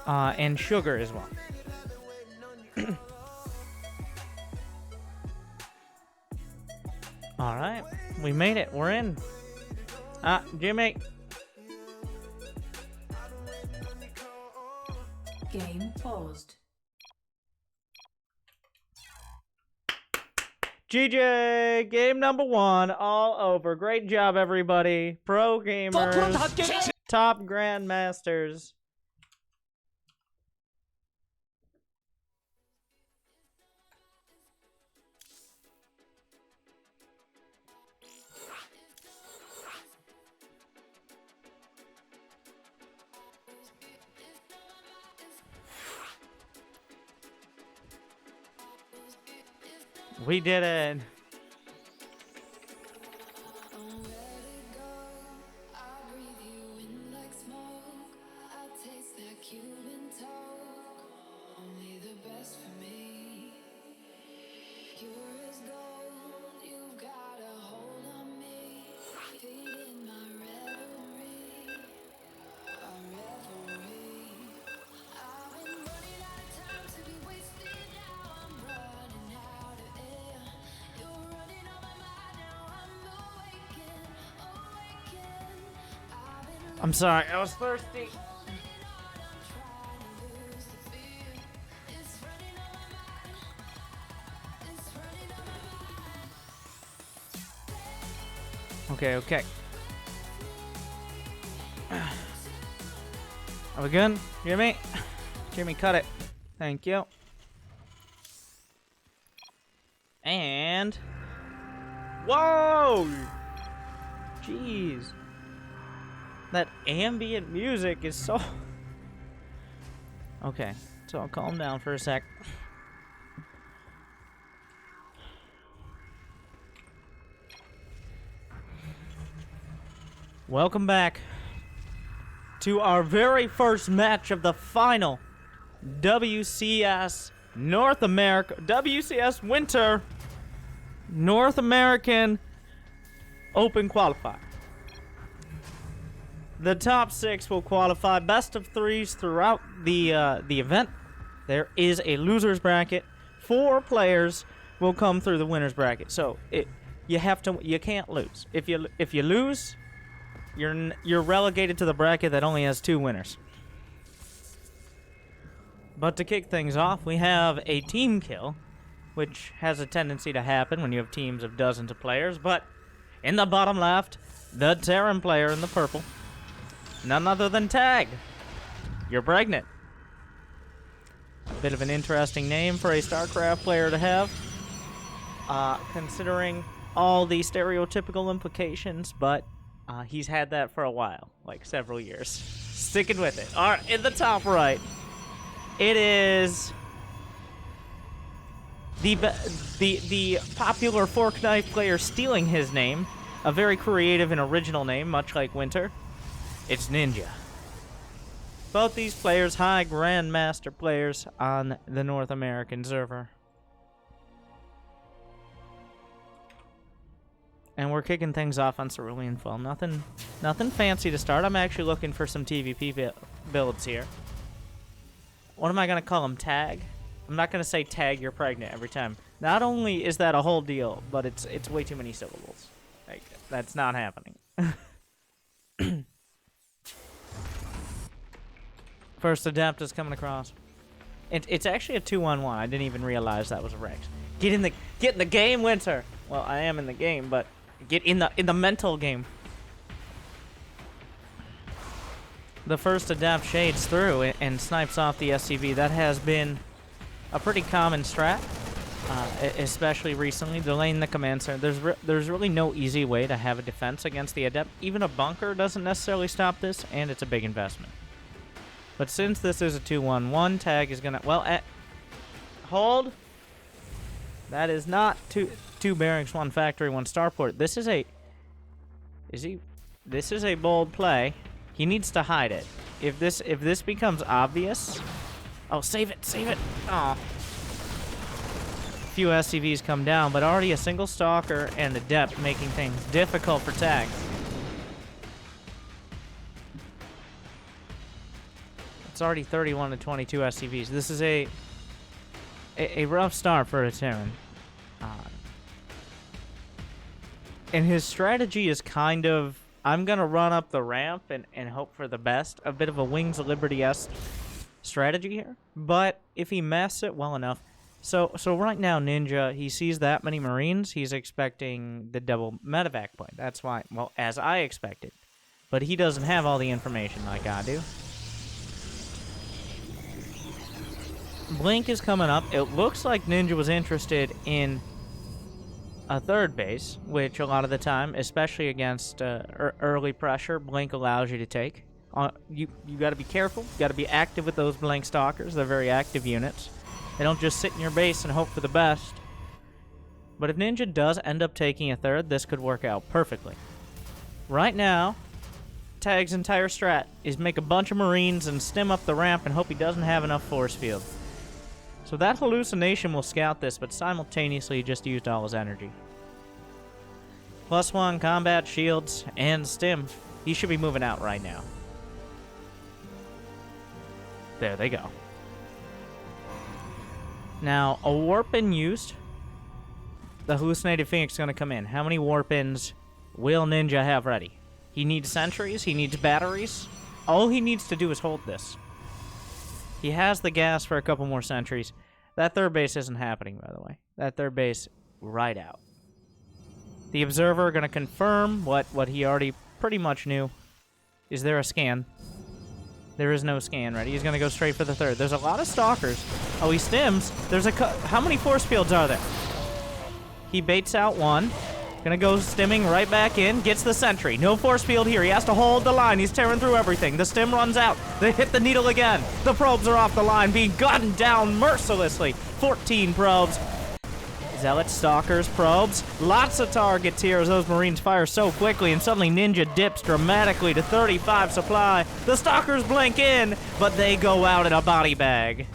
and sugar as well. All right, we made it. We're in. Jimmy. Game paused. GJ, game number 1, all over. Great job, everybody. Pro gamers, top grandmasters. We did it. I'm sorry, I was thirsty. Okay. Are we good? Jimmy? Jimmy, cut it. Thank you. And... Whoa! Jeez. That ambient music is so... Okay, so I'll calm down for a sec. Welcome back to our very first match of the final WCS North America, WCS Winter North American Open Qualifier. The top 6 will qualify best of 3s throughout the event. There is a loser's bracket. 4 players will come through the winner's bracket. So you can't lose. If you lose, you're relegated to the bracket that only has 2 winners. But to kick things off, we have a team kill, which has a tendency to happen when you have teams of dozens of players. But in the bottom left, the Terran player in the purple. None other than Tag. You're pregnant. Bit of an interesting name for a Starcraft player to have, considering all the stereotypical implications, but he's had that for a while, like several years. Sticking with it. All right, in the top right, it is the popular fork knife player stealing his name, a very creative and original name, much like Winter. It's Ninja. Both these players, high grandmaster players on the North American server. And we're kicking things off on Cerulean Fall. Nothing fancy to start. I'm actually looking for some TVP builds here. What am I going to call them? Tag? I'm not going to say tag you're pregnant every time. Not only is that a whole deal, but it's way too many syllables. Like, that's not happening. First adept is coming across. It's actually a 2-on-1. I didn't even realize that was a Rex. Get in the game, Winter. Well, I am in the game, but get in the mental game. The first adept shades through and snipes off the SCV. That has been a pretty common strat, especially recently, delaying the command center. There's really no easy way to have a defense against the adept. Even a bunker doesn't necessarily stop this, and it's a big investment. But since this is a 2-1-1, Tag is gonna... Well, hold. That is not two barracks, 1 factory, 1 starport. This is a... This is a bold play. He needs to hide it. If this becomes obvious... Oh, save it, save it. Oh. A few SCVs come down, but already a single stalker and adept making things difficult for Tag. It's already 31 to 22 SCVs. This is a rough start for a Terran. And his strategy is kind of, I'm going to run up the ramp and hope for the best. A bit of a Wings of Liberty-esque strategy here. But if he masks it well enough. So right now, Ninja, he sees that many Marines. He's expecting the double medevac point. That's why, well, as I expected. But he doesn't have all the information like I do. Blink is coming up. It looks like Ninja was interested in a third base, which a lot of the time, especially against early pressure, Blink allows you to take. You got to be careful. You got to be active with those Blink Stalkers. They're very active units. They don't just sit in your base and hope for the best. But if Ninja does end up taking a third, this could work out perfectly. Right now, Tag's entire strat is make a bunch of Marines and stem up the ramp and hope he doesn't have enough force field. So that hallucination will scout this, but simultaneously he just used all his energy. +1 combat, shields, and stim. He should be moving out right now. There they go. Now, a warp-in used. The hallucinated Phoenix is going to come in. How many warp-ins will Ninja have ready? He needs sentries. He needs batteries. All he needs to do is hold this. He has the gas for a couple more sentries. That third base isn't happening, by the way. That third base right out. The Observer going to confirm what he already pretty much knew. Is there a scan? There is no scan ready. He's going to go straight for the third. There's a lot of Stalkers. Oh, he stims. There's how many force fields are there? He baits out one. Gonna go stimming right back in. Gets the sentry. No force field here. He has to hold the line. He's tearing through everything. The stim runs out. They hit the needle again. The probes are off the line, being gunned down mercilessly. 14 probes. Zealots, Stalkers, probes. Lots of targets here as those Marines fire so quickly, and suddenly Ninja dips dramatically to 35 supply. The Stalkers blink in, but they go out in a body bag.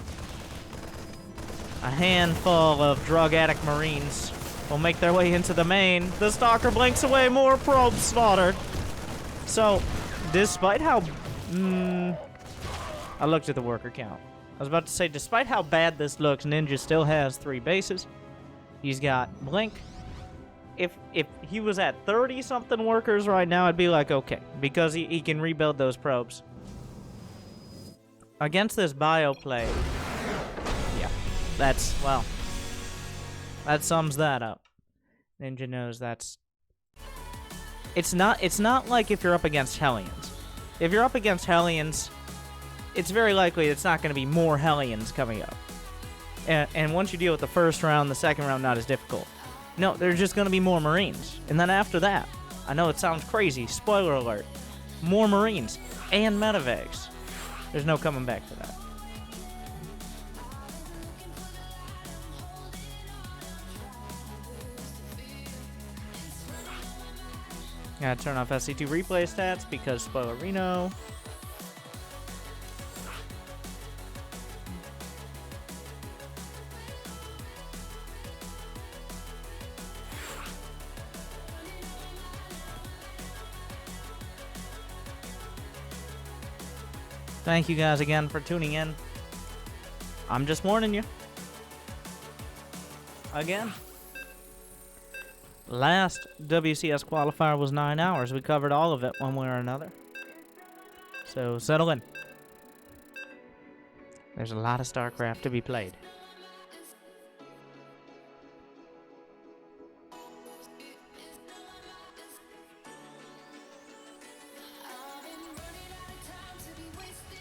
A handful of drug addict Marines will make their way into the main. The Stalker blinks away, more probes slaughtered. So, despite how... I looked at the worker count. I was about to say, despite how bad this looks, Ninja still has 3 bases. He's got Blink. If he was at 30-something workers right now, I'd be like, okay. Because he can rebuild those probes. Against this bio play... Yeah, that's, well... That sums that up. Ninja knows that's... It's not like if you're up against Hellions. If you're up against Hellions, it's very likely it's not going to be more Hellions coming up. And once you deal with the first round, the second round not as difficult. No, there's just going to be more Marines. And then after that, I know it sounds crazy, spoiler alert, more Marines and medevacs. There's no coming back to that. Gotta turn off SC2 replay stats because spoiler Reno. Thank you guys again for tuning in. I'm just warning you. Again. Last WCS qualifier was 9 hours. We covered all of it one way or another. So settle in. There's a lot of Starcraft to be played.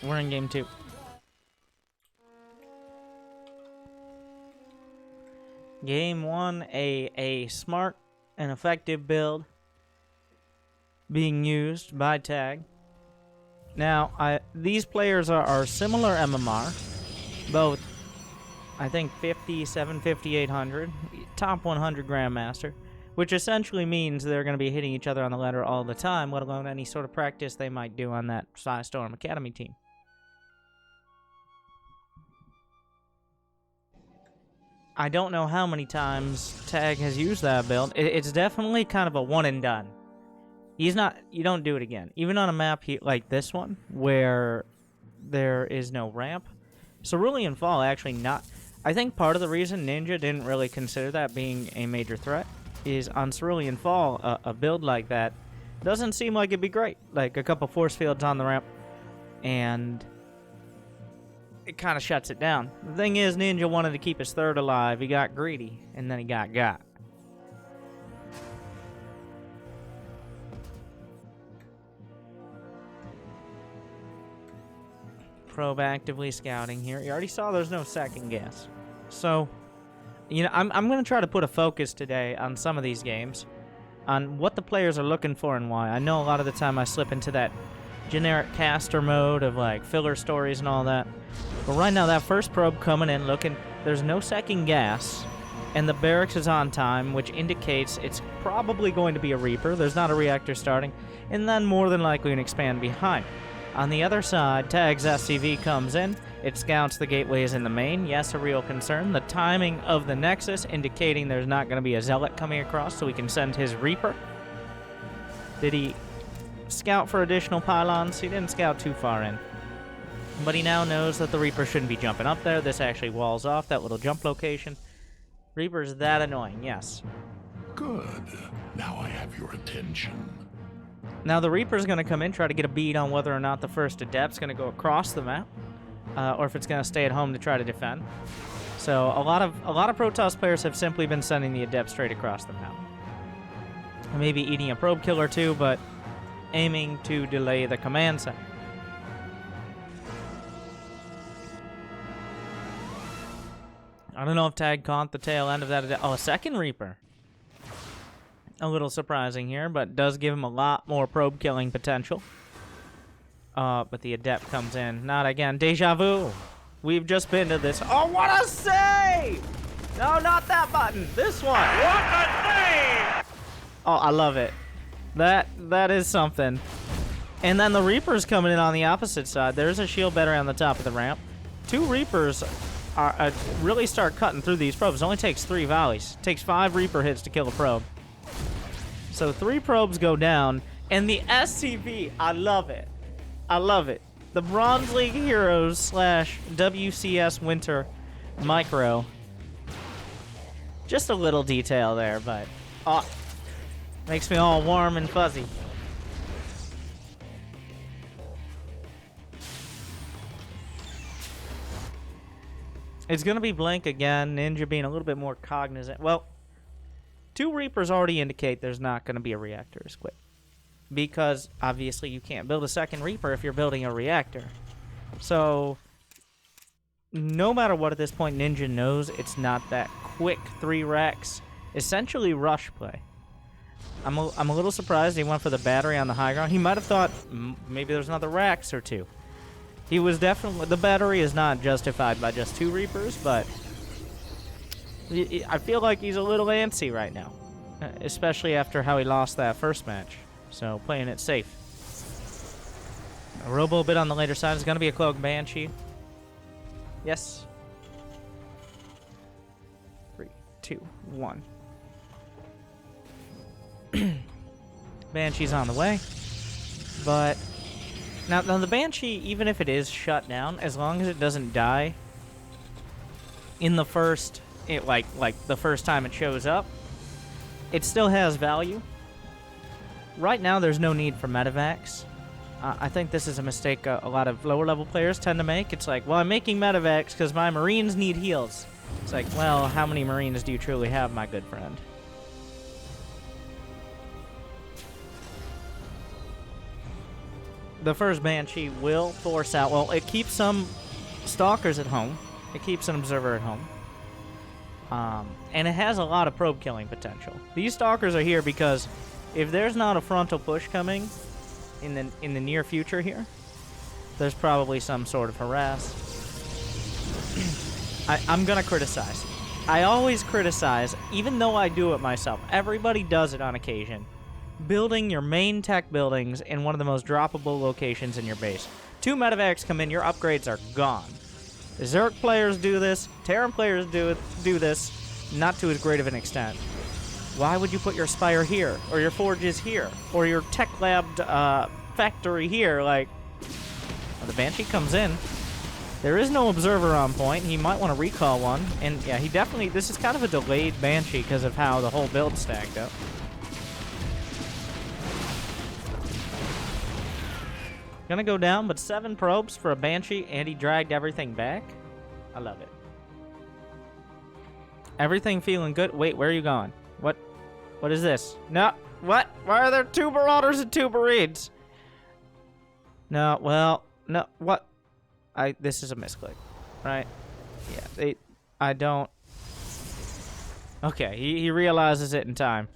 We're in game 2. Game 1, a smart and effective build being used by Tag. Now, these players are similar MMR, both, I think, 50, 750, 800, top 100 Grandmaster, which essentially means they're going to be hitting each other on the ladder all the time, let alone any sort of practice they might do on that Storm Academy team. I don't know how many times Tag has used that build. It's definitely kind of a one and done. You don't do it again. Even on a map like this one, where there is no ramp. Cerulean Fall actually not... I think part of the reason Ninja didn't really consider that being a major threat is on Cerulean Fall, a build like that doesn't seem like it'd be great. Like a couple force fields on the ramp, and it kind of shuts it down. The thing is, Ninja wanted to keep his third alive. He got greedy, and then he got. Probe actively scouting here. You already saw there's no second guess. So, you know, I'm going to try to put a focus today on some of these games, on what the players are looking for and why. I know a lot of the time I slip into that generic caster mode of, like, filler stories and all that. But right now, that first probe coming in looking, there's no second gas, and the barracks is on time, which indicates it's probably going to be a Reaper. There's not a reactor starting, and then more than likely an expand behind. On the other side, Tag's SCV comes in. It scouts the gateways in the main. Yes, a real concern. The timing of the Nexus indicating there's not going to be a Zealot coming across so he can send his Reaper. Did he scout for additional pylons? He didn't scout too far in. But he now knows that the Reaper shouldn't be jumping up there. This actually walls off that little jump location. Reaper's that annoying, yes. Good. Now I have your attention. Now the Reaper's going to come in, try to get a bead on whether or not the first Adept's going to go across the map, or if it's going to stay at home to try to defend. So a lot of Protoss players have simply been sending the Adept straight across the map. Maybe eating a probe kill or two, but aiming to delay the command center. I don't know if Tag caught the tail end of that. Oh, a second Reaper. A little surprising here, but does give him a lot more probe killing potential. But the Adept comes in. Not again. Deja vu. We've just been to this. Oh, what a save! No, not that button. This one. What a save! Oh, I love it. That is something. And then the Reaper's coming in on the opposite side. There's a shield battery on the top of the ramp. Two Reapers are really start cutting through these probes. It only takes 3 volleys. It takes 5 Reaper hits to kill a probe. So 3 probes go down, and the SCV, I love it. I love it. The Bronze League Heroes / WCS Winter Micro. Just a little detail there, but makes me all warm and fuzzy. It's going to be blank again, Ninja being a little bit more cognizant. Well, 2 Reapers already indicate there's not going to be a reactor as quick. Because, obviously, you can't build a second Reaper if you're building a reactor. So, no matter what at this point, Ninja knows it's not that quick 3 racks. Essentially, rush play. I'm a little surprised he went for the battery on the high ground. He might have thought maybe there's another racks or 2. He was definitely... The battery is not justified by just 2 Reapers, but... I feel like he's a little antsy right now, especially after how he lost that first match. So, playing it safe. A robo bit on the later side is going to be a Cloak Banshee. Yes. 3, 2, 1. Banshee's on the way. But, now the Banshee, even if it is shut down, as long as it doesn't die in the first... like the first time it shows up, it still has value. Right now, there's no need for medevacs. I think this is a mistake a lot of lower level players tend to make. It's like, well, I'm making medevacs because my Marines need heals. It's like, well, how many Marines do you truly have, my good friend? The first Banshee will force out. Well, it keeps some Stalkers at home. It keeps an Observer at home. And it has a lot of probe killing potential. These Stalkers are here because if there's not a frontal push coming in the near future here, there's probably some sort of harass. I'm gonna criticize. I always criticize, even though I do it myself. Everybody does it on occasion. Building your main tech buildings in one of the most droppable locations in your base. 2 medevacs come in, your upgrades are gone. Zerg players do this, Terran players do this, not to as great of an extent. Why would you put your Spire here, or your Forges here, or your Tech Lab factory here? Like, The Banshee comes in. There is no observer on point. He might want to recall one. And yeah, he definitely... This is kind of a delayed Banshee because of how the whole build stacked up. Gonna go down, but 7 probes for a Banshee, and he dragged everything back. I love it. Everything feeling good. Wait, where are you going? What is this? No, what? Why are there 2 Marauders and 2 Marines? No, well, no, what? This is a misclick, right? Yeah, I don't. Okay, he realizes it in time.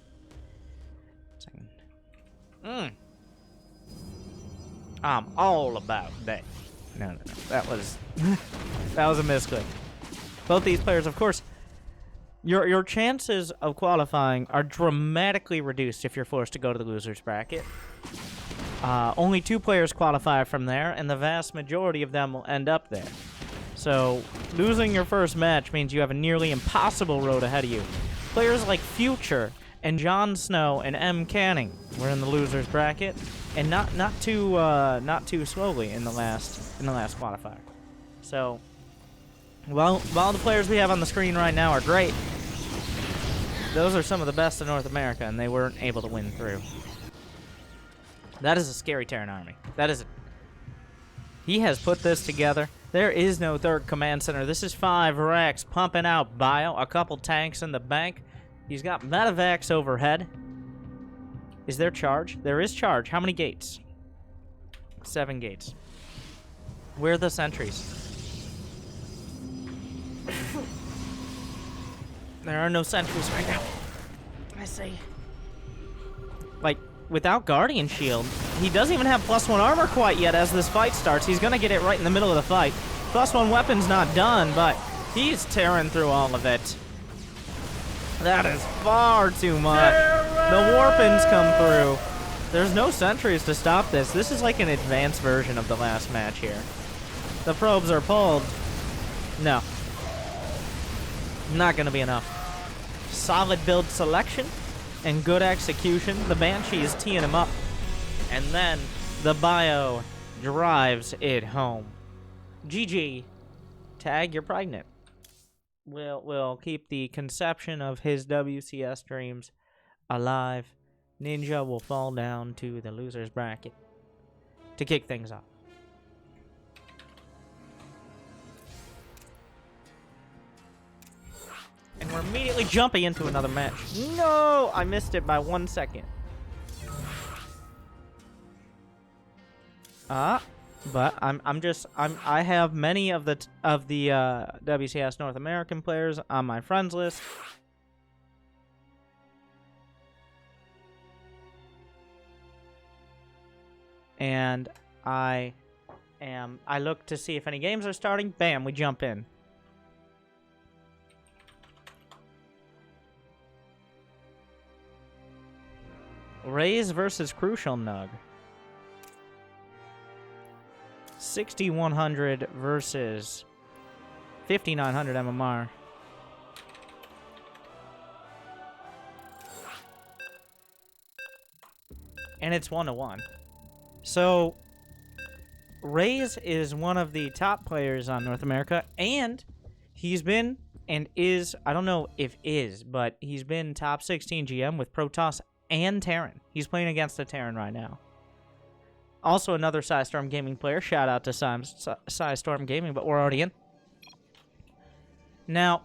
I'm all about that. No. That was that was a misclick. Both these players, of course, your chances of qualifying are dramatically reduced if you're forced to go to the losers bracket. Only 2 players qualify from there, and the vast majority of them will end up there. So losing your first match means you have a nearly impossible road ahead of you. Players like Future and Jon Snow and Mcanning were in the losers bracket, and not too slowly in the last qualifier. So while the players we have on the screen right now are great, those are some of the best in North America, and they weren't able to win through. That is a scary Terran army. That is. He has put this together. There is no third command center. This is 5 racks pumping out bio, a couple tanks in the bank. He's got medevacs overhead. Is there charge? There is charge. How many gates? 7 gates. Where are the sentries? There are no sentries right now. I see. Like, without Guardian Shield, he doesn't even have +1 armor quite yet as this fight starts. He's gonna get it right in the middle of the fight. +1 weapon's not done, but he's tearing through all of it. That is far too much. The Warpins come through. There's no sentries to stop this. This is like an advanced version of the last match here. The probes are pulled. No. Not gonna be enough. Solid build selection and good execution. The Banshee is teeing him up. And then the bio drives it home. GG. Tag, you're pregnant. We'll keep the conception of his WCS dreams alive. Ninja will fall down to the loser's bracket to kick things off. And we're immediately jumping into another match. No! I missed it by 1 second. But I have many of the WCS North American players on my friends list. And I look to see if any games are starting. Bam, we jump in. Raze versus Crucialnug. 6,100 versus 5,900 MMR. And it's 1-1. So, Raze is one of the top players on North America, and he's been, and is, I don't know if is, but he's been top 16 GM with Protoss and Terran. He's playing against a Terran right now. Also another Storm Gaming player. Shout out to Storm Gaming, but we're already in. Now,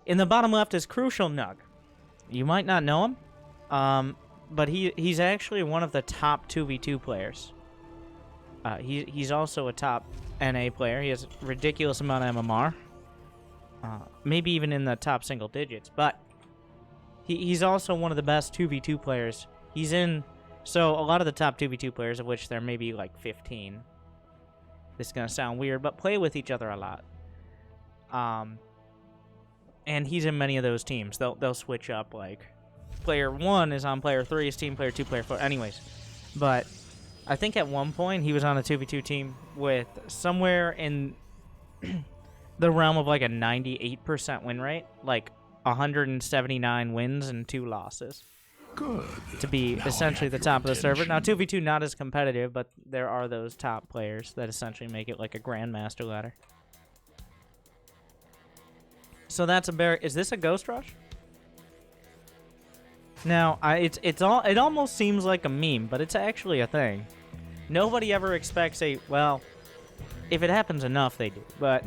in the bottom left is Crucialnug. You might not know him, but he's actually one of the top 2v2 players. He's also a top NA player. He has a ridiculous amount of MMR. Maybe even in the top single digits, but he's also one of the best 2v2 players. He's in... So, a lot of the top 2v2 players, of which there may be like 15. This is going to sound weird, but play with each other a lot. And he's in many of those teams. They'll switch up, like... Player 1 is on player 3's team, player 2, player 4. Anyways. But I think at one point he was on a 2v2 team with somewhere in the realm of like a 98% win rate. Like 179 wins and 2 losses. Good. to be Now I essentially have the your top of the server. Now, attention. 2v2 not as competitive, but there are those top players that essentially make it like a Grandmaster ladder. So that's a bear. Is this a Ghost Rush? Now, it almost seems like a meme, but it's actually a thing. Nobody ever expects well, if it happens enough, they do, but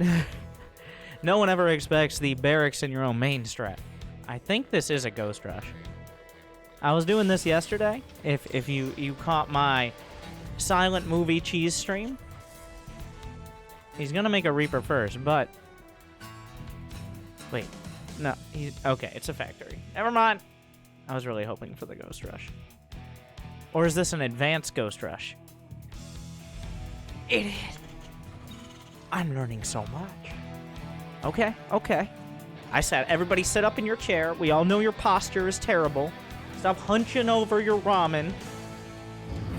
no one ever expects the barracks in your own main strat. I think this is a Ghost Rush. I was doing this yesterday. If you caught my silent movie cheese stream, he's gonna make a Reaper first, but wait, no, okay, it's a factory. Never mind. I was really hoping for the Ghost Rush. Or is this an advanced Ghost Rush? It is. I'm learning so much. Okay, okay. I said, everybody sit up in your chair. We all know your posture is terrible. Stop hunching over your ramen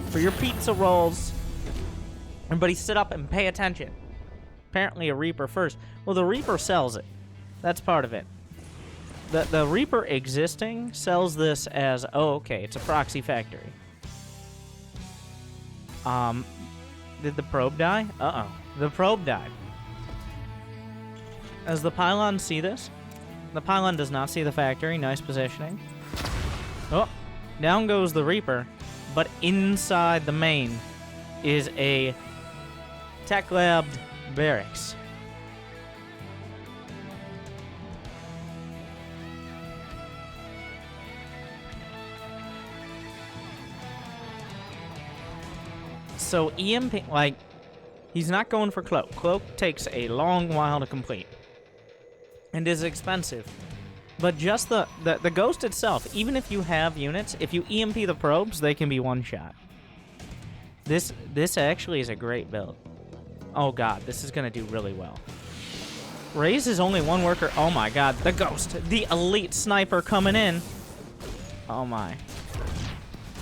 for your pizza rolls. Everybody sit up and pay attention. Apparently a Reaper first. Well, the Reaper sells it. That's part of it. The Reaper existing sells this as, oh, okay, it's a proxy factory. Did the probe die? Uh-oh. The probe died. Does the pylon see this? The pylon does not see the factory. Nice positioning. Oh, down goes the Reaper. But inside the main is a tech labbed barracks. So EMP, like, he's not going for Cloak. Cloak takes a long while to complete and is expensive. But just the Ghost itself, even if you have units, if you EMP the probes, they can be one-shot. This actually is a great build. Oh god, this is going to do really well. Raze is only one worker. Oh my god, the Ghost, the elite sniper coming in. Oh my.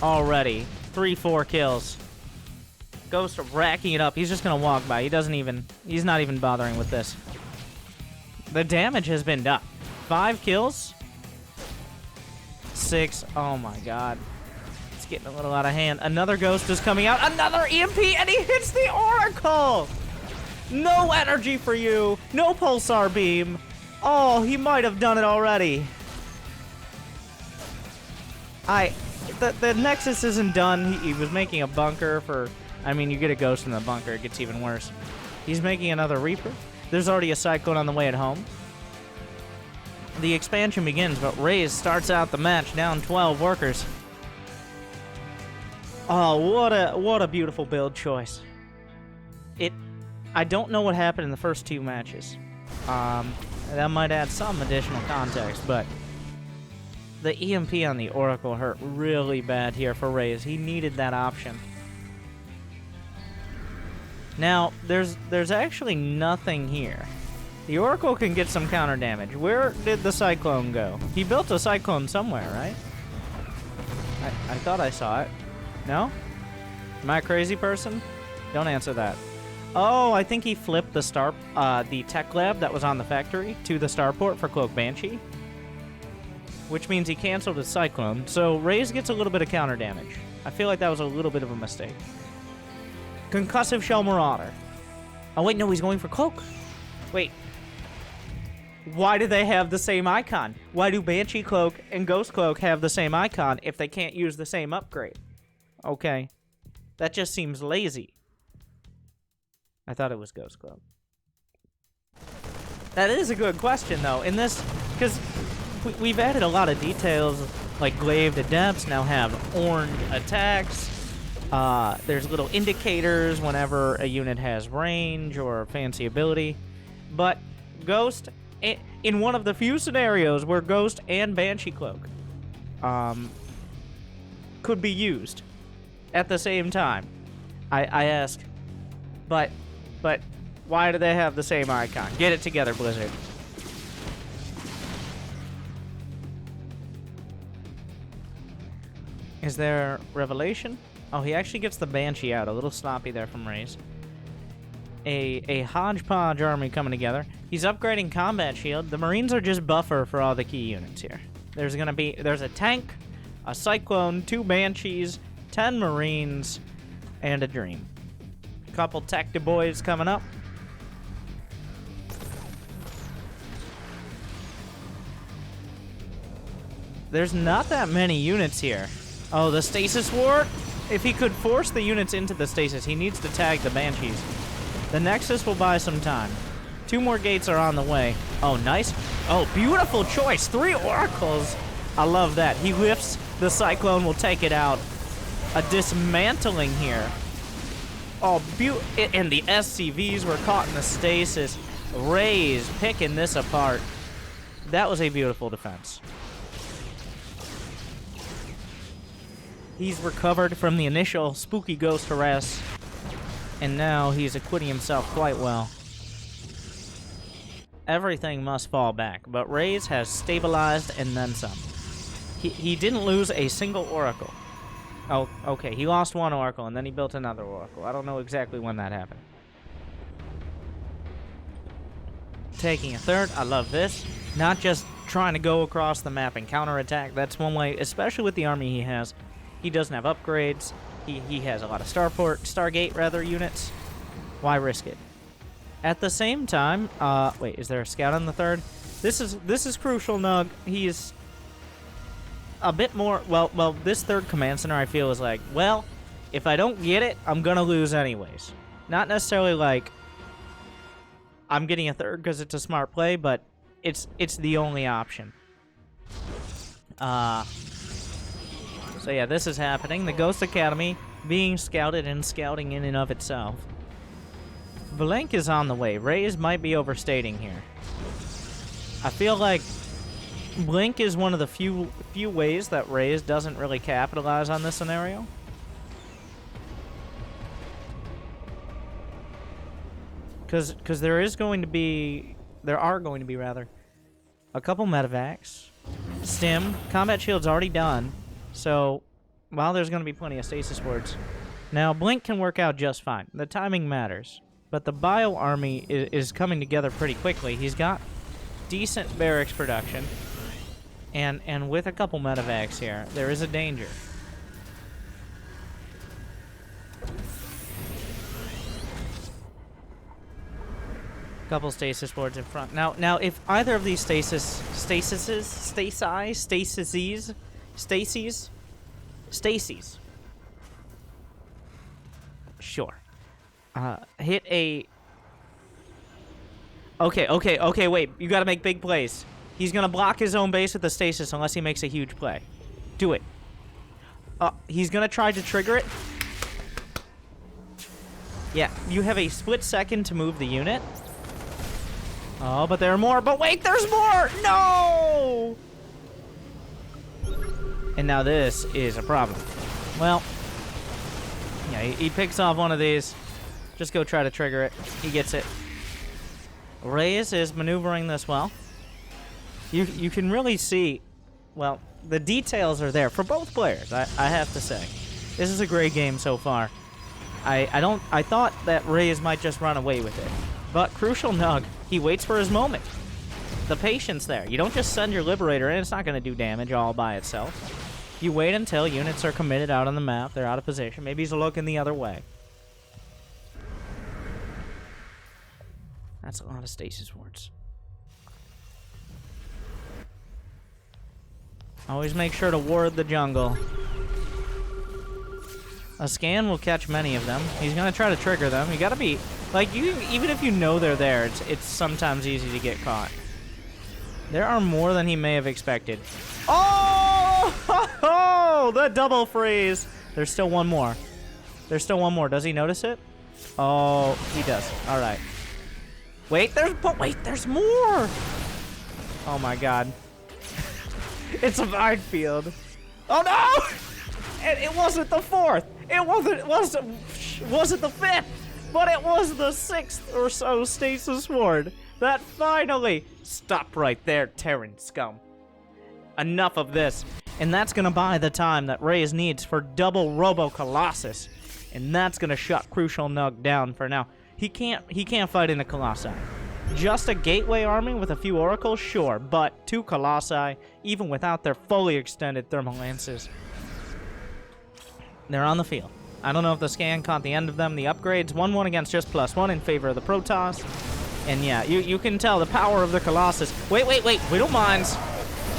Already, 3-4 kills. Ghost racking it up. He's just gonna walk by. He's not even bothering with this. The damage has been done. 5 kills. 6. Oh my god. It's getting a little out of hand. Another Ghost is coming out. Another EMP, and he hits the Oracle! No energy for you. No Pulsar Beam. Oh, he might have done it already. The Nexus isn't done. He was making a bunker for... I mean, you get a Ghost in the bunker, it gets even worse. He's making another Reaper. There's already a Cyclone on the way at home. The expansion begins, but Raze starts out the match down 12 workers. Oh, what a beautiful build choice. I don't know what happened in the first 2 matches. That might add some additional context, but the EMP on the Oracle hurt really bad here for Raze. He needed that option. Now, there's actually nothing here. The Oracle can get some counter damage. Where did the Cyclone go? He built a Cyclone somewhere, right? I thought I saw it. No? Am I a crazy person? Don't answer that. Oh, I think he flipped the tech lab that was on the factory to the starport for Cloak Banshee. Which means he canceled his Cyclone. So Raze gets a little bit of counter damage. I feel like that was a little bit of a mistake. Concussive Shell Marauder. Oh, wait, no, he's going for Cloak. Wait. Why do they have the same icon? Why do Banshee Cloak and Ghost Cloak have the same icon if they can't use the same upgrade? Okay. That just seems lazy. I thought it was Ghost Cloak. That is a good question, though. In this, because we've added a lot of details, like Glaive Adepts now have orange attacks. There's little indicators whenever a unit has range or fancy ability. But Ghost, in one of the few scenarios where Ghost and Banshee Cloak could be used at the same time, I ask, but why do they have the same icon? Get it together, Blizzard. Is there Revelation? Oh, he actually gets the Banshee out. A little sloppy there from Raze. A hodgepodge army coming together. He's upgrading Combat Shield. The Marines are just buffer for all the key units here. There's a tank a Cyclone, 2 Banshees, 10 Marines, and a Dream. Couple Tech-to-Boys coming up. There's not that many units here. Oh, the Stasis Ward? If he could force the units into the Stasis, he needs to tag the Banshees. The Nexus will buy some time. 2 more gates are on the way. Oh, nice. Oh, beautiful choice. 3 Oracles. I love that. He lifts, the Cyclone will take it out. A dismantling here. Oh, and the SCVs were caught in the Stasis. Rays picking this apart. That was a beautiful defense. He's recovered from the initial spooky ghost harass, and now he's acquitting himself quite well. Everything must fall back, but Rays has stabilized and then some. He didn't lose a single Oracle. Oh, okay, he lost 1 Oracle, and then he built another Oracle. I don't know exactly when that happened. Taking a 3rd, I love this. Not just trying to go across the map and counterattack. That's one way, especially with the army he has. He doesn't have upgrades. He has a lot of Stargate rather units. Why risk it? At the same time, wait, is there a scout on the 3rd? This is Crucialnug. He's a bit more, well, this 3rd command center I feel is like, well, if I don't get it, I'm gonna lose anyways. Not necessarily like I'm getting a 3rd because it's a smart play, but it's the only option. So yeah, this is happening. The Ghost Academy being scouted and scouting in and of itself. Blink is on the way. Rays might be overstating here. I feel like Blink is one of the few ways that Rays doesn't really capitalize on this scenario. Because there are going to be rather, a couple medevacs. Stim, combat shield's already done. So, while there's going to be plenty of stasis wards. Now, Blink can work out just fine. The timing matters. But the Bio Army is coming together pretty quickly. He's got decent barracks production. And with a couple medevacs here, there is a danger. Couple stasis wards in front. Now, if either of these Stacies, sure. Hit a... Okay, wait. You gotta make big plays. He's gonna block his own base with the stasis unless he makes a huge play. Do it. He's gonna try to trigger it. Yeah, you have a split second to move the unit. Oh, but there are more. But wait, there's more! No! And now this is a problem. Well, yeah, he picks off one of these. Just go try to trigger it. He gets it. Reyes is maneuvering this well. You can really see, well, the details are there for both players, I have to say. This is a great game so far. I thought that Reyes might just run away with it. But Crucialnug, he waits for his moment. The patience there. You don't just send your Liberator in, it's not going to do damage all by itself. You wait until units are committed out on the map, they're out of position. Maybe he's looking the other way. That's a lot of stasis wards. Always make sure to ward the jungle. A scan will catch many of them. He's gonna try to trigger them. You gotta be like even if you know they're there, it's sometimes easy to get caught. There are more than he may have expected. Oh! The double freeze. There's still one more. There's still one more. Does he notice it? Oh, he does. All right. Wait, there's more. Oh my God. It's a minefield. Oh no! It wasn't the fourth. It wasn't the fifth, but it was the sixth or so stasis ward that finally stop right there, Terran scum. Enough of this, and that's gonna buy the time that Reyes needs for double Robo Colossus, and that's gonna shut Crucialnug down for now. He can't fight in a Colossi. Just a gateway army with a few oracles, sure, but 2 colossi, even without their fully extended thermal lances. They're on the field. I don't know if the scan caught the end of them. The upgrades, 1-1 against just +1 in favor of the Protoss. And yeah, you can tell the power of the Colossus. Wait, Widow Mines.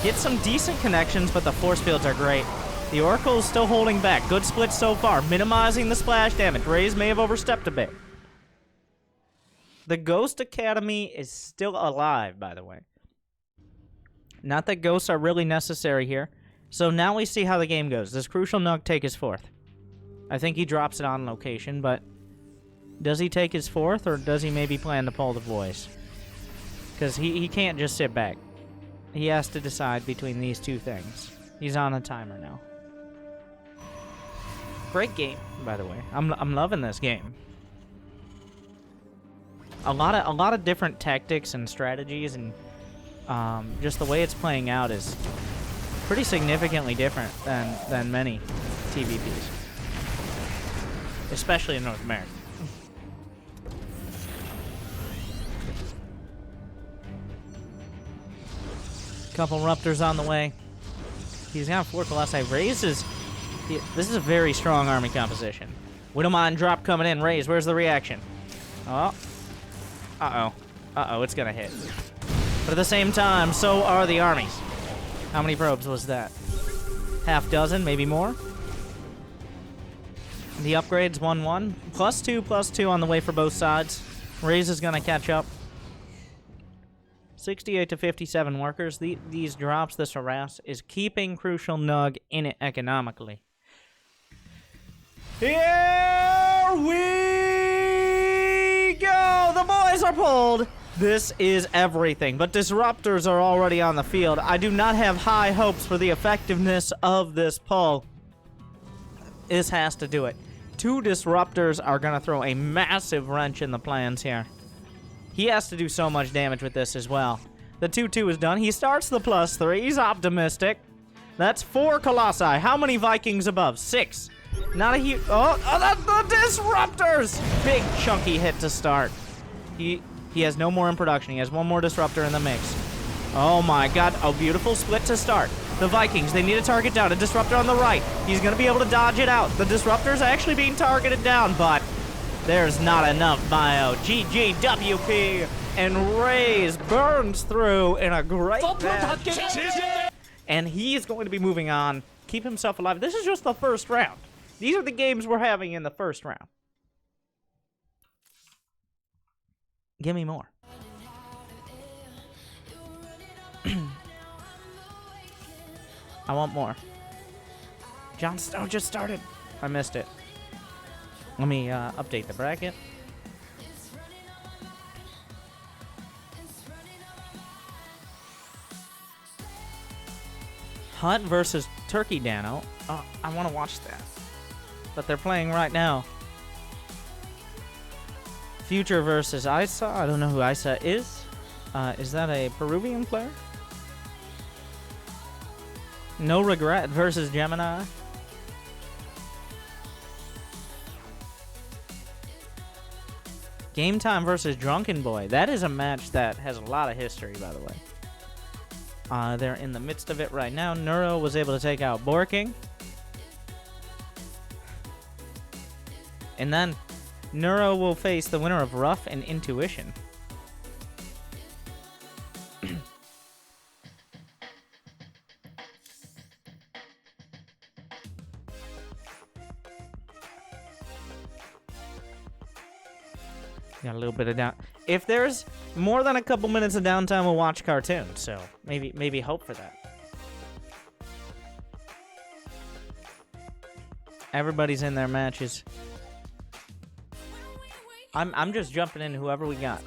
Get some decent connections, but the force fields are great. The Oracle is still holding back. Good split so far, minimizing the splash damage. Raze may have overstepped a bit. The Ghost Academy is still alive, by the way. Not that ghosts are really necessary here. So now we see how the game goes. Does Crucialnug take his 4th? I think he drops it on location, but does he take his 4th, or does he maybe plan to pull the voice? Because he can't just sit back. He has to decide between these 2 things. He's on a timer now. Great game, by the way. I'm loving this game. A lot of different tactics and strategies, and just the way it's playing out is pretty significantly different than many TVPs, especially in North America. Couple Ruptors on the way. He's got 4 Colossi. Raze is... This is a very strong army composition. Widowmine drop coming in. Raze, where's the reaction? Oh. Uh-oh. Uh-oh, it's gonna hit. But at the same time, so are the armies. How many probes was that? Half dozen, maybe more? The upgrades, 1-1. +2 on the way for both sides. Raze is gonna catch up. 68 to 57 workers. These drops, this harass, is keeping Crucialnug in it economically. Here we go! The boys are pulled! This is everything, but disruptors are already on the field. I do not have high hopes for the effectiveness of this pull. This has to do it. 2 disruptors are going to throw a massive wrench in the plans here. He has to do so much damage with this as well. The 2-2 is done. He starts the +3. He's optimistic. That's 4 Colossi. How many Vikings above? 6. Not a huge... Oh, that's the disruptors! Big chunky hit to start. He has no more in production. He has 1 more disruptor in the mix. Oh my god. A beautiful split to start. The Vikings, they need a target down. A disruptor on the right. He's going to be able to dodge it out. The disruptor's actually being targeted down, but... there's not enough bio. GGWP, and Raze burns through in a great match. And he is going to be moving on, keep himself alive. This is just the first round. These are the games we're having in the first round. Give me more. I want more. Jon Snow just started. I missed it. Let me update the bracket. Hunt versus Turkey Dano. Oh, I want to watch that. But they're playing right now. Future versus Isa. I don't know who Isa is. Is that a Peruvian player? No Regret versus Gemini. Game Time versus Drunkenboy. That is a match that has a lot of history, by the way. They're in the midst of it right now. Neuro was able to take out Borking. And then Neuro will face the winner of Rough and Intuition. Got a little bit of down. If there's more than a couple minutes of downtime, we'll watch cartoons. So maybe hope for that. Everybody's in their matches. I'm just jumping in whoever we got.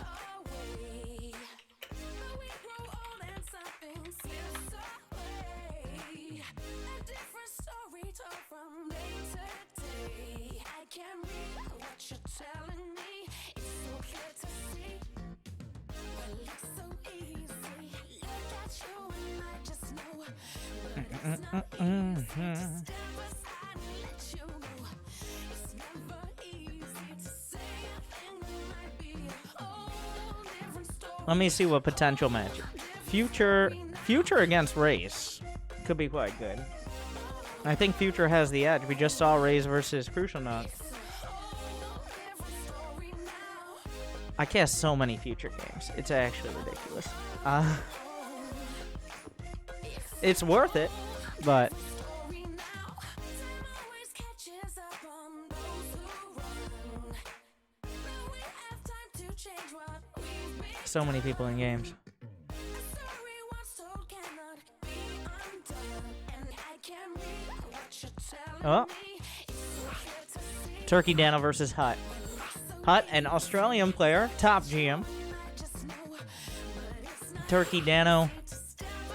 Let me see what potential match. Future against Race could be quite good. I think Future has the edge. We just saw Raze versus Crucialnug. I cast so many Future games. It's actually ridiculous. It's worth it, but so many people in games. Oh. Turkey Dano versus Hut. Hut, an Australian player, top GM. Turkey Dano,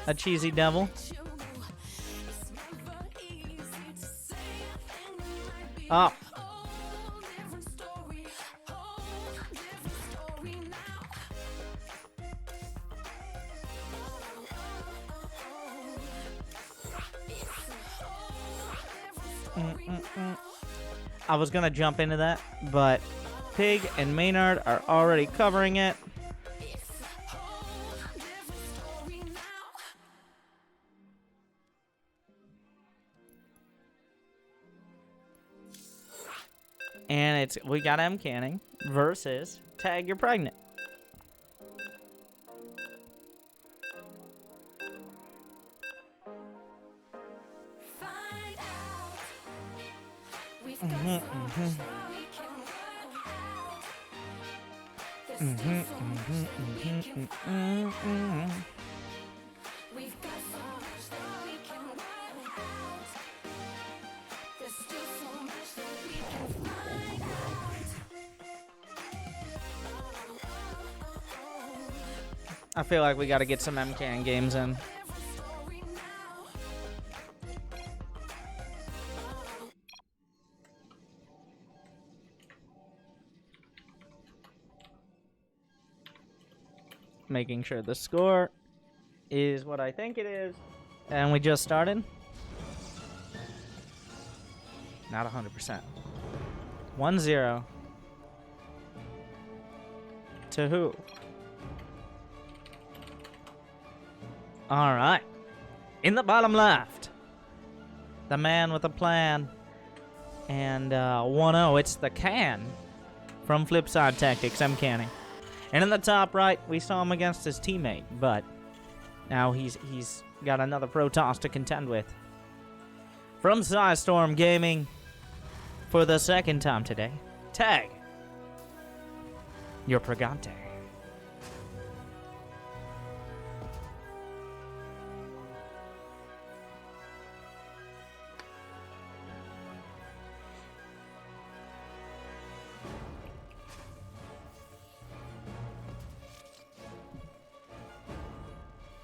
a cheesy devil. Oh. I was gonna jump into that, but Pig and Maynard are already covering it. And we got Mcanning versus Tag You're Pregnant. I feel like we got to get some Mcanning games in. Making sure the score is what I think it is. And we just started. Not 100%. 1-0. To who? All right. In the bottom left, the man with a plan. And 1-0, it's the Can from Flipside Tactics, Mcanning. And in the top right, we saw him against his teammate, but now he's got another Protoss to contend with. From Storm Gaming, for the second time today, Tag You're Pregante.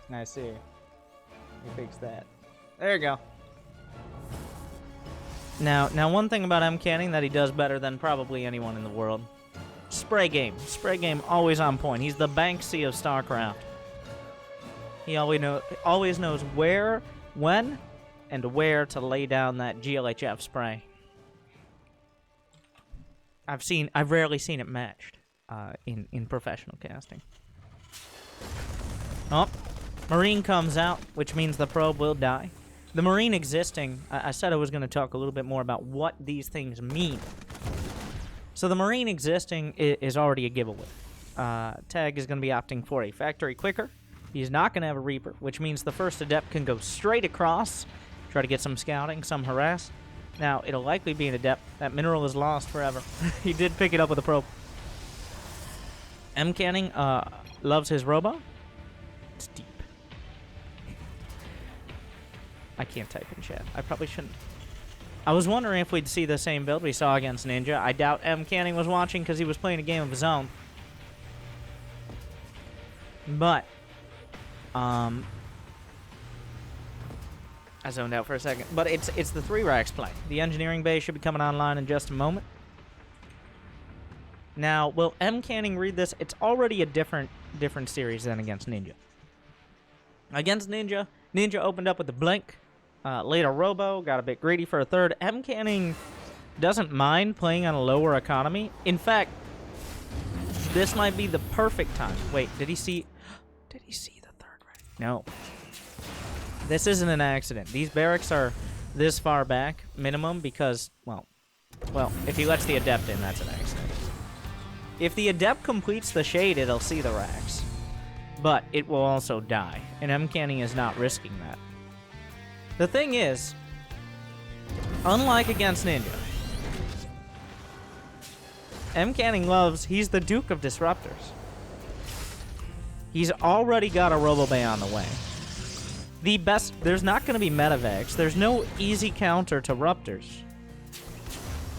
I see. You fixed that. There you go. Now one thing about Mcanning that he does better than probably anyone in the world. Spray game. Spray game always on point. He's the Banksy of Starcraft. He always knows where, when, and where to lay down that GLHF spray. I've rarely seen it matched in professional casting. Oh. Marine comes out, which means the probe will die. The Marine existing, I said I was going to talk a little bit more about what these things mean. So the Marine existing is already a giveaway. Tag is going to be opting for a Factory Quicker. He's not going to have a Reaper, which means the first Adept can go straight across, try to get some scouting, some harass. Now, it'll likely be an Adept. That mineral is lost forever. He did pick it up with a probe. Mcanning loves his Robo. It's deep. I can't type in chat. I probably shouldn't. I was wondering if we'd see the same build we saw against Ninja. I doubt Mcanning was watching because he was playing a game of his own. But, I zoned out for a second. But it's the 3 racks play. The engineering bay should be coming online in just a moment. Now, will Mcanning read this? It's already a different series than against Ninja. Against Ninja, Ninja opened up with the Blink. Later Robo, got a bit greedy for a third. Mcanning doesn't mind playing on a lower economy. In fact, This might be the perfect time. Wait, did he see the third ray? No. This isn't an accident. These barracks are this far back, minimum, because, well, if he lets the Adept in, that's an accident. If the Adept completes the Shade, it'll see the racks. But it will also die, and Mcanning is not risking that. The thing is, unlike against Ninja, Mcanning he's the Duke of Disruptors. He's already got a Robobay on the way. There's not going to be Metavacs. There's no easy counter to Ruptors.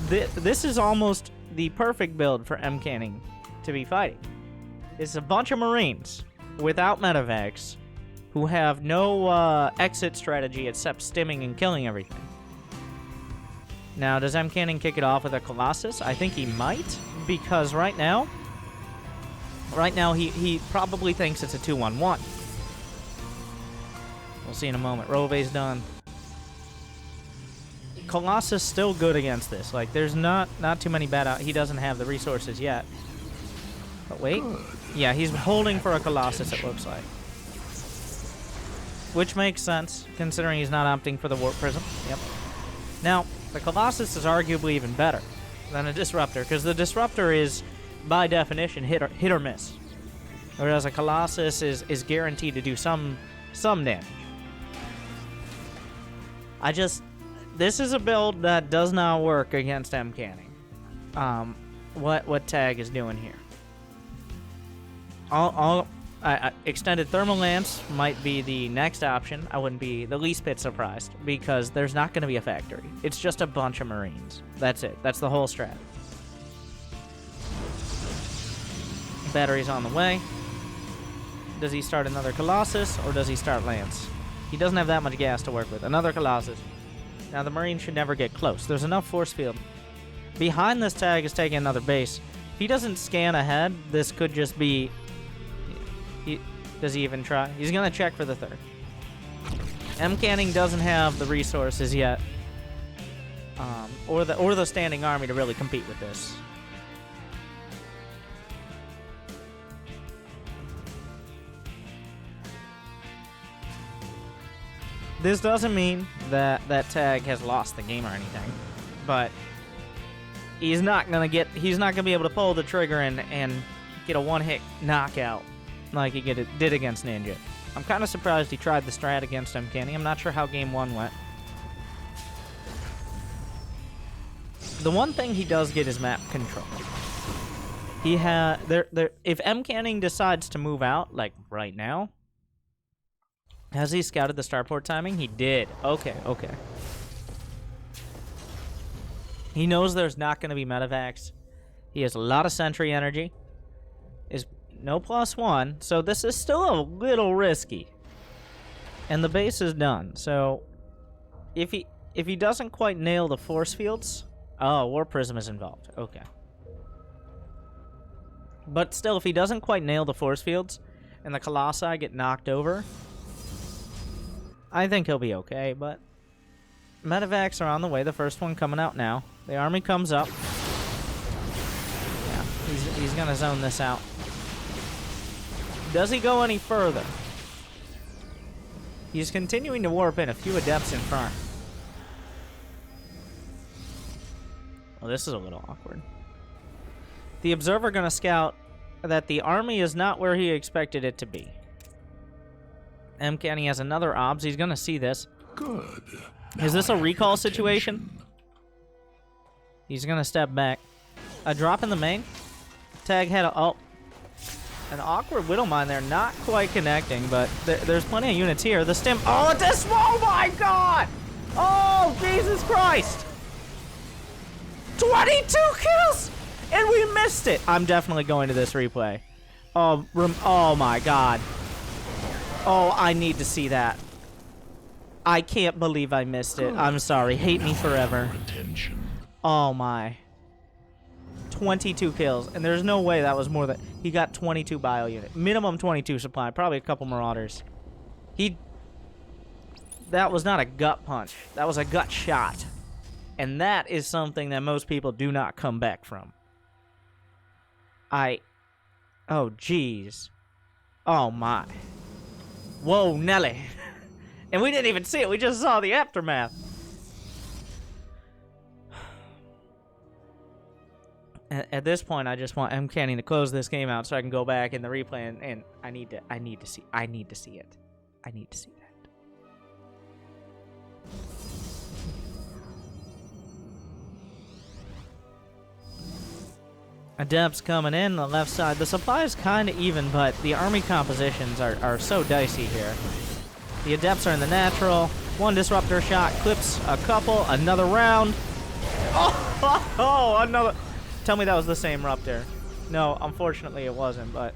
This is almost the perfect build for Mcanning to be fighting. It's a bunch of Marines without Metavacs who have no exit strategy except stimming and killing everything. Now, does Mcanning kick it off with a Colossus? I think he might, because right now he probably thinks it's a 2-1-1. We'll see in a moment. Robobay's done. Colossus still good against this. Like, there's not too many bad he doesn't have the resources yet. But wait. Yeah, he's holding for a Colossus, it looks like. Which makes sense, considering he's not opting for the Warp Prism. Yep. Now, the Colossus is arguably even better than a Disruptor, because the Disruptor is, by definition, hit or miss. Whereas a Colossus is guaranteed to do some damage. This is a build that does not work against Mcanning. What Tag is doing here. Extended Thermal Lance might be the next option. I wouldn't be the least bit surprised, because there's not going to be a factory. It's just a bunch of Marines. That's it. That's the whole strat. Battery's on the way. Does he start another Colossus, or does he start Lance? He doesn't have that much gas to work with. Another Colossus. Now, the Marine should never get close. There's enough force field. Behind this Tag is taking another base. If he doesn't scan ahead, this could just be... does he even try? He's going to check for the third. Mcanning doesn't have the resources yet. Or the standing army to really compete with this. This doesn't mean that Tag has lost the game or anything, but he's not gonna be able to pull the trigger and get a one-hit knockout like he did against Ninja. I'm kind of surprised he tried the strat against Mcanning. I'm not sure how game 1 went. The one thing he does get is map control. If Mcanning decides to move out, like right now. Has he scouted the starport timing? He did. Okay. He knows there's not going to be Metavacs. He has a lot of sentry energy. Is no +1, so this is still a little risky. And the base is done. So if he doesn't quite nail the force fields, Warp Prism is involved. Okay. But still, if he doesn't quite nail the force fields and the Colossi get knocked over, I think he'll be okay, but Metavacs are on the way. The first one coming out now. The army comes up. Yeah, he's going to zone this out. Does he go any further? He's continuing to warp in. A few Adepts in front. Well, this is a little awkward. The Observer going to scout that the army is not where he expected it to be. Mcanning has another obs. He's going to see this. Good. Is this a recall situation? He's going to step back. A drop in the main. Tag had an awkward Widow Mine there. Not quite connecting, but there's plenty of units here. The stim. Oh, this. Oh, my God. Oh, Jesus Christ. 22 kills. And we missed it. I'm definitely going to this replay. Oh, my God. Oh, I need to see that. I can't believe I missed it. I'm sorry. Hate me forever. Oh, my. 22 kills. And there's no way that was more than... He got 22 bio unit. Minimum 22 supply. Probably a couple Marauders. That was not a gut punch. That was a gut shot. And that is something that most people do not come back from. Oh, jeez. Oh, my. Whoa, Nelly. And we didn't even see it. We just saw the aftermath. At this point, I just want Mcanning to close this game out so I can go back in the replay and I need to see it. I need to see that. Adepts coming in the left side. The supply is kind of even, but the army compositions are so dicey here. The Adepts are in the natural. One disruptor shot clips a couple. Another round. Oh, another. Tell me that was the same Ruptor. No, unfortunately it wasn't, but...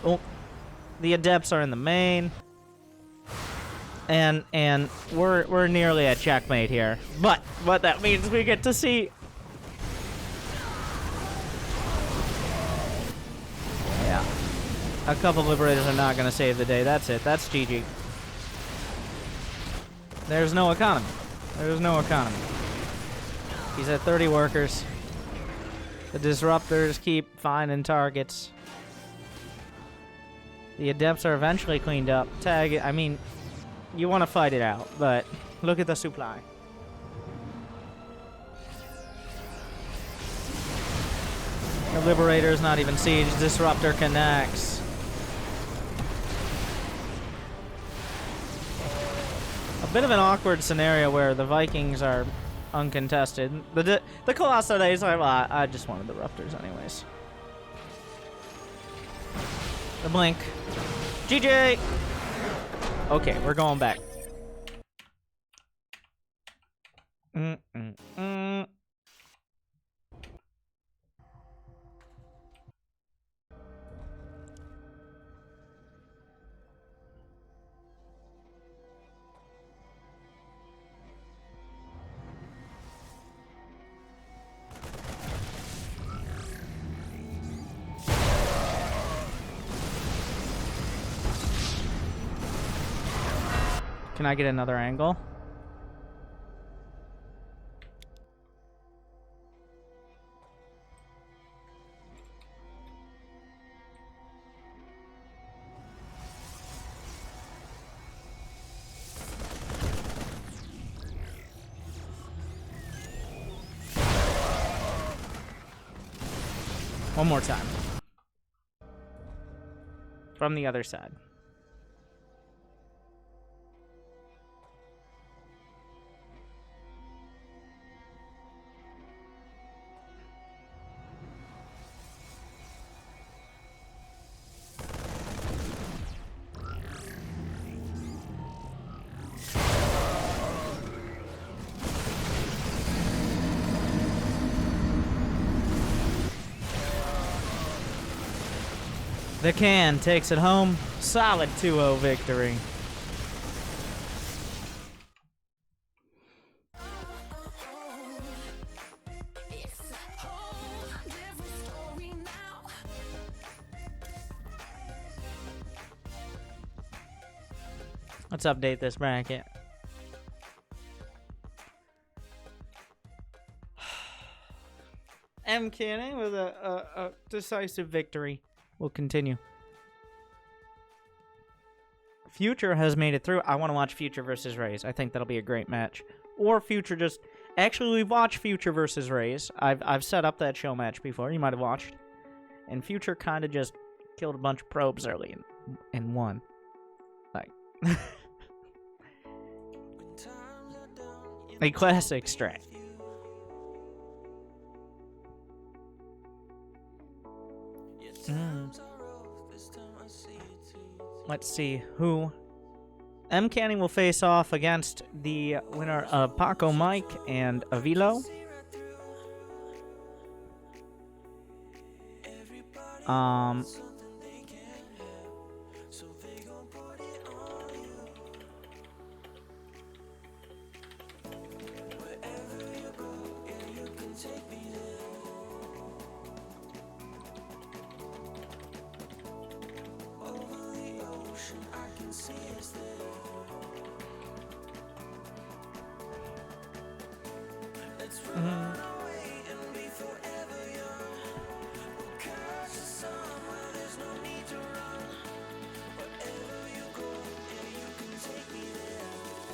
Oh, the Adepts are in the main. And we're nearly at checkmate here. But that means we get to see... Yeah. A couple Liberators are not going to save the day. That's it. That's GG. There's no economy. There's no economy. He's at 30 workers. The Disruptors keep finding targets. The Adepts are eventually cleaned up. Tag it. I mean, you want to fight it out, but look at the supply. The Liberator's not even siege. Disruptor connects. A bit of an awkward scenario where the Vikings are uncontested. The Colossus days, I just wanted the Ruptors anyways. The blink. GG! Okay, we're going back. Can I get another angle? One more time. From the other side. The Can takes it home. Solid 2-0 victory. Let's update this bracket. Mcanning with a decisive victory. We'll continue. Future has made it through. I want to watch Future versus Raze. I think that'll be a great match. Or Future just... Actually, we've watched Future versus Raze. I've set up that show match before. You might have watched. And Future kind of just killed a bunch of probes early and won. Like... a classic strat. Let's see who. Mcanning will face off against the winner of Paco Mike and Avillo.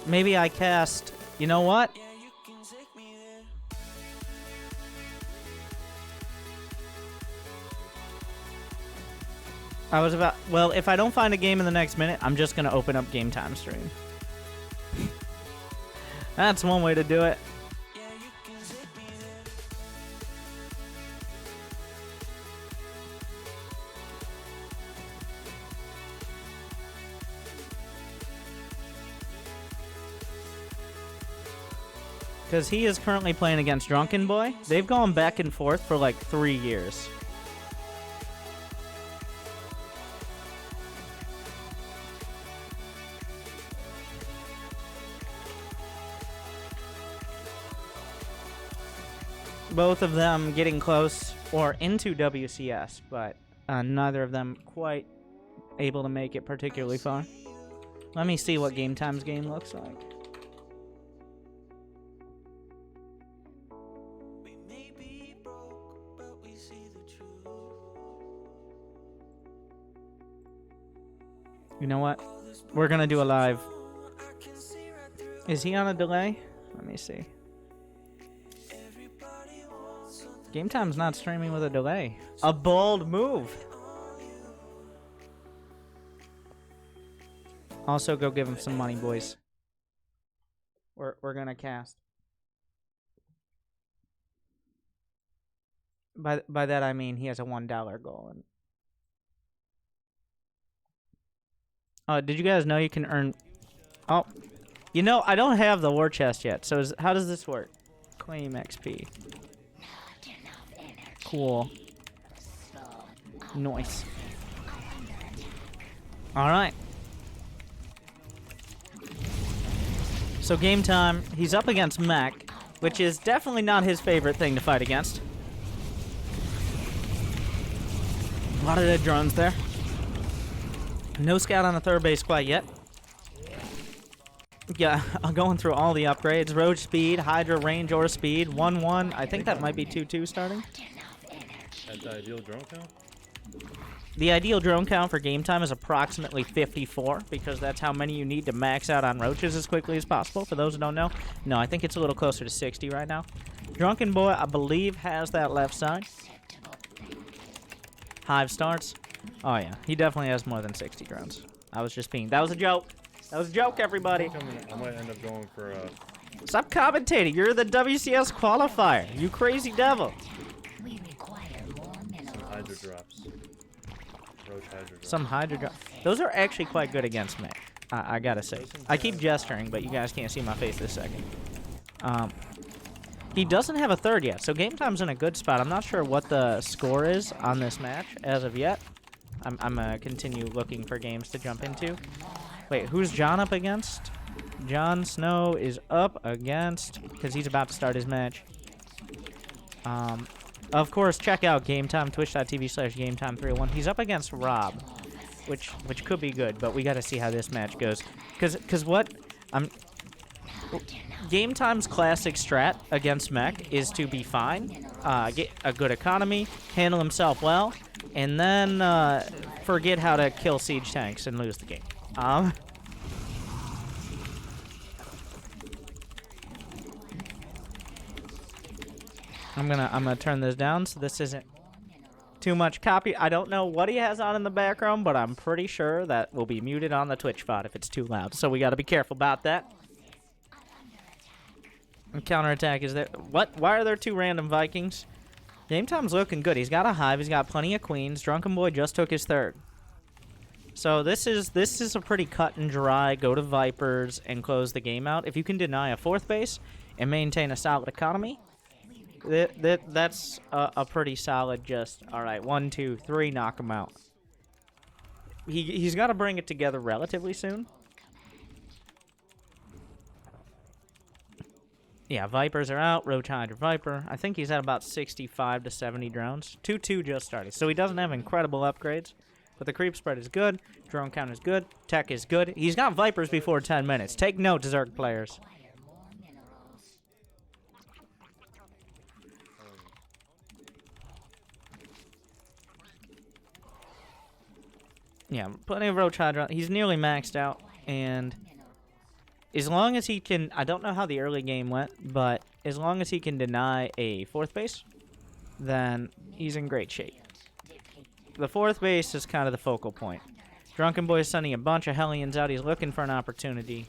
Maybe I cast... You know what? I was about... Well, if I don't find a game in the next minute, I'm just going to open up Game Time stream. That's one way to do it. Because he is currently playing against Drunkenboy. They've gone back and forth for like 3 years. Both of them getting close or into WCS, but neither of them quite able to make it particularly far. Let me see what Game Time's game looks like. You know what? We're gonna do a live. Is he on a delay? Let me see. Game Time's not streaming with a delay. A bold move. Also, go give him some money, boys. We're gonna cast. By that I mean he has a $1 goal. Did you guys know you can earn... Oh, you know, I don't have the war chest yet, so how does this work? Claim XP. Cool. Nice. Alright. So Game Time, he's up against Mac, which is definitely not his favorite thing to fight against. A lot of dead drones there. No scout on the third base quite yet. Yeah, I'm going through all the upgrades. Road speed, Hydra range or speed, 1-1. I think that might be 2-2 starting. That's the ideal drone count? The ideal drone count for Game Time is approximately 54, because that's how many you need to max out on roaches as quickly as possible. For those who don't know, no, I think it's a little closer to 60 right now. Drunkenboy, I believe, has that left side. Hive starts. Oh, yeah. He definitely has more than 60 drones. I was just being... That was a joke. That was a joke, everybody. I might end up going for... Stop commentating. You're the WCS qualifier. You crazy devil. Hydra drops. Roach Hydra drops. Some Hydra drops. Those are actually quite good against me. I gotta say. I keep gesturing, but you guys can't see my face this second. He doesn't have a third yet, so Game Time's in a good spot. I'm not sure what the score is on this match as of yet. I'm gonna continue looking for games to jump into. Wait, who's John up against? Jon Snow is up against, because he's about to start his match. Of course, check out Game Time, twitch.tv/GameTime301. He's up against Rob, which could be good, but we got to see how this match goes. Because what Game Time's classic strat against Mech is to be fine, get a good economy, handle himself well, and then forget how to kill siege tanks and lose the game. I'm gonna turn this down so this isn't too much copy. I don't know what he has on in the background, but I'm pretty sure that will be muted on the Twitch VOD if it's too loud. So we got to be careful about that. And counterattack is there. What? Why are there two random Vikings? Game Time's looking good. He's got a hive. He's got plenty of queens. Drunkenboy just took his third. So this is a pretty cut and dry. Go to Vipers and close the game out. If you can deny a fourth base and maintain a solid economy, that's a pretty solid just, all right, 1, 2, 3, knock him out. He's got to bring it together relatively soon. Yeah, Vipers are out. Roach Hydra Viper. I think he's at about 65 to 70 drones. 2-2 just started, so he doesn't have incredible upgrades. But the creep spread is good. Drone count is good. Tech is good. He's got Vipers before 10 minutes. Take note, Zerg players. Yeah, plenty of Roach Hydra. He's nearly maxed out, and As long as he can, I don't know how the early game went, but as long as he can deny a 4th base, then he's in great shape. The 4th base is kind of the focal point. Drunkenboy is sending a bunch of Hellions out. He's looking for an opportunity.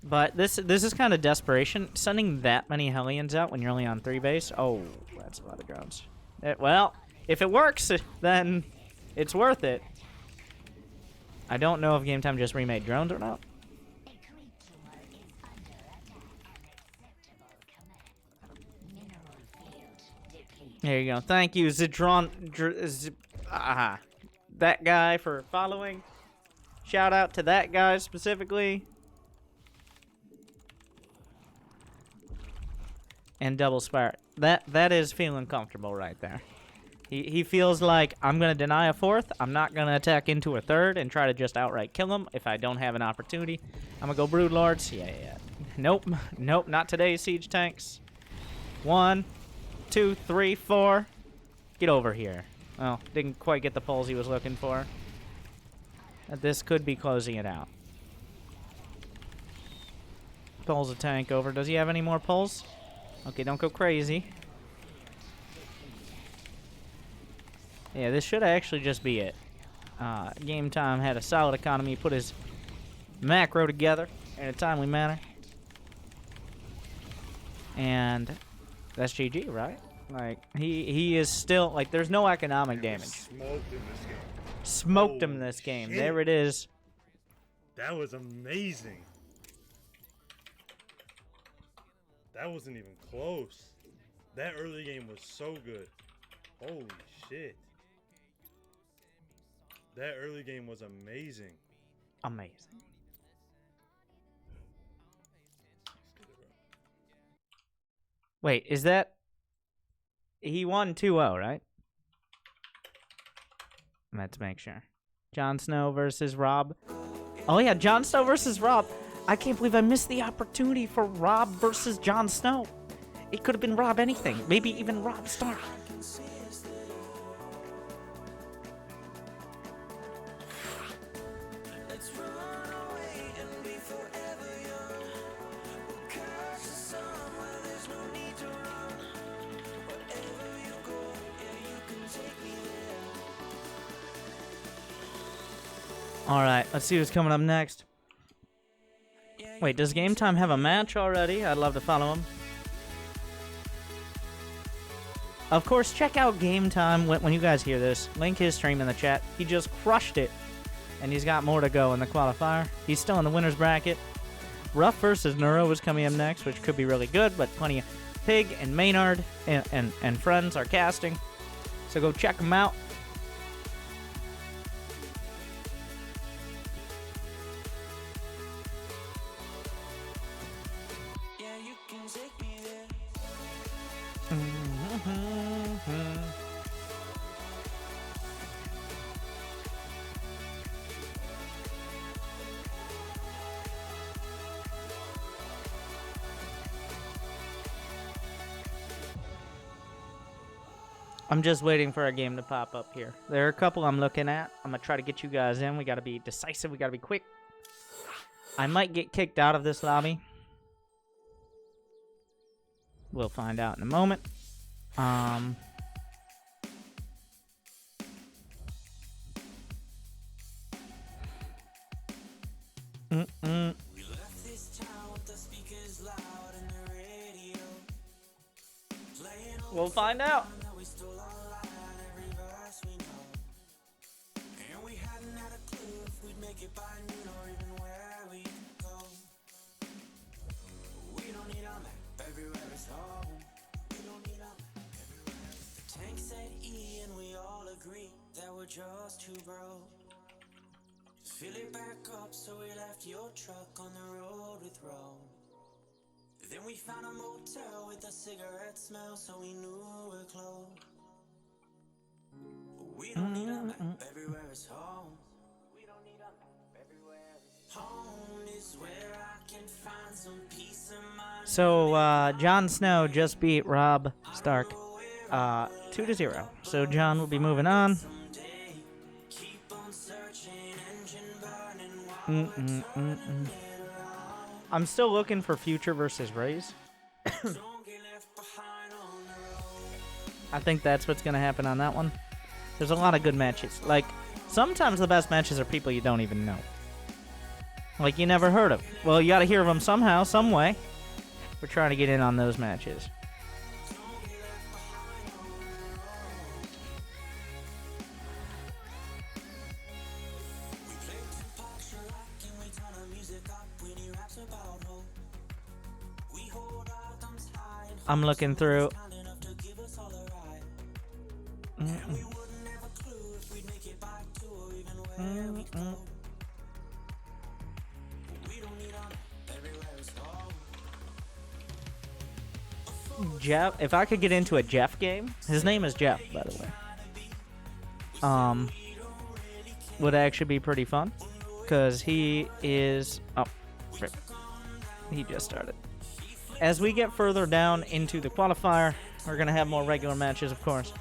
But this is kind of desperation. Sending that many Hellions out when you're only on 3 base, oh, that's a lot of drones. Well, if it works, then it's worth it. I don't know if Game Time just remade drones or not. There you go. Thank you, Zidron. That guy for following. Shout out to that guy specifically. And Double Spirit. That is feeling comfortable right there. He feels like, I'm going to deny a 4th. I'm not going to attack into a 3rd and try to just outright kill him if I don't have an opportunity. I'm going to go Brood Lords. Yeah. Nope. Nope, not today, Siege Tanks. 1, 2, 3, 4. Get over here. Well, didn't quite get the pulls he was looking for. This could be closing it out. Pulls a tank over. Does he have any more pulls? Okay, don't go crazy. Yeah, this should actually just be it. Game Time had a solid economy, put his macro together in a timely manner. And that's GG, right? Like, he is still, like, there's no economic damage. Smoked in this game. Smoked him this game. Shit. There it is. That was amazing. That wasn't even close. That early game was so good. Holy shit. That early game was amazing. Amazing. Wait, is that... He won 2-0, right? Let's make sure. Jon Snow versus Rob. Oh yeah, Jon Snow versus Rob. I can't believe I missed the opportunity for Rob versus Jon Snow. It could have been Rob anything. Maybe even Rob Stark. Alright, let's see who's coming up next. Wait, does Game Time have a match already? I'd love to follow him. Of course, check out Game Time when you guys hear this. Link his stream in the chat. He just crushed it. And he's got more to go in the qualifier. He's still in the winner's bracket. Ruff versus Neuro is coming up next, which could be really good, but plenty of Pig and Maynard and friends are casting. So go check them out. I'm just waiting for a game to pop up here. There are a couple I'm looking at. I'm going to try to get you guys in. We got to be decisive. We got to be quick. I might get kicked out of this lobby. We'll find out in a moment. We'll find out. Just too broke. Fill it back up, so we left your truck on the road with Rome. Then we found a motel with a cigarette smell, so we knew we're close. We don't need a map, everywhere is home. We don't need a map, everywhere is home. Is where I can find some peace of mind. So, Jon Snow just beat Rob Stark 2-0. So Jon will be moving on. I'm still looking for Future versus Raze. I think that's what's gonna happen on that one. There's a lot of good matches. Like, sometimes the best matches are people you don't even know. Like, you never heard of. Well, you gotta hear of them somehow, some way. We're trying to get in on those matches. I'm looking through. Jeff, if I could get into a Jeff game, his name is Jeff, by the way. Would actually be pretty fun, because he is. Oh, rip. He just started. As we get further down into the qualifier, we're gonna have more regular matches, of course.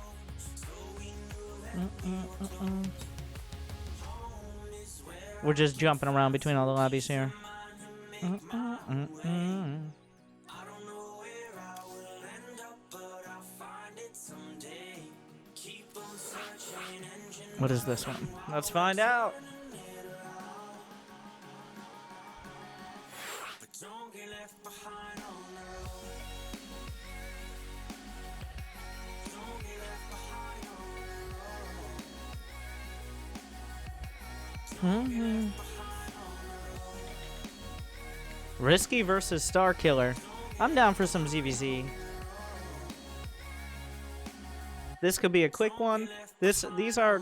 We're just jumping around between all the lobbies here. What is this one? Let's find out. Risky versus Starkiller. I'm down for some ZVZ. This could be a quick one. These are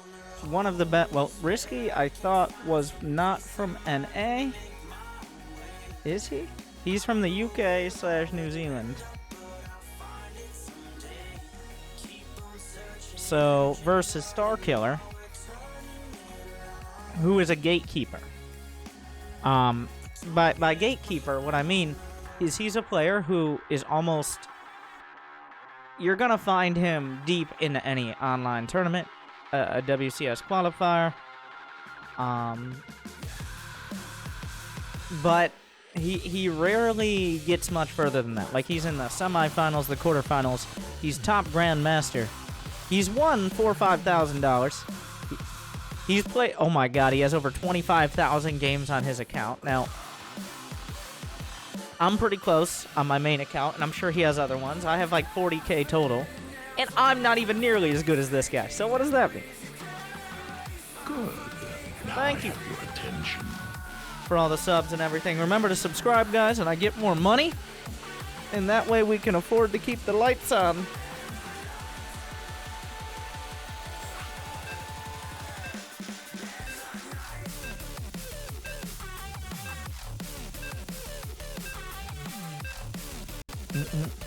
one of the best. Well, Risky, I thought, was not from NA. Is he? He's from the UK/New Zealand. So, versus Starkiller, who is a gatekeeper. By gatekeeper, what I mean is he's a player who is almost... You're going to find him deep into any online tournament, a WCS qualifier. But he rarely gets much further than that. Like, he's in the semifinals, the quarterfinals. He's top grandmaster. He's won $4,000 or $5,000. He's played... Oh my god, he has over 25,000 games on his account. Now, I'm pretty close on my main account, and I'm sure he has other ones. I have like 40k total, and I'm not even nearly as good as this guy. So what does that mean? Good. Now Thank I you have your attention. for all the subs and everything. Remember to subscribe, guys, and I get more money, and that way we can afford to keep the lights on.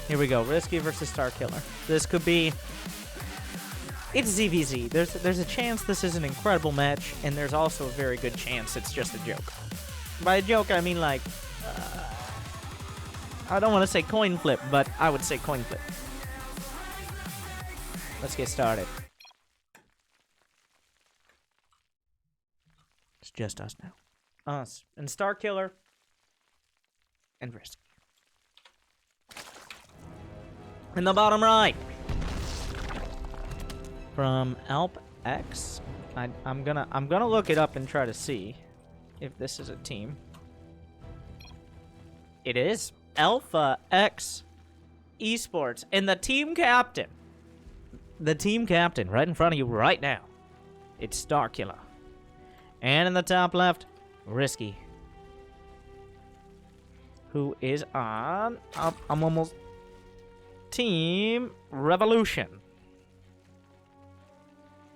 Here we go. Risky versus Starkiller. This could be... It's ZVZ. There's a chance this is an incredible match, and there's also a very good chance it's just a joke. By a joke, I mean like... I don't want to say coin flip, but I would say coin flip. Let's get started. It's just us now. Us. And Starkiller. And Risky. In the bottom right, from Alp X, I'm gonna look it up and try to see if this is a team. It is Alpha X Esports, and the team captain right in front of you right now, it's Starkiller, and in the top left, Risky, who is on. I'm almost. Team Revolution.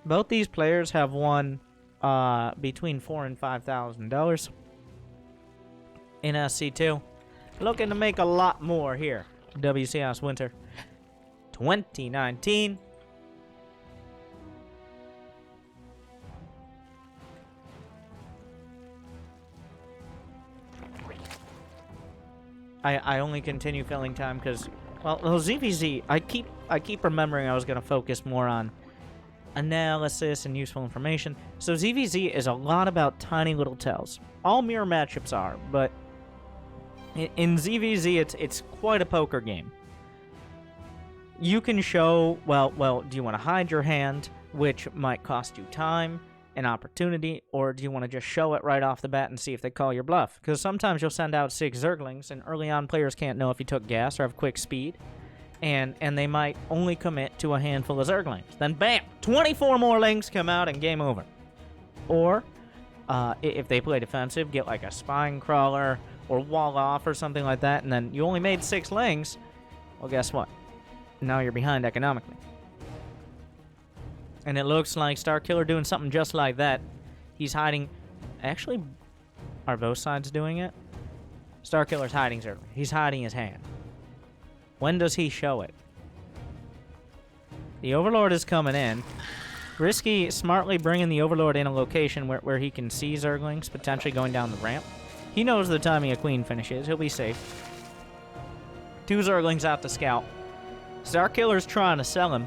Both these players have won between $4,000 and $5,000 in SC2. Looking to make a lot more here. WCS Winter 2019. I only continue filling time because... Well, ZVZ, I keep remembering I was going to focus more on analysis and useful information. So ZVZ is a lot about tiny little tells. All mirror matchups are, but In ZVZ, it's quite a poker game. You can show, well, do you want to hide your hand, which might cost you time, an opportunity, or do you want to just show it right off the bat and see if they call your bluff? Because sometimes you'll send out 6 Zerglings, and early on players can't know if you took gas or have quick speed, and they might only commit to a handful of Zerglings. Then bam, 24 more Lings come out and game over. Or, if they play defensive, get like a Spine Crawler or Wall Off or something like that, and then you only made 6 Lings, well, guess what? Now you're behind economically. And it looks like Starkiller doing something just like that. He's hiding... Actually, are both sides doing it? Starkiller's hiding Zergling. He's hiding his hand. When does he show it? The Overlord is coming in. Risky smartly bringing the Overlord in a location where he can see Zerglings, potentially going down the ramp. He knows the timing a Queen finishes. He'll be safe. 2 Zerglings out to scout. Starkiller's trying to sell him.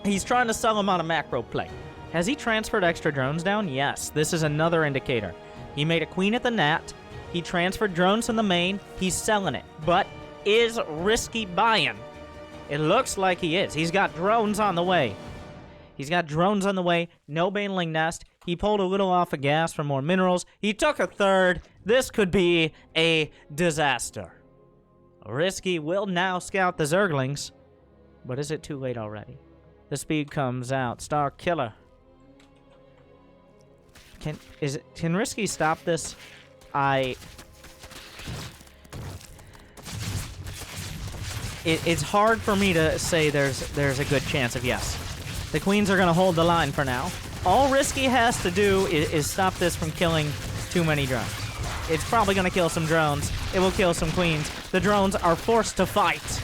He's trying to sell him on a macro play. Has he transferred extra drones down? Yes. This is another indicator. He made a Queen at the Nat. He transferred drones in the main. He's selling it. But is Risky buying? It looks like he is. He's got drones on the way. He's got drones on the way. No Baneling Nest. He pulled a little off of gas for more minerals. He took a third. This could be a disaster. Risky will now scout the Zerglings. But is it too late already? The speed comes out. Starkiller. Can Risky stop this? It's hard for me to say there's a good chance of yes. The Queens are going to hold the line for now. All Risky has to do is stop this from killing too many drones. It's probably going to kill some drones. It will kill some Queens. The drones are forced to fight.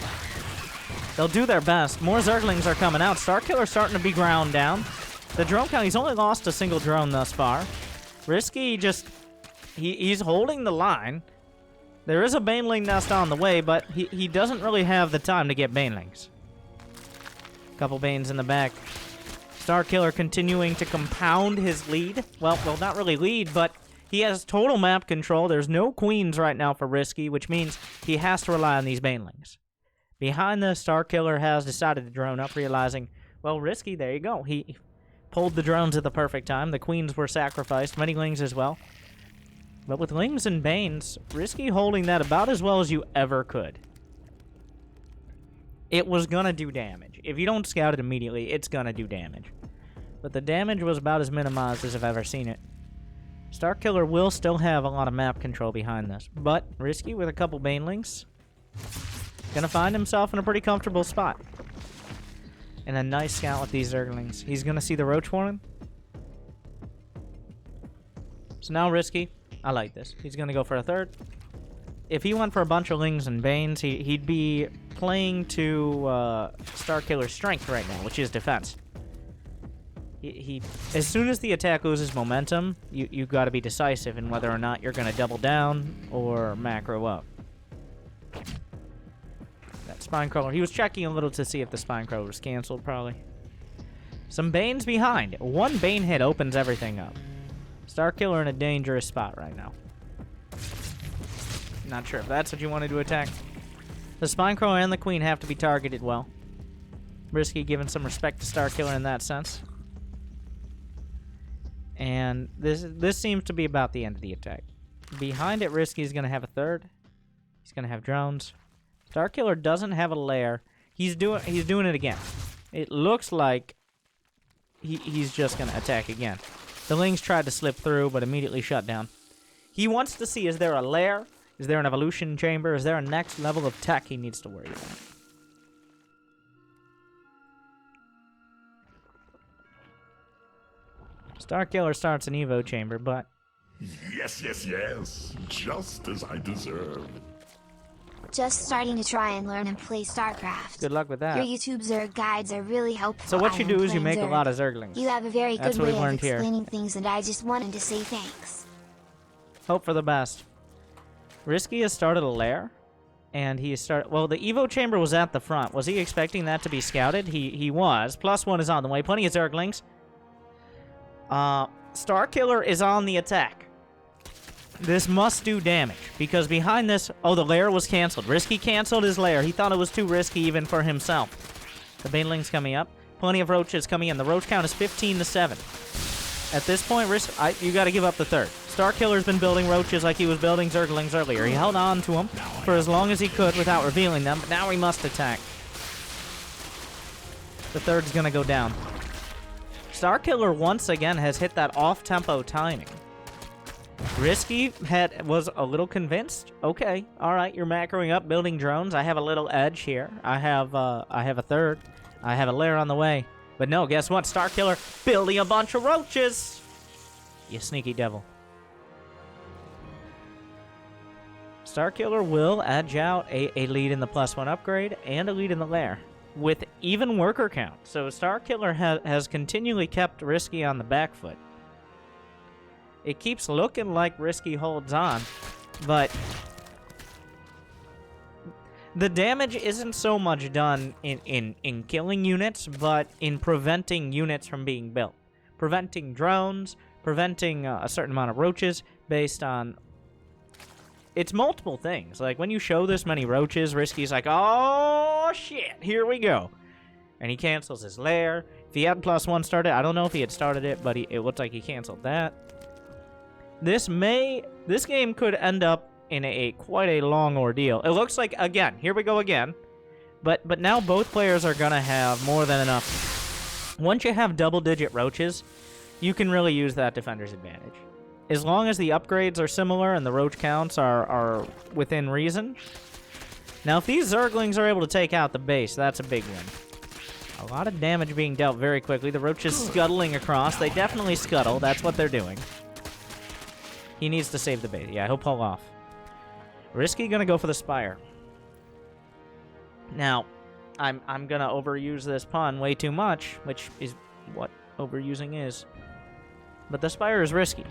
They'll do their best. More Zerglings are coming out. Starkiller's starting to be ground down. The drone count, he's only lost a single drone thus far. Risky just... He's holding the line. There is a Baneling Nest on the way, but he doesn't really have the time to get Banelings. Couple Banes in the back. Starkiller continuing to compound his lead. Well, not really lead, but he has total map control. There's no Queens right now for Risky, which means he has to rely on these Banelings. Behind this, Starkiller has decided to drone up, realizing, well, Risky, there you go. He pulled the drones at the perfect time. The Queens were sacrificed, many Lings as well. But with Lings and Banes, Risky holding that about as well as you ever could. It was gonna do damage. If you don't scout it immediately, it's gonna do damage. But the damage was about as minimized as I've ever seen it. Starkiller will still have a lot of map control behind this, but Risky with a couple Banelings, gonna find himself in a pretty comfortable spot. And a nice scout with these Zerglings. He's gonna see the Roach Warren. So now Risky, I like this. He's gonna go for a third. If he went for a bunch of Lings and Banes, he'd be playing to Starkiller's strength right now, which is defense. As soon as the attack loses momentum, you've got to be decisive in whether or not you're going to double down or macro up. That Spine Crawler, he was checking a little to see if the Spine Crawler was canceled, probably. Some Banes behind. One Bane hit opens everything up. Starkiller in a dangerous spot right now. Not sure if that's what you wanted to attack. The Spine Crawler and the Queen have to be targeted well. Risky giving some respect to Starkiller in that sense. And this seems to be about the end of the attack. Behind it, Risky's going to have a third. He's going to have drones. Starkiller doesn't have a lair. He's doing it again. It looks like he's just going to attack again. The Lings tried to slip through, but immediately shut down. He wants to see, is there a lair? Is there an evolution chamber? Is there a next level of tech he needs to worry about? Starkiller starts an Evo chamber, but... Yes. Just as I deserve. Just starting to try and learn and play Starcraft. Good luck with that. Your YouTube Zerg guides are really helpful. So what you do is you make Zerg. a lot of Zerglings. You have a very That's good what way we of learned here. explaining things, and I just wanted to say thanks. Hope for the best. Risky has started a lair, and he started... Well, the Evo chamber was at the front. Was he expecting that to be scouted? He was. +1 is on the way. Plenty of Zerglings. Starkiller is on the attack. This must do damage, because behind this... Oh, the lair was canceled. Risky canceled his lair. He thought it was too risky even for himself. The baneling's coming up. Plenty of roaches coming in. The roach count is 15-7. At this point, you got to give up the third. Starkiller's been building roaches like he was building zerglings earlier. He held on to them for as long as he could without revealing them, but now he must attack. The third's going to go down. Starkiller once again has hit that off-tempo timing. Risky was a little convinced. Okay, all right, you're macroing up, building drones. I have a little edge here. I have a third. I have a lair on the way. But no, guess what? Starkiller building a bunch of roaches. You sneaky devil. Starkiller will edge out a lead in the +1 upgrade and a lead in the lair with even worker count. So Starkiller has continually kept Risky on the back foot. It keeps looking like Risky holds on, but the damage isn't so much done in killing units, but in preventing units from being built. Preventing drones, preventing a certain amount of roaches based on... It's multiple things. Like, when you show this many roaches, Risky's like, oh, shit, here we go. And he cancels his lair. If he had +1 started, I don't know if he had started it, but it looked like he canceled that. This game could end up in quite a long ordeal. It looks like, again, here we go again. But now both players are gonna have more than enough. Once you have double-digit roaches, you can really use that defender's advantage. As long as the upgrades are similar and the roach counts are within reason. Now, if these zerglings are able to take out the base, that's a big win. A lot of damage being dealt very quickly. The roaches scuttling across. They definitely scuttle. That's what they're doing. He needs to save the base. Yeah, he'll pull off. Risky gonna go for the Spire. Now, I'm gonna overuse this pun way too much, which is what overusing is. But the Spire is risky.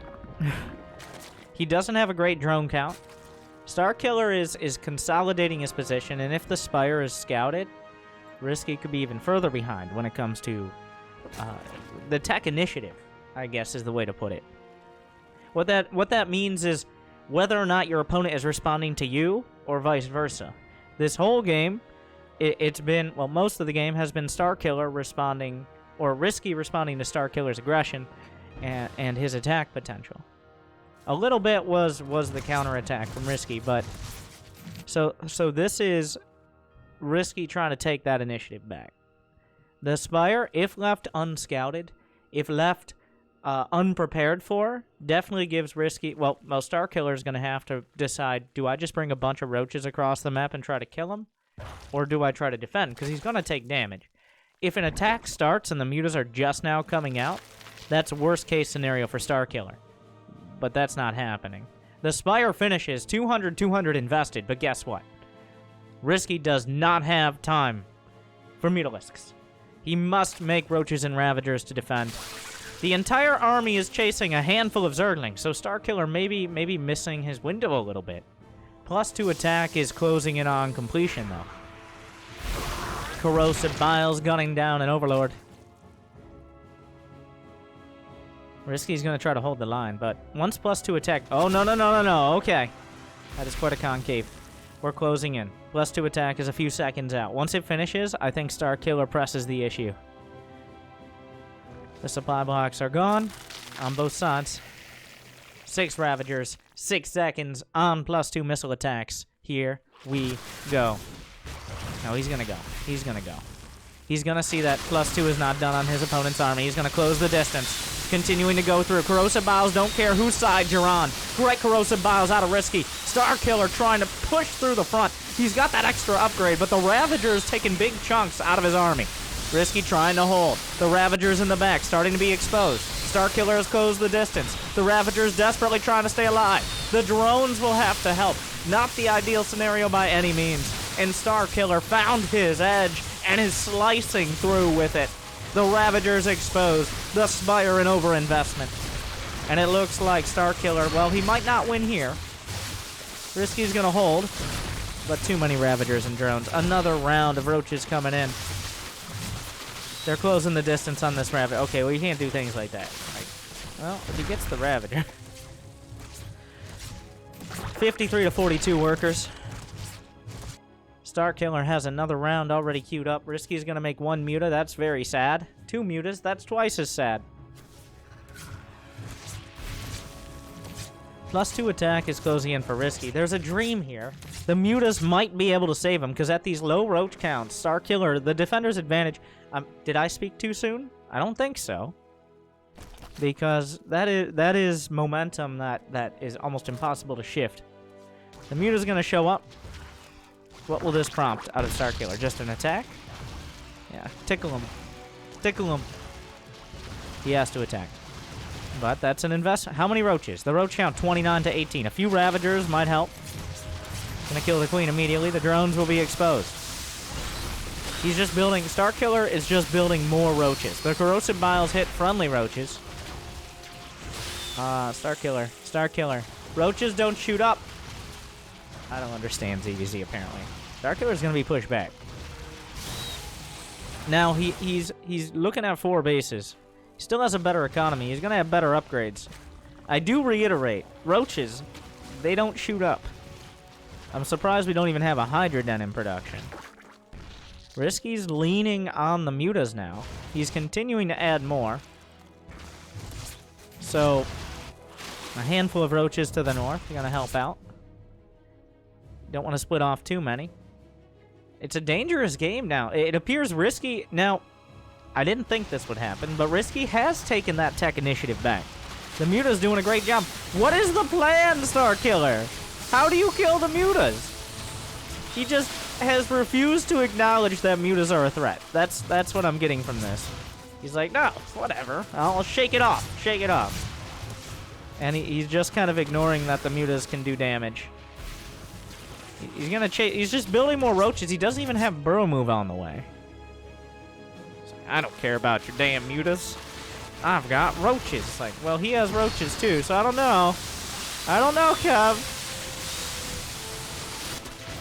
He doesn't have a great drone count. Starkiller is consolidating his position, and if the Spire is scouted, Risky could be even further behind when it comes to the tech initiative, I guess is the way to put it. What that means is whether or not your opponent is responding to you or vice versa. This whole game, it's been, well, most of the game has been Starkiller responding, or Risky responding to Starkiller's aggression and his attack potential. A little bit was the counterattack from Risky, but so this is Risky trying to take that initiative back. The Spire, if left unscouted, if left unprepared for, definitely gives Risky... Well, Starkiller is going to have to decide, do I just bring a bunch of roaches across the map and try to kill him? Or do I try to defend? Because he's going to take damage. If an attack starts and the mutas are just now coming out, that's worst case scenario for Starkiller. But that's not happening. The Spire finishes 200 invested, but guess what? Risky does not have time for Mutalisks. He must make Roaches and Ravagers to defend. The entire army is chasing a handful of Zerglings, so Starkiller maybe missing his window a little bit. +2 attack is closing in on completion, though. Corrosive Biles gunning down an Overlord. Risky's going to try to hold the line, but once +2 attack... Oh, no. Okay. That is quite a concave. We're closing in. +2 attack is a few seconds out. Once it finishes, I think Starkiller presses the issue. The supply blocks are gone on both sides. 6 Ravagers, 6 seconds on +2 missile attacks. Here we go. No, he's going to go. He's going to go. He's going to see that +2 is not done on his opponent's army. He's going to close the distance. Continuing to go through. Corrosive Biles, don't care whose side you're on. Great Corrosive Biles out of Risky. Starkiller trying to push through the front. He's got that extra upgrade, but the Ravager's taking big chunks out of his army. Risky trying to hold. The Ravager's in the back, starting to be exposed. Starkiller has closed the distance. The Ravager's desperately trying to stay alive. The drones will have to help. Not the ideal scenario by any means. And Starkiller found his edge and is slicing through with it. The Ravager's exposed. The Spire in overinvestment. And it looks like Starkiller, well, he might not win here. Risky's going to hold. But too many Ravagers and drones. Another round of Roaches coming in. They're closing the distance on this Ravager. Okay, well, you can't do things like that. Right? Well, if he gets the Ravager... 53 to 42 workers. Starkiller has another round already queued up. Risky's gonna make 1 muta. That's very sad. 2 mutas. That's twice as sad. +2 attack is closing in for Risky. There's a dream here. The mutas might be able to save him, because at these low roach counts, Starkiller, the defender's advantage... did I speak too soon? I don't think so. Because that is momentum that is almost impossible to shift. The muta's gonna show up. What will this prompt out of Starkiller? Just an attack? Yeah, tickle him. Tickle him. He has to attack. But that's an investment. How many roaches? The roach count 29 to 18. A few Ravagers might help. Gonna kill the queen immediately. The drones will be exposed. He's just building... Starkiller is just building more roaches. The corrosive biles hit friendly roaches. Starkiller. Starkiller. Roaches don't shoot up. I don't understand ZDZ, apparently. Starkiller's gonna be pushed back. Now, he's looking at 4 bases. He still has a better economy. He's gonna have better upgrades. I do reiterate, roaches, they don't shoot up. I'm surprised we don't even have a Hydra Den in production. Risky's leaning on the mutas now. He's continuing to add more. So, a handful of roaches to the north are gonna help out. Don't want to split off too many. It's a dangerous game now. It appears Risky... Now, I didn't think this would happen, but Risky has taken that tech initiative back. The muta's doing a great job. What is the plan, Starkiller? How do you kill the mutas? He just has refused to acknowledge that mutas are a threat. That's what I'm getting from this. He's like, no, whatever. I'll shake it off. Shake it off. And he's just kind of ignoring that the mutas can do damage. He's gonna chase. He's just building more roaches. He doesn't even have burrow move on the way. I don't care about your damn mutas. I've got roaches. It's like, well, he has roaches too, so I don't know. I don't know, Kev.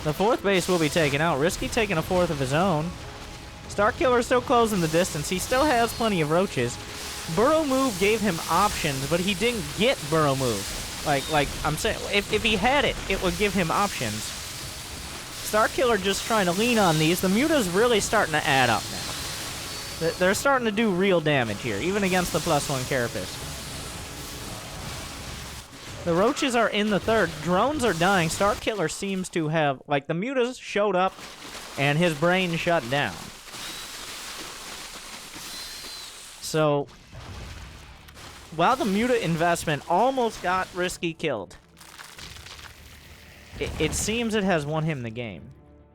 The 4th base will be taken out. Risky taking a 4th of his own. Starkiller still closing the distance. He still has plenty of roaches. Burrow move gave him options, but he didn't get burrow move. Like I'm saying, if he had it, it would give him options. Starkiller just trying to lean on these. The muta's really starting to add up now. They're starting to do real damage here, even against the +1 carapace. The roaches are in the 3rd. Drones are dying. Starkiller seems to have... Like, the mutas showed up, and his brain shut down. So, while the muta investment almost got Risky killed, it seems it has won him the game.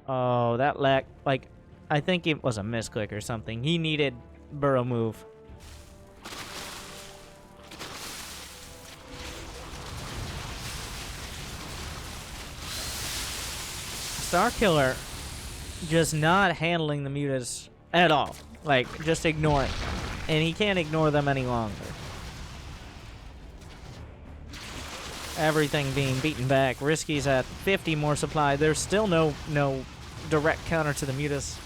Oh, that lack... Like, I think it was a misclick or something. He needed burrow move. Starkiller just not handling the mutas at all. Like, just ignoring. And he can't ignore them any longer. Everything being beaten back. Risky's at 50 more supply. There's still no direct counter to the mutas.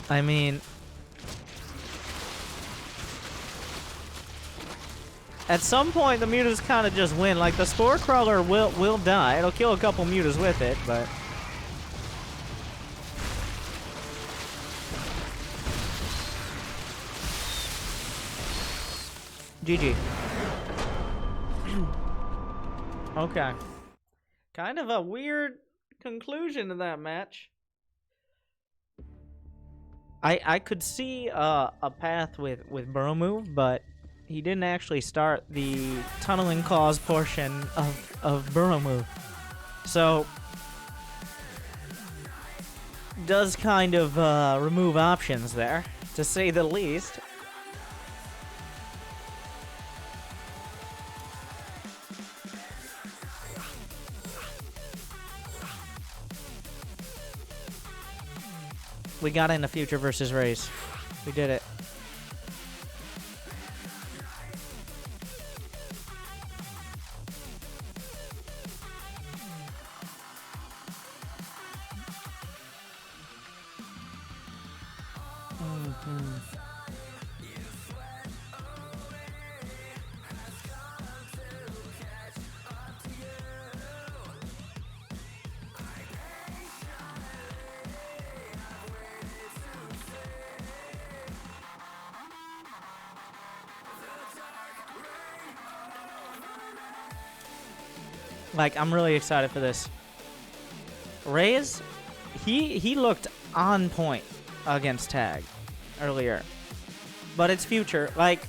I mean, at some point the mutas kind of just win. Like, the spore crawler will die. It'll kill a couple mutas with it, but GG. Okay. Kind of a weird conclusion to that match. I could see a path with burrow move, but he didn't actually start the tunneling clause portion of burrow move. So, does kind of remove options there, to say the least. We got into future versus race. We did it. Like, I'm really excited for this. Reyes, he looked on point against Tag earlier. But it's Future. Like,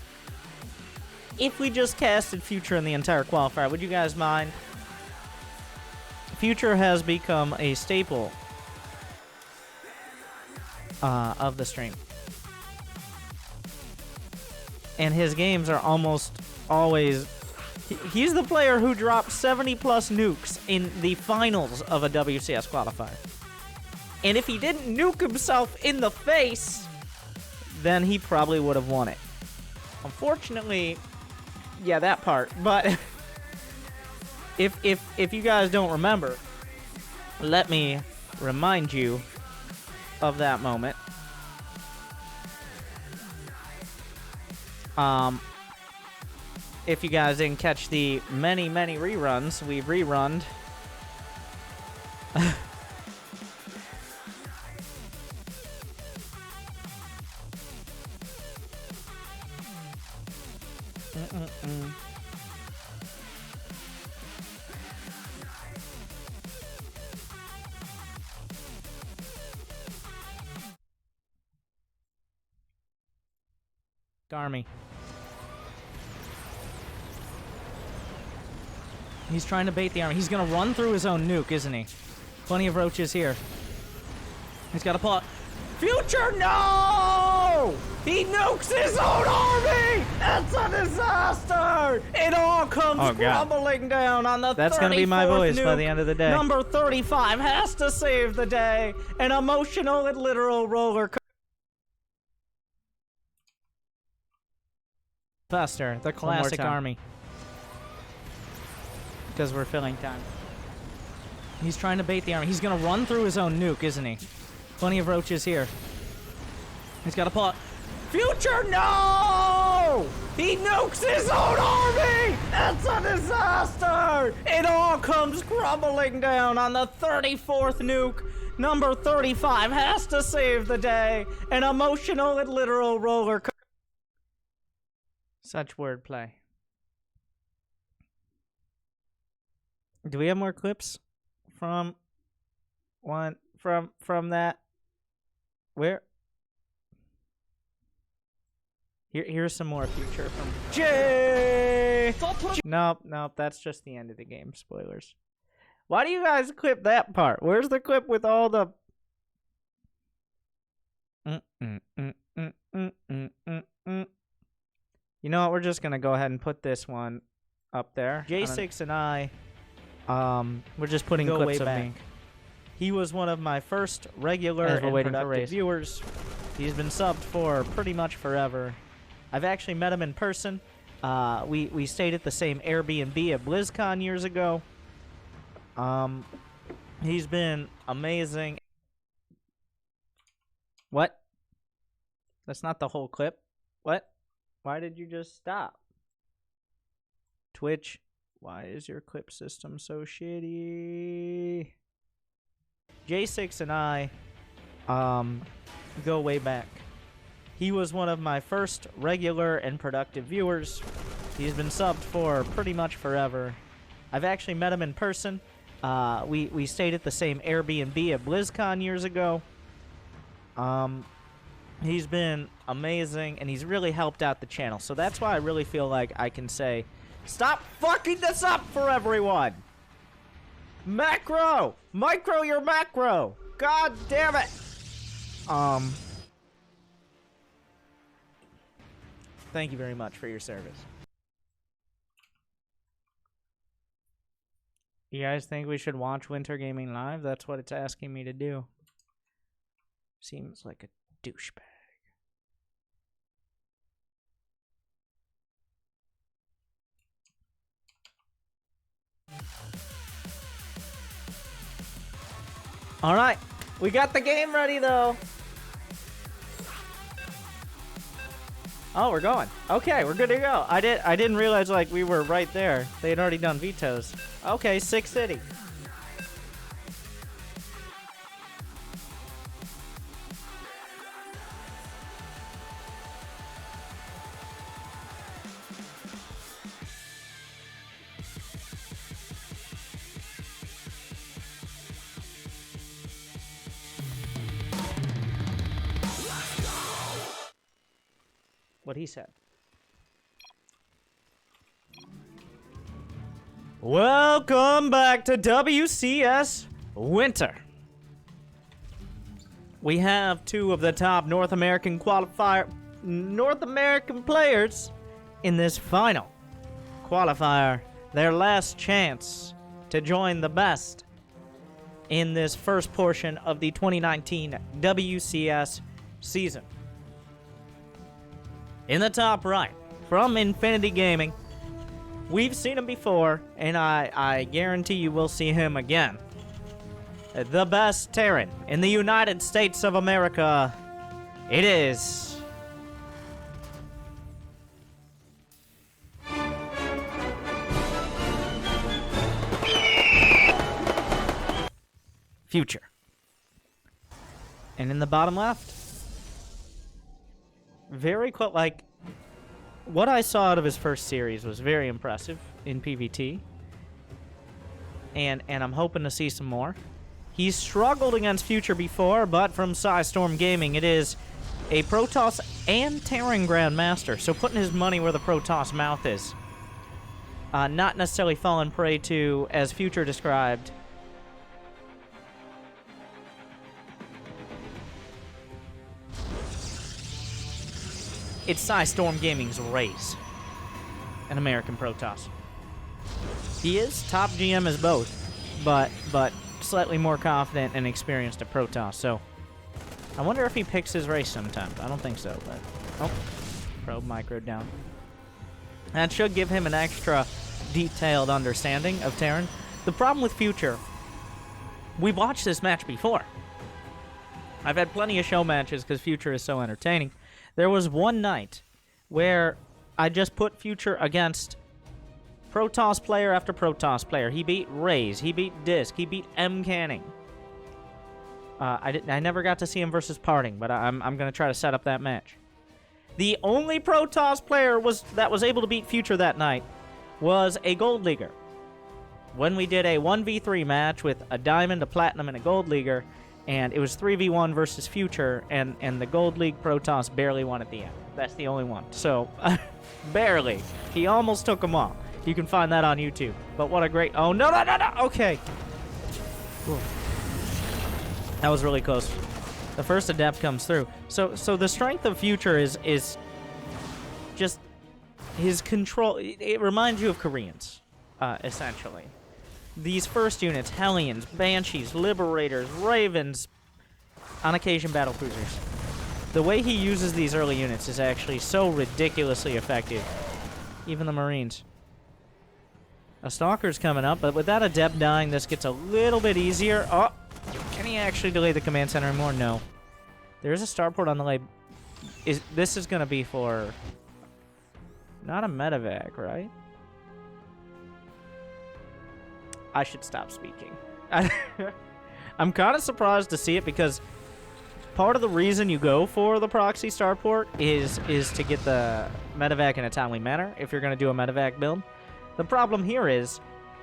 if we just casted Future in the entire qualifier, would you guys mind? Future has become a staple of the stream. And his games are almost always... He's the player who dropped 70-plus nukes in the finals of a WCS qualifier. And if he didn't nuke himself in the face, then he probably would have won it. Unfortunately, yeah, that part. But if you guys don't remember, let me remind you of that moment. If you guys didn't catch the many reruns, we've rerunned. Army. He's trying to bait the army. He's going to run through his own nuke, isn't he? Plenty of roaches here. He's got to pull out. Future, no! He nukes his own army! It's a disaster! It all comes crumbling down on the 34th That's going to be my voice nuke. by the end of the day. Number 35 has to save the day. An emotional and literal roller coaster. Faster, the classic army. Because we're filling time. He's trying to bait the army. He's going to run through his own nuke, isn't he? Plenty of roaches here. He's got to pull out. Future, no! He nukes his own army! It's a disaster! It all comes crumbling down on the 34th nuke. Number 35 has to save the day. An emotional and literal roller coaster. Such wordplay. Do we have more clips from that? Where? Here's some more Future from Jay. Nope, that's just the end of the game. Spoilers. Why do you guys clip that part? Where's the clip with all the? You know what? We're just gonna go ahead and put this one up there. J6 and I. We're just putting clips of me. He was one of my first regular and productive viewers. He's been subbed for pretty much forever. I've actually met him in person. We stayed at the same Airbnb at BlizzCon years ago. He's been amazing. What? That's not the whole clip. What? Why did you just stop? Twitch. Why is your clip system so shitty? J6 and I go way back. He was one of my first regular and productive viewers. He's been subbed for pretty much forever. I've actually met him in person. We stayed at the same Airbnb at BlizzCon years ago. He's been amazing, and he's really helped out the channel. So that's why I really feel like I can say, stop fucking this up for everyone! Macro! Micro your macro! God damn it! Thank you very much for your service. You guys think we should watch Winter Gaming live? That's what it's asking me to do. Seems like a douchebag. Alright, we got the game ready though. Oh, we're going. Okay, we're good to go. I didn't realize, like, we were right there. They had already done vetoes. Okay, 6 City. What he said. Welcome back to WCS Winter. We have 2 of the top North American players in this final qualifier. Their last chance to join the best in this first portion of the 2019 WCS season. In the top right, from Infinity Gaming, we've seen him before, and I guarantee you will see him again. The best Terran in the United States of America, it is... Future. And in the bottom left, very close. Like, what I saw out of his first series was very impressive in PvT, and I'm hoping to see some more. He's struggled against Future before, but from Storm Gaming, it is a Protoss and Terran Grandmaster, so putting his money where the Protoss mouth is. Not necessarily falling prey to, as Future described, it's Storm Gaming's Raze, an American Protoss. He is top GM as both, but slightly more confident and experienced at Protoss. So I wonder if he picks his race sometimes. I don't think so, but probe micro down. That should give him an extra detailed understanding of Terran. The problem with Future, we've watched this match before. I've had plenty of show matches because Future is so entertaining. There was one night where I just put Future against Protoss player after Protoss player. He beat Raze, he beat Disc, he beat Mcanning. I never got to see him versus Parting, but I'm going to try to set up that match. The only Protoss player that was able to beat Future that night was a Gold Leaguer. When we did a 1v3 match with a Diamond, a Platinum, and a Gold Leaguer, and it was 3v1 versus Future, and the Gold League Protoss barely won at the end. That's the only one. So, barely. He almost took them all. You can find that on YouTube. But what a great... Oh, no! Okay. Ooh. That was really close. The first Adept comes through. So the strength of Future is just his control. It reminds you of Koreans, essentially. These first units, Hellions, Banshees, Liberators, Ravens, on occasion Battlecruisers. The way he uses these early units is actually so ridiculously effective. Even the Marines. A Stalker's coming up, but with that Adept dying, this gets a little bit easier. Oh, can he actually delay the command center anymore? No. There is a starport on the way. This is going to be for... not a medevac, right? I should stop speaking. I'm kind of surprised to see it because part of the reason you go for the proxy starport is to get the medevac in a timely manner if you're going to do a medevac build. The problem here is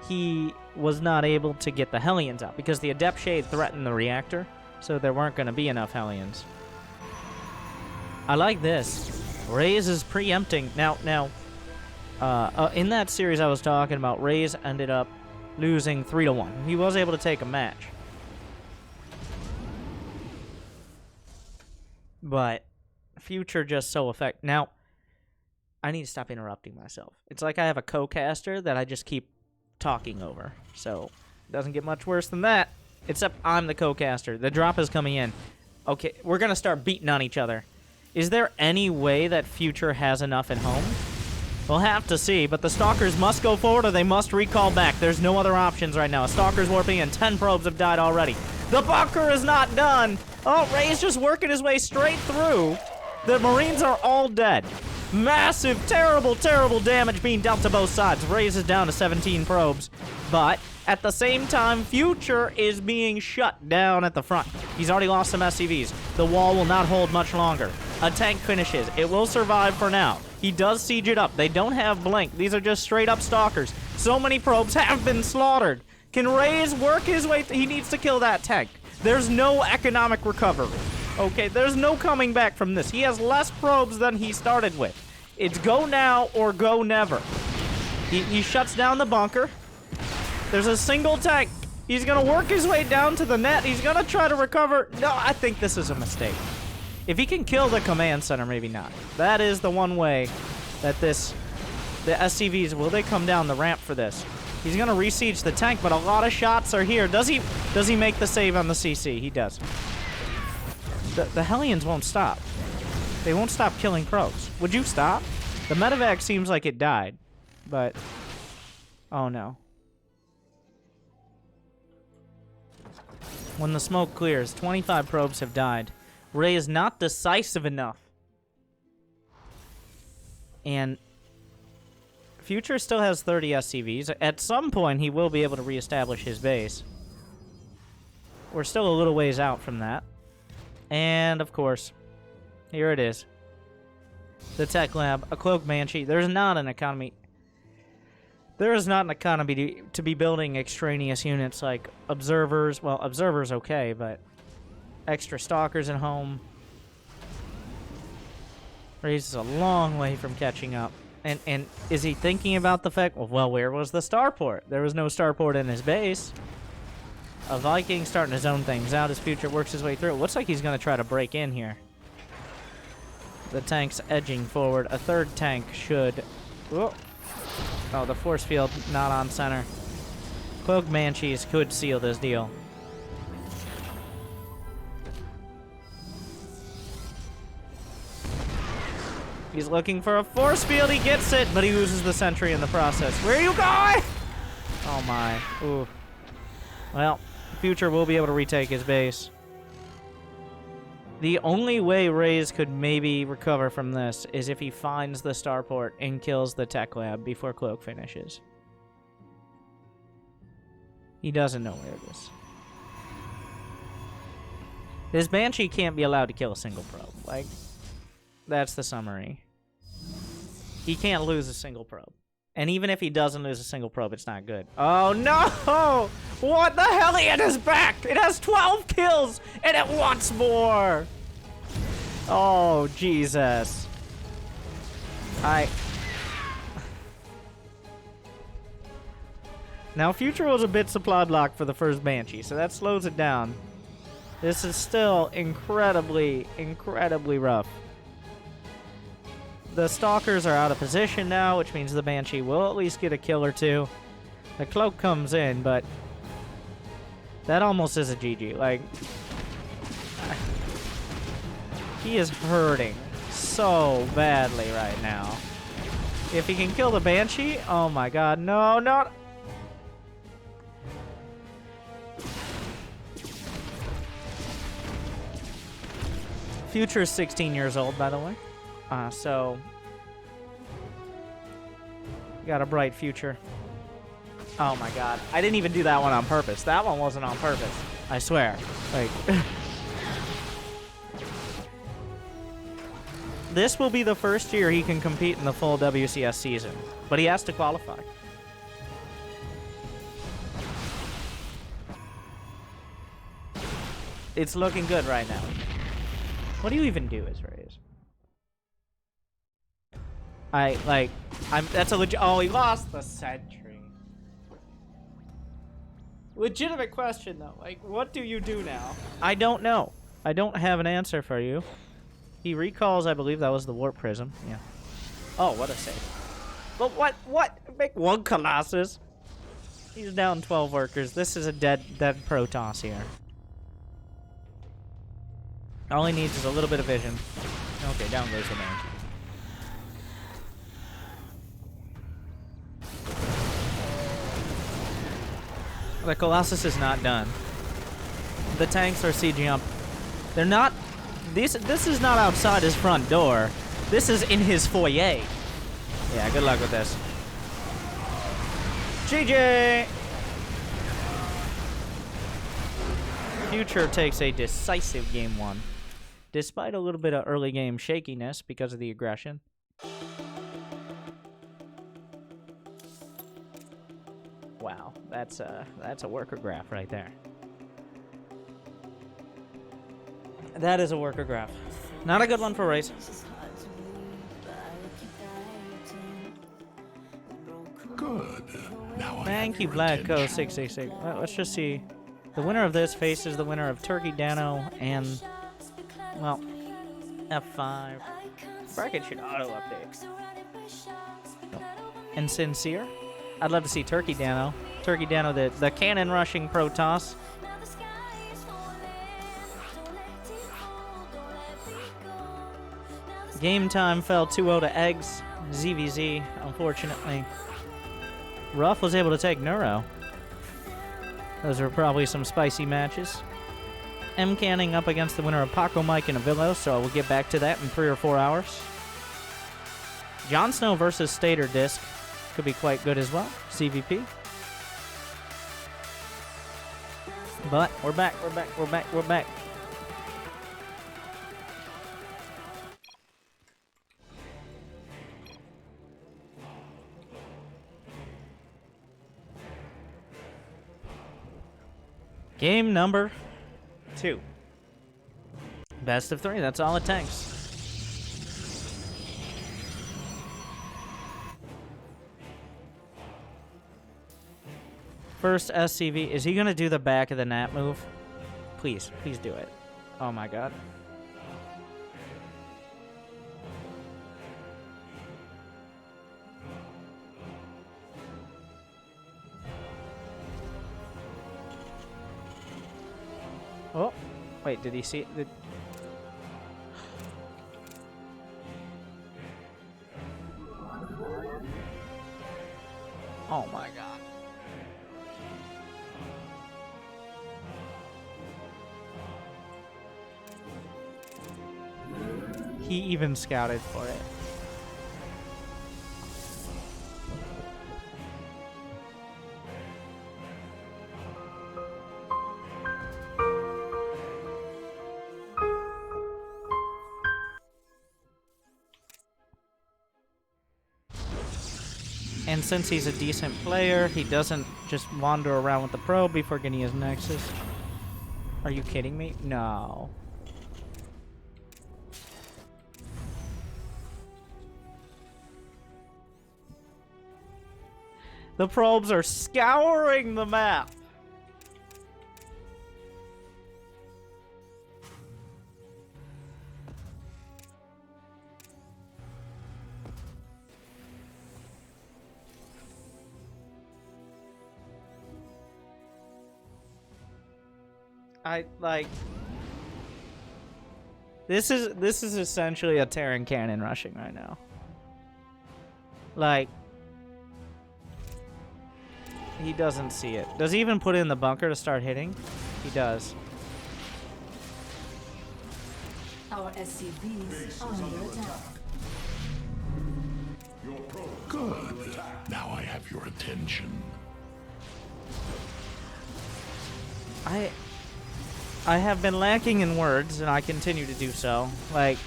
he was not able to get the Hellions out because the Adept Shade threatened the reactor, so there weren't going to be enough Hellions. I like this. Raze is preempting. Now, in that series I was talking about, Raze ended up losing 3-1. He was able to take a match. But Future just so effective. Now, I need to stop interrupting myself. It's like I have a co-caster that I just keep talking over. So, it doesn't get much worse than that. Except I'm the co-caster. The drop is coming in. Okay, we're going to start beating on each other. Is there any way that Future has enough at home? We'll have to see, but the Stalkers must go forward or they must recall back. There's no other options right now. A Stalker's warping and 10 probes have died already. The bunker is not done. Oh, Ray's just working his way straight through. The Marines are all dead. Massive, terrible, terrible damage being dealt to both sides. Raises down to 17 probes. But at the same time, Future is being shut down at the front. He's already lost some SCVs. The wall will not hold much longer. A tank finishes. It will survive for now. He does siege it up. They don't have blink. These are just straight up stalkers. So many probes have been slaughtered. Can Raze work his way? He needs to kill that tank. There's no economic recovery. Okay, there's no coming back from this. He has less probes than he started with. It's go now or go never. He shuts down the bunker. There's a single tank. He's gonna work his way down to the net. He's gonna try to recover. No, I think this is a mistake. If he can kill the command center, maybe not. That is the one way that the SCVs, will they come down the ramp for this? He's gonna re-siege the tank, but a lot of shots are here. Does he make the save on the CC? He does. The Hellions won't stop. They won't stop killing probes. Would you stop? The medevac seems like it died, but oh no. When the smoke clears, 25 probes have died. Ray is not decisive enough. And Future still has 30 SCVs. At some point, he will be able to reestablish his base. We're still a little ways out from that. And, of course, here it is. The tech lab, a cloaked banshee. There's not an economy. There is not an economy to be building extraneous units like observers. Well, observers okay, but extra stalkers at home. Raze is a long way from catching up. And is he thinking about the fact, well, where was the starport? There was no starport in his base. A Viking starting to zone things out as Future works his way through. It looks like he's going to try to break in here. The tank's edging forward. A third tank should... Whoa. Oh, the force field not on center. Cloaked Banshees could seal this deal. He's looking for a force field. He gets it, but he loses the sentry in the process. Where are you going? Oh, my. Ooh. Well, Future will be able to retake his base. The only way Raze could maybe recover from this is if he finds the starport and kills the tech lab before Cloak finishes. He doesn't know where it is. His Banshee can't be allowed to kill a single probe. Like, that's the summary. He can't lose a single probe. And even if he doesn't lose a single probe, it's not good. Oh, no! What the hell? It is back! It has 12 kills, and it wants more! Oh, Jesus. Now, Future was a bit supply blocked for the first Banshee, so that slows it down. This is still incredibly, incredibly rough. The Stalkers are out of position now, which means the Banshee will at least get a kill or two. The Cloak comes in, but that almost is a GG. Like, he is hurting so badly right now. If he can kill the Banshee, oh my god, no, no. Future is 16 years old, by the way. So, got a bright future. Oh my god. I didn't even do that one on purpose. That one wasn't on purpose. I swear. Like, this will be the first year he can compete in the full WCS season. But he has to qualify. It's looking good right now. What do you even do, Israel? That's a legit. Oh, he lost the sentry. Legitimate question, though. Like, what do you do now? I don't know. I don't have an answer for you. He recalls, I believe that was the warp prism. Yeah. Oh, what a save. But what? Make one Colossus. He's down 12 workers. This is a dead Protoss here. All he needs is a little bit of vision. Okay, down goes the man. The Colossus is not done. The tanks are sieging up. They're not... This is not outside his front door. This is in his foyer. Yeah, good luck with this. GG! Future takes a decisive game 1. Despite a little bit of early game shakiness because of the aggression. Wow, that's a worker graph right there. That is a worker graph. Not a good one for race. Good. Now I Thank have you, your Black Co attention. 666. Well, let's just see. The winner of this faces the winner of Turkey Dano and, well, F5. Bracket should auto update. And Sincere. I'd love to see Turkey Dano. Turkey Dano, the cannon rushing Protoss. Game time fell 2-0 to Eggs. ZVZ, unfortunately. Ruff was able to take Neuro. Those are probably some spicy matches. Mcanning up against the winner of Paco Mike and Avillo, so we'll get back to that in 3 or 4 hours. Jon Snow versus Stater Disc could be quite good as well. CVP. But we're back. Game number 2. Best of 3, that's all it takes. First SCV, is he gonna do the back of the nap move? Please do it. Oh my god. Oh, wait, did he see it? Oh my god. He even scouted for it. And since he's a decent player, he doesn't just wander around with the probe before getting his Nexus. Are you kidding me? No. The probes are scouring the map. This is essentially a Terran cannon rushing right now. Like, he doesn't see it. Does he even put it in the bunker to start hitting? He does. Our SCVs are under attack. Good. Now I have your attention. I have been lacking in words, and I continue to do so. Like,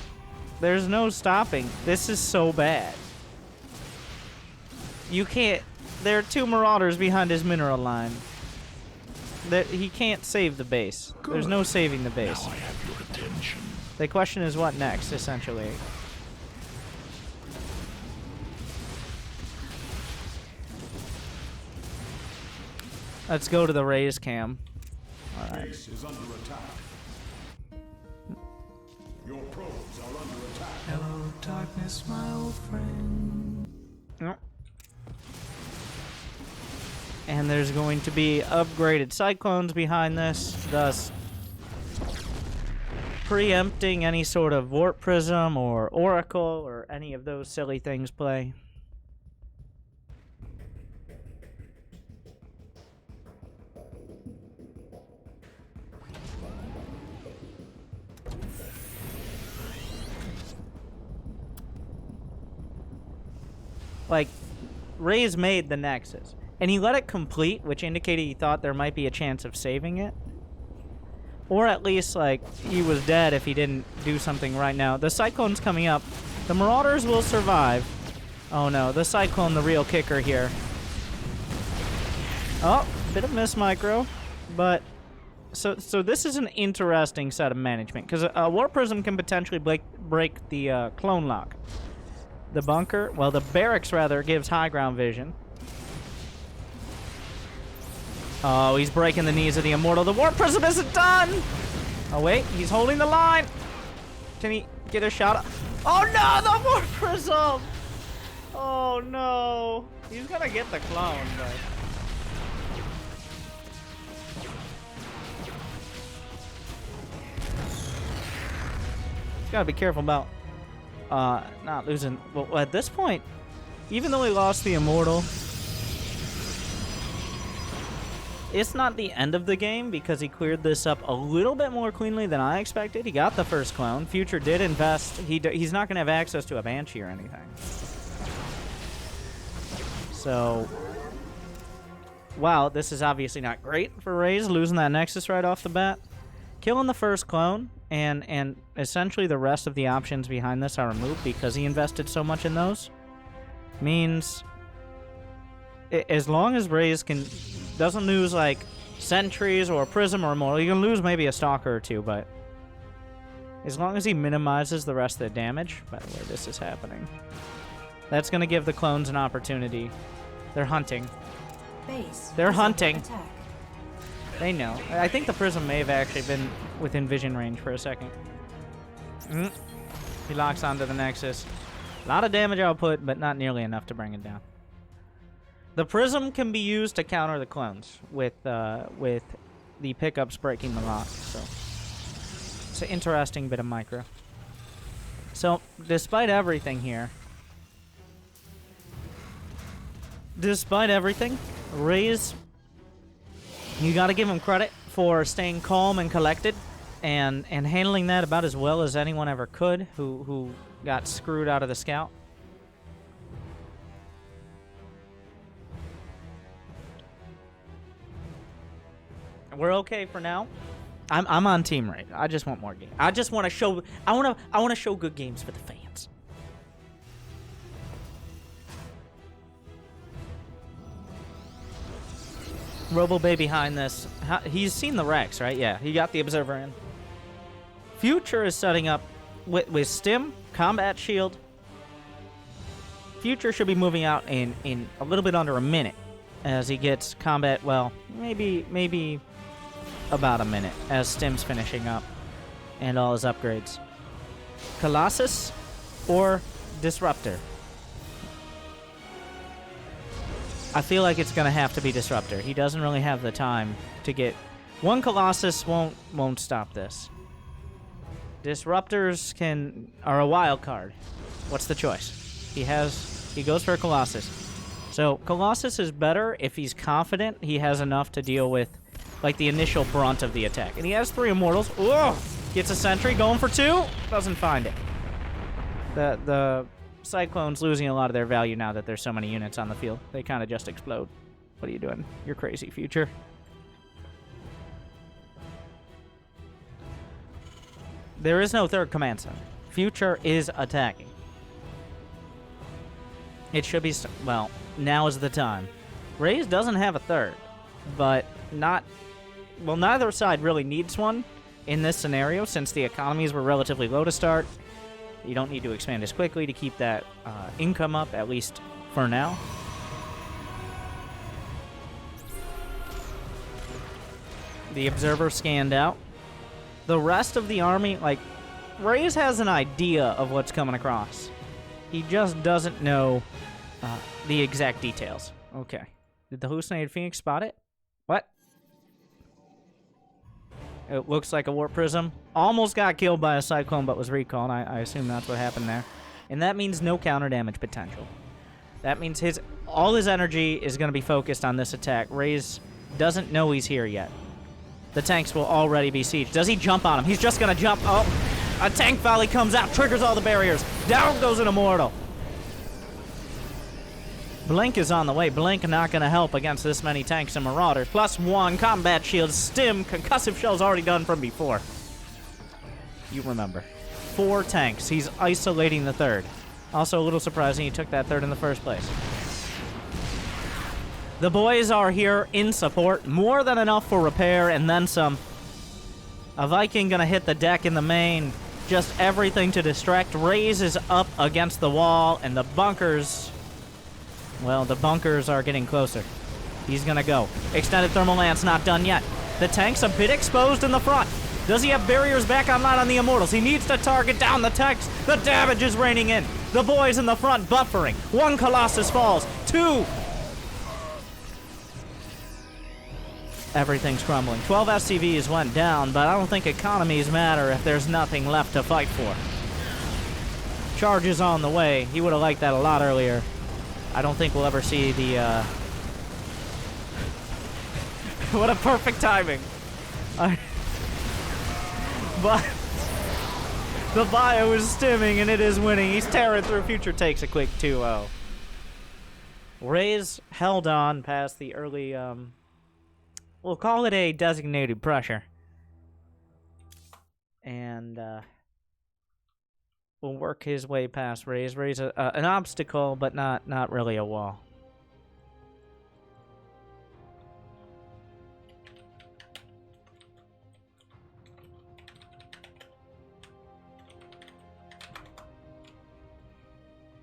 there's no stopping. This is so bad. You can't... There are 2 Marauders behind his mineral line. He can't save the base. Good. There's no saving the base. Now I have your attention. The question is what next, essentially. Let's go to the raise cam. Alright. Base is under attack. Your probes are under attack. Hello, darkness, my old friend. Yep. And there's going to be upgraded cyclones behind this, thus preempting any sort of warp prism or oracle or any of those silly things play. like, Raze made the Nexus. And he let it complete, which indicated he thought there might be a chance of saving it. Or at least, like, he was dead if he didn't do something right now. The Cyclone's coming up. The Marauders will survive. Oh no, the Cyclone, the real kicker here. Oh, bit of miss micro. But, so this is an interesting set of management. Because a Warp Prism can potentially break the clone lock. The bunker, well, the barracks, rather, gives high ground vision. Oh, he's breaking the knees of the Immortal. The Warp Prism isn't done! Oh, wait, he's holding the line. Can he get a shot? Oh, no, the Warp Prism! Oh, no. He's gonna get the clone, but... He's gotta be careful about not losing. Well, at this point, even though he lost the Immortal, it's not the end of the game because he cleared this up a little bit more cleanly than I expected. He got the first clone. Future did invest. He's not going to have access to a Banshee or anything. So, wow, this is obviously not great for Raze, losing that Nexus right off the bat. Killing the first clone, and essentially the rest of the options behind this are removed because he invested so much in those. Means, as long as Raze doesn't lose, like, Sentries or Prism or more, you can lose maybe a Stalker or two, but as long as he minimizes the rest of the damage, by the way, this is happening, that's going to give the clones an opportunity. They're hunting. They're hunting. They know. I think the Prism may have actually been within vision range for a second. He locks onto the Nexus. A lot of damage output, but not nearly enough to bring it down. The Prism can be used to counter the clones with the pickups breaking the lock. So it's an interesting bit of micro. So despite everything here, Raze, you got to give him credit for staying calm and collected, and handling that about as well as anyone ever could who got screwed out of the scout. We're okay for now. I'm on Team Raid. I just want more games. I just want to show. I want to show good games for the fans. RoboBay behind this. He's seen the Rex, right? Yeah, he got the Observer in. Future is setting up with Stim, Combat Shield. Future should be moving out in a little bit under a minute as he gets combat, well, maybe about a minute as Stim's finishing up and all his upgrades. Colossus or Disruptor? I feel like it's gonna have to be Disruptor. He doesn't really have the time to get one. Colossus won't stop this. Disruptors are a wild card. What's the choice? He goes for a Colossus. So Colossus is better if he's confident he has enough to deal with, like, the initial brunt of the attack. And he has 3 Immortals. Whoa! Gets a Sentry, going for 2. Doesn't find it. The Cyclone's losing a lot of their value now that there's so many units on the field. They kind of just explode. What are you doing? You're crazy, Future. There is no third command center. Future is attacking. It should be... Well, now is the time. Raze doesn't have a third, but not... Well, neither side really needs one in this scenario since the economies were relatively low to start. You don't need to expand as quickly to keep that income up, at least for now. The Observer scanned out. The rest of the army, like, Raze has an idea of what's coming across. He just doesn't know the exact details. Okay. Did the Hallucinated Phoenix spot it? What? It looks like a Warp Prism. Almost got killed by a Cyclone, but was recalled. I assume that's what happened there. And that means no counter damage potential. That means all his energy is going to be focused on this attack. Raze doesn't know he's here yet. The tanks will already be sieged. Does he jump on him? He's just going to jump. Oh, a tank volley comes out, triggers all the barriers. Down goes an Immortal. Blink is on the way. Blink not going to help against this many tanks and marauders. +1 combat shield, stim, concussive shell's already done from before. You remember. 4 tanks. He's isolating the third. Also a little surprising he took that third in the first place. The boys are here in support. More than enough for repair and then some. A Viking going to hit the deck in the main. Just everything to distract. Raze is up against the wall and the bunkers... Well, the bunkers are getting closer. He's gonna go. Extended thermal lance not done yet. The tank's a bit exposed in the front. Does he have barriers back online on the Immortals? He needs to target down the tanks. The damage is raining in. The boys in the front buffering. 1 Colossus falls. 2. Everything's crumbling. 12 SCVs went down, but I don't think economies matter if there's nothing left to fight for. Charges on the way. He would have liked that a lot earlier. I don't think we'll ever see the, What a perfect timing. But the bio is stimming and it is winning. He's tearing through. Future takes a quick 2-0. Raze held on past the early, we'll call it a designated pressure. And, will work his way past Raze. Raze an obstacle, but not really a wall.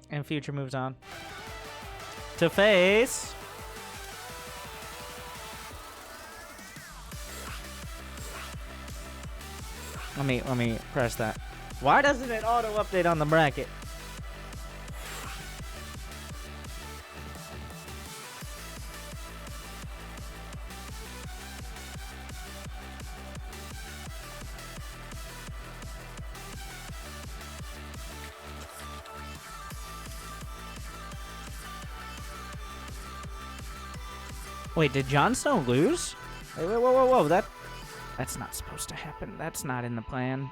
And Future moves on to face. Let me press that. Why doesn't it auto-update on the bracket? Wait, did Jon Snow lose? Wait, whoa, that's not supposed to happen. That's not in the plan.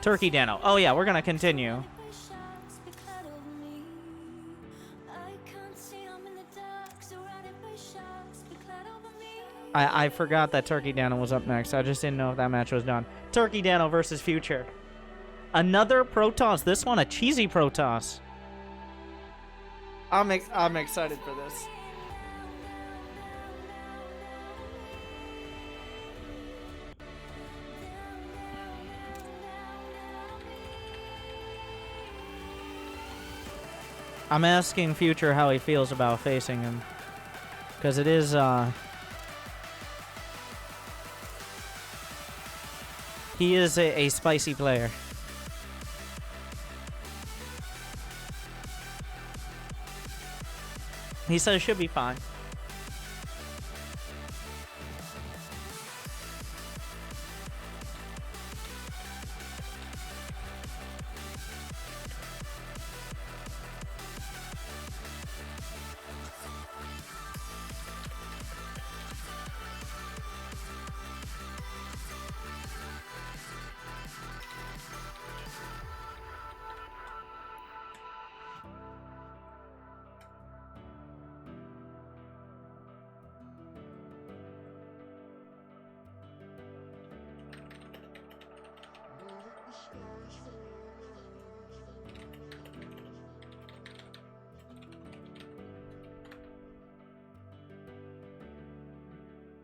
Turkey Dano. Oh yeah, we're gonna continue. I forgot that Turkey Dano was up next. I just didn't know if that match was done. Turkey Dano versus Future. Another Protoss. This one a cheesy Protoss. I'm excited for this. I'm asking Future how he feels about facing him. Because it is, he is a spicy player. He says should be fine.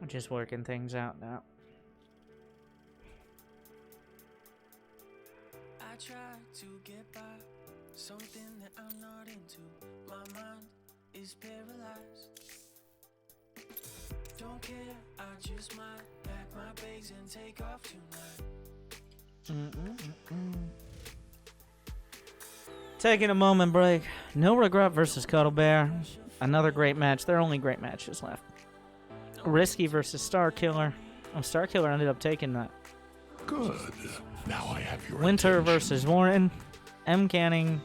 Just working things out now. I try to get by something that I'm not into. My mind is paralyzed. Don't care, I just might pack my bags and take off tonight. Taking a moment break. No Regret versus Cuddle Bear. Another great match. There are only great matches left. Risky versus Starkiller. Oh, Starkiller ended up taking that. Good. Now I have your Winter attention. versus Warren. Mcanning.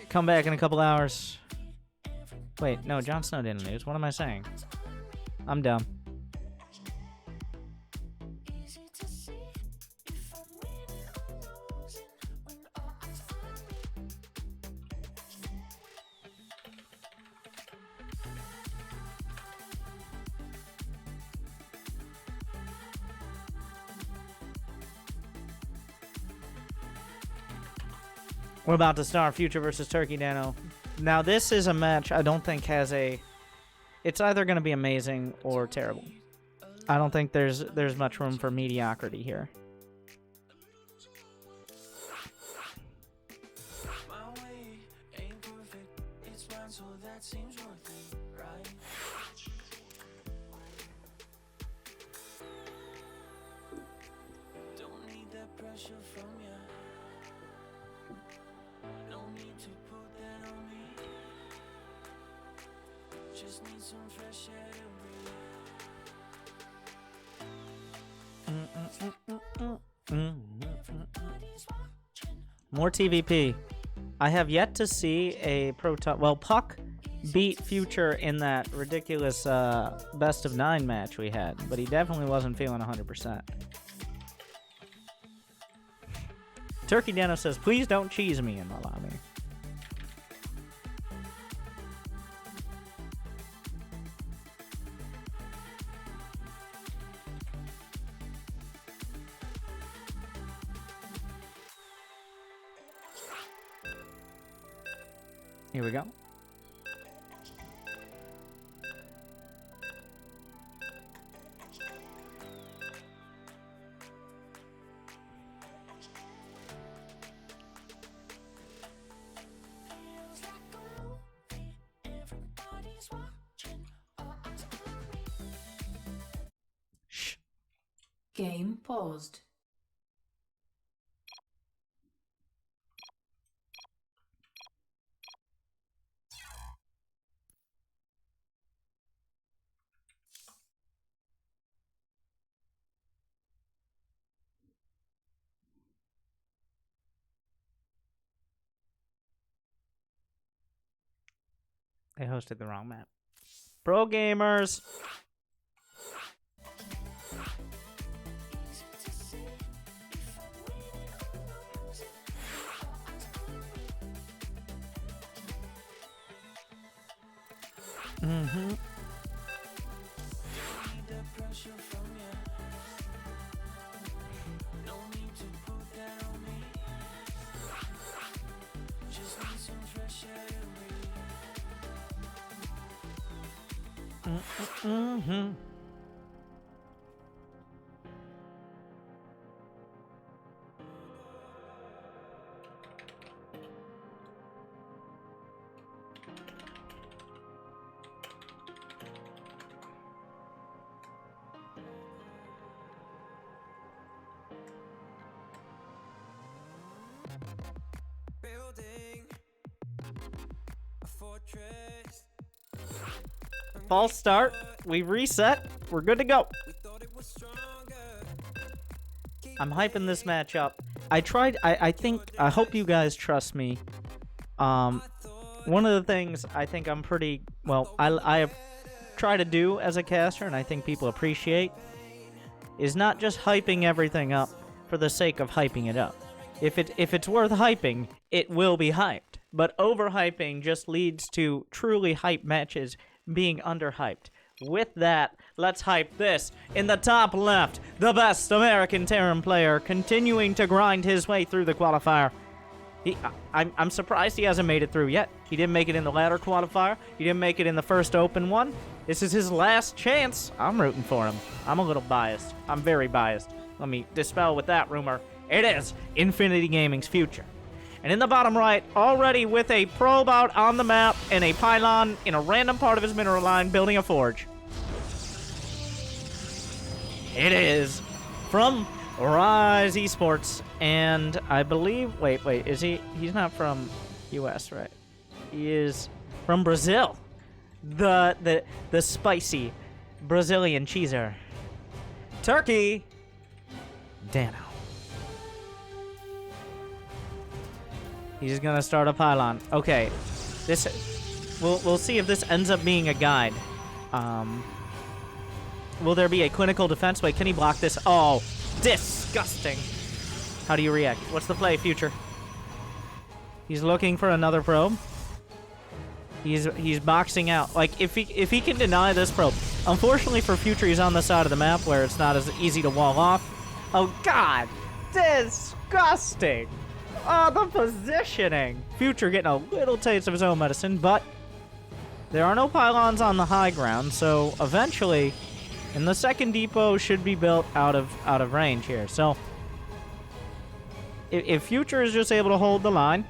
Come back in a couple hours. Wait, no, Jon Snow didn't lose. What am I saying? I'm dumb. We're about to start Future versus Turkey Dano. Now this is a match I don't think has a... It's either going to be amazing or terrible. I don't think there's much room for mediocrity here. More TVP. I have yet to see a Proton... Well, Puck beat Future in that ridiculous best of 9 match we had, but he definitely wasn't feeling 100%. Turkey Dano says, please don't cheese me in the lobby. Here we go. Shh. Game paused. They hosted the wrong map. Pro gamers. Mm-hmm. Mm-hmm. Building a fortress. False start. We reset. We're good to go. I'm hyping this match up. I hope you guys trust me. One of the things I think I'm pretty, well, I try to do as a caster, and I think people appreciate, is not just hyping everything up for the sake of hyping it up. If it's worth hyping, it will be hyped. But overhyping just leads to truly hype matches being underhyped. With that, let's hype this. In the top left, the best American Terran player continuing to grind his way through the qualifier. I'm surprised he hasn't made it through yet. He didn't make it in the ladder qualifier. He didn't make it in the first open one. This is his last chance. I'm rooting for him. I'm a little biased. I'm very biased. Let me dispel with that rumor. It is Infinity Gaming's Future. And in the bottom right, already with a probe out on the map and a pylon in a random part of his mineral line, building a forge. It is from Rise Esports, and I believe, wait, is he's not from US, right? He is from Brazil. The spicy Brazilian cheeser. Turkey Dano. He's gonna start a pylon. Okay, we'll see if this ends up being a guide. Will there be a clinical defense? Wait, can he block this? Oh, disgusting. How do you react? What's the play, Future? He's looking for another probe. He's boxing out. Like, if he can deny this probe. Unfortunately for Future, he's on the side of the map where it's not as easy to wall off. Oh, God. Disgusting. Oh, the positioning! Future getting a little taste of his own medicine, but there are no pylons on the high ground, so eventually, and the second depot should be built out of range here. So, if Future is just able to hold the line,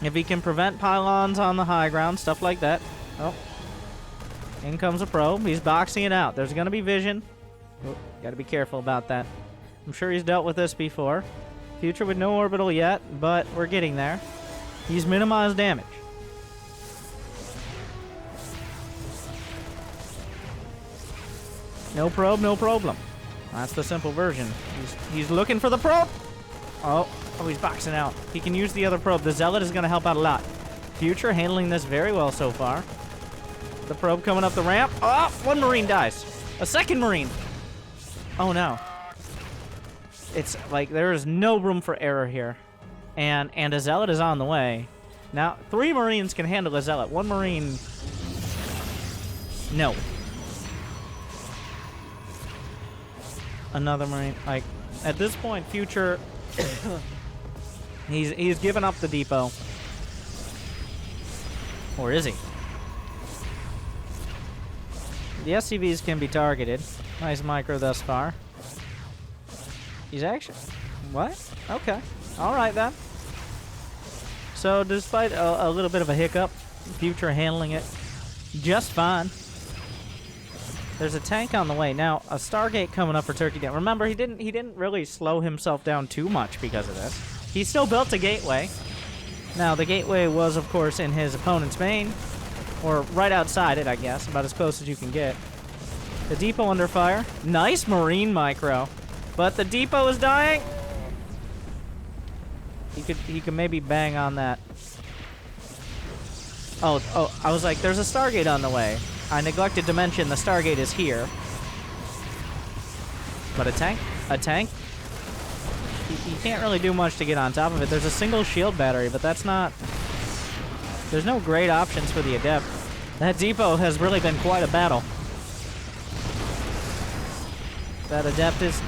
if he can prevent pylons on the high ground, stuff like that. Oh, in comes a probe. He's boxing it out. There's going to be vision. Oh, got to be careful about that. I'm sure he's dealt with this before. Future with no orbital yet, but we're getting there. He's minimized damage. No probe, no problem. That's the simple version. He's looking for the probe. Oh, he's boxing out. He can use the other probe. The Zealot is going to help out a lot. Future handling this very well so far. The probe coming up the ramp. Oh, one Marine dies. A second Marine. Oh, no. It's like there is no room for error here. And a Zealot is on the way. Now, 3 Marines can handle a Zealot. 1 Marine... No. Another Marine. Like, at this point, Future... he's given up the depot. Or is he? The SCVs can be targeted. Nice micro thus far. He's actually... What? Okay. Alright then. So, despite a little bit of a hiccup, Future handling it just fine. There's a tank on the way. Now, a Stargate coming up for Turkey Down. Remember, he didn't really slow himself down too much because of this. He still built a gateway. Now, the gateway was, of course, in his opponent's main. Or right outside it, I guess. About as close as you can get. The depot under fire. Nice Marine micro. But the depot is dying. He could maybe bang on that. Oh, I was like, there's a Stargate on the way. I neglected to mention the Stargate is here. But a tank? A tank? He can't really do much to get on top of it. There's a single shield battery, but that's not... There's no great options for the Adept. That depot has really been quite a battle. That Adept is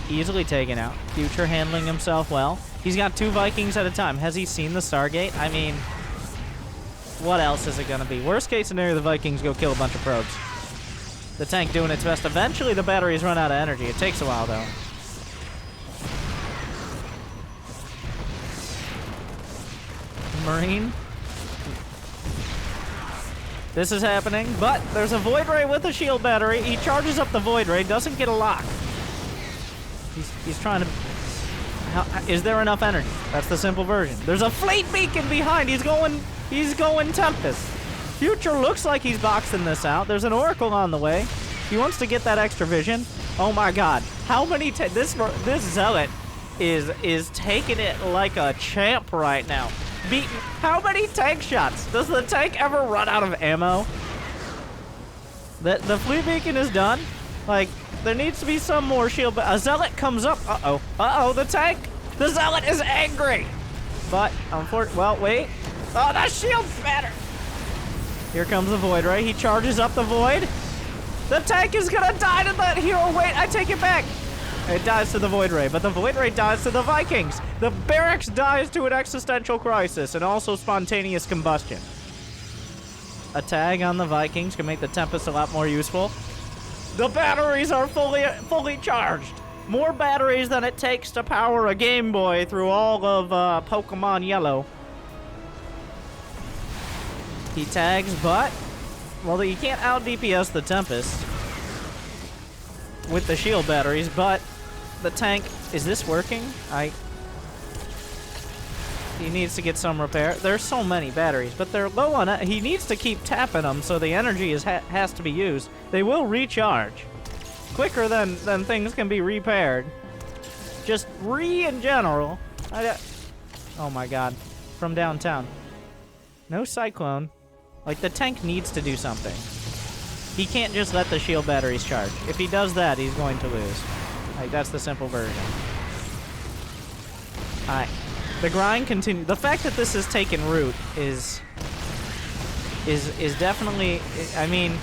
easily taken out. Future handling himself well. He's got 2 Vikings at a time. Has he seen the Stargate? I mean... What else is it going to be? Worst case scenario, the Vikings go kill a bunch of probes. The tank doing its best. Eventually, the batteries run out of energy. It takes a while, though. Marine. This is happening, but there's a Void Ray with a shield battery. He charges up the Void Ray, doesn't get a lock. He's trying to... is there enough energy? That's the simple version. There's a fleet beacon behind. He's going Tempest. Future looks like he's boxing this out. There's an Oracle on the way. He wants to get that extra vision. Oh my god. How many... This Zealot is taking it like a champ right now. Beaten. How many tank shots? Does the tank ever run out of ammo? The fleet beacon is done. Like, there needs to be some more shield. But a Zealot comes up. Uh-oh. Uh-oh, the tank. The Zealot is angry. But, unfortunately, well, wait. Oh, that shield's better. Here comes the Void Ray. He charges up the Void. The tank is gonna die to that hero. Wait, I take it back. It dies to the Void Ray, but the Void Ray dies to the Vikings. The barracks dies to an existential crisis and also spontaneous combustion. A tag on the Vikings can make the Tempest a lot more useful. The batteries are fully charged. More batteries than it takes to power a Game Boy through all of Pokemon Yellow. He tags, but... Well, you can't out-DPS the Tempest with the shield batteries, but the tank... Is this working? He needs to get some repair. There's so many batteries, but they're low on it. He needs to keep tapping them, so the energy has to be used. They will recharge quicker than things can be repaired. Just in general. Oh my god. From downtown. No Cyclone. Like, the tank needs to do something. He can't just let the shield batteries charge. If he does that, he's going to lose. Like, that's the simple version. Alright. The grind continues. The fact that this has taken root is definitely... I mean,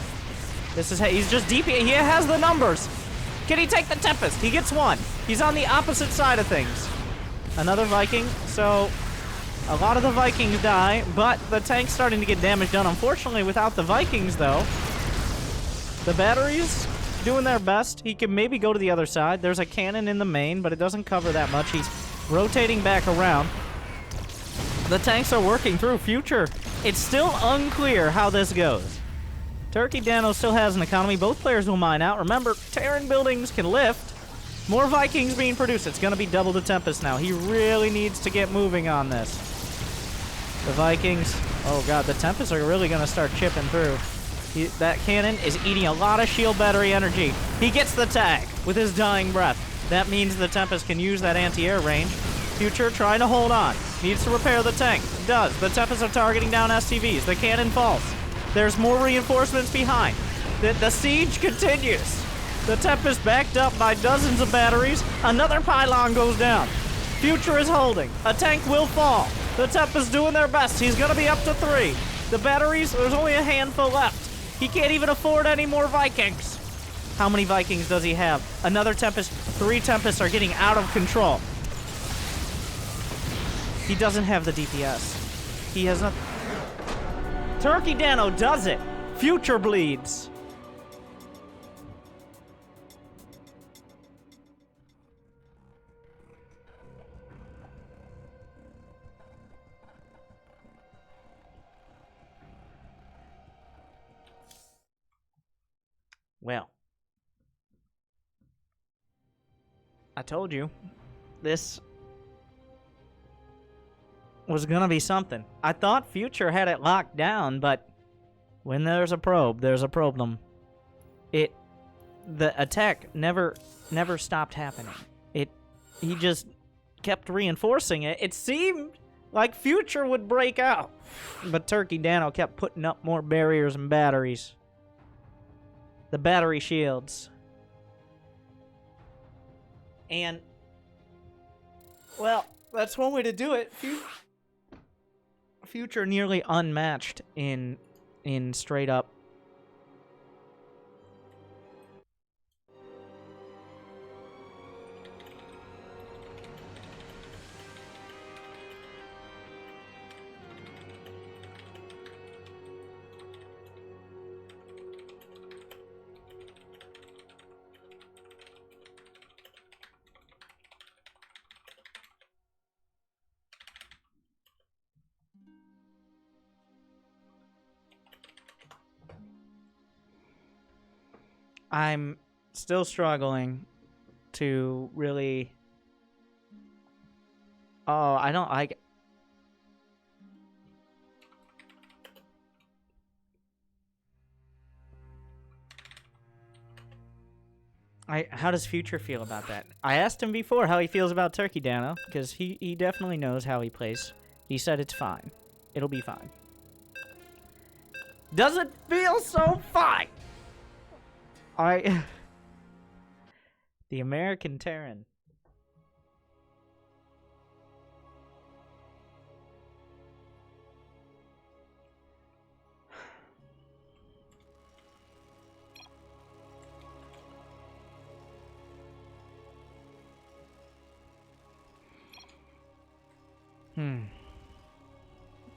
this is... He's just DP... He has the numbers! Can he take the Tempest? He gets one. He's on the opposite side of things. Another Viking. So, a lot of the Vikings die, but the tank's starting to get damage done. Unfortunately, without the Vikings, though, the batteries doing their best. He can maybe go to the other side. There's a cannon in the main, but it doesn't cover that much. He's rotating back around. The tanks are working through. Future, it's still unclear how this goes. Turkey Dano still has an economy. Both players will mine out. Remember, Terran buildings can lift. More Vikings being produced. It's going to be double the Tempest now. He really needs to get moving on this. The Vikings. Oh, God. The Tempests are really going to start chipping through. That cannon is eating a lot of shield battery energy. He gets the tag with his dying breath. That means the Tempest can use that anti-air range. Future trying to hold on. Needs to repair the tank. Does. The Tempests are targeting down STVs. The cannon falls. There's more reinforcements behind. The siege continues. The Tempest backed up by dozens of batteries. Another pylon goes down. Future is holding. A tank will fall. The Tempest doing their best. He's going to be up to 3. The batteries, there's only a handful left. He can't even afford any more Vikings. How many Vikings does he have? Another Tempest. 3 Tempests are getting out of control. He doesn't have the DPS. He has nothing. Turkey Dano does it. Future bleeds. Well, I told you, this was gonna be something. I thought Future had it locked down, but when there's a probe, there's a problem. The attack never stopped happening. He just kept reinforcing it. It seemed like Future would break out, but Turkey Dano kept putting up more barriers and batteries. The battery shields. And, well, that's one way to do it. Future nearly unmatched in straight up. I'm still struggling to really... Oh, I don't like... How does Future feel about that? I asked him before how he feels about Turkey Dano, because he definitely knows how he plays. He said it's fine. It'll be fine. Doesn't feel so fine! The American Terran.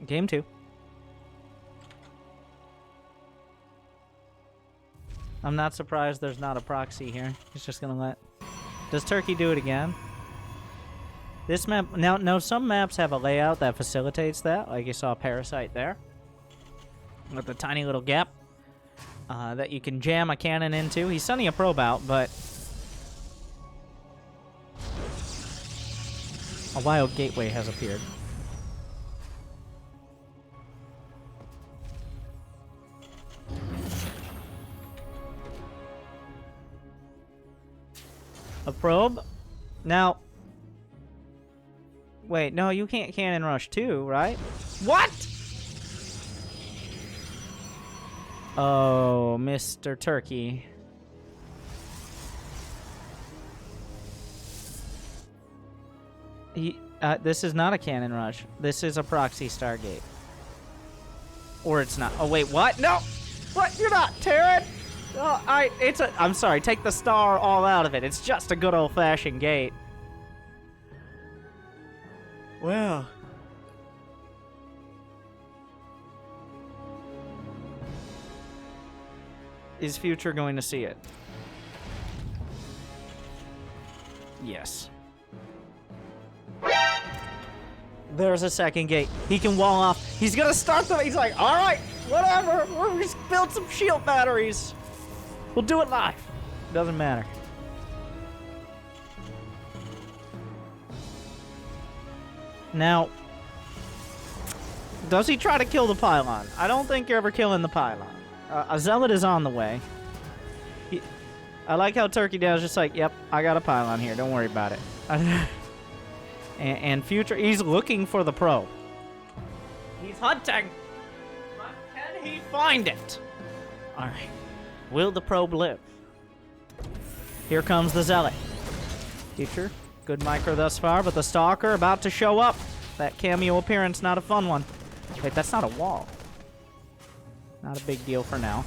Game 2. I'm not surprised there's not a proxy here. He's just gonna let... Does Turkey do it again? This map... Now, no, some maps have a layout that facilitates that. Like you saw Parasite there. With the tiny little gap that you can jam a cannon into. He's sending a probe out, but... A wild gateway has appeared. A probe? Now... Wait, no, you can't cannon rush too, right? What?! Oh, Mr. Turkey. This is not a cannon rush. This is a proxy Stargate. Or it's not. Oh, wait, what? No! What? You're not Terran! Oh, I'm sorry, take the star all out of it. It's just a good old-fashioned gate. Well. Is Future going to see it? Yes. There's a second gate. He can wall off. He's gonna start the. He's like, all right, whatever. We're just build some shield batteries. We'll do it live. Doesn't matter. Now, does he try to kill the pylon? I don't think you're ever killing the pylon. A zealot is on the way. I like how Turkey Dano's just like, yep, I got a pylon here. Don't worry about it. and Future, he's looking for the probe. He's hunting. But can he find it? All right. Will the probe live? Here comes the zealot. Future, good micro thus far, but the stalker about to show up. That cameo appearance, not a fun one. Wait, that's not a wall. Not a big deal for now.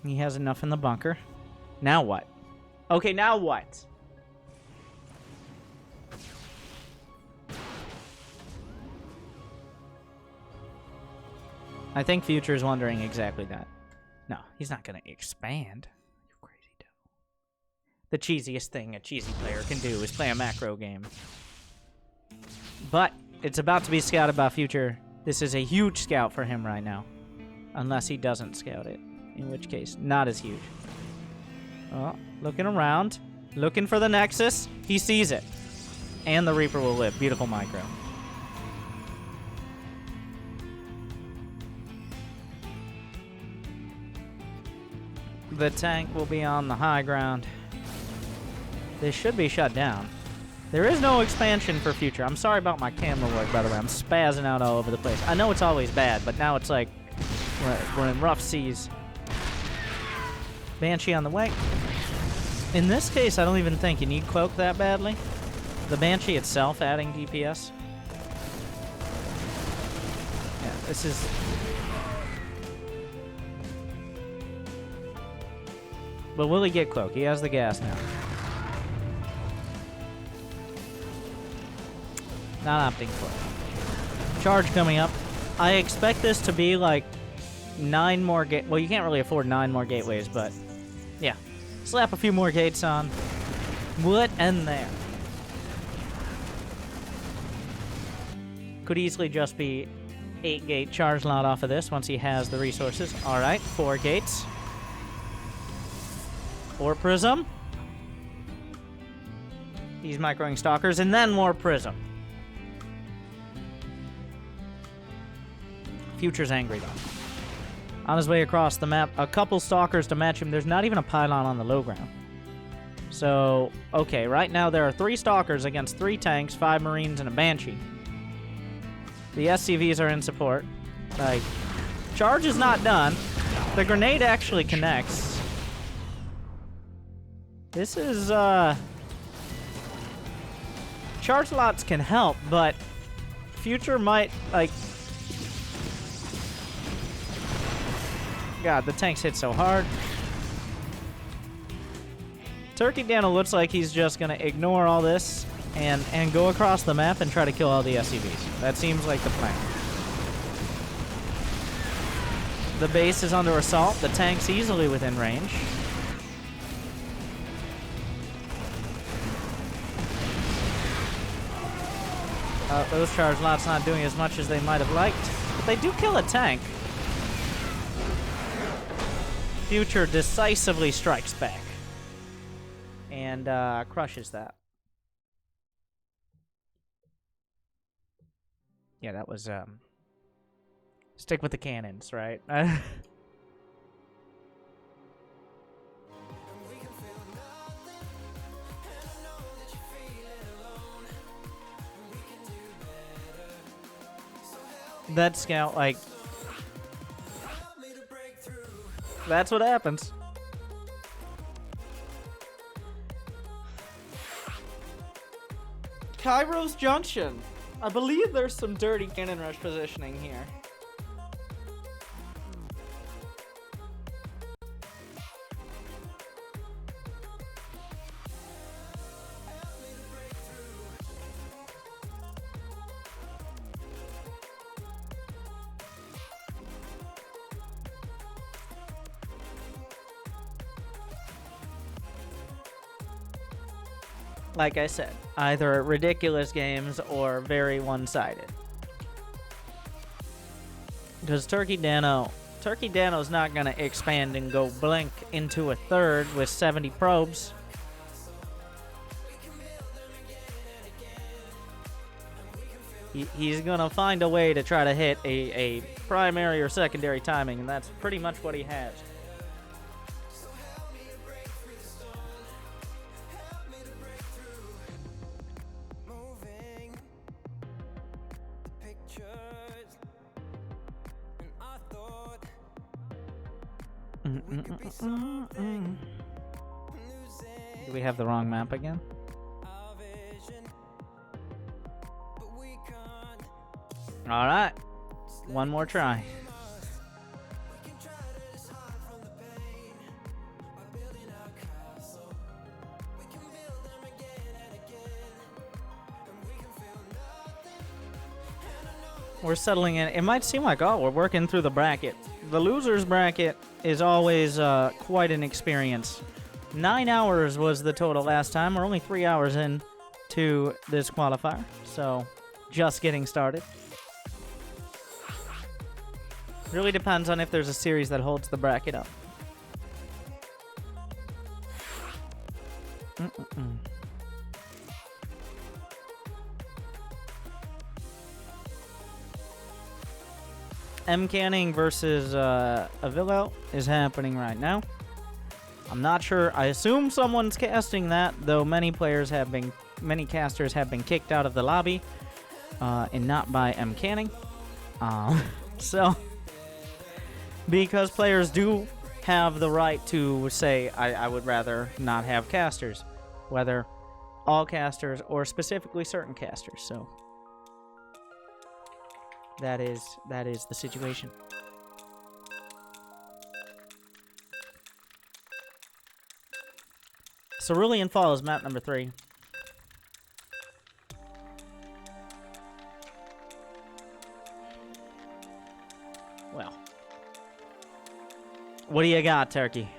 He has enough in the bunker. Now what? Okay, now what? I think Future's wondering exactly that. No, he's not going to expand. You crazy devil. The cheesiest thing a cheesy player can do is play a macro game. But it's about to be scouted by Future. This is a huge scout for him right now. Unless he doesn't scout it. In which case, not as huge. Oh, looking around. Looking for the Nexus. He sees it. And the Reaper will live. Beautiful micro. The tank will be on the high ground. This should be shut down. There is no expansion for Future. I'm sorry about my camera work, by the way. I'm spazzing out all over the place. I know it's always bad, but now it's like we're in rough seas. Banshee on the way. In this case, I don't even think you need Cloak that badly. The Banshee itself adding DPS. Yeah, this is... But will he get Cloak? He has the gas now. Not opting for it. Charge coming up. I expect this to be like 9 more gate. Well, you can't really afford 9 more gateways, but yeah. Slap a few more gates on. Will it end there? Could easily just be 8 gate charge lot off of this once he has the resources. All right, 4 gates. 4 Prism. He's microing Stalkers, and then more Prism. Future's angry, though. On his way across the map, a couple Stalkers to match him. There's not even a pylon on the low ground. So, okay, right now there are 3 Stalkers against 3 tanks, 5 Marines, and a Banshee. The SCVs are in support. Like, charge is not done. The grenade actually connects. This is, charge lots can help, but Future might, like... God, the tanks hit so hard. Turkey Dano looks like he's just going to ignore all this and go across the map and try to kill all the SCVs. That seems like the plan. The base is under assault. The tank's easily within range. Those charge lots not doing as much as they might have liked. But they do kill a tank. Future decisively strikes back. And crushes that. Yeah, that was, stick with the cannons, right? That scout, like... That's what happens. Cairo's Junction. I believe there's some dirty cannon rush positioning here. like I said, either ridiculous games or very one-sided. Because Turkey Dano's not going to expand and go blink into a third with 70 probes. He's going to find a way to try to hit a primary or secondary timing, and that's pretty much what he has. Do we have the wrong map again? All right, one more try. We're settling in. It might seem like, oh, we're working through the bracket. The loser's bracket is always quite an experience. 9 hours was the total last time. We're only 3 hours in to this qualifier, so just getting started. Really depends on if there's a series that holds the bracket up. Mcanning versus Avillo is happening right now. I'm not sure. I assume someone's casting that, though many casters have been kicked out of the lobby, and not by Mcanning. So, because players do have the right to say, I would rather not have casters, whether all casters or specifically certain casters. So, that is the situation. Cerulean Falls, map number 3. Well, what do you got, Turkey?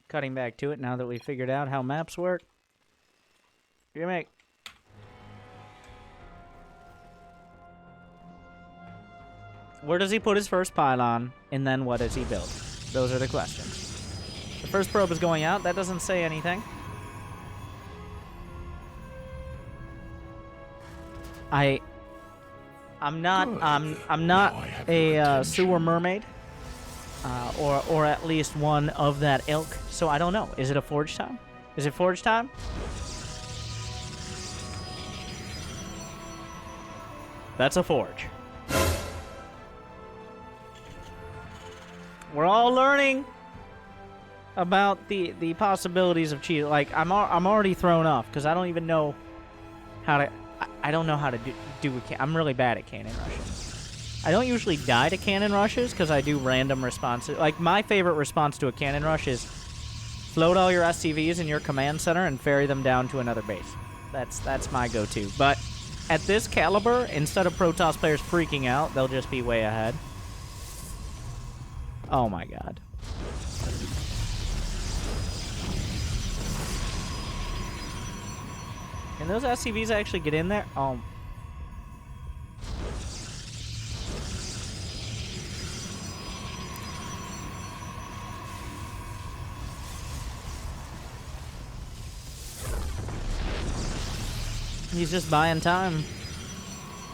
Cutting back to it now that we figured out how maps work. You make. Where does he put his first pylon, and then what does he build? Those are the questions. The first probe is going out. That doesn't say anything. I'm not a sewer mermaid, or at least one of that ilk. So I don't know. Is it a forge time? Is it forge time? That's a forge. We're all learning about the possibilities of cheat. Like I'm already thrown off because I don't even know how to. I don't know how to do a I'm really bad at cannon rushes. I don't usually die to cannon rushes because I do random responses. Like my favorite response to a cannon rush is float all your SCVs in your command center and ferry them down to another base. That's my go-to. But at this caliber, instead of Protoss players freaking out, they'll just be way ahead. Oh my god. Can those SCVs actually get in there? Oh. He's just buying time.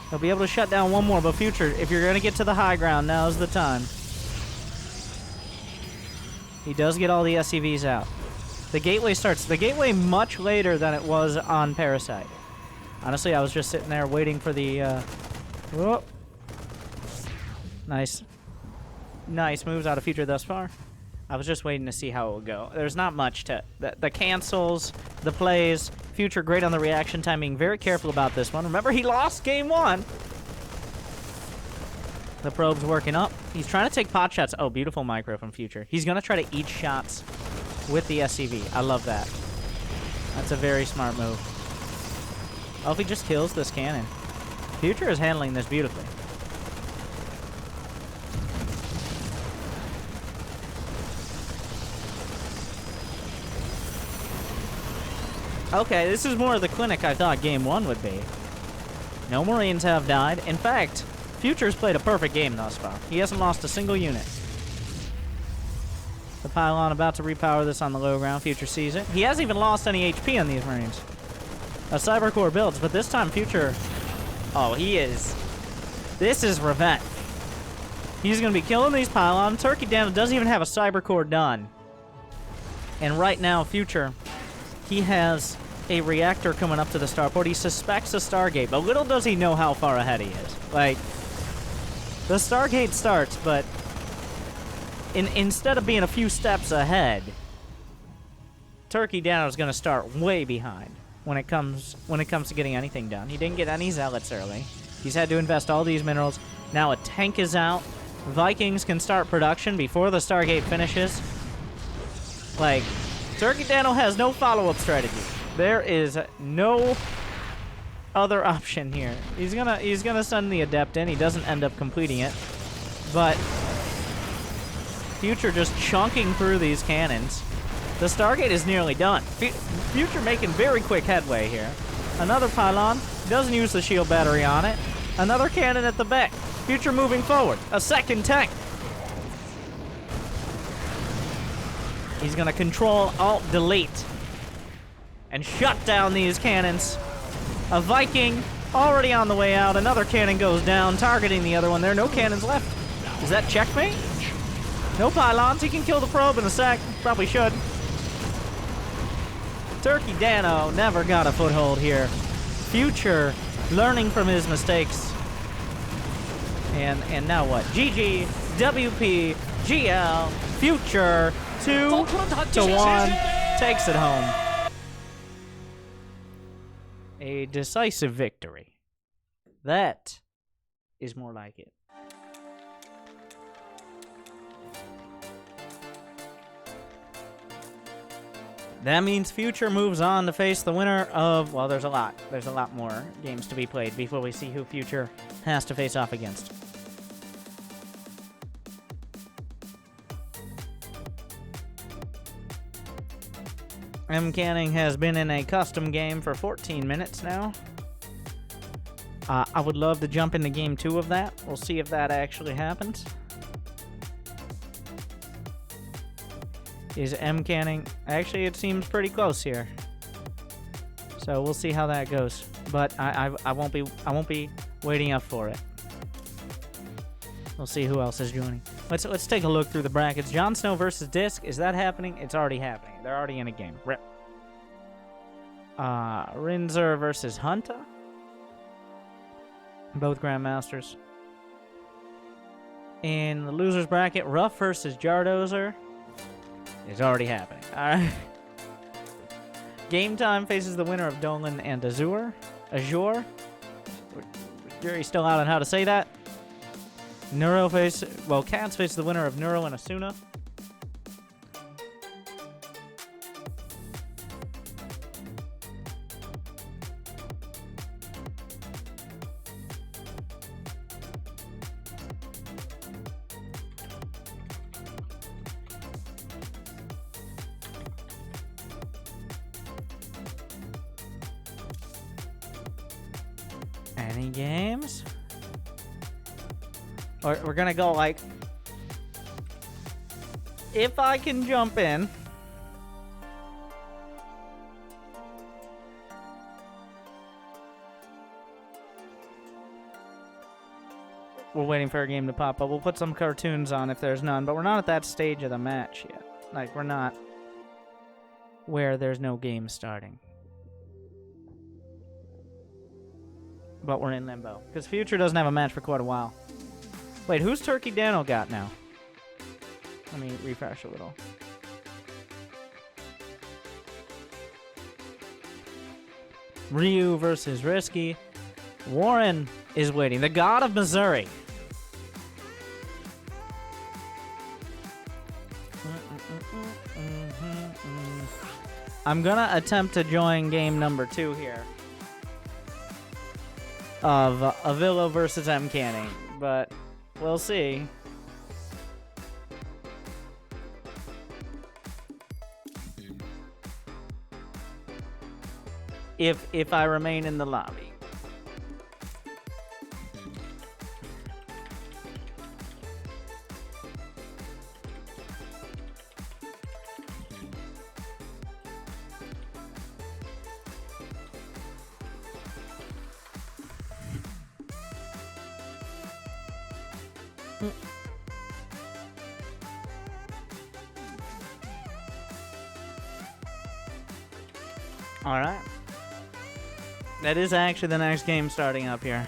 He'll be able to shut down one more, but Future, if you're going to get to the high ground, now's the time. He does get all the SCVs out. The gateway starts. The gateway much later than it was on Parasite. Honestly, I was just sitting there waiting for the... whoop. Nice. Nice moves out of Future thus far. I was just waiting to see how it would go. There's not much to... The cancels, the plays. Future great on the reaction time, being very careful about this one. Remember, he lost game 1. The probe's working up. He's trying to take pot shots. Oh, beautiful micro from Future. He's going to try to eat shots with the SCV. I love that. That's a very smart move. Oh, if he just kills this cannon. Future is handling this beautifully. Okay, this is more the clinic I thought game 1 would be. No Marines have died. In fact, Future's played a perfect game thus far. He hasn't lost a single unit. The pylon about to repower this on the low ground. Future sees it. He hasn't even lost any HP on these Marines. A Cybercore builds, but this time Future... Oh, he is... This is revenge. He's going to be killing these pylons. Turkey Dano doesn't even have a Cybercore done. And right now, Future, he has a reactor coming up to the starport. He suspects a Stargate, but little does he know how far ahead he is. Like, the Stargate starts, but instead of being a few steps ahead, Turkey Dano is going to start way behind when it comes to getting anything done. He didn't get any zealots early. He's had to invest all these minerals. Now a tank is out. Vikings can start production before the Stargate finishes. Like, Turkey Dano has no follow-up strategy. There is no other option here. He's gonna send the Adept in. He doesn't end up completing it. But Future just chunking through these cannons. The Stargate is nearly done. Future making very quick headway here. Another pylon. Doesn't use the shield battery on it. Another cannon at the back. Future moving forward. A second tank. He's going to Control, Alt, Delete. And shut down these cannons. A Viking already on the way out. Another cannon goes down, targeting the other one. There are no cannons left. Is that checkmate? No pylons. He can kill the probe in a sec. Probably should. Turkey Dano never got a foothold here. Future learning from his mistakes. And now what? GG, WP, GL, Future, 2-1, takes it home. A decisive victory. That is more like it. That means Future moves on to face the winner of, well, there's a lot more games to be played before we see who Future has to face off against. Mcanning has been in a custom game for 14 minutes now. I would love to jump into game 2 of that. We'll see if that actually happens. Is Mcanning... Actually, it seems pretty close here. So we'll see how that goes. But I won't be waiting up for it. We'll see who else is joining. Let's take a look through the brackets. Jon Snow versus Disc. Is that happening? It's already happening. They're already in a game. Rip. Rinzer versus Hunter. Both Grandmasters. In the losers bracket, Ruff versus Jardozer. Is already happening. Alright. Game Time faces the winner of Dolan and Azure. Jury's still out on how to say that. Cats face the winner of Neuro and Asuna. Any games? We're gonna go like, if I can jump in. We're waiting for a game to pop up. We'll put some cartoons on if there's none, but we're not at that stage of the match yet. Like, we're not where there's no game starting. But we're in limbo. Because Future doesn't have a match for quite a while. Wait, who's Turkey Dano got now? Let me refresh a little. Ryu versus Risky. Warren is waiting. The God of Missouri. I'm gonna attempt to join game number 2 here. Of Avillo versus Mcanning. But we'll see. if I remain in the lobby. All right. That is actually the next game starting up here.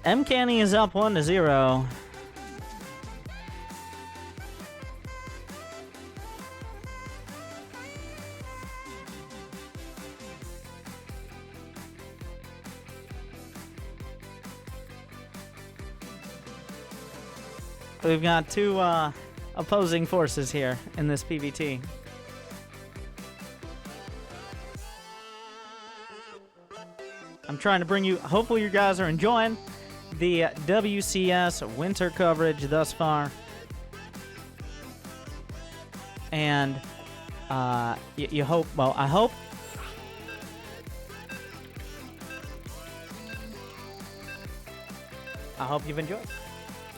Mcanning is up 1-0. We've got two opposing forces here in this PvT. I'm trying to bring you, hopefully you guys are enjoying the WCS winter coverage thus far. And you hope, well, I hope you've enjoyed.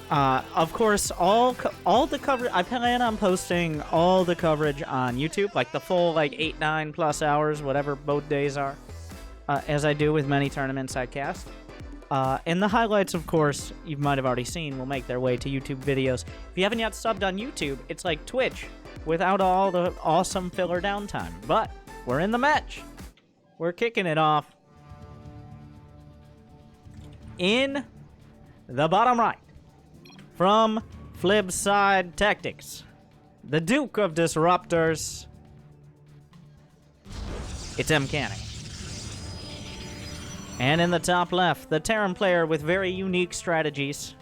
Of course, all the coverage, I plan on posting all the coverage on YouTube, like the full, like 8-9 plus hours, whatever both days are, as I do with many tournaments I cast. And the highlights, of course, you might have already seen, will make their way to YouTube videos. If you haven't yet subbed on YouTube, it's like Twitch without all the awesome filler downtime. But we're in the match. We're kicking it off in the bottom right. From Flipside Tactics, the Duke of Disruptors, it's Mcanning. And in the top left, the Terran player with very unique strategies,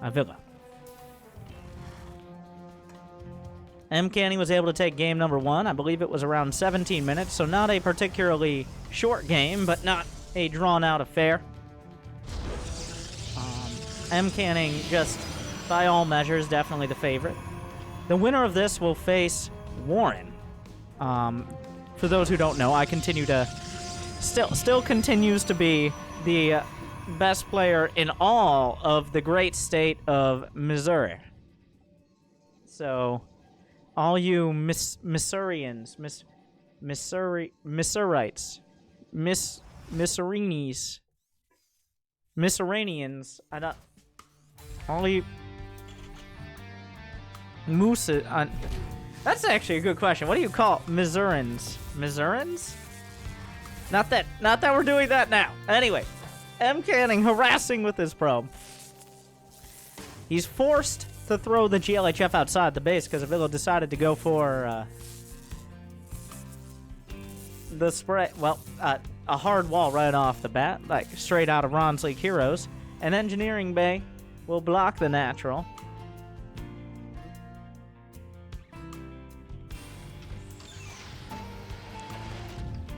Avillo. Mcanning was able to take game number 1. I believe it was around 17 minutes, so not a particularly short game, but not a drawn-out affair. Mcanning, just by all measures, definitely the favorite. The winner of this will face Warren. For those who don't know, I continue to still continues to be the best player in all of the great state of Missouri. So, all you Missourians, Missourites, Missouranians, I don't. Only Moose. That's actually a good question. What do you call Missourians? Missourians? Not that we're doing that now. Anyway, Mcanning harassing with his probe. He's forced to throw the GLHF outside the base because Avillo decided to go for the spray. Well, a hard wall right off the bat, like straight out of Ron's League Heroes. An engineering bay will block the natural.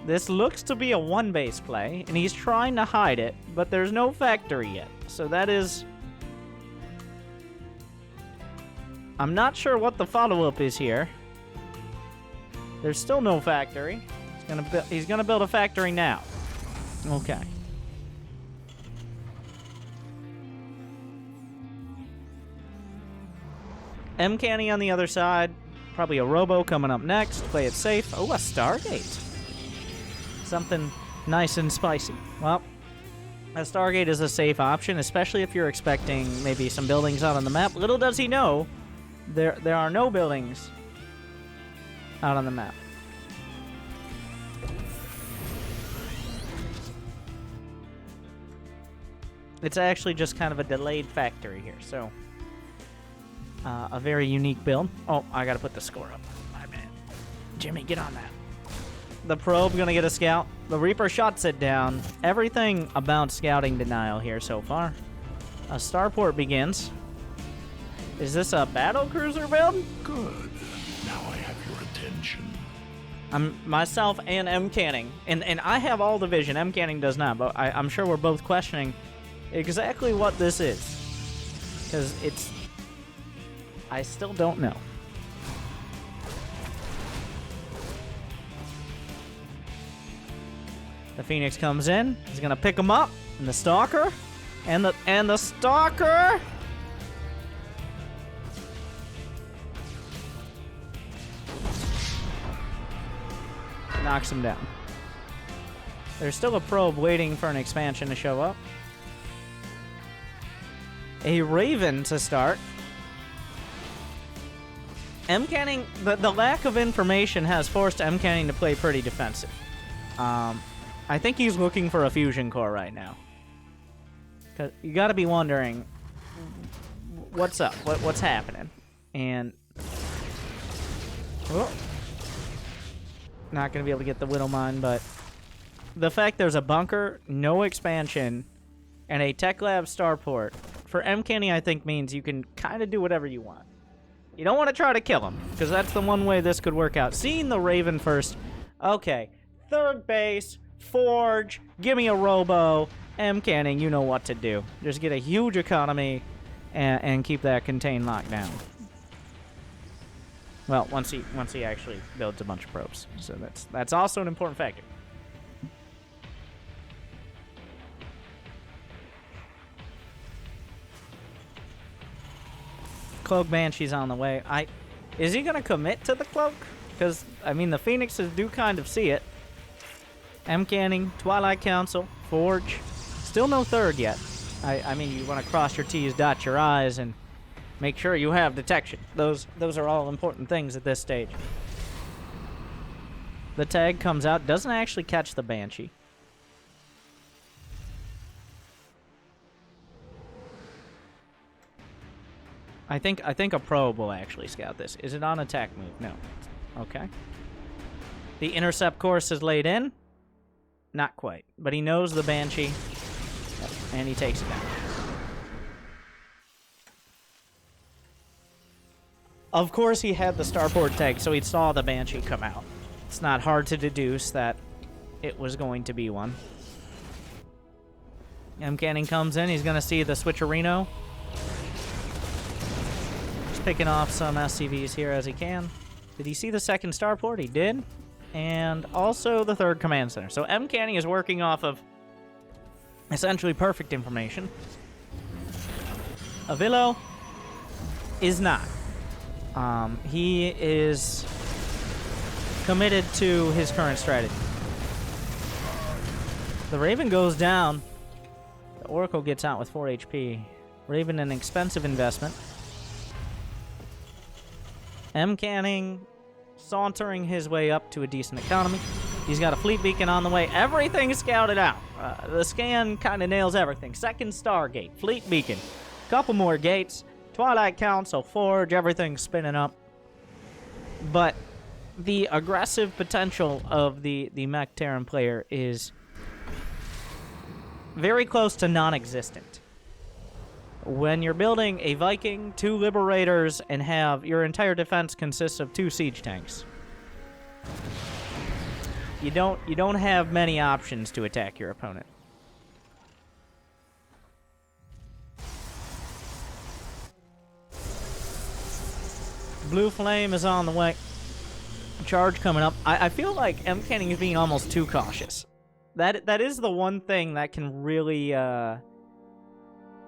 This looks to be a one-base play, and he's trying to hide it, but there's no factory yet. So that is... I'm not sure what the follow-up is here. There's still no factory. He's gonna build a factory now. Okay. Mcanning on the other side. Probably a Robo coming up next. Play it safe. Oh, a Stargate. Something nice and spicy. Well, a Stargate is a safe option, especially if you're expecting maybe some buildings out on the map. Little does he know, there are no buildings out on the map. It's actually just kind of a delayed factory here, so... a very unique build. Oh, I gotta put the score up. My man. Jimmy, get on that. The probe gonna get a scout. The Reaper shuts it down. Everything about scouting denial here so far. A starport begins. Is this a battle cruiser build? Good. Now I have your attention. I'm myself and Mcanning. And I have all the vision. Mcanning does not, but I'm sure we're both questioning exactly what this is. Because it's... I still don't know. The Phoenix comes in. He's gonna pick him up. And the Stalker. And the Stalker! Knocks him down. There's still a probe waiting for an expansion to show up. A Raven to start. Mcanning, the lack of information has forced Mcanning to play pretty defensive. I think he's looking for a fusion core right now. 'Cause you gotta be wondering, what's up? What's happening? And... oh, not gonna be able to get the Widow Mine, but... the fact there's a bunker, no expansion, and a Tech Lab starport, for Mcanning I think means you can kind of do whatever you want. You don't want to try to kill him, because that's the one way this could work out. Seeing the Raven first, okay, third base, Forge, give me a Robo, Mcanning, you know what to do. Just get a huge economy and keep that contain locked down. Well, once he actually builds a bunch of probes, so that's also an important factor. Cloak Banshee's on the way. Is he gonna commit to the cloak? Because I mean the Phoenixes do kind of see it. Mcanning, Twilight Council, Forge, still no third yet. I mean you want to cross your T's, dot your I's, and make sure you have detection. Those are all important things at this stage. The tag comes out, doesn't actually catch the Banshee. I think a probe will actually scout this. Is it on attack move? No. Okay. The intercept course is laid in. Not quite. But he knows the Banshee. And he takes it down. Of course he had the starport tag, so he saw the Banshee come out. It's not hard to deduce that it was going to be one. Mcanning comes in. He's going to see the Switcherino. Picking off some SCVs here as he can. Did he see the second starport? He did. And also the third command center. So Mcanning is working off of essentially perfect information. Avillo is not. He is committed to his current strategy. The Raven goes down. The Oracle gets out with 4 HP. Raven, an expensive investment. Mcanning sauntering his way up to a decent economy. He's got a fleet beacon on the way. Everything's scouted out. The scan kind of nails everything. Second Stargate, fleet beacon, couple more gates, Twilight Council, Forge, everything's spinning up. But the aggressive potential of the Mech Terran player is very close to non-existent. When you're building a Viking, 2 Liberators, and have your entire defense consists of 2 siege tanks, you don't have many options to attack your opponent. Blue Flame is on the way. Charge coming up. I feel like Mcanning is being almost too cautious. That is the one thing that can really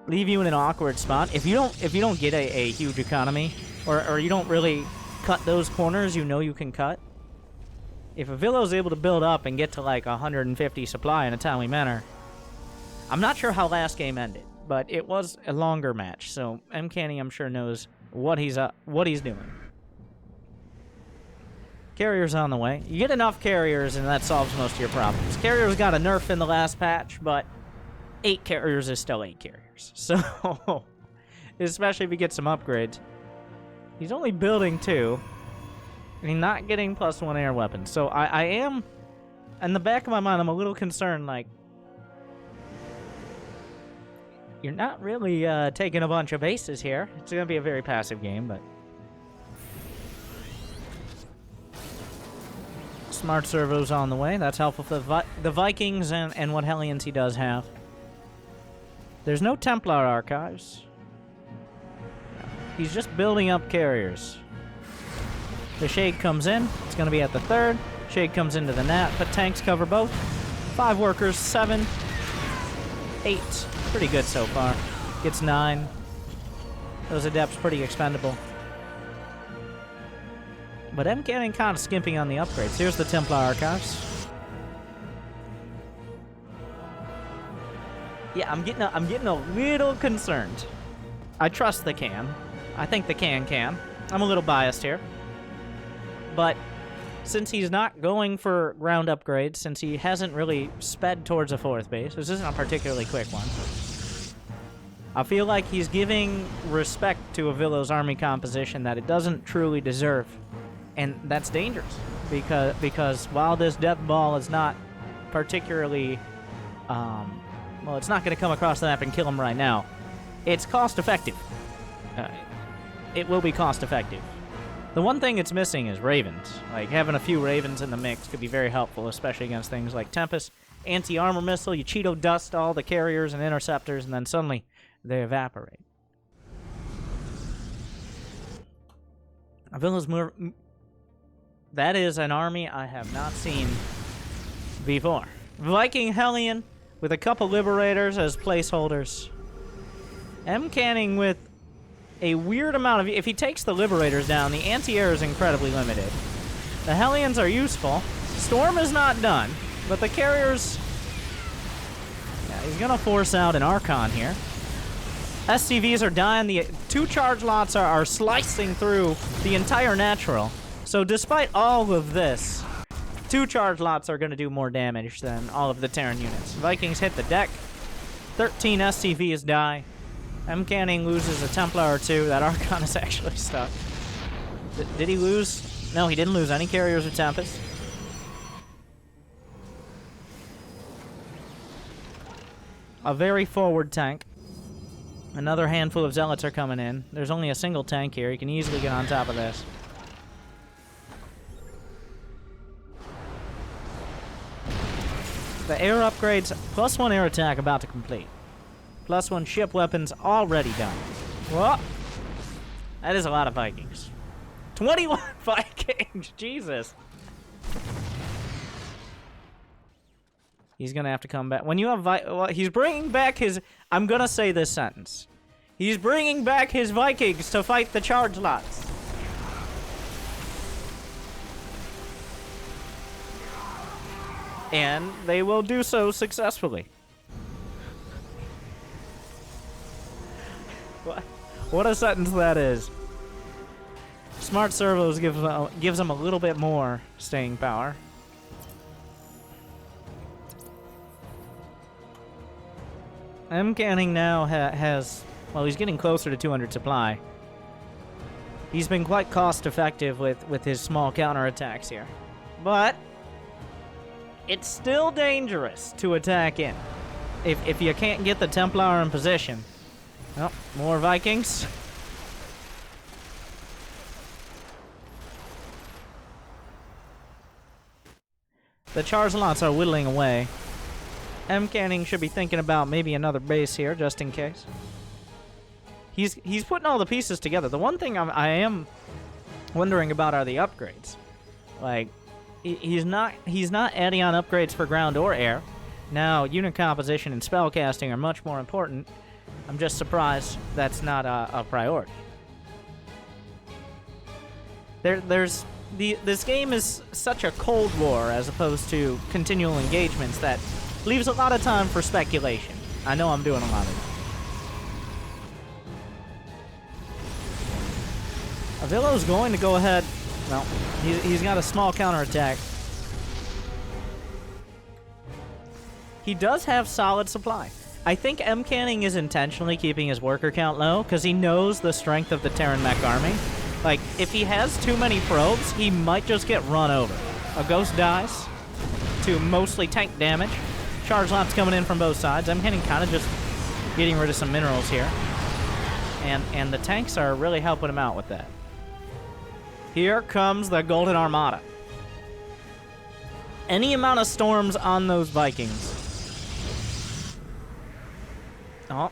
leave you in an awkward spot. If you don't get a huge economy, or you don't really cut those corners you know you can cut. If Avillo's able to build up and get to like 150 supply in a timely manner, I'm not sure how last game ended, but it was a longer match, so Mcanning I'm sure knows what he's doing. Carriers on the way. You get enough carriers and that solves most of your problems. Carriers got a nerf in the last patch, but 8 carriers is still 8 carriers. So, especially if you get some upgrades. He's only building 2. And he's not getting +1 air weapons. So I am, in the back of my mind, I'm a little concerned, like, you're not really taking a bunch of aces here. It's going to be a very passive game, but... Smart servos on the way. That's helpful for the Vikings and what Hellions he does have. There's no Templar archives. He's just building up carriers. The Shade comes in. It's going to be at the 3rd. Shade comes into the net, but tanks cover both. 5 workers, 7, 8. Pretty good so far. Gets 9. Those adepts pretty expendable. But Mcanning kind of skimping on the upgrades. Here's the Templar Archives. Yeah, I'm getting a little concerned. I trust the can. I think the can. I'm a little biased here. But since he's not going for ground upgrades, since he hasn't really sped towards a 4th base, this isn't a particularly quick one, I feel like he's giving respect to Avillo's army composition that it doesn't truly deserve. And that's dangerous, because while this death ball is not particularly, well, it's not going to come across the map and kill him right now, it's cost-effective. It will be cost-effective. The one thing it's missing is Ravens. Like, having a few Ravens in the mix could be very helpful, especially against things like Tempest, anti-armor missile, you Cheeto dust all the carriers and interceptors, and then suddenly they evaporate. Avillo's more... That is an army I have not seen before. Viking Hellion with a couple Liberators as placeholders. Mcanning with a weird amount of... If he takes the Liberators down, the anti-air is incredibly limited. The Hellions are useful. Storm is not done, but the carriers... Yeah, he's going to force out an Archon here. SCVs are dying. The 2 charge lots are slicing through the entire natural. So despite all of this, 2 charge lots are going to do more damage than all of the Terran units. Vikings hit the deck. 13 SCVs die. Mcanning loses a Templar or 2. That Archon is actually stuck. Did he lose? No, he didn't lose any carriers or Tempest. A very forward tank. Another handful of Zealots are coming in. There's only a single tank here. He can easily get on top of this. The air upgrades, +1 air attack about to complete. +1 ship weapons already done. Whoa! That is a lot of Vikings. 21 Vikings! Jesus! He's gonna have to come back. When you have well, he's bringing back his... I'm gonna say this sentence. He's bringing back his Vikings to fight the charge lots. And they will do so successfully. What a sentence that is. Smart servos gives them a little bit more staying power. Mcanning now has... Well, he's getting closer to 200 supply. He's been quite cost-effective with his small counterattacks here. But it's still dangerous to attack in. If you can't get the Templar in position. Well, more Vikings. The Charzalots are whittling away. Mcanning should be thinking about maybe another base here, just in case. He's putting all the pieces together. The one thing I am wondering about are the upgrades. Like, he's not adding on upgrades for ground or air. Now, unit composition and spellcasting are much more important. I'm just surprised that's not a priority. This game is such a Cold War as opposed to continual engagements that leaves a lot of time for speculation. I know I'm doing a lot of it. Avillo's going to go ahead. Well, he's got a small counterattack. He does have solid supply. I think Mcanning is intentionally keeping his worker count low because he knows the strength of the Terran mech army. Like, if he has too many probes, he might just get run over. A ghost dies to mostly tank damage. Charge lots coming in from both sides. Mcanning kind of just getting rid of some minerals here. And the tanks are really helping him out with that. Here comes the Golden Armada. Any amount of storms on those Vikings. Oh.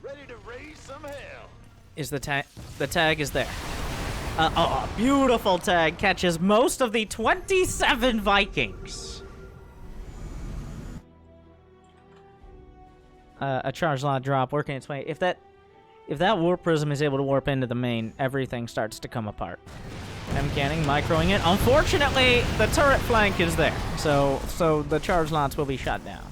Ready to raise some hell. Is the tag? The tag is there. Oh, beautiful tag catches most of the 27 Vikings. a charge lot drop working its way. If that warp prism is able to warp into the main, everything starts to come apart. Mcanning, microing it. Unfortunately, the turret flank is there, so the charge lots will be shot down.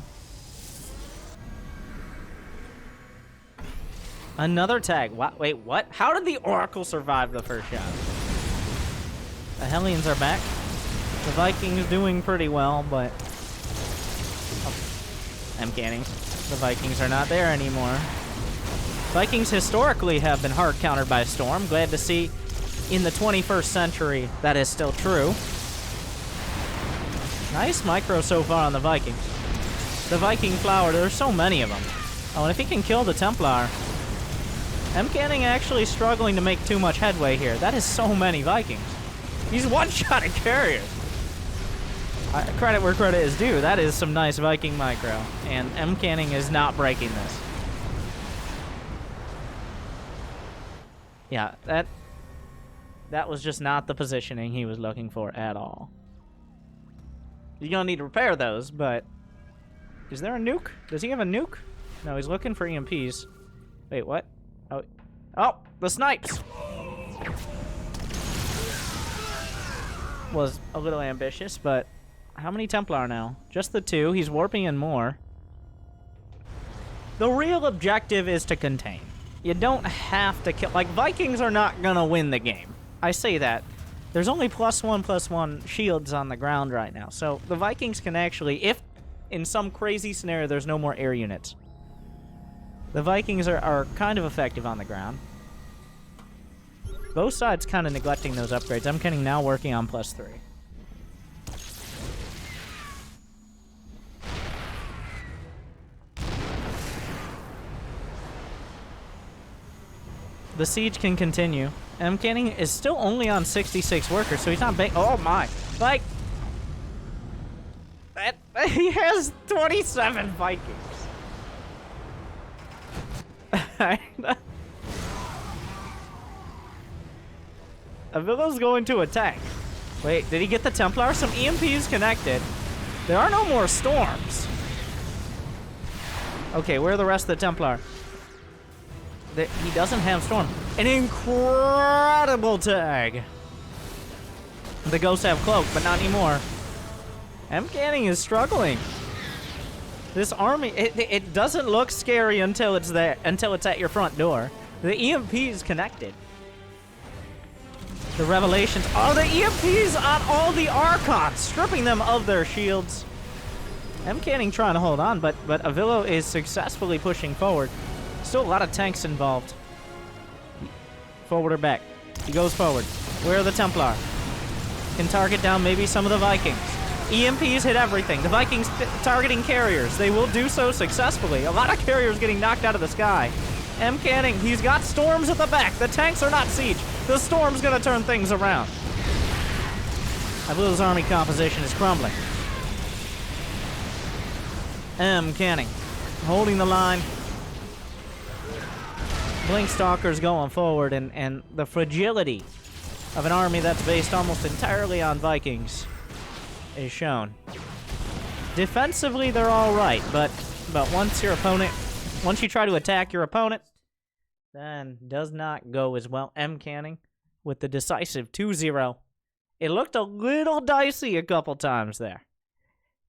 Another tag. What? Wait, what? How did the Oracle survive the first shot? The Hellions are back. The Vikings doing pretty well, but... Oh, Mcanning. The Vikings are not there anymore. Vikings historically have been hard countered by Storm. Glad to see in the 21st century that is still true. Nice micro so far on the Vikings. The Viking Flower, there's so many of them. Oh, and if he can kill the Templar... Mcanning actually struggling to make too much headway here. That is so many Vikings. He's one-shotted carriers. Credit where credit is due. That is some nice Viking micro. And Mcanning is not breaking this. Yeah, that was just not the positioning he was looking for at all. You're gonna need to repair those, but... Is there a nuke? Does he have a nuke? No, he's looking for EMPs. Wait, what? Oh, the snipes! Was a little ambitious, but how many Templar now? Just the 2. He's warping in more. The real objective is to contain. You don't have to kill... Like, Vikings are not gonna win the game. I say that. There's only +1/+1 shields on the ground right now, so the Vikings can actually, if in some crazy scenario there's no more air units, the Vikings are kind of effective on the ground. Both sides kind of neglecting those upgrades. Mcanning now working on +3. The siege can continue. Mcanning is still only on 66 workers, so he's not big. Oh my! Like, he has 27 Vikings. Avillo's going to attack. Wait, did he get the Templar? Some EMPs connected. There are no more storms. Okay, where are the rest of the Templar? He doesn't have storm. An incredible tag. The ghosts have cloak, but not anymore. Mcanning is struggling. This army, it doesn't look scary until it's there, until it's at your front door. The EMP is connected. The revelations. Oh, the EMPs on all the Archons, stripping them of their shields. Mcanning trying to hold on, but Avillo is successfully pushing forward. Still a lot of tanks involved. Forward or back? He goes forward. Where are the Templar? Can target down maybe some of the Vikings. EMPs hit everything. The Vikings targeting carriers. They will do so successfully. A lot of carriers getting knocked out of the sky. Mcanning, he's got storms at the back. The tanks are not siege. The storm's gonna turn things around. Avillo's army composition is crumbling. Mcanning, holding the line. Blink Stalker's going forward, and the fragility of an army that's based almost entirely on Vikings is shown. Defensively, they're all right, but once you try to attack your opponent, then does not go as well. Mcanning with the decisive 2-0. It looked a little dicey a couple times there,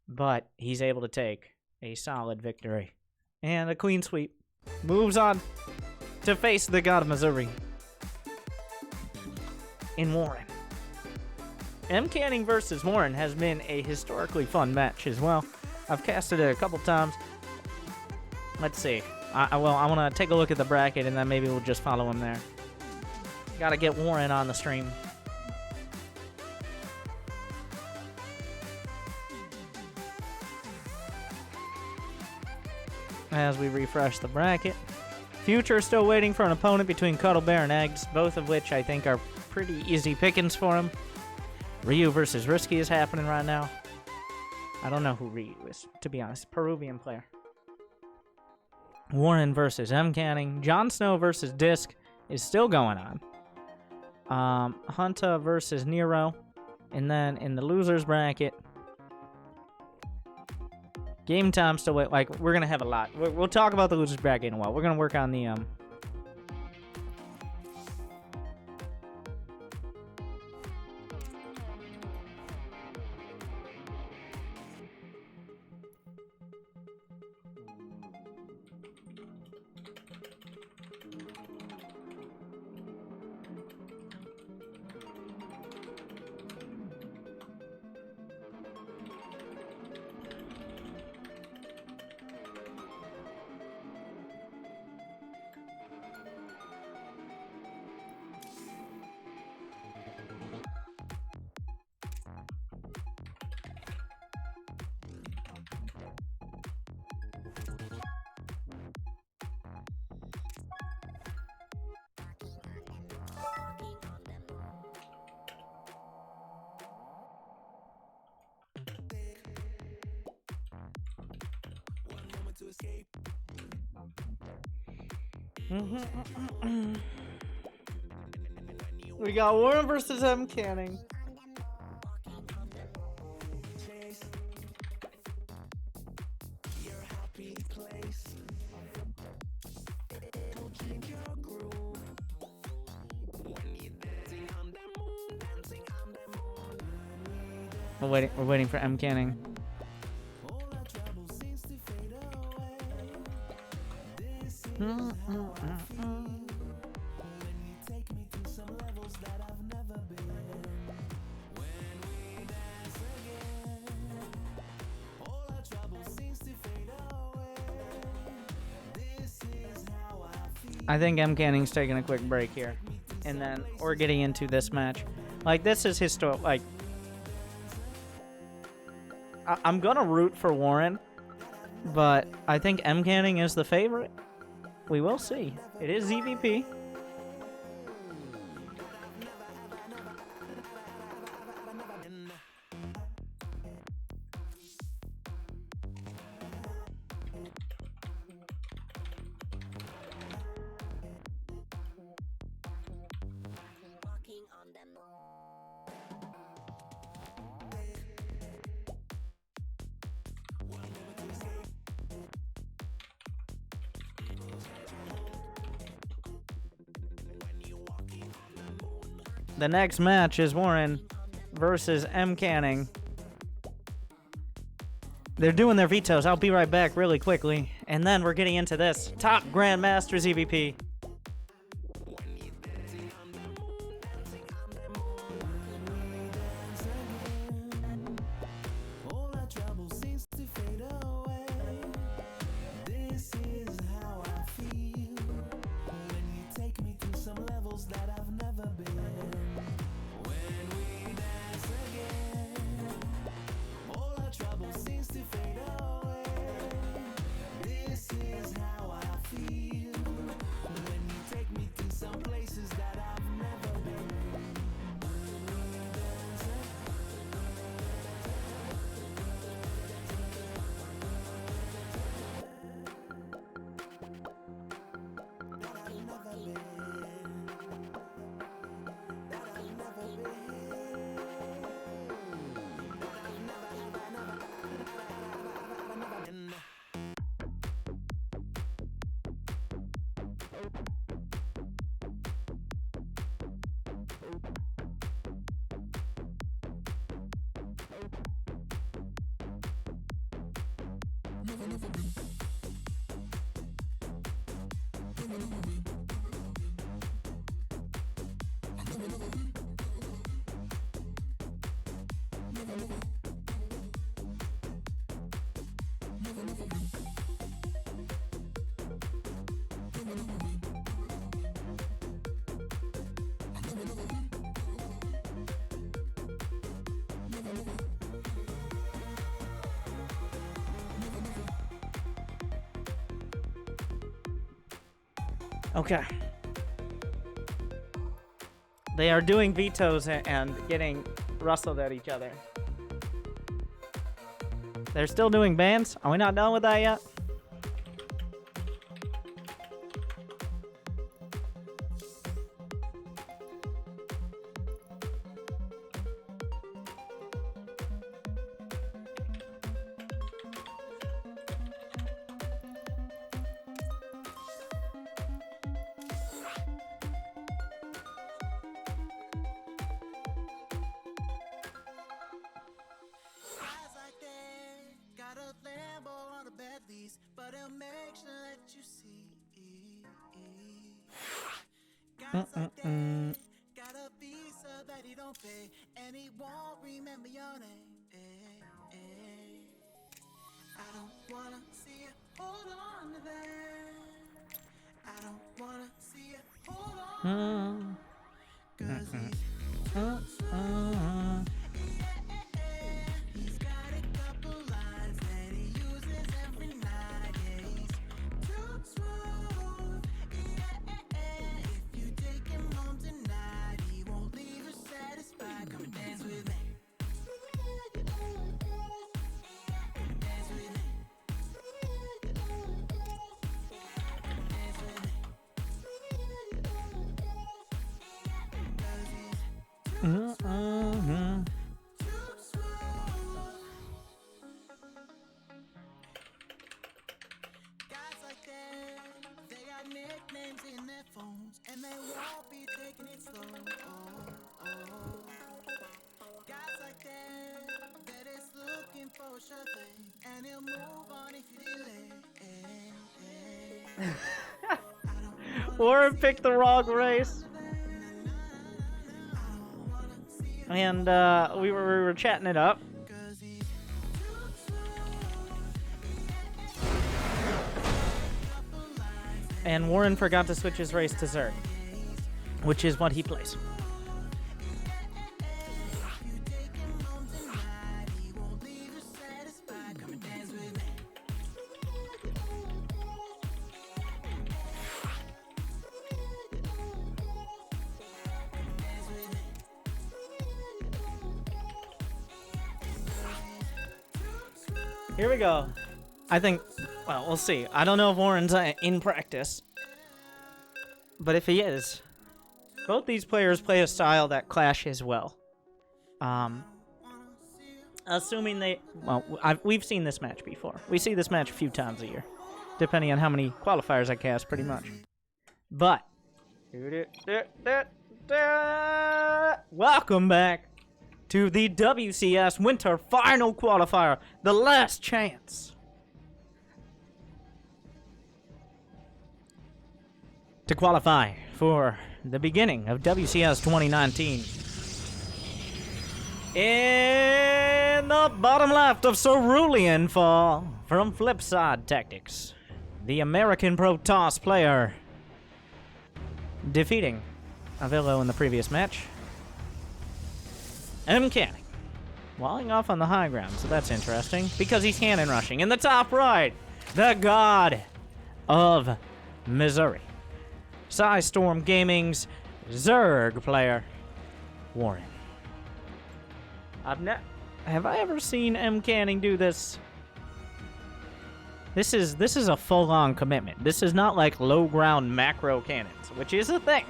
but he's able to take a solid victory. And a clean sweep. Moves on to face the God of Missouri in Warren. Mcanning versus Warren has been a historically fun match as well. I've casted it a couple times. Let's see. I want to take a look at the bracket, and then maybe we'll just follow him there. Gotta get Warren on the stream. As we refresh the bracket. Future still waiting for an opponent between Cuddle Bear and Eggs, both of which I think are pretty easy pickings for him. Ryu versus Risky is happening right now. I don't know who Ryu is, to be honest. Peruvian player. Warren versus Mcanning. Jon Snow versus Disc is still going on. Hunter versus Nero. And then in the losers bracket, Game time still wait. Like, we're gonna have a lot. We'll talk about the losers bracket in a while. We're gonna work on the We got Warren versus Mcanning. We're waiting for Mcanning. I think Mcanning's taking a quick break here, and then we're getting into this match. Like, this is historic. Like, I'm gonna root for Warren, but I think Mcanning is the favorite. We will see. It is EVP. The next match is Warren versus Mcanning. They're doing their vetoes. I'll be right back really quickly. And then we're getting into this. Top Grandmasters EVP. Okay. They are doing vetoes and getting rustled at each other. They're still doing bans? Are we not done with that yet? Got a visa that he don't pay, and he won't remember your name. I don't wanna see you hold on to that. I don't wanna see you hold on. 'Cause he's got a couple lines that he uses every night. Yeah, he's too smooth. If you take him home tonight, he won't leave her satisfied. Come and dance with me. Dance with me. Dance with me. Guys like that, they got nicknames in their phones, and they won't be taking it slow. Guys like that, that is looking for a sure thing, and he'll move on if you delay. Warren picked the wrong race. And we were chatting it up. And Warren forgot to switch his race to Zerg, which is what he plays. Here we go. I think, well, we'll see. I don't know if Warren's in practice. But if he is, both these players play a style that clashes well. Assuming they, well, we've seen this match before. We see this match a few times a year, depending on how many qualifiers I cast, pretty much. But, welcome back to the WCS Winter Final Qualifier, the last chance to qualify for the beginning of WCS 2019. In the bottom left of Cerulean Fall from Flipside Tactics, the American Protoss player defeating Avillo in the previous match. Mcanning, walling off on the high ground, so that's interesting, because he's cannon rushing. In the top right, the god of Missouri, Storm Gaming's Zerg player, Warren. Have I ever seen Mcanning do this? This is a full-on commitment. This is not like low-ground macro cannons, which is a thing.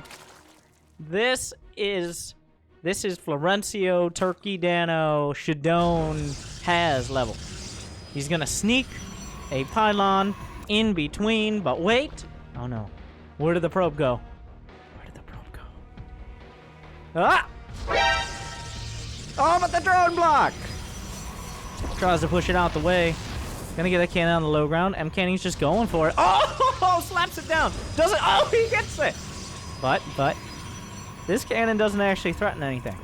This is Florencio, Turkey Dano, Shadone has level. He's gonna sneak a pylon in between, but wait. Oh no. Where did the probe go? Where did the probe go? Ah! Oh, but the drone block! Tries to push it out the way. Gonna get a cannon on the low ground. Mcanning's just going for it. Oh! Slaps it down. Does it? Oh, he gets it! But, this cannon doesn't actually threaten anything.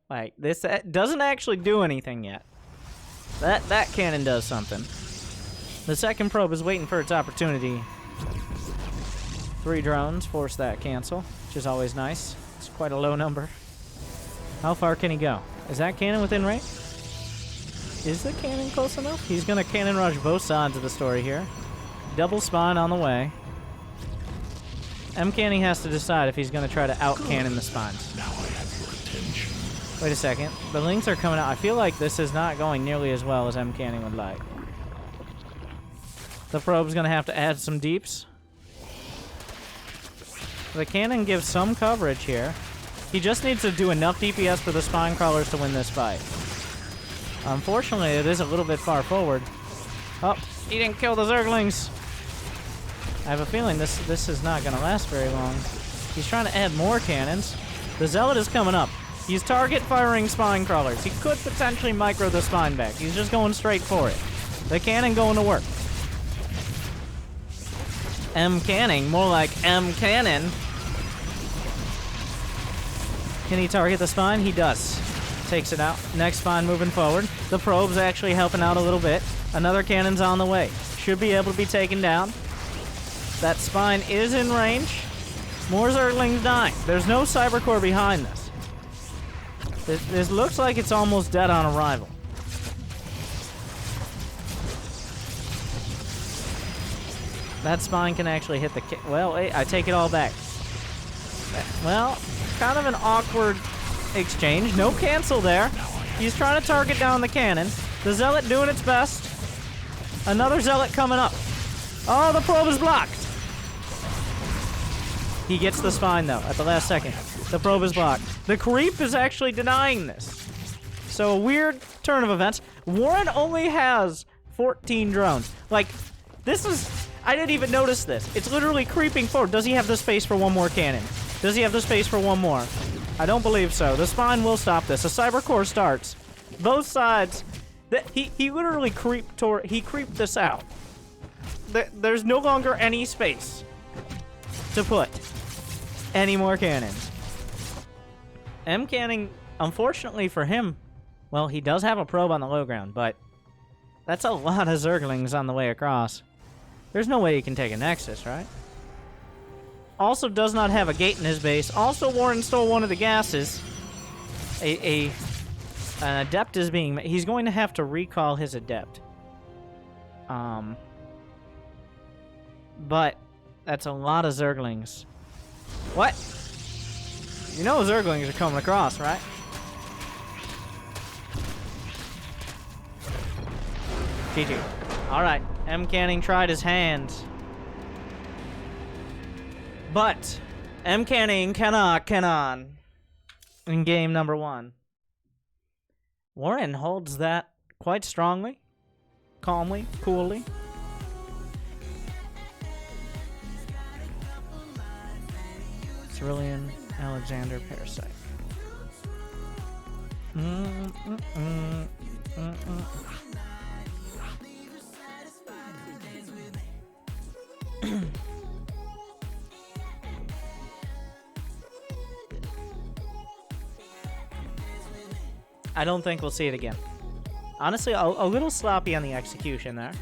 Like, this doesn't actually do anything yet. That cannon does something. The second probe is waiting for its opportunity. 3 drones force that cancel, which is always nice. It's quite a low number. How far can he go? Is that cannon within range? Is the cannon close enough? He's gonna cannon rush both sides of the story here. Double spawn on the way. Mcanning has to decide if he's gonna try to out-cannon the spines. Now I have your attention. Wait a second. The links are coming out. I feel like this is not going nearly as well as Mcanning would like. The probe's gonna have to add some deeps. The cannon gives some coverage here. He just needs to do enough DPS for the spine crawlers to win this fight. Unfortunately, it is a little bit far forward. Oh, he didn't kill the Zerglings. I have a feeling this is not going to last very long. He's trying to add more cannons. The Zealot is coming up. He's target firing spine crawlers. He could potentially micro the spine back. He's just going straight for it. The cannon going to work. Mcanning, more like Mcanning. Can he target the spine? He does. Takes it out. Next spine moving forward. The probe's actually helping out a little bit. Another cannon's on the way. Should be able to be taken down. That spine is in range. More Zerglings dying. There's no Cybercore behind this. This looks like it's almost dead on arrival. That spine can actually hit the... Well, I take it all back. Well, kind of an awkward exchange. No cancel there. He's trying to target down the cannon. The Zealot doing its best. Another Zealot coming up. Oh, the probe is blocked. He gets the spine, though, at the last second. The probe is blocked. The creep is actually denying this. So, a weird turn of events. Warren only has 14 drones. Like, this is... I didn't even notice this. It's literally creeping forward. Does he have the space for one more cannon? Does he have the space for one more? I don't believe so. The spine will stop this. A Cybercore starts. Both sides... He literally creeped this out. There's no longer any space to put any more cannons. Mcanning, unfortunately for him, well, he does have a probe on the low ground, but that's a lot of Zerglings on the way across. There's no way he can take a Nexus, right? Also does not have a gate in his base. Also, Warren stole one of the gases. An Adept is being... He's going to have to recall his Adept. But that's a lot of Zerglings. What? You know Zerglings are coming across, right? GG. Alright, Mcanning tried his hand. But Mcanning cannot in game number 1. Warren holds that quite strongly, calmly, coolly. Cerulean, Alexander, Parasite. I don't think we'll see it again. Honestly, a little sloppy on the execution there.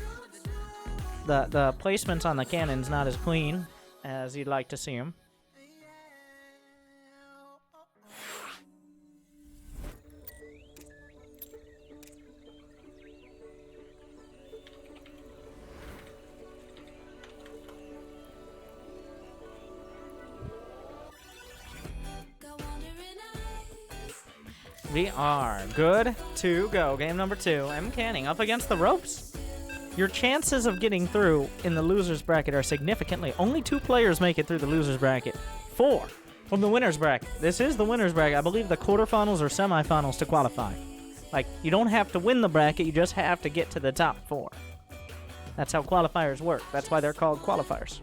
The placements on the cannon's not as clean as you'd like to see them. We are good to go. Game number 2. Mcanning up against the ropes. Your chances of getting through in the loser's bracket are significantly. Only 2 players make it through the loser's bracket. 4 from the winner's bracket. This is the winner's bracket. I believe the quarterfinals or semifinals to qualify. Like, you don't have to win the bracket. You just have to get to the top 4. That's how qualifiers work. That's why they're called qualifiers.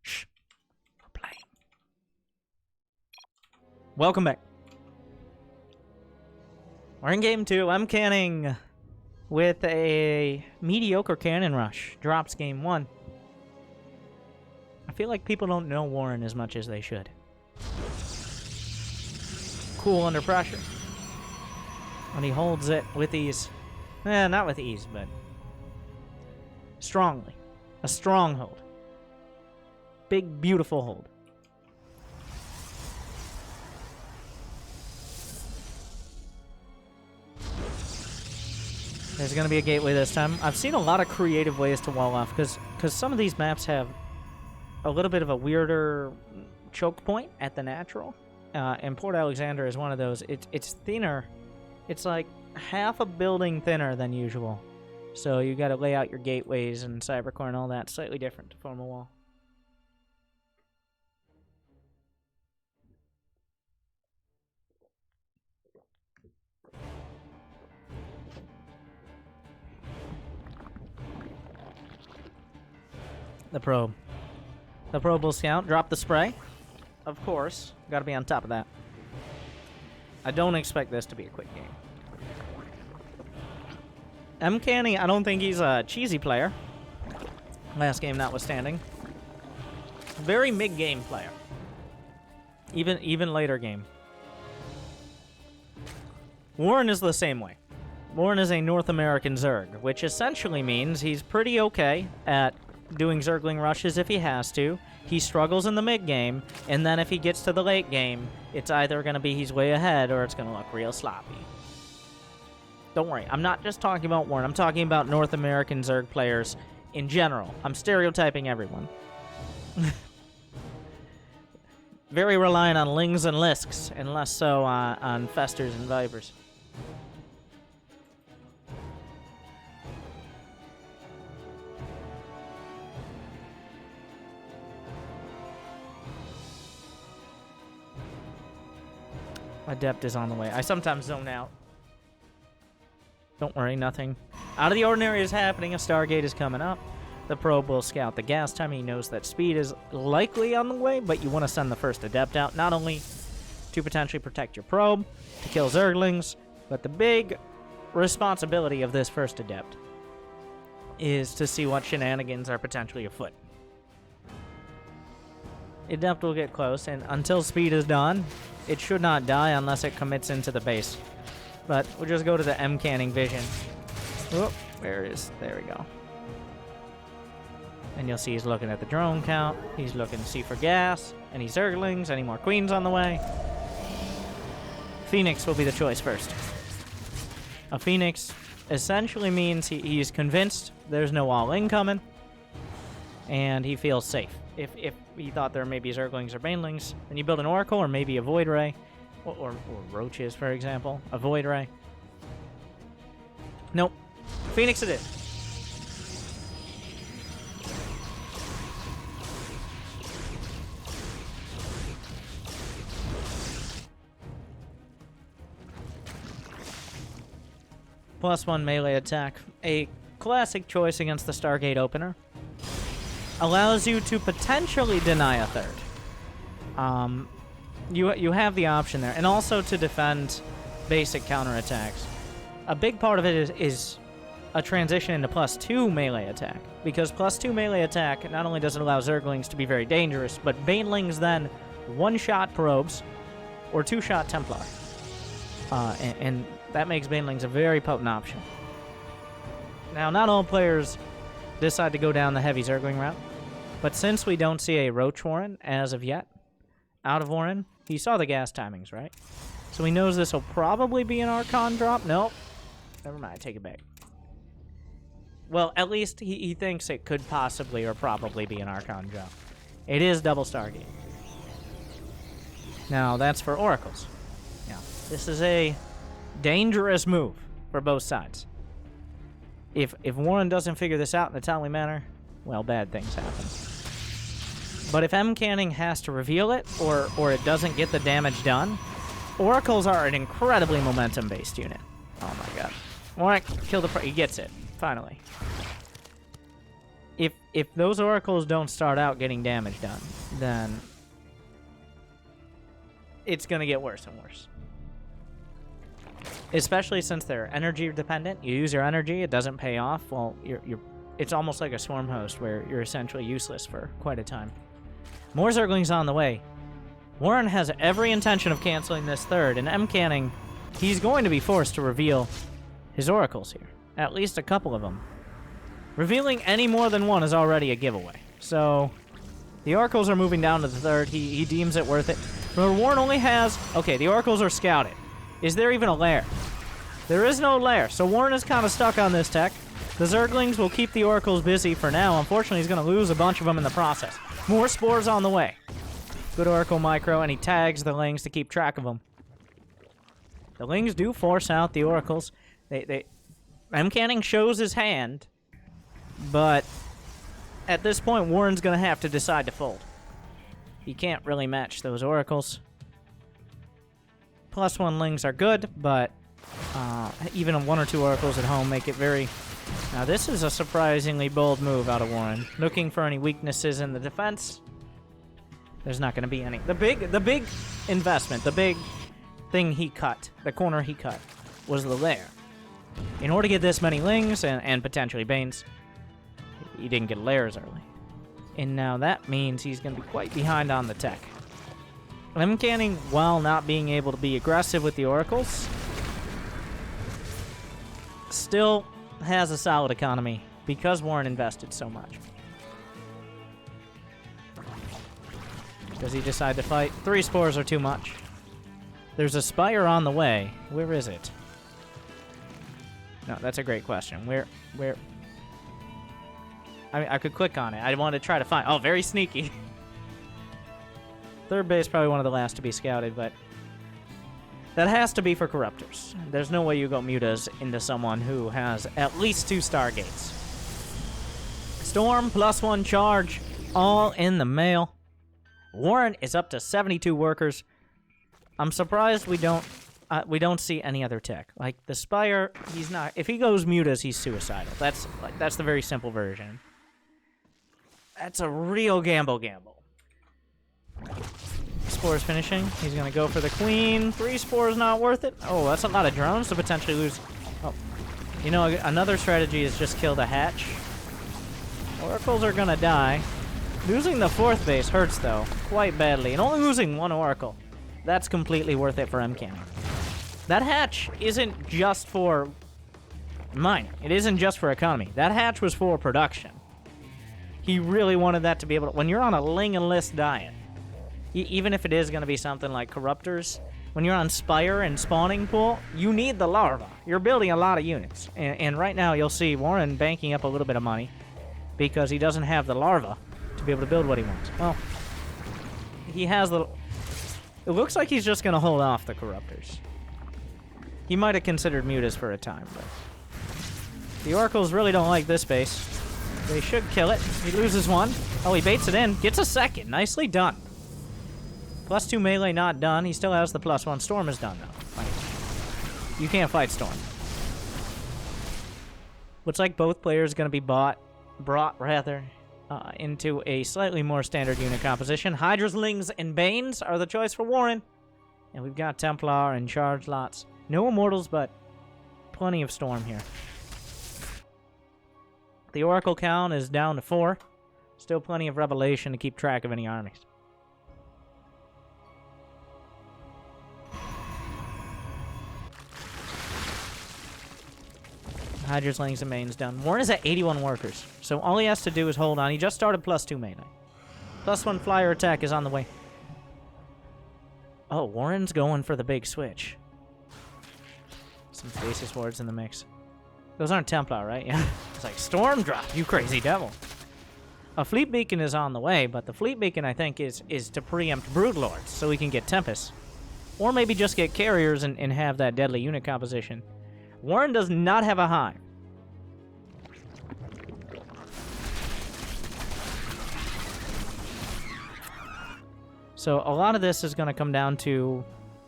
Shh. We're playing. Welcome back. We're in game 2. Mcanning with a mediocre cannon rush. Drops game 1. I feel like people don't know Warren as much as they should. Cool under pressure. And he holds it with ease. Not with ease, but strongly. A strong hold. Big, beautiful hold. There's going to be a gateway this time. I've seen a lot of creative ways to wall off, because some of these maps have a little bit of a weirder choke point at the natural. And Port Alexander is one of those. It's thinner. It's like half a building thinner than usual. So you got to lay out your gateways and Cybercore and all that slightly different to form a wall. The probe. The probe will scout. Drop the spray. Of course. Gotta be on top of that. I don't expect this to be a quick game. Mcanning, I don't think he's a cheesy player. Last game notwithstanding. Very mid-game player. Even later game. Warren is the same way. Warren is a North American Zerg, which essentially means he's pretty okay at doing Zergling rushes if he has to. He struggles in the mid-game, and then if he gets to the late game, it's either going to be he's way ahead or it's going to look real sloppy. Don't worry, I'm not just talking about Warren. I'm talking about North American Zerg players in general. I'm stereotyping everyone. Very reliant on Lings and Lisks, and less so on Festers and Vipers. Adept is on the way. I sometimes zone out. Don't worry, nothing out of the ordinary is happening. A Stargate is coming up. The probe will scout the gas time. He knows that speed is likely on the way, but you want to send the first Adept out, not only to potentially protect your probe, to kill Zerglings, but the big responsibility of this first Adept is to see what shenanigans are potentially afoot. Adept will get close, and until speed is done, it should not die unless it commits into the base. But we'll just go to the Mcanning vision. Whoop, there it is. There we go. And you'll see he's looking at the drone count. He's looking to see for gas. Any Zerglings? Any more Queens on the way? Phoenix will be the choice first. A Phoenix essentially means he's convinced there's no all-in coming. And he feels safe. If he thought there may be Zerglings or Banelings, then you build an Oracle or maybe a Void Ray. Or Roaches, for example. A Void Ray. Nope. Phoenix it is. +1 melee attack. A classic choice against the Stargate opener. Allows you to potentially deny a third. You have the option there. And also to defend basic counterattacks. A big part of it is a transition into +2 melee attack. Because +2 melee attack, not only does it allow Zerglings to be very dangerous, but Banelings then one-shot probes or two-shot Templar. And that makes Banelings a very potent option. Now, not all players decide to go down the heavy Zergling route, but since we don't see a Roach Warren as of yet, out of Warren, he saw the gas timings, right? So he knows this will probably be an Archon drop. Nope. Never mind, take it back. Well, at least he thinks it could possibly or probably be an Archon drop. It is double Stargate. Now, that's for Oracles. Now, this is a dangerous move for both sides. If Warren doesn't figure this out in a timely manner, well, bad things happen. But if Mcanning has to reveal it, or it doesn't get the damage done, Oracles are an incredibly momentum-based unit. Oh my god. Warren, kill the he gets it, finally. If those Oracles don't start out getting damage done, then it's gonna get worse and worse. Especially since they're energy dependent. You use your energy, it doesn't pay off. Well, it's almost like a swarm host where you're essentially useless for quite a time. More Zerglings on the way. Warren has every intention of canceling this third, and Mcanning, he's going to be forced to reveal his Oracles here. At least a couple of them. Revealing any more than one is already a giveaway. So, the Oracles are moving down to the third. He deems it worth it. Remember, Warren only has... Okay, the Oracles are scouted. Is there even a lair? There is no lair, so Warren is kind of stuck on this tech. The Zerglings will keep the Oracles busy for now. Unfortunately, he's going to lose a bunch of them in the process. More spores on the way. Good Oracle micro, and he tags the Lings to keep track of them. The Lings do force out the Oracles. Mcanning shows his hand, but at this point, Warren's going to have to decide to fold. He can't really match those Oracles. +1 Lings are good, but even 1 or 2 Oracles at home make it very... Now, this is a surprisingly bold move out of Warren. Looking for any weaknesses in the defense. There's not going to be any. The big investment, the big thing he cut, the corner he cut, was the lair. In order to get this many Lings and potentially Banes, he didn't get layers early. And now that means he's going to be quite behind on the tech. Mcanning, while not being able to be aggressive with the oracles, still has a solid economy because Warren invested so much. Does he decide to fight? 3 spores are too much. There's a spire on the way. Where is it? No, that's a great question. Where? I mean, I could click on it. I want to try to find... Oh, very sneaky. Third base, probably one of the last to be scouted, but... That has to be for Corruptors. There's no way you go mutas into someone who has at least 2 Stargates. Storm, +1 charge, all in the mail. Warren is up to 72 workers. I'm surprised we don't see any other tech. Like, the Spire, he's not... If he goes mutas, he's suicidal. That's the very simple version. That's a real gamble. Spores finishing. He's going to go for the queen. 3 spores not worth it. Oh, that's a lot of drones to potentially lose. Oh, you know, another strategy is just kill the hatch. Oracles are going to die. Losing the 4th base hurts, though, quite badly. And only losing 1 oracle. That's completely worth it for Mcanning. That hatch isn't just for mining. It isn't just for economy. That hatch was for production. He really wanted that to be able to... When you're on a ling and list diet, even if it is going to be something like Corruptors, when you're on Spire and Spawning Pool, you need the larva. You're building a lot of units. And right now, you'll see Warren banking up a little bit of money because he doesn't have the larva to be able to build what he wants. Well, he has the... It looks like he's just going to hold off the Corruptors. He might have considered mutas for a time, but... The Oracles really don't like this base. They should kill it. He loses 1. Oh, he baits it in. Gets a 2nd. Nicely done. +2 melee not done. He still has the +1. Storm is done, though. Like, you can't fight Storm. Looks like both players going to be brought into a slightly more standard unit composition. Hydras, Lings, and Banes are the choice for Warren. And we've got Templar and Charge lots. No Immortals, but plenty of Storm here. The Oracle count is down to 4. Still plenty of Revelation to keep track of any armies. Hydras, Lings, and Mains done. Warren is at 81 workers, so all he has to do is hold on. He just started +2 melee. +1 flyer attack is on the way. Oh, Warren's going for the big switch. Some Stasis Wards in the mix. Those aren't Templar, right? Yeah. It's like, Storm drop, you crazy devil. A Fleet Beacon is on the way, but the Fleet Beacon, I think, is to preempt Broodlords, so we can get Tempest. Or maybe just get Carriers and have that deadly unit composition. Warren does not have a hive. So a lot of this is going to come down to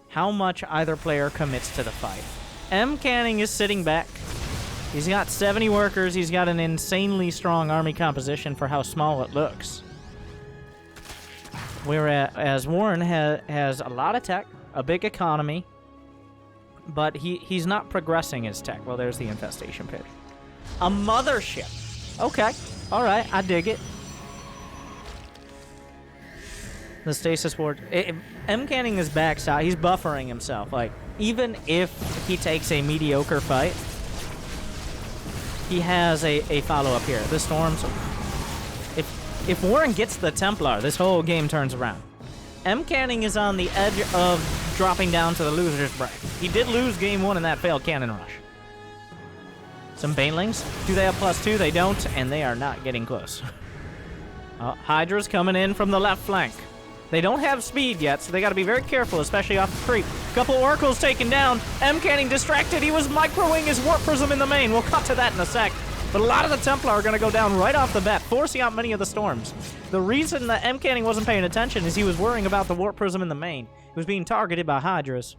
how much either player commits to the fight. Mcanning is sitting back. He's got 70 workers. He's got an insanely strong army composition for how small it looks. Whereas Warren has a lot of tech, a big economy, but he's not progressing his tech. Well, there's the infestation pit. A mothership. Okay. All right. I dig it. The stasis ward. Mcanning is backside. He's buffering himself. Like, even if he takes a mediocre fight, he has a follow-up here. The Storms. If Warren gets the Templar, this whole game turns around. Mcanning is on the edge of dropping down to the loser's bracket. He did lose game 1 in that failed cannon rush. Some Banelings. Do they have +2? They don't, and they are not getting close. Hydra's coming in from the left flank. They don't have speed yet, so they got to be very careful, especially off the creep. Couple Oracles taken down. Mcanning distracted. He was microing his Warp Prism in the main. We'll cut to that in a sec. But a lot of the Templar are going to go down right off the bat, forcing out many of the Storms. The reason that Mcanning wasn't paying attention is he was worrying about the Warp Prism in the main. He was being targeted by Hydras.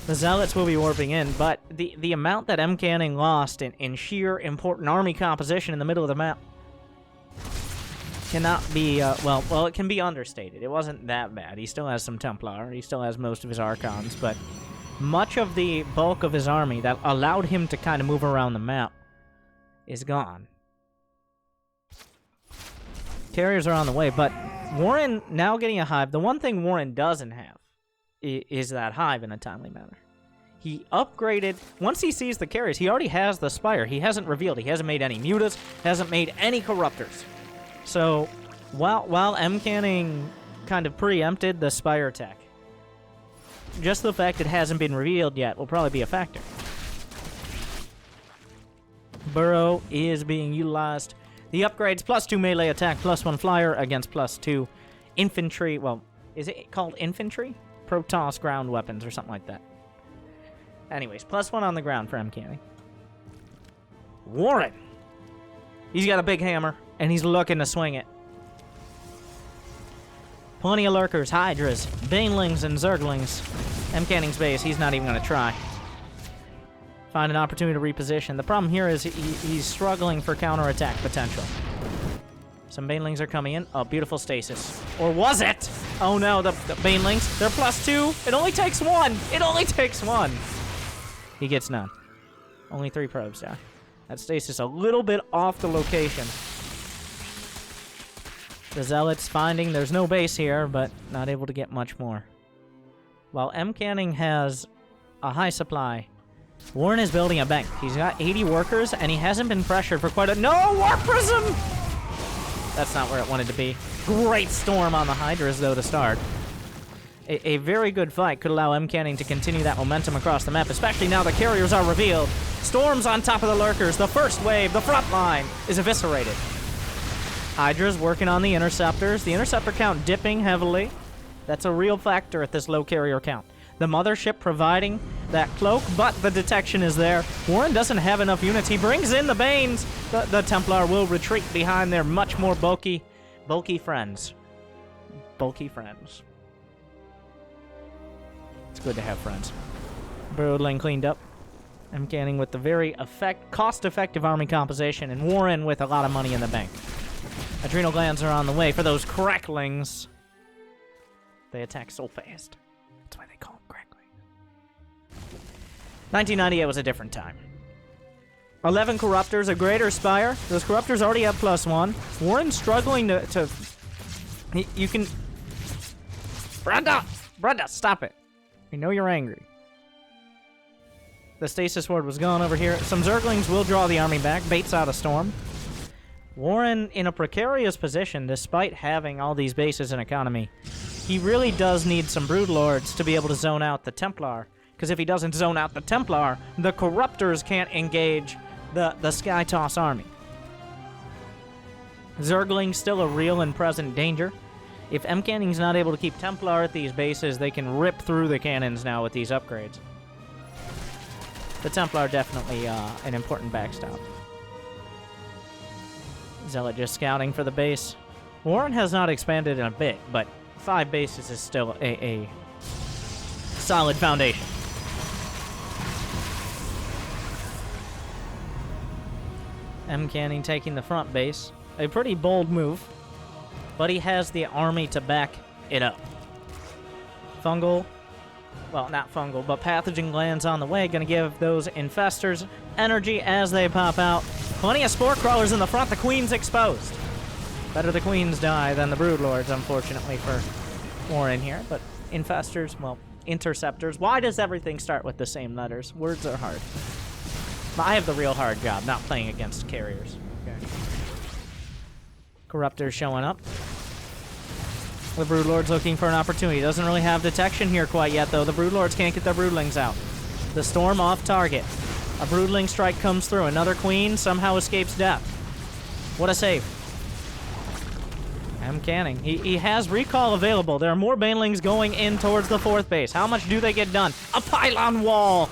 The Zealots will be warping in, but the amount that Mcanning lost in sheer important army composition in the middle of the map cannot be, well, it can be understated. It wasn't that bad. He still has some Templar. He still has most of his Archons, but much of the bulk of his army that allowed him to kind of move around the map is gone. Carriers are on the way, but Warren now getting a hive. The one thing Warren doesn't have is that hive in a timely manner. He upgraded, once he sees the carriers, he already has the Spire. He hasn't revealed, he hasn't made any mutas, hasn't made any corruptors. So, while Mcanning kind of preempted the Spire attack, just the fact it hasn't been revealed yet will probably be a factor. Burrow is being utilized. The upgrades, +2 melee attack, +1 flyer against +2 infantry. Well, is it called infantry? Protoss ground weapons or something like that. Anyways, +1 on the ground for Mcanning. Warren! He's got a big hammer, and he's looking to swing it. Plenty of lurkers, hydras, banelings, and zerglings. Mcanning's base, he's not even going to try. Find an opportunity to reposition. The problem here is he's struggling for counterattack potential. Some banelings are coming in. Oh, beautiful stasis. Or was it? Oh no, the banelings, they're +2. It only takes 1. It only takes 1. He gets none. Only 3 probes down. That stasis a little bit off the location. The Zealots finding there's no base here, but not able to get much more. While Mcanning has a high supply, Warren is building a bank. He's got 80 workers, and he hasn't been pressured for quite a... No! Warp Prism! That's not where it wanted to be. Great storm on the Hydras, though, to start. A very good fight could allow Mcanning to continue that momentum across the map, especially now the carriers are revealed. Storms on top of the lurkers. The first wave, the front line, is eviscerated. Hydra's working on the interceptors. The interceptor count dipping heavily. That's a real factor at this low carrier count. The mothership providing that cloak, but the detection is there. Warren doesn't have enough units. He brings in the Banes. The Templar will retreat behind their much more bulky friends. Bulky friends. It's good to have friends. Broodling cleaned up. Mcanning with the very cost-effective army composition, and Warren with a lot of money in the bank. Adrenal glands are on the way for those cracklings. They attack so fast. That's why they call them cracklings. 1998 was a different time. 11 corruptors, a greater spire. Those corruptors already have +1. Warren's struggling to you can... Brenda, stop it. We know you're angry. The stasis ward was gone over here. Some Zerglings will draw the army back. Baits out a storm. Warren in a precarious position, despite having all these bases and economy. He really does need some Broodlords to be able to zone out the Templar. Because if he doesn't zone out the Templar, the Corruptors can't engage the Skytoss army. Zergling's still a real and present danger. If Mcanning's not able to keep Templar at these bases, they can rip through the cannons now with these upgrades. The Templar definitely an important backstop. Zealot just scouting for the base. Warren has not expanded in a bit, but 5 bases is still a solid foundation. Mcanning taking the front base. A pretty bold move, but he has the army to back it up. Fungal, well, not fungal, but pathogen glands on the way. Going to give those infestors energy as they pop out. Plenty of spore crawlers in the front. The queen's exposed. Better the queens die than the broodlords, unfortunately, for Warren here. But infestors, well, interceptors. Why does everything start with the same letters? Words are hard. But I have the real hard job, not playing against carriers. Okay. Corruptors showing up. The Broodlord's looking for an opportunity. Doesn't really have detection here quite yet, though. The Broodlords can't get their Broodlings out. The storm off target. A Broodling strike comes through. Another queen somehow escapes death. What a save. Mcanning. He has recall available. There are more Banelings going in towards the 4th base. How much do they get done? A pylon wall!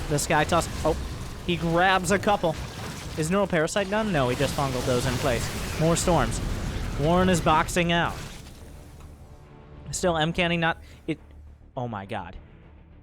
The Skytoss. Oh, he grabs a couple. Is Neuroparasite done? No, he just fungled those in place. More storms. Warren is boxing out. Still, Mcanning not... Oh my god.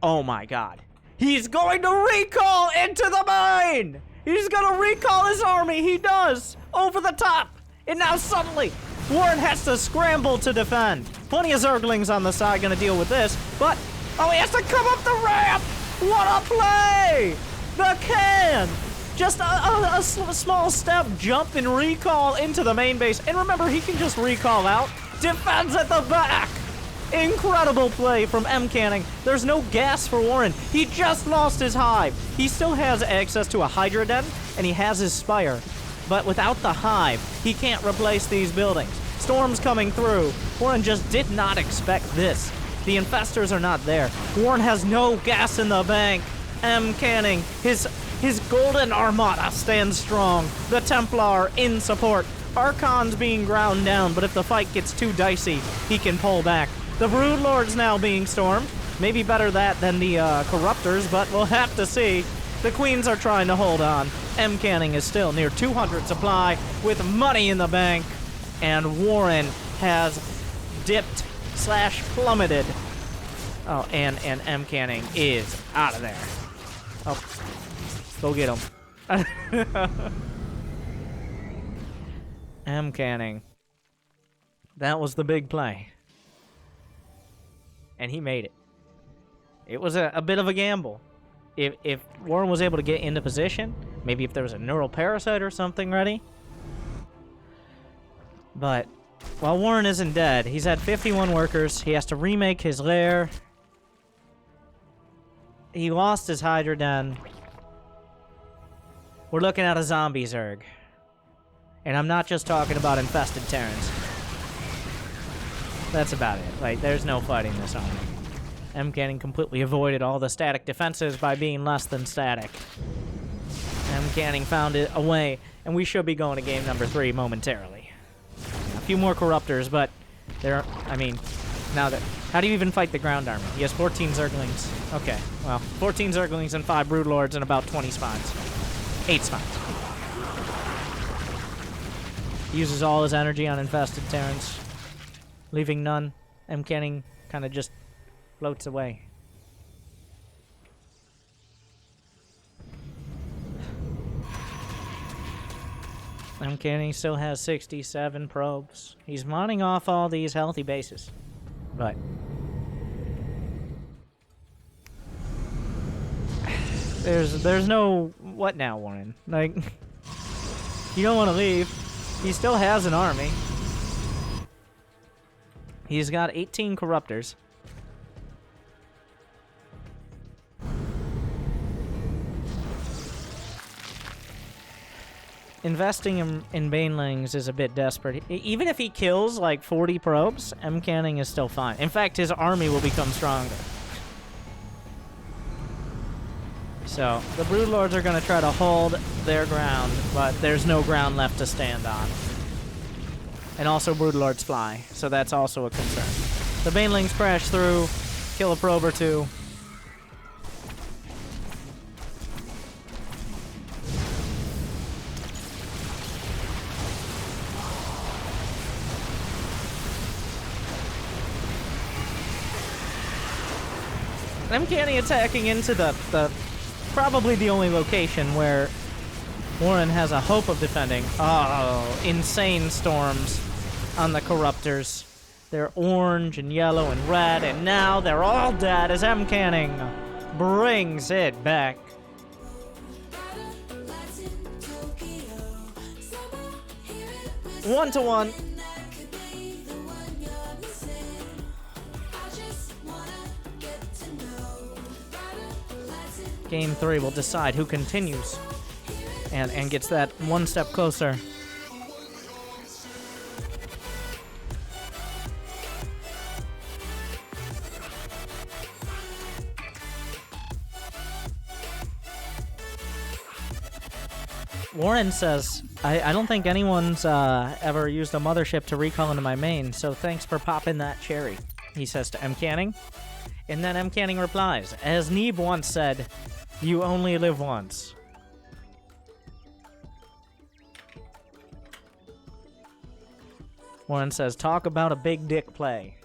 Oh my god. He's going to recall into the mine! He's going to recall his army! He does! Over the top! And now suddenly, Warren has to scramble to defend. Plenty of Zerglings on the side going to deal with this, but... Oh, he has to come up the ramp! What a play! The can! Just a small step, jump, and recall into the main base. And remember, he can just recall out. Defends at the back. Incredible play from Mcanning. There's no gas for Warren. He just lost his hive. He still has access to a Hydra Den, and he has his Spire. But without the hive, he can't replace these buildings. Storm's coming through. Warren just did not expect this. The infestors are not there. Warren has no gas in the bank. Mcanning, his golden armada stands strong. The Templar in support. Archon's being ground down, but if the fight gets too dicey, he can pull back. The Broodlord's now being stormed. Maybe better that than the Corruptors, but we'll have to see. The Queens are trying to hold on. Mcanning is still near 200 supply with money in the bank. And Warren has dipped / plummeted. Oh, and Mcanning is out of there. Oh, go get him. Mcanning. That was the big play. And he made it. It was a bit of a gamble. If Warren was able to get into position, maybe if there was a neural parasite or something ready. But while Warren isn't dead, he's had 51 workers. He has to remake his lair. He lost his Hydra Den. We're looking at a zombie Zerg. And I'm not just talking about infested Terrans. That's about it. Like, there's no fighting this army. Mcanning completely avoided all the static defenses by being less than static. Mcanning found a way, and we should be going to game number 3 momentarily. A few more Corruptors, but there, I mean, now that, how do you even fight the ground army? He has 14 Zerglings. Okay, well, 14 Zerglings and 5 Broodlords and about 20 spawns. 8 spawns. He uses all his energy on infested Terrans, leaving none. Mcanning kind of just floats away. Mcanning still has 67 probes. He's mining off all these healthy bases. But there's no what now, Warren? Like, you don't want to leave. He still has an army. He's got 18 Corruptors. Investing in Banelings is a bit desperate. Even if he kills like 40 probes, Mcanning is still fine. In fact, his army will become stronger. So, the Broodlords are going to try to hold their ground, but there's no ground left to stand on. And also Broodlords fly, so that's also a concern. The Banelings crash through, kill a probe or two. Mcanning attacking into the probably the only location where Warren has a hope of defending. Oh, insane storms on the Corruptors. They're orange and yellow and red, and now they're all dead as Mcanning brings it back. One to one. Game 3 will decide who continues and gets that one step closer. Warren says, I don't think anyone's ever used a mothership to recall into my main, so thanks for popping that cherry, he says to Mcanning. And then Mcanning replies, as Neeb once said, you only live once. Warren says, talk about a big dick play.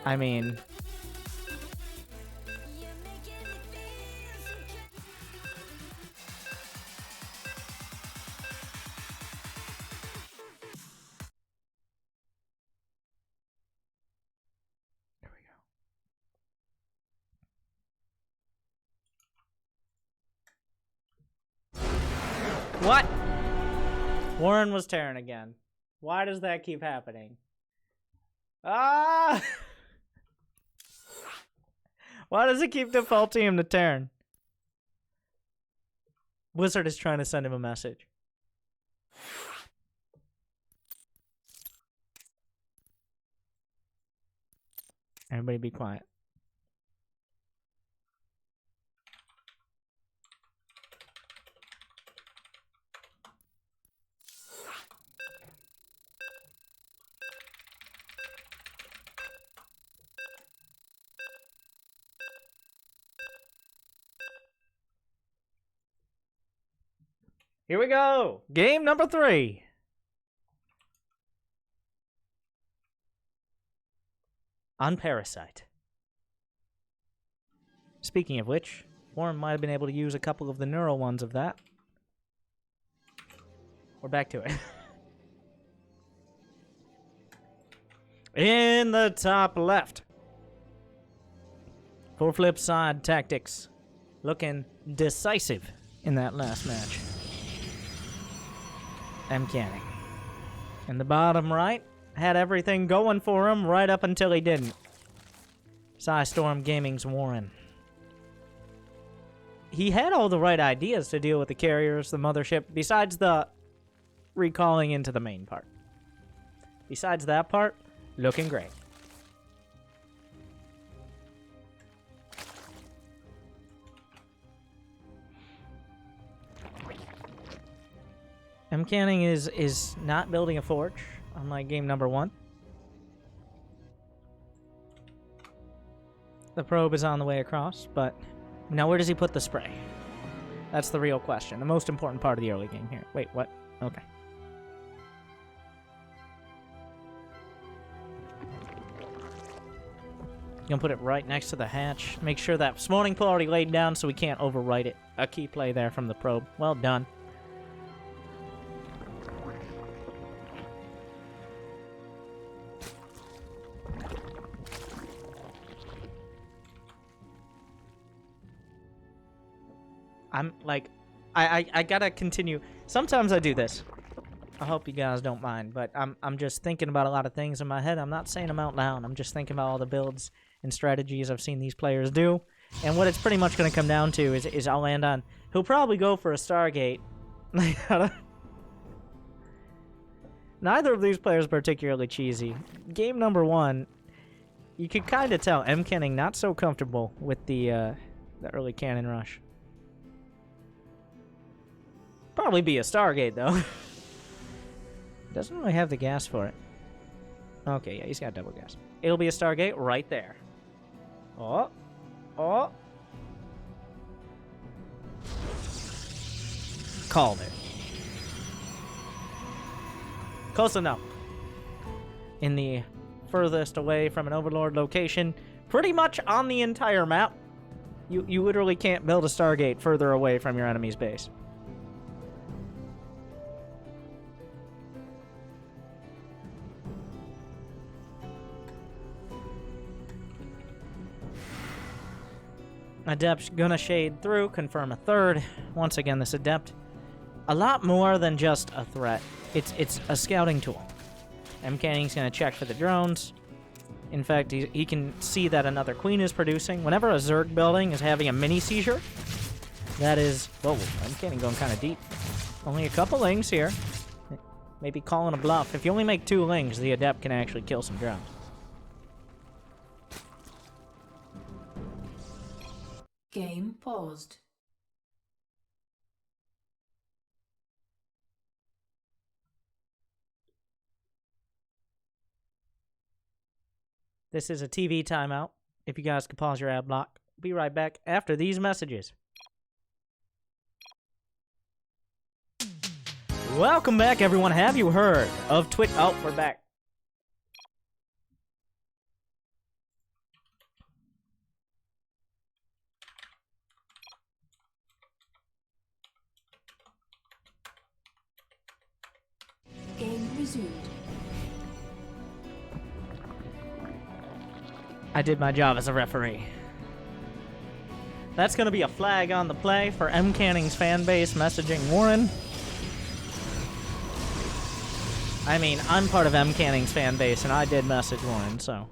I mean, What? Warren was Terran again. Why does that keep happening? Ah! Why does it keep defaulting him to Terran? Blizzard is trying to send him a message. Everybody be quiet. Here we go. Game number 3. On Parasite. Speaking of which, Warren might have been able to use a couple of the neural ones of that. We're back to it. In the top left. Full flip side tactics. Looking decisive in that last match. Mcanning. In the bottom right, had everything going for him right up until he didn't. Psystorm Gaming's Warren. He had all the right ideas to deal with the carriers, the mothership, besides the recalling into the main part. Besides that part, looking great. Mcanning is not building a forge, unlike game number 1. The probe is on the way across, but now where does he put the spray? That's the real question. The most important part of the early game here. Wait, what? Okay. Gonna put it right next to the hatch. Make sure that spawning pool already laid down so we can't overwrite it. A key play there from the probe. Well done. I'm like, I gotta continue. Sometimes I do this. I hope you guys don't mind, but I'm just thinking about a lot of things in my head. I'm not saying them out loud. I'm just thinking about all the builds and strategies I've seen these players do. And what it's pretty much gonna come down to is I'll land on, he'll probably go for a Stargate. Neither of these players are particularly cheesy. Game number 1, you could kind of tell Mcanning not so comfortable with the early cannon rush. Probably be a Stargate, though. Doesn't really have the gas for it. Okay, yeah, he's got double gas. It'll be a Stargate right there. Oh. Oh. Called it. Close enough. In the furthest away from an Overlord location, pretty much on the entire map. You literally can't build a Stargate further away from your enemy's base. Adept's gonna shade through, confirm a third. Once again, this Adept, a lot more than just a threat. It's a scouting tool. Mcanning's gonna check for the drones. In fact, he can see that another queen is producing. Whenever a Zerg building is having a mini seizure, that is... Whoa, Mcanning going kind of deep. Only a couple lings here. Maybe calling a bluff. If you only make 2 lings, the Adept can actually kill some drones. Game paused. This is a TV timeout. If you guys could pause your ad block. Be right back after these messages. Welcome back, everyone. Have you heard of Twitch? Oh, we're back. Game resumed. I did my job as a referee. That's going to be a flag on the play for Mcanning's fan base messaging Warren. I mean, I'm part of Mcanning's fan base, and I did message Warren, so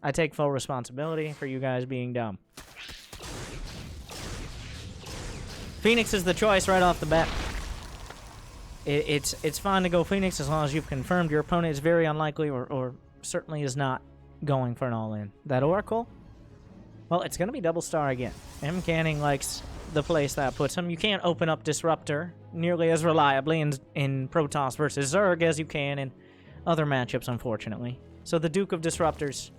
I take full responsibility for you guys being dumb. Phoenix is the choice right off the bat. It's fine to go Phoenix as long as you've confirmed your opponent is very unlikely or certainly is not going for an all-in. That Oracle? Well, it's going to be double star again. Mcanning likes the place that puts him. You can't open up Disruptor nearly as reliably in Protoss versus Zerg as you can in other matchups, unfortunately. So the Duke of Disruptors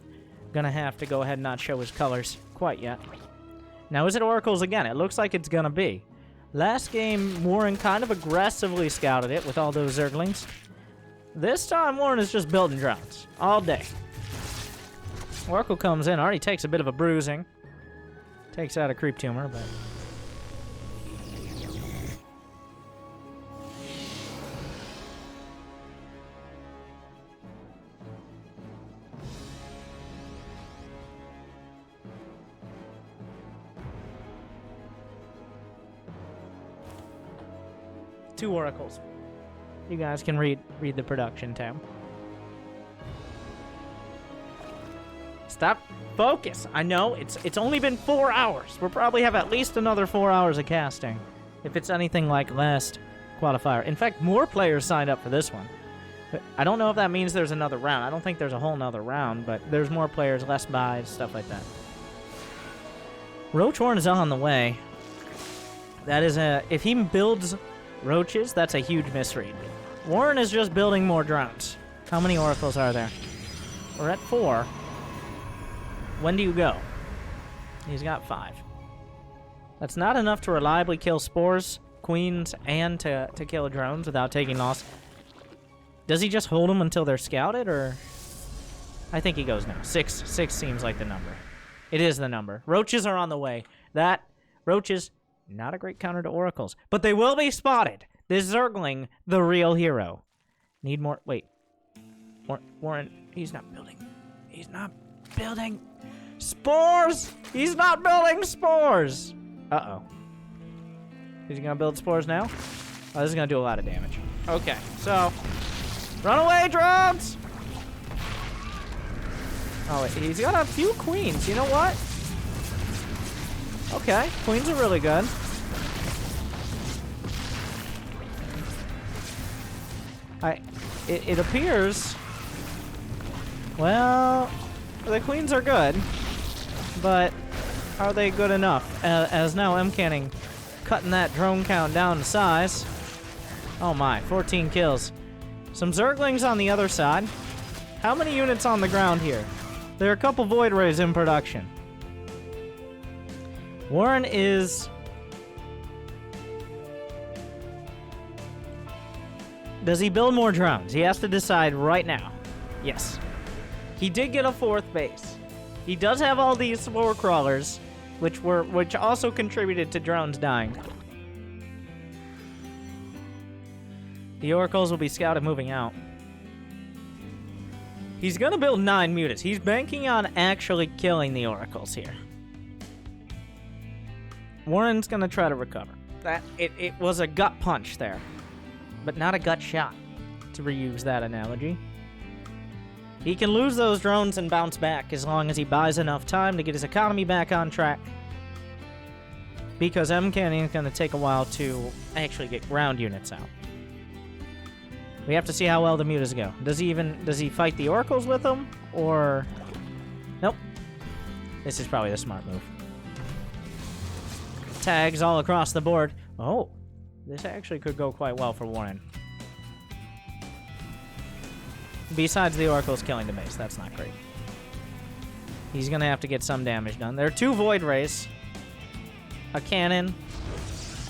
going to have to go ahead and not show his colors quite yet. Now, is it Oracles again? It looks like it's going to be. Last game, Warren kind of aggressively scouted it with all those Zerglings. This time, Warren is just building drones all day. Oracle comes in, already takes a bit of a bruising. Takes out a creep tumor, but... Two Oracles. You guys can read the production tab. Stop. Focus. I know it's only been 4 hours. We'll probably have at least another 4 hours of casting, if it's anything like last qualifier. In fact, more players signed up for this one. But I don't know if that means there's another round. I don't think there's a whole nother round, but there's more players, less buys, stuff like that. Roach Horn is on the way. That is a... If he builds roaches, that's a huge misread. Warren is just building more drones. How many oracles are there? We're at 4. When do you go? He's got 5. That's not enough to reliably kill spores, queens, and to kill drones without taking loss. Does he just hold them until they're scouted, or... I think he goes now. 6 seems like the number. It is the number. Roaches are on the way. Roaches, not a great counter to oracles. But they will be spotted. This Zergling, the real hero. Need more... Wait. Warren, he's not building. He's not building... Spores! He's not building spores! Uh-oh. Is he gonna build spores now? Oh, this is gonna do a lot of damage. Okay, so... Run away, drones! Oh, wait, he's got a few queens. You know what? Okay, queens are really good. It appears... Well, the queens are good. But are they good enough? As now Mcanning cutting that drone count down to size. Oh my, 14 kills. Some Zerglings on the other side. How many units on the ground here? There are a couple Void Rays in production. Warren is... Does he build more drones? He has to decide right now. Yes. He did get a 4th base. He does have all these spore crawlers, which also contributed to drones dying. The oracles will be scouted moving out. He's gonna build 9 mutas. He's banking on actually killing the oracles here. Warren's gonna try to recover. It was a gut punch there, but not a gut shot, to reuse that analogy. He can lose those drones and bounce back as long as he buys enough time to get his economy back on track. Because Mcanning is going to take a while to actually get ground units out. We have to see how well the mutas go. Does he fight the oracles with them? Or... Nope. This is probably the smart move. Tags all across the board. Oh, this actually could go quite well for Warren. Besides the oracles killing the base, that's not great. He's gonna have to get some damage done. There are 2 Void Rays, a cannon,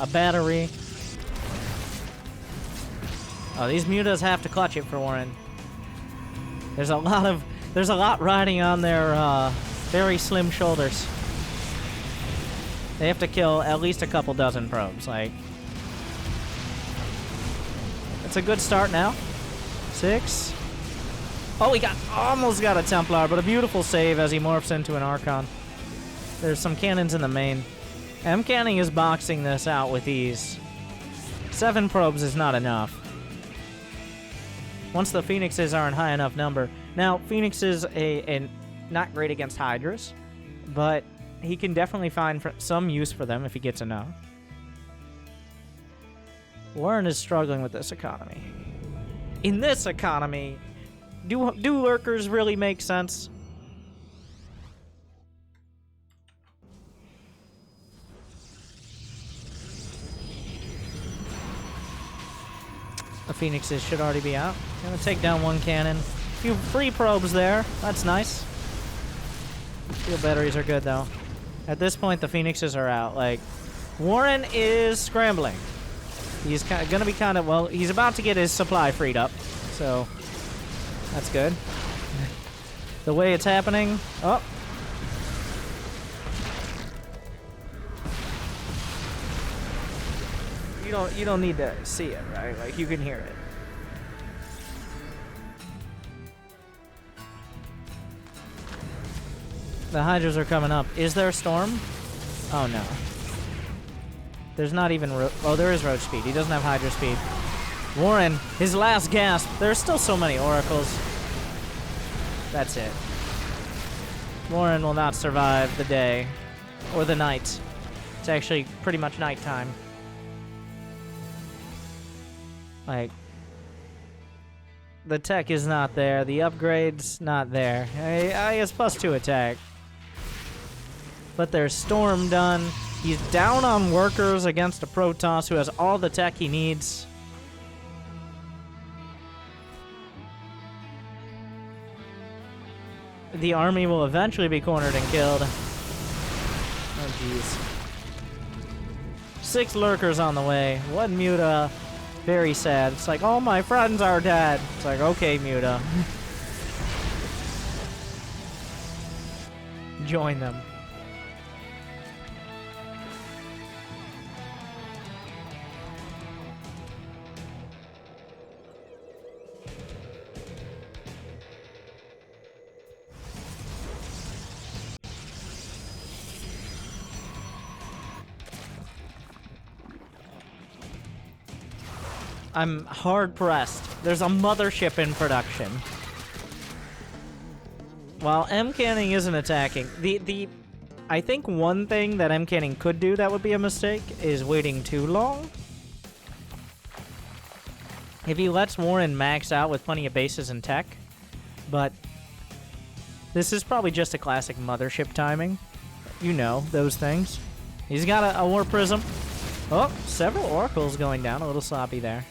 a battery. Oh, these mutas have to clutch it for Warren. There's a lot riding on their very slim shoulders. They have to kill at least a couple dozen probes. Like, it's a good start now. 6. Oh, he almost got a Templar, but a beautiful save as he morphs into an Archon. There's some cannons in the main. Mcanning is boxing this out with ease. 7 probes is not enough. once the Phoenixes are in high enough number. Now, Phoenix is a not great against Hydras, but he can definitely find some use for them if he gets enough. Warren is struggling with this economy. In this economy, do lurkers really make sense? The Phoenixes should already be out. Gonna take down one cannon. A few free probes there. That's nice. Field batteries are good, though. At this point, the Phoenixes are out. Like, Warren is scrambling. He's gonna be kind of, well, he's about to get his supply freed up. So, that's good. The way it's happening... Oh! You don't need to see it, right? Like, you can hear it. The Hydras are coming up. Is there a storm? Oh, no. There's not even... Oh, there is road speed. He doesn't have Hydra speed. Warren, his last gasp. There's still so many oracles. That's it. Warren will not survive the day. Or the night. It's actually pretty much nighttime. Like... The tech is not there. The upgrade's not there. I guess +2 attack. But there's Storm done. He's down on workers against a Protoss who has all the tech he needs. The army will eventually be cornered and killed. Oh, jeez. 6 lurkers on the way. 1 Muta. Very sad. It's like, all my friends are dead. It's like, okay, Muta. Join them. I'm hard-pressed. There's a mothership in production. While Mcanning isn't attacking, I think one thing that Mcanning could do that would be a mistake is waiting too long. If he lets Warren max out with plenty of bases and tech, but this is probably just a classic mothership timing. You know, those things. He's got a War Prism. Oh, several oracles going down. A little sloppy there.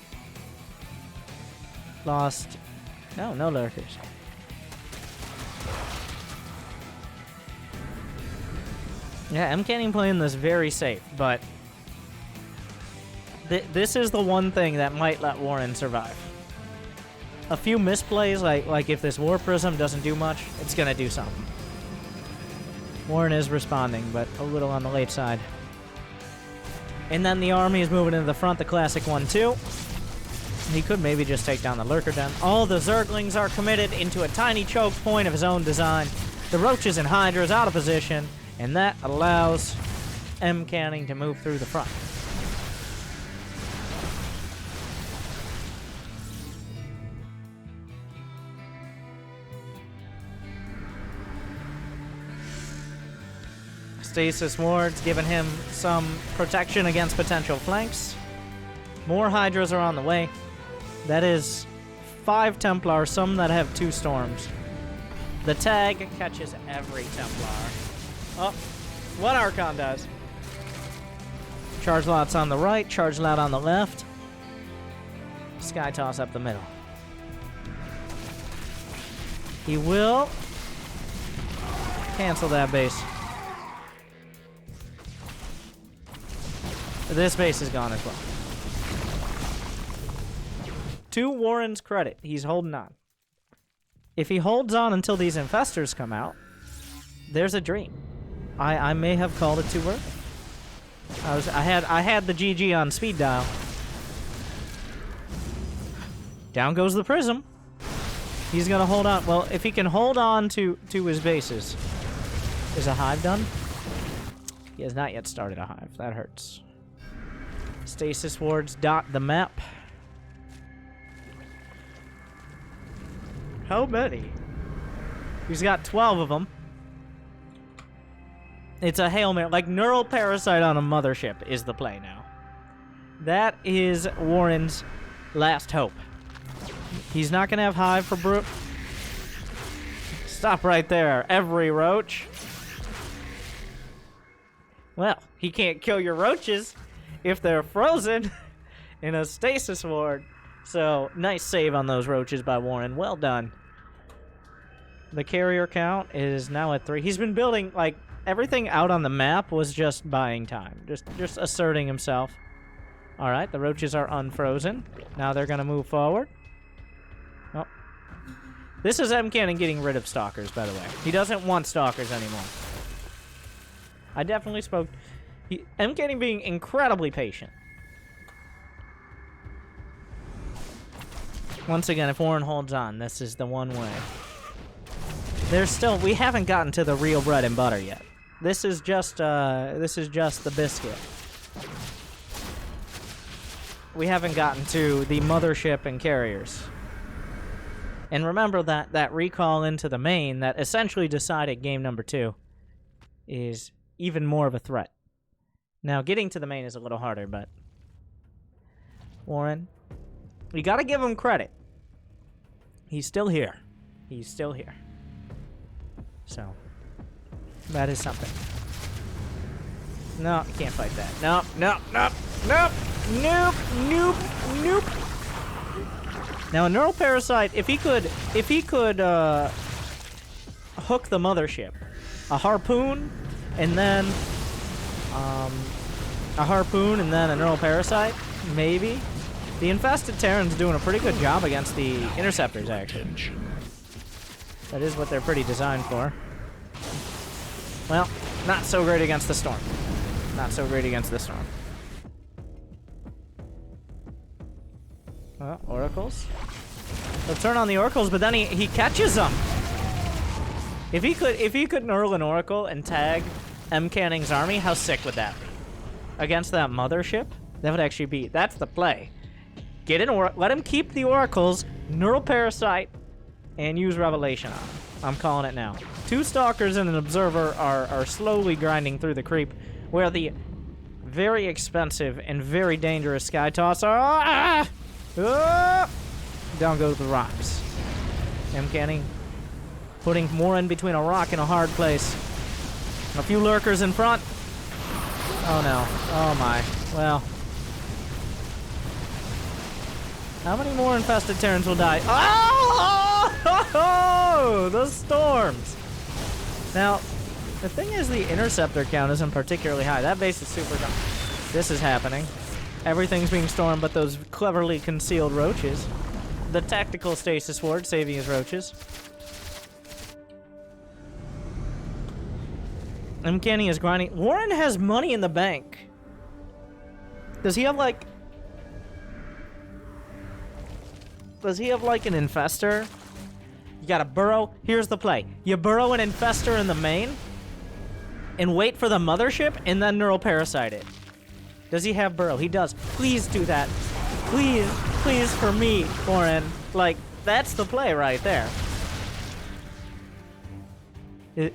Lost. No lurkers. Yeah, Mcanning playing this very safe, but this is the one thing that might let Warren survive. A few misplays, like if this War Prism doesn't do much, it's gonna do something. Warren is responding, but a little on the late side. And then the army is moving into the front, the classic 1-2. He could maybe just take down the Lurker Den. All the Zerglings are committed into a tiny choke point of his own design. The Roaches and Hydras out of position, and that allows Mcanning to move through the front. Stasis wards giving him some protection against potential flanks. More Hydras are on the way. That is 5 Templars, some that have 2 Storms. The tag catches every Templar. Oh, what Archon does. Charge Lot's on the right, Charge Lot on the left. Sky Toss up the middle. He will cancel that base. This base is gone as well. To Warren's credit, he's holding on. If he holds on until these infestors come out, there's a dream. I may have called it too early. I had the GG on speed dial. Down goes the Prism. He's gonna hold on. Well, if he can hold on to his bases. Is a hive done? He has not yet started a hive. That hurts. Stasis wards dot the map. How many? He's got 12 of them. It's a Hail Mary. Like, Neural Parasite on a mothership is the play now. That is Warren's last hope. He's not going to have Hive for Brute. Stop right there. Every roach. Well, he can't kill your roaches if they're frozen in a stasis ward. So, nice save on those roaches by Warren. Well done. The carrier count is now at 3. He's been building, like, everything out on the map was just buying time. Just asserting himself. Alright, the roaches are unfrozen. Now they're going to move forward. Oh. This is Mcanning getting rid of stalkers, by the way. He doesn't want stalkers anymore. I definitely spoke... Mcanning being incredibly patient. Once again, if Warren holds on, this is the one way. There's still... We haven't gotten to the real bread and butter yet. This is just the biscuit. We haven't gotten to the mothership and carriers. And remember that recall into the main that essentially decided game number 2 is even more of a threat. Now, getting to the main is a little harder, but... Warren, you gotta give him credit. He's still here. He's still here. So, that is something. No, you can't fight that. Nope, nope, nope, nope, nope, nope, nope. Now, a Neural Parasite, if he could hook the mothership, a harpoon, and then a Neural Parasite, maybe. The Infested Terran's doing a pretty good job against the Interceptors, actually. That is what they're pretty designed for. Well, not so great against the Storm. Not so great against the Storm. Well, Oracles. He'll turn on the Oracles, but then he catches them. If he could Neural an Oracle and tag Mcanning's army, how sick would that be? Against that mothership? That would actually be... That's the play. Get an let him keep the Oracles, Neural Parasite, and use Revelation on him. I'm calling it now. 2 Stalkers and an Observer are slowly grinding through the creep, where the very expensive and very dangerous Sky Tosser... down goes the rocks. Mcanning putting more in between a rock and a hard place. A few lurkers in front. Oh no. Oh my. Well. How many more Infested Terrans will die? Oh! The storms! Now, the thing is the Interceptor count isn't particularly high. That base is super gone. This is happening. Everything's being stormed but those cleverly concealed roaches. The tactical stasis ward saving his roaches. Mcanning is grinding. Warren has money in the bank. Does he have like... Does he have like an Infestor? You gotta burrow. Here's the play. You burrow an Infestor in the main and wait for the mothership and then Neural Parasite it. Does he have burrow? He does. Please do that. Please, please for me, Warren. Like, that's the play right there. You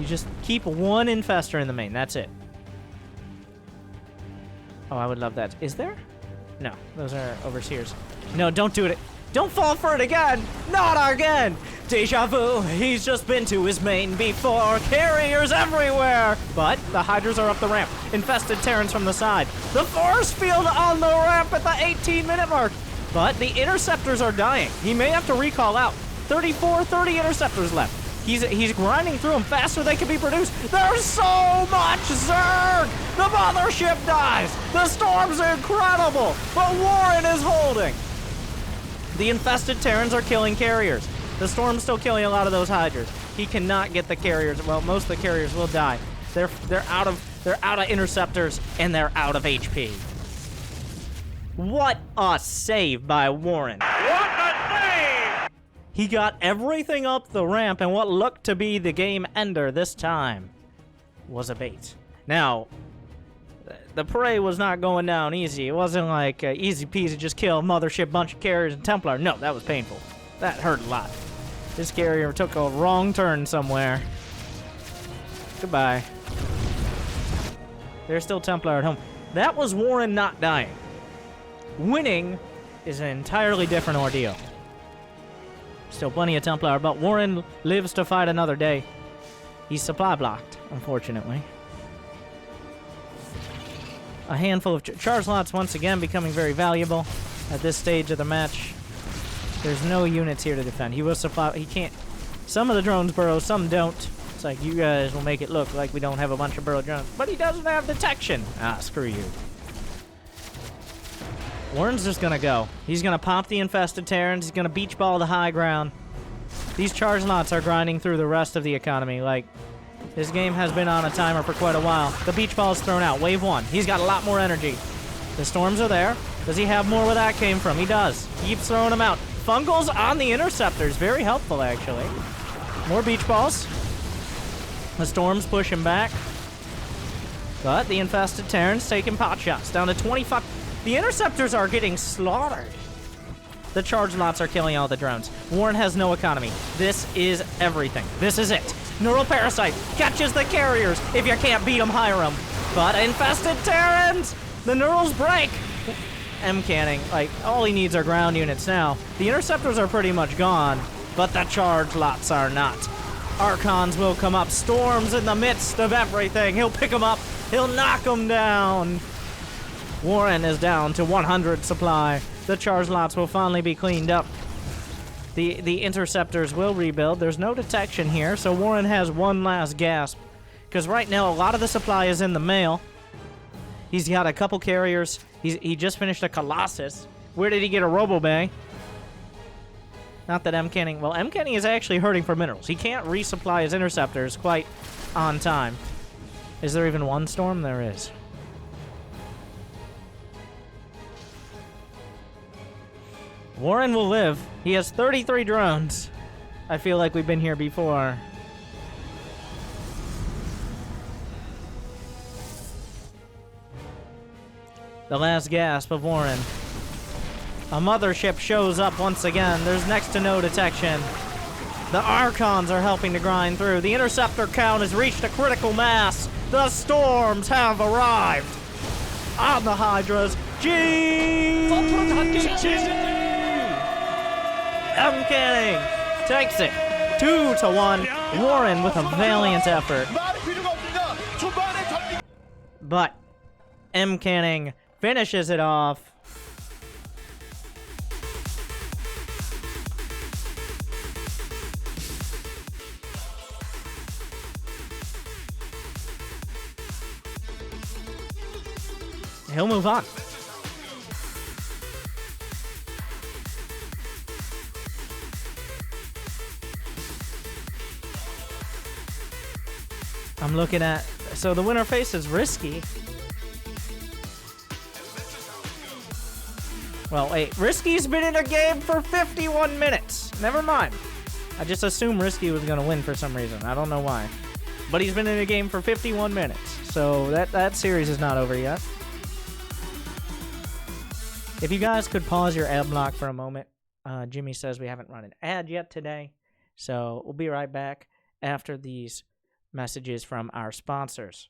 just keep one Infestor in the main. That's it. Oh, I would love that. Is there? No, those are Overseers. No, don't do it. Don't fall for it again! Not again! Deja vu, he's just been to his main before. Carriers everywhere! But the Hydras are up the ramp. Infested Terrans from the side. The force field on the ramp at the 18-minute mark. But the Interceptors are dying. He may have to recall out. 30 Interceptors left. He's grinding through them faster than they can be produced. There's so much Zerg! The mothership dies! The storm's incredible! But Warren is holding! The Infested Terrans are killing carriers. The Storm's still killing a lot of those Hydras. He cannot get the carriers. Well, most of the carriers will die. They're out of Interceptors and they're out of HP. What a save by Warren. What a save! He got everything up the ramp, and what looked to be the game ender this time was a bait. Now, the prey was not going down easy. It wasn't like easy peasy, just kill mothership, bunch of carriers, and Templar. No, that was painful. That hurt a lot. This carrier took a wrong turn somewhere. Goodbye. There's still Templar at home. That was Warren not dying. Winning is an entirely different ordeal. Still plenty of Templar, but Warren lives to fight another day. He's supply blocked, unfortunately. A handful of charge lots once again becoming very valuable at this stage of the match. There's no units here to defend. He will supply. He can't. Some of the drones burrow, some don't. It's like, you guys will make it look like we don't have a bunch of burrow drones. But he doesn't have detection. Ah, screw you. Warren's just gonna go. He's gonna pop the infested Terrans. He's gonna beach ball the high ground. These charge lots are grinding through the rest of the economy. Like, this game has been on a timer for quite a while. The beach ball is thrown out. Wave 1. He's got a lot more energy. The storms are there. Does he have more where that came from? He does. Keeps throwing them out. Fungals on the interceptors. Very helpful, actually. More beach balls. The storms push him back. But the infested Terrans taking pot shots. Down to 25. The interceptors are getting slaughtered. The charge lots are killing all the drones. Warren has no economy. This is everything. This is it. Neural Parasite catches the carriers. If you can't beat them, hire them. But infested Terrans! The Neurals break! Mcanning, like, all he needs are ground units now. The interceptors are pretty much gone, but the charge lots are not. Archons will come up. Storms in the midst of everything. He'll pick them up. He'll knock them down. Warren is down to 100 supply. The charge lots will finally be cleaned up. The interceptors will rebuild. There's no detection here, so Warren has one last gasp. Because right now, a lot of the supply is in the mail. He's got a couple carriers. He just finished a Colossus. Where did he get a Robobay? Not that Mcanning... Well, Mcanning is actually hurting for minerals. He can't resupply his interceptors quite on time. Is there even one storm? There is. Warren will live. He has 33 drones. I feel like we've been here before. The last gasp of Warren. A mothership shows up once again. There's next to no detection. The Archons are helping to grind through. The interceptor count has reached a critical mass. The storms have arrived. On the Hydras. Mcanning takes it 2-1. Warren with a valiant effort. But Mcanning finishes it off. He'll move on. I'm looking at... So the winner face is risky. Well, wait. Risky's been in a game for 51 minutes. Never mind. I just assumed Risky was going to win for some reason. I don't know why. But he's been in a game for 51 minutes. So that series is not over yet. If you guys could pause your ad block for a moment. Jimmy says we haven't run an ad yet today. So we'll be right back after these messages from our sponsors.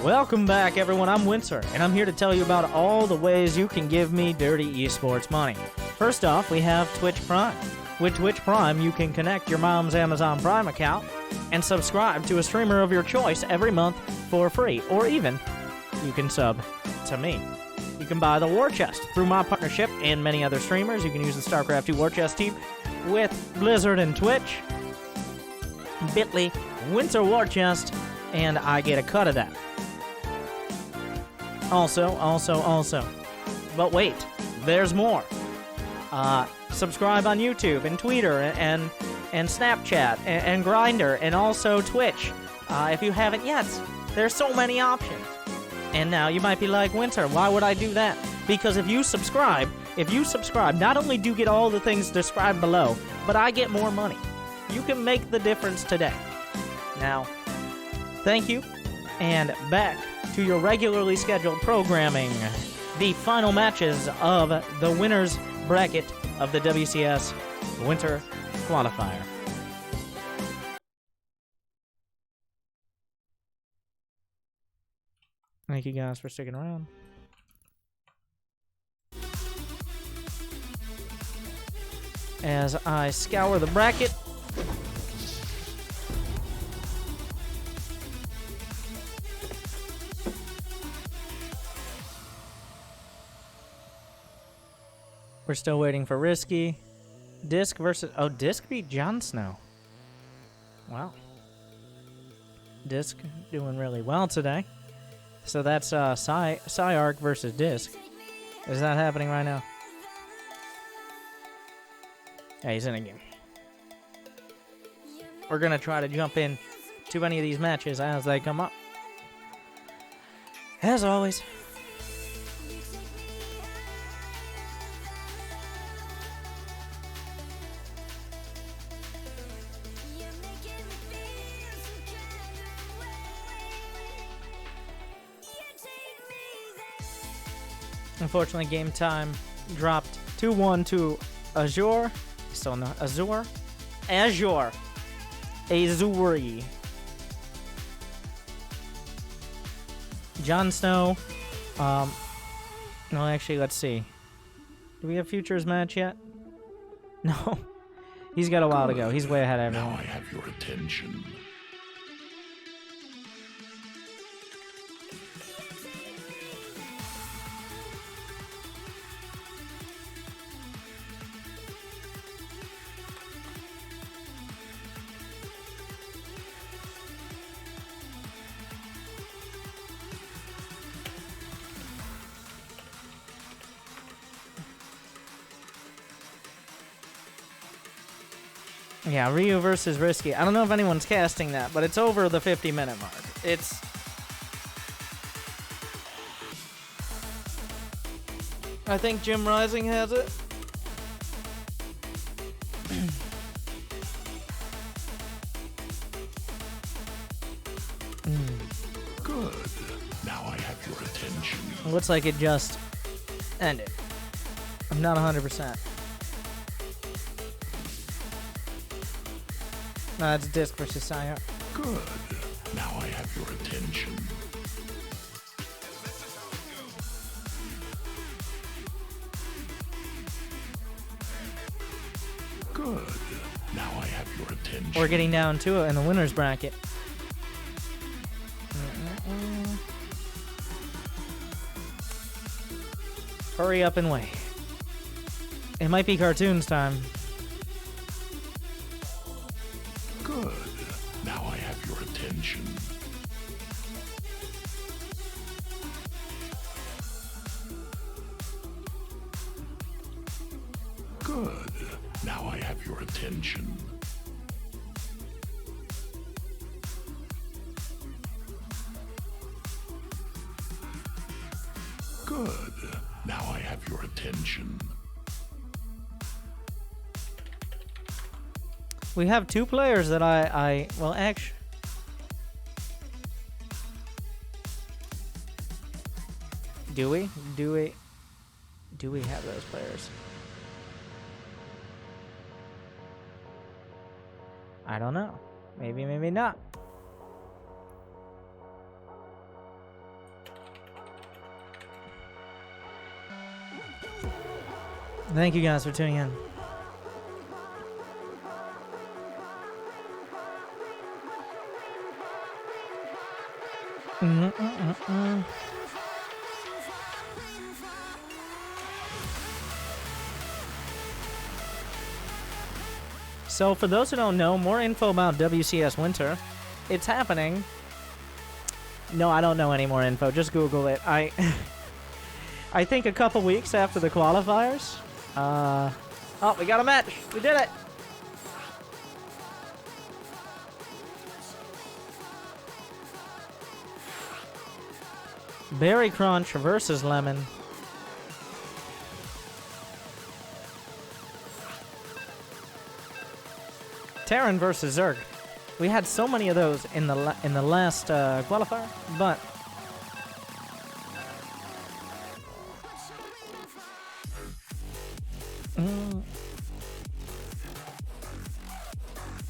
Welcome back, everyone. I'm Winter, and I'm here to tell you about all the ways you can give me dirty esports money. First off, we have Twitch Prime. With Twitch Prime, you can connect your mom's Amazon Prime account and subscribe to a streamer of your choice every month for free, or even you can sub to me. You can buy the War Chest through my partnership and many other streamers. You can use the Starcraft 2 War Chest team with Blizzard and Twitch. Bitly, Winter War Chest, and I get a cut of that. Also. But wait, there's more. Subscribe on YouTube and Twitter and Snapchat and Grindr and also Twitch. If you haven't yet, there's so many options. And now you might be like, Winter, why would I do that? Because if you subscribe, not only do you get all the things described below, but I get more money. You can make the difference today. Now, thank you, and back to your regularly scheduled programming. the final matches of the winners bracket of the WCS Winter Qualifier. Thank you guys for sticking around. As I scour the bracket. We're still waiting for Risky. Disc versus... Oh, Disc beat Jon Snow. Wow. Disc doing really well today. So that's Sarch versus Disc. Is that happening right now? Yeah, he's in a game. We're going to try to jump in to any of these matches as they come up. As always. Unfortunately, game time dropped 2-1 to Azure. Still no Azure. Azure. Azuri. Jon Snow. No, actually, let's see. Do we have Futures match yet? No. He's got a while to go. He's way ahead of everyone. Now I have your attention. Yeah, Ryu versus Risky. I don't know if anyone's casting that, but it's over the 50-minute mark. It's... I think Jim Rising has it. Good. Now I have your attention. It looks like it just ended. I'm not 100%. No, it's Disc versus Sarch. Good. Now I have your attention. Good. Now I have your attention. We're getting down to it in the winner's bracket. Hurry up and wait. It might be cartoons time. Good. Now I have your attention. Good. Now I have your attention. Good. Now I have your attention. We have two players that well, actually... Do we have those players? I don't know. Maybe, maybe not. Thank you guys for tuning in. So for those who don't know, more info about WCS Winter. It's happening. No, I don't know any more info. Just Google it. I think a couple weeks after the qualifiers. Oh, we got a match. We did it. Berry Crunch versus Lemon. Terran versus Zerg. We had so many of those in the last qualifier, but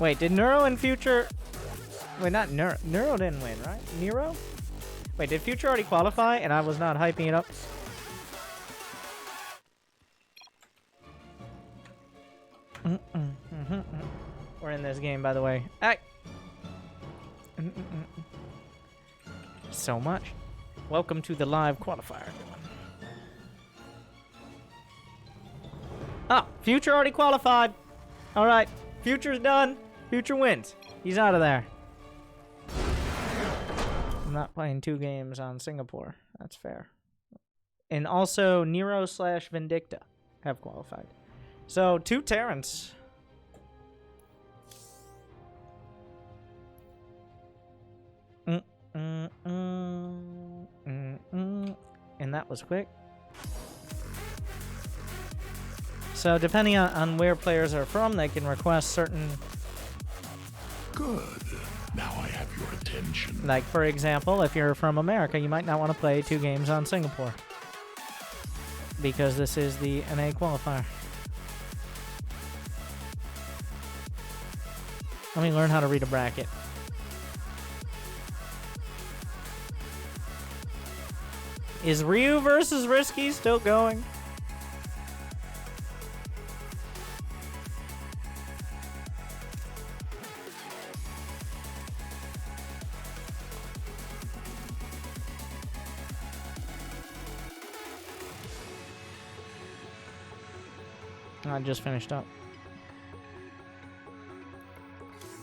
Wait, did Neuro and Future... Wait, not Neuro. Neuro didn't win, right? Nero? Wait, did Future already qualify and I was not hyping it up? We're in this game, by the way. Hey! So much. Welcome to the live qualifier. Ah, Future already qualified. All right, Future's done. Future wins. He's out of there. I'm not playing 2 games on Singapore. That's fair. And also, Nero / Vindicta have qualified. So, 2 Terrans. And that was quick. So depending on where players are from, they can request certain... Good. Now I have your attention. Like, for example, if you're from America, you might not want to play 2 games on Singapore. Because this is the NA qualifier. Let me learn how to read a bracket. Is Ryu versus Risky still going? I just finished up.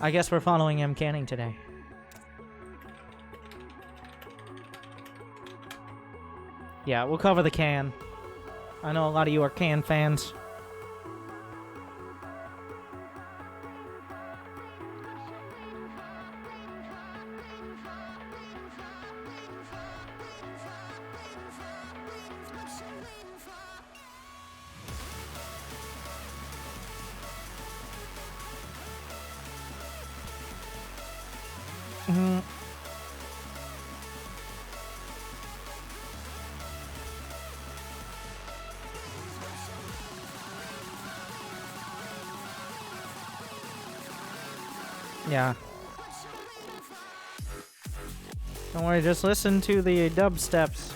I guess we're following Mcanning today. Yeah, we'll cover the can. I know a lot of you are can fans. Yeah. Don't worry, just listen to the dubsteps.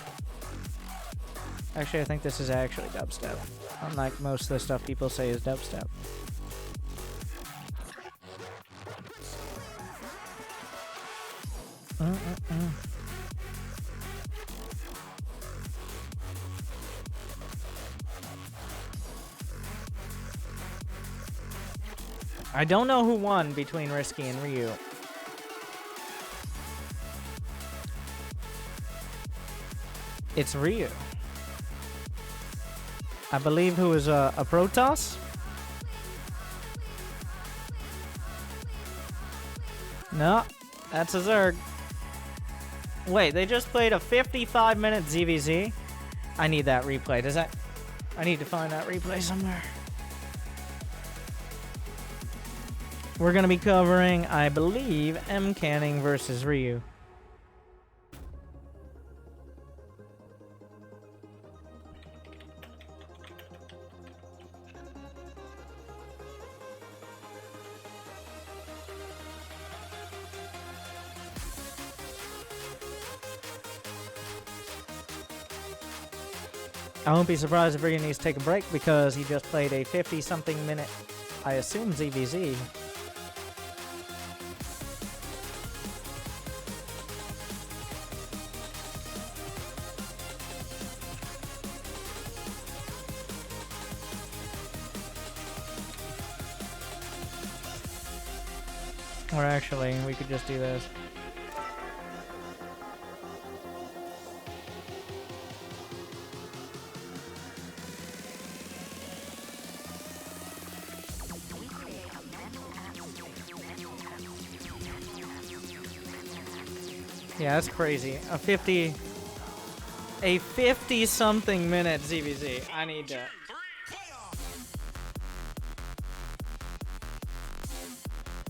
Actually, I think this is actually dubstep. Unlike most of the stuff people say is dubstep. I don't know who won between Risky and Ryu. It's Ryu. I believe who is a Protoss? No, that's a Zerg. Wait, they just played a 55-minute ZVZ? I need that replay. Does that... I need to find that replay somewhere. We're going to be covering, I believe, Mcanning versus Ryu. I won't be surprised if Ryu needs to take a break because he just played a 50-something minute, I assume, ZVZ. Or actually, we could just do this. Yeah, that's crazy. A 50-something minute ZVZ. I need to...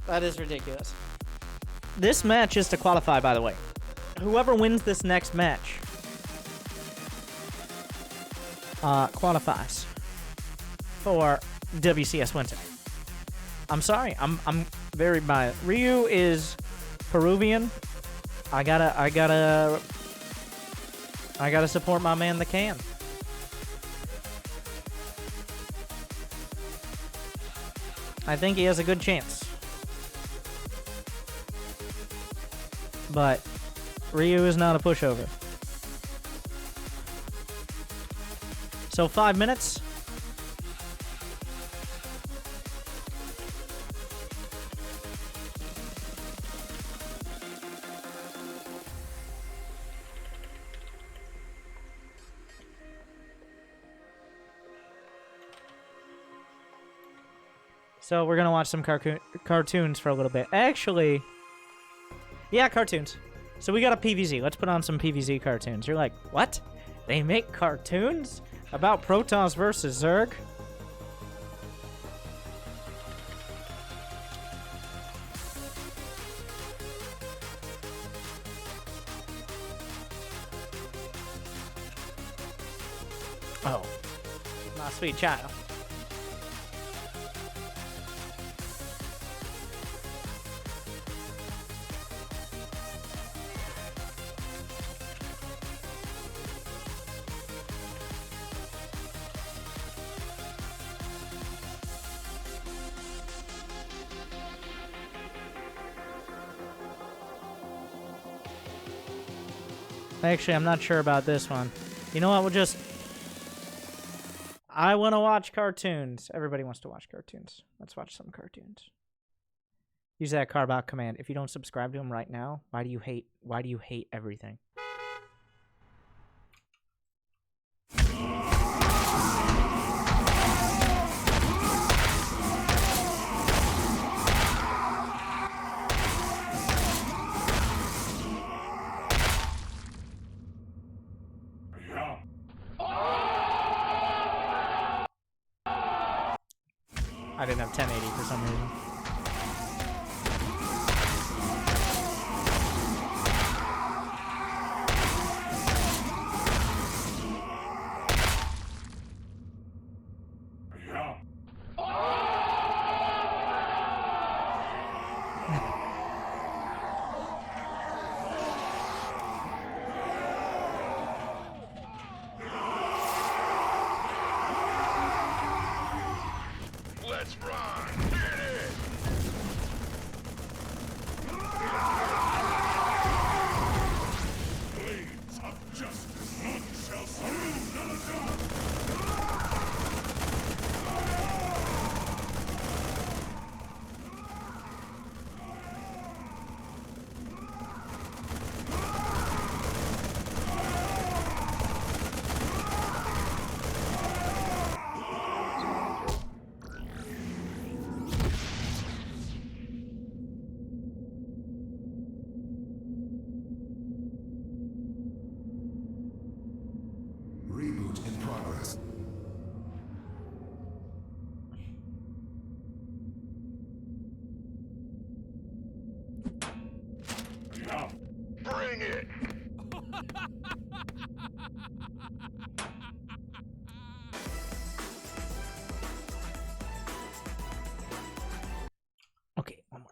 That is ridiculous. This match is to qualify, by the way. Whoever wins this next match qualifies for WCS Winter. I'm sorry. I'm very biased. Ryu is Peruvian. I gotta support my man the can. I think he has a good chance. But Ryu is not a pushover. So 5 minutes. So we're gonna watch some cartoons for a little bit. Actually, yeah, cartoons. So we got a PVZ. Let's put on some PVZ cartoons. You're like, what? They make cartoons about Protoss versus Zerg? Oh, my sweet child. Actually, I'm not sure about this one. You know what? We'll just... I want to watch cartoons. Everybody wants to watch cartoons. Let's watch some cartoons. Use that Carbot command. If you don't subscribe to him right now, why do you hate everything? I didn't have 1080 for some reason. Reboot in progress. Bring it! Okay, one more.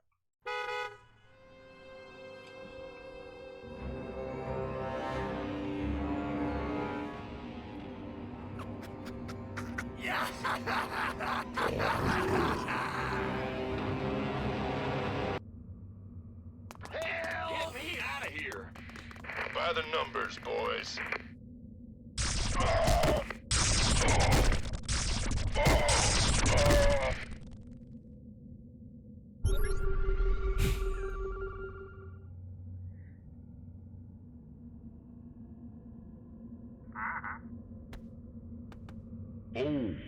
Hell! Get me out of here! By the numbers, boys. Oh,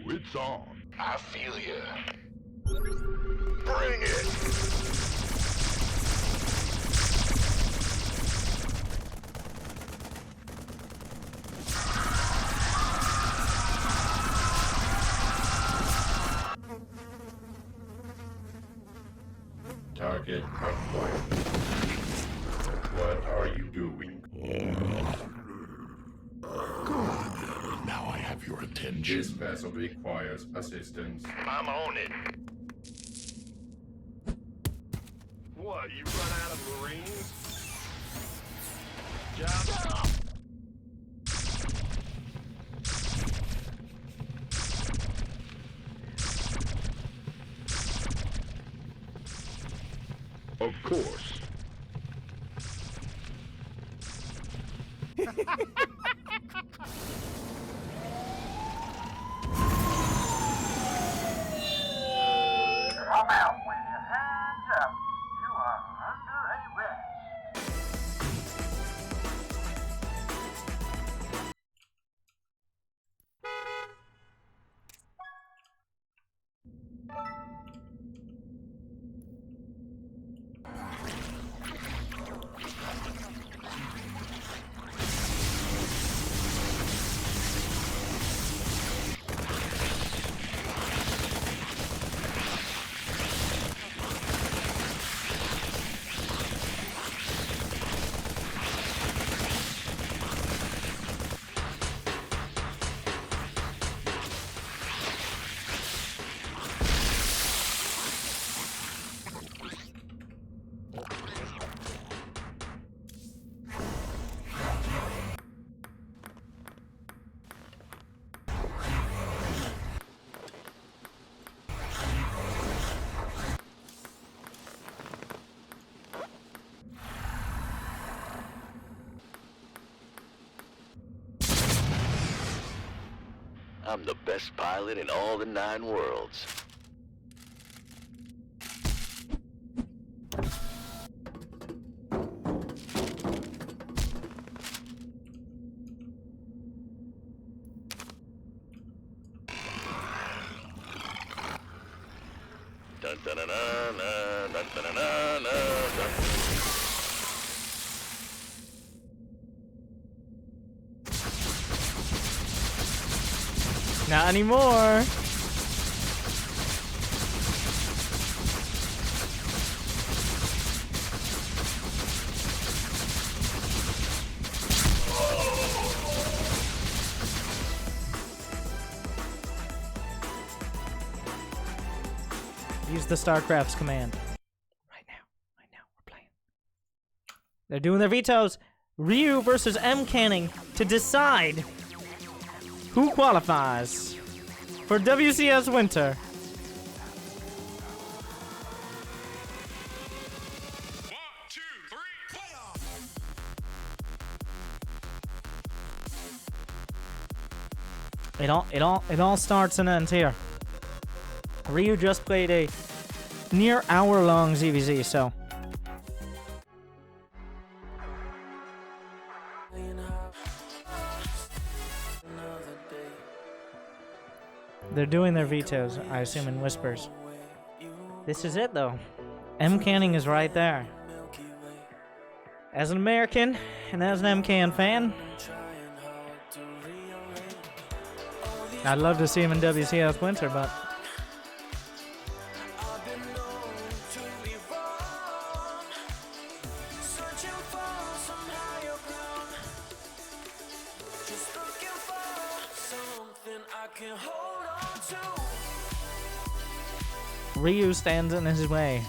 it's on. I feel ya. Bring it! Target acquired. What are you doing? Good. Now I have your attention. This vessel requires assistance. I'm on it. What, you run out of Marines? Job done. Of course. Come out with your hands up. You are under arrest. I'm the best pilot in all the 9 worlds. Dun dun dun dun dun dun dun dun dun. Not anymore. Use the Starcraft's command. Right now, we're playing. They're doing their vetoes. Ryu versus Mcanning to decide who qualifies for WCS Winter. It all starts and ends here. Ryu just played a near hour-long ZVZ, so they're doing their vetoes, I assume in whispers. This is it, though. Mcanning is right there. As an American and as an MCAN fan, I'd love to see him in WCS Winter, but Ryu stands in his way.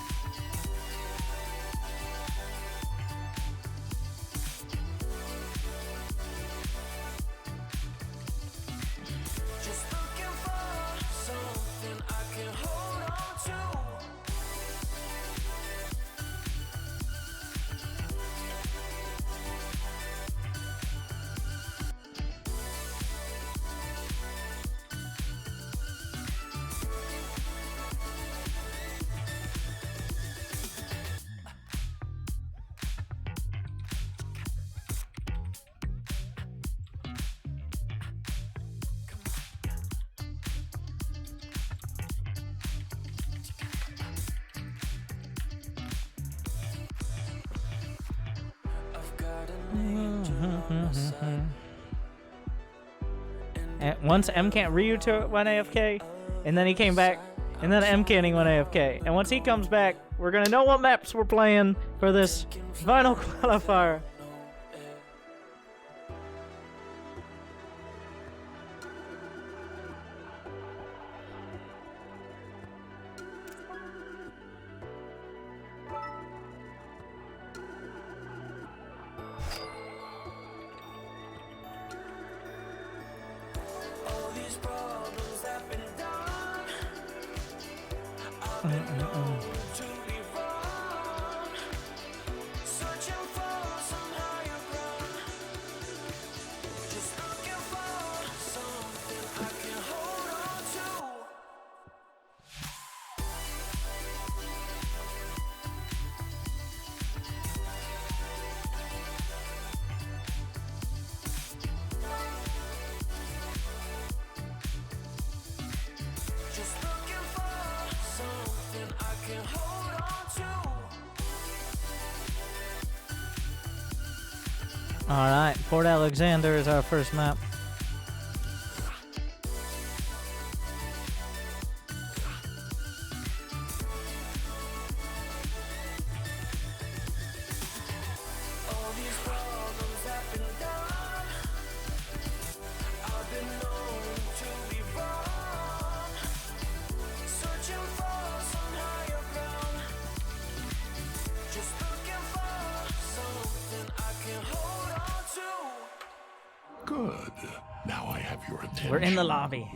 And once Ryu went AFK, and then he came back, and then Mcanning went AFK. And once he comes back, we're gonna know what maps we're playing for this final qualifier. Alright, Fort Alexander is our first map. Good. Now I have your attention. We're in the lobby.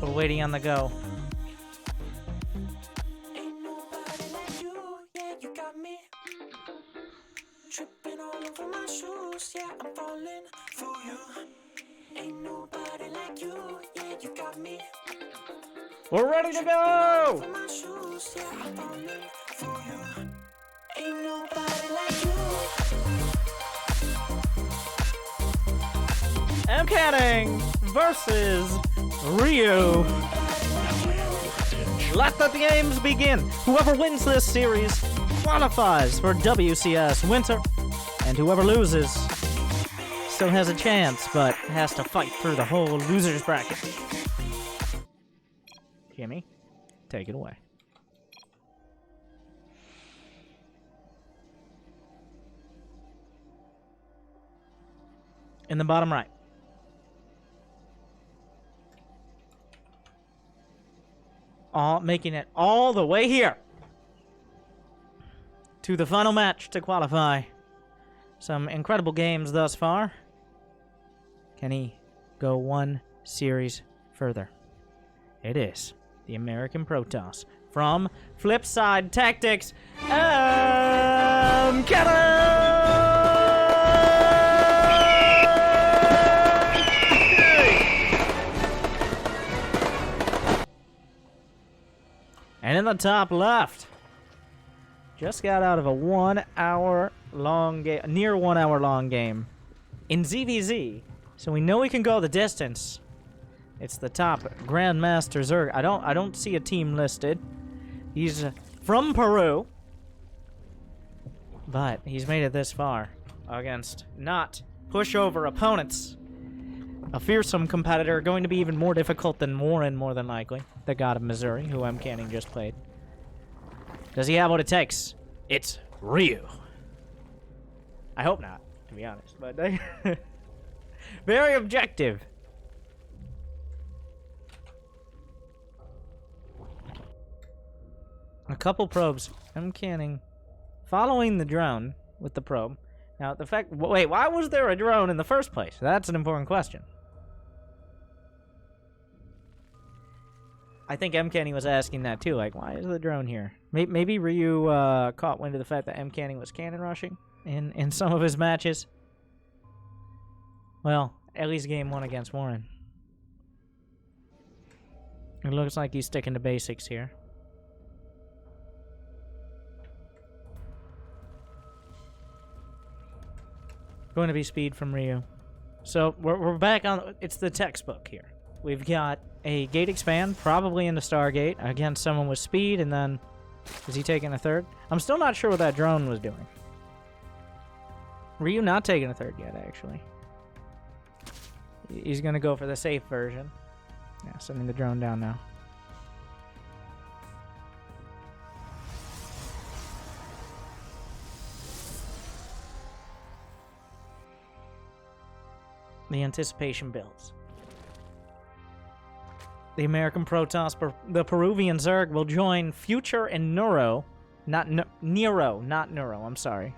We're waiting on the go. Ain't nobody like you, yeah, you got me. Tripping all over my shoes, yeah, I'm falling for you. Ain't nobody like you, yeah, you got me. We're ready to go! For my shoes, yeah, I'm falling for you. Ain't nobody like you. Mcanning versus Ryu. Let the games begin. Whoever wins this series qualifies for WCS Winter, and whoever loses still has a chance, but has to fight through the whole losers bracket. Jimmy, take it away. In the bottom right. Making it all the way here to the final match to qualify. Some incredible games thus far. Can he go one series further? It is the American Protoss from Flipside Tactics, And in the top left, just got out of a 1 hour long game, near 1 hour long game in ZVZ, so we know he can go the distance. It's the top Grandmaster Zerg. I don't see a team listed. He's from Peru, but he's made it this far against not pushover opponents. A fearsome competitor, going to be even more difficult than Warren, more than likely. The god of Missouri, who Mcanning just played. Does he have what it takes? It's Ryu. I hope not, to be honest, but very objective. A couple probes. Mcanning following the drone with the probe. Now, the fact... Wait, why was there a drone in the first place? That's an important question. I think Mcanning was asking that too, like, why is the drone here? Maybe Ryu caught wind of the fact that Mcanning was cannon rushing in some of his matches. Well, at least game 1 against Warren. It looks like he's sticking to basics here. Going to be speed from Ryu. So we're back on. It's the textbook here. We've got a gate expand, probably into Stargate, against someone with speed, and then Is he taking a third? I'm still not sure what that drone was doing. Ryu not taking a third yet, actually. He's going to go for the safe version. Yeah, sending the drone down now. The anticipation builds. The American Protoss, the Peruvian Zerg will join Future and Neuro. Nero, not Neuro, I'm sorry.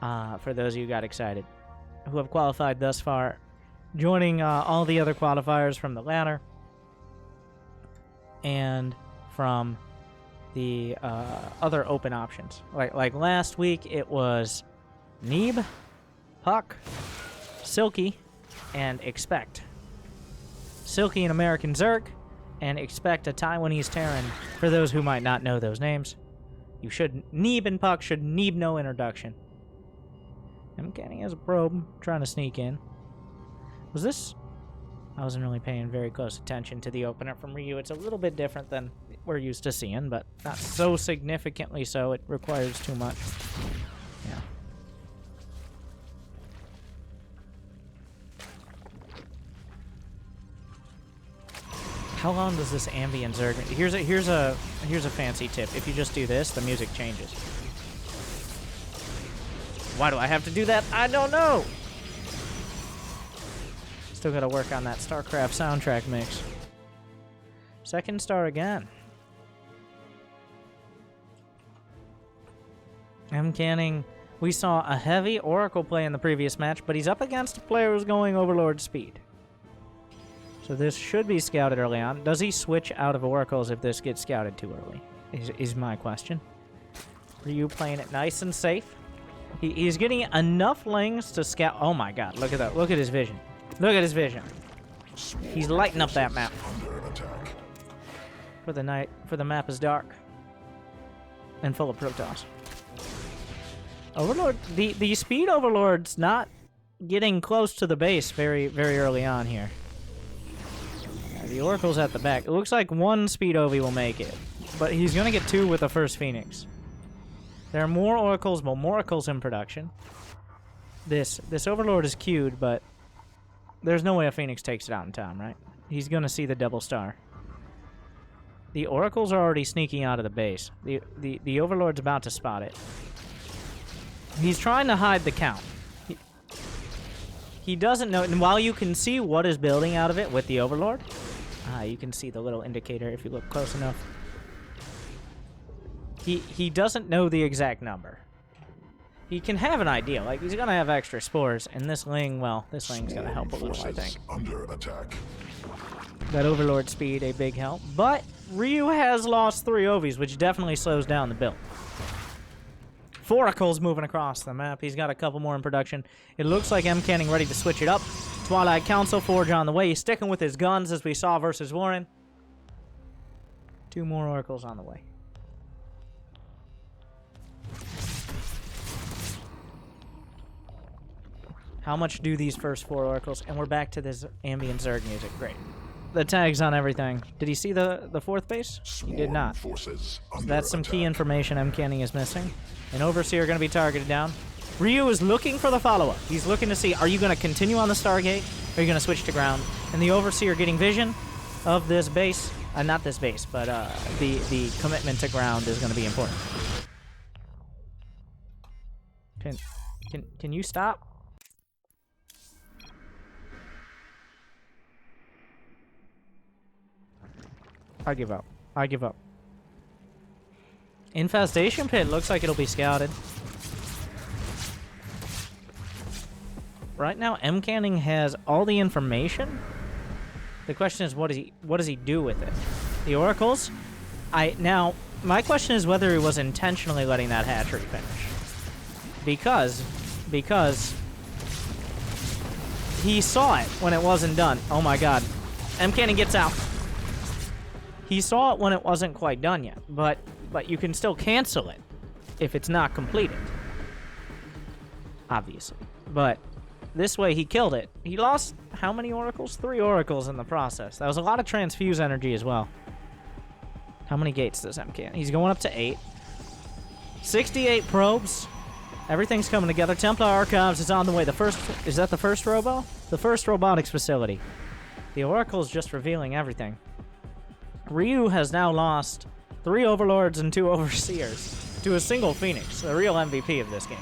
For those of you who got excited. Who have qualified thus far. Joining all the other qualifiers from the ladder. And from the other open options. Like last week, it was Neeb, Puck, Silky, and Expect. Silky, an American Zerg, and Expect a Taiwanese Terran. For those who might not know those names, you should. Neeb and Puck should need no introduction. Mcanning has a probe, trying to sneak in. Was this? I wasn't really paying very close attention to the opener from Ryu. It's a little bit different than we're used to seeing, but not so significantly so. It requires too much. Yeah. How long does this ambient Zerg? Here's a fancy tip. If you just do this, the music changes. Why do I have to do that? I don't know. Still got to work on that Starcraft soundtrack mix. Second star again. Mcanning. We saw a heavy Oracle play in the previous match, but he's up against a player who's going Overlord speed. So this should be scouted early on. Does he switch out of Oracles if this gets scouted too early? Is my question. Ryu playing it nice and safe. He's getting enough lings to scout. Oh my god, look at that. Look at his vision. Look at his vision. He's lighting up that map. For the night, for the map is dark. And full of Protoss. Overlord, the speed Overlord's not getting close to the base very, very early on here. The Oracle's at the back. It looks like one speed Ovi will make it. But he's going to get two with the first Phoenix. There are more Oracles, but more Oracles in production. This Overlord is queued, but there's no way a Phoenix takes it out in time, right? He's going to see the double star. The Oracles are already sneaking out of the base. The Overlord's about to spot it. He's trying to hide the count. He doesn't know, and while you can see what is building out of it with the Overlord, you can see the little indicator if you look close enough. He doesn't know the exact number. He can have an idea, like he's gonna have extra spores, and this Ling, well, this Ling's gonna help a little, I think. Under attack. That Overlord speed, a big help, but Ryu has lost 3 Ovis, which definitely slows down the build. 4 Oracles moving across the map. He's got a couple more in production. It looks like Mcanning ready to switch it up. Twilight Council, Forge on the way. He's sticking with his guns as we saw versus Warren. 2 more Oracles on the way. How much do these first 4 Oracles? And we're back to this ambient Zerg music. Great. The tags on everything. Did he see the 4th base? He did not. So that's some key information Mcanning is missing. An Overseer going to be targeted down. Ryu is looking for the follow-up. He's looking to see, are you going to continue on the Stargate? Or are you going to switch to ground? And the Overseer getting vision of this base. Not this base, but the commitment to ground is going to be important. Can you stop? I give up. I give up. Infestation Pit looks like it'll be scouted. Right now, Mcanning has all the information. The question is, what does he do with it? The Oracles? Now, my question is whether he was intentionally letting that hatchery finish. Because he saw it when it wasn't done. Oh my god. Mcanning gets out. He saw it when it wasn't quite done yet, but you can still cancel it if it's not completed. Obviously. But this way he killed it. He lost how many Oracles? 3 Oracles in the process. That was a lot of transfuse energy as well. How many gates does Mcanning? He's going up to 8. 68 probes. Everything's coming together. Templar Archives is on the way. The first... Is that the first robo? The first robotics facility. The Oracle's just revealing everything. Ryu has now lost 3 Overlords and 2 Overseers to a single Phoenix, the real MVP of this game.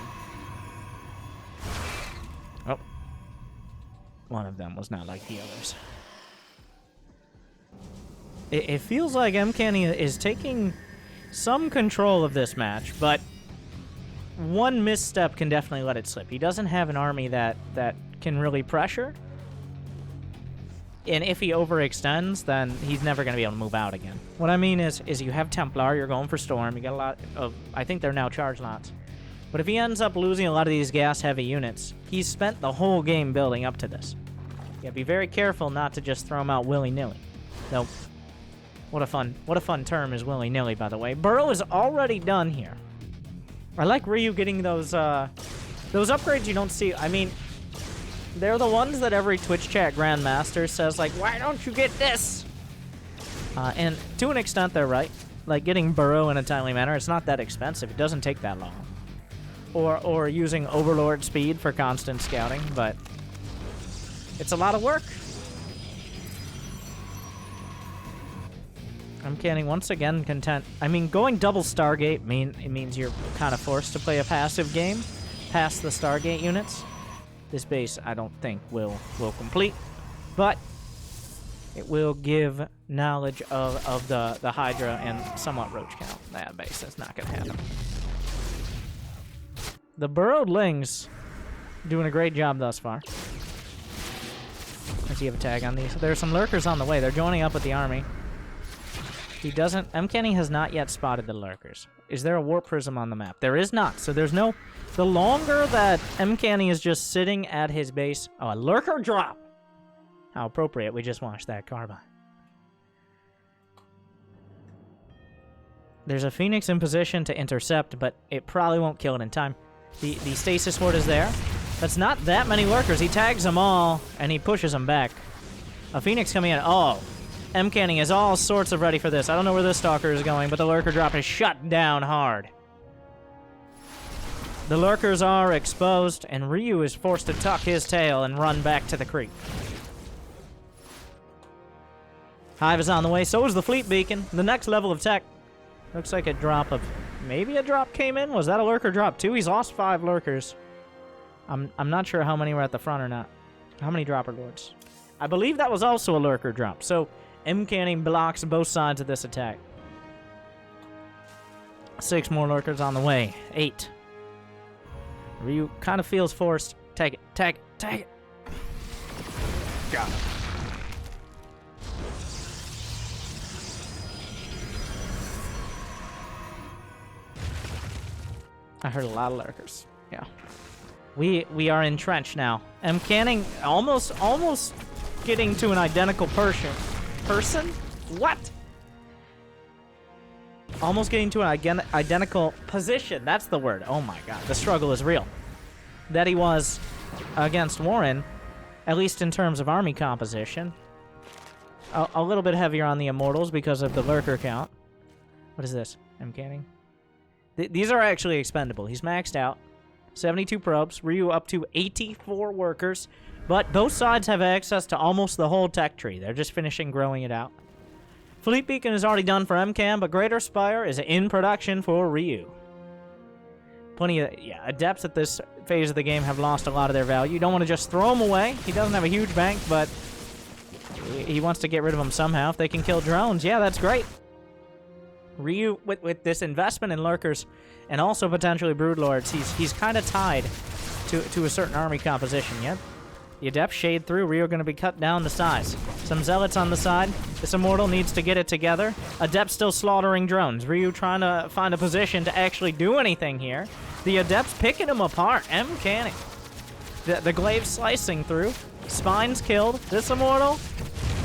Oh. One of them was not like the others. It feels like Mcanning is taking some control of this match, but one misstep can definitely let it slip. He doesn't have an army that can really pressure. And if he overextends, then he's never going to be able to move out again. What I mean is you have Templar, you're going for Storm, you got a lot of... I think they're now charge lots. But if he ends up losing a lot of these gas-heavy units, he's spent the whole game building up to this. Yeah, be very careful not to just throw them out willy-nilly. Nope. What a fun term is willy-nilly, by the way. Burrow is already done here. I like Ryu getting those upgrades you don't see. I mean, they're the ones that every Twitch chat Grandmaster says, like, why don't you get this? And to an extent, they're right. Like, getting Burrow in a timely manner, it's not that expensive. It doesn't take that long. Or using Overlord speed for constant scouting, but it's a lot of work. Mcanning once again content. I mean, going double Stargate it means you're kind of forced to play a passive game past the Stargate units. This base, I don't think, will complete, but it will give knowledge of the Hydra and somewhat Roach count. That base, that's not going to happen. The Burrowed Lings doing a great job thus far. Does he have a tag on these? There are some lurkers on the way. They're joining up with the army. He doesn't... Mcanning has not yet spotted the lurkers. Is there a warp prism on the map? There is not, so there's no... The longer that Mcanning is just sitting at his base... Oh, a lurker drop! How appropriate, we just watched that carbine. There's a Phoenix in position to intercept, but it probably won't kill it in time. The Stasis Horde is there. That's not that many lurkers. He tags them all, and he pushes them back. A Phoenix coming in. Oh... Mcanning is all sorts of ready for this. I don't know where this Stalker is going, but the lurker drop is shut down hard. The lurkers are exposed, and Ryu is forced to tuck his tail and run back to the creek. Hive is on the way, so is the fleet beacon. The next level of tech. Looks like a drop of... Maybe a drop came in? Was that a lurker drop too? He's lost 5 lurkers. I'm not sure how many were at the front or not. How many dropper lords? I believe that was also a lurker drop, so... Mcanning blocks both sides of this attack. 6 more lurkers on the way. 8. Ryu kind of feels forced. Take it, take it, take it. Got it. I heard a lot of lurkers. Yeah. We are entrenched now. Mcanning almost getting to an identical person? What? Almost getting to an identical position. That's the word. Oh my god. The struggle is real. That he was against Warren, at least in terms of army composition. A little bit heavier on the Immortals because of the lurker count. What is this? Mcanning? These are actually expendable. He's maxed out. 72 probes. Ryu up to 84 workers. But both sides have access to almost the whole tech tree. They're just finishing growing it out. Fleet Beacon is already done for MCAM, but Greater Spire is in production for Ryu. Plenty of... Yeah, Adepts at this phase of the game have lost a lot of their value. You don't want to just throw them away. He doesn't have a huge bank, but he wants to get rid of them somehow. If they can kill drones, yeah, that's great. Ryu, with this investment in lurkers and also potentially broodlords, he's kind of tied to a certain army composition. Yep. The Adepts shade through. Ryu going to be cut down to size. Some Zealots on the side. This Immortal needs to get it together. Adepts still slaughtering drones. Ryu trying to find a position to actually do anything here. The Adepts picking him apart. Mcanning. The glaive slicing through. Spine's killed. This Immortal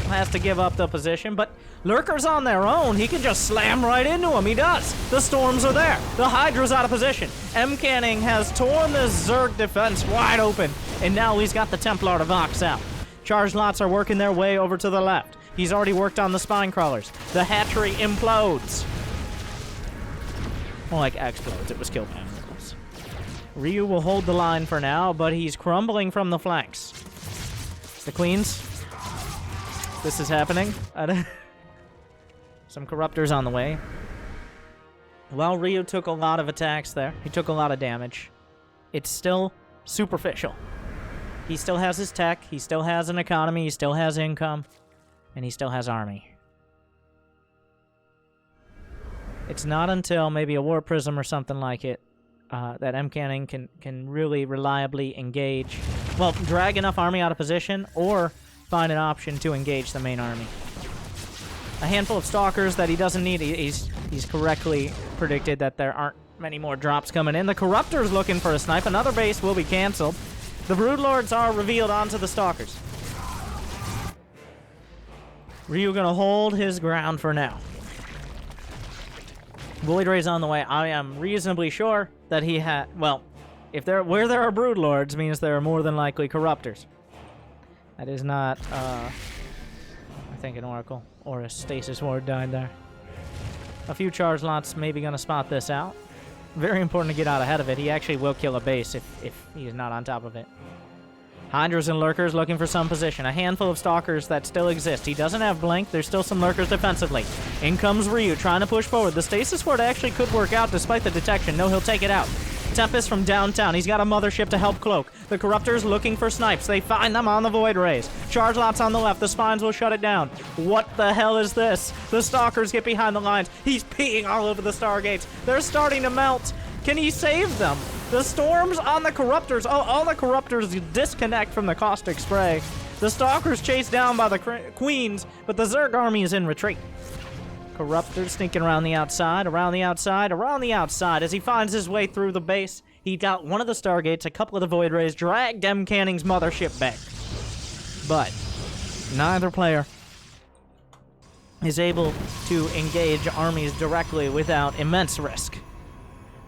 has to give up the position, but lurkers on their own, he can just slam right into them. He does. The storms are there. The Hydra's out of position. Mcanning has torn this Zerg defense wide open, and now he's got the Templar to box out. Charge lots are working their way over to the left. He's already worked on the spine crawlers. The hatchery implodes. More like explodes. It was killed by animals. Ryu will hold the line for now, but he's crumbling from the flanks. The queens. This is happening. Some corruptors on the way. Well, Ryu took a lot of attacks there. He took a lot of damage. It's still superficial. He still has his tech. He still has an economy. He still has income. And he still has army. It's not until maybe a War Prism or something like it that Mcanning can really reliably engage. Well, drag enough army out of position or find an option to engage the main army. A handful of stalkers that he doesn't need. He's correctly predicted that there aren't many more drops coming in. The Corruptor's looking for a snipe. Another base will be canceled. The Broodlords are revealed onto the stalkers. Ryu gonna hold his ground for now. Void Ray's on the way. I am reasonably sure that he had... Well, where there are Broodlords means there are more than likely Corruptors. That is not, I think an Oracle or a Stasis Ward died there. A few charge lots maybe gonna spot this out. Very important to get out ahead of it. He actually will kill a base if he's not on top of it. Hydras and Lurkers looking for some position. A handful of Stalkers that still exist. He doesn't have Blink. There's still some Lurkers defensively. In comes Ryu trying to push forward. The Stasis Ward actually could work out despite the detection. No, he'll take it out. Tempest from downtown. He's got a Mothership to help cloak. The Corruptors looking for snipes. They find them on the Void Rays. Charge lots on the left. The Spines will shut it down. What the hell is this? The Stalkers get behind the lines. He's peeing all over the Stargates. They're starting to melt. Can he save them? The storms on the Corruptors. Oh, all the Corruptors disconnect from the caustic spray. The Stalkers chased down by the Queens, but the Zerg army is in retreat. Corruptor sneaking around the outside, around the outside, around the outside. As he finds his way through the base, he got one of the Stargates, a couple of the Void Rays, dragged Mcanning's Mothership back. But neither player is able to engage armies directly without immense risk.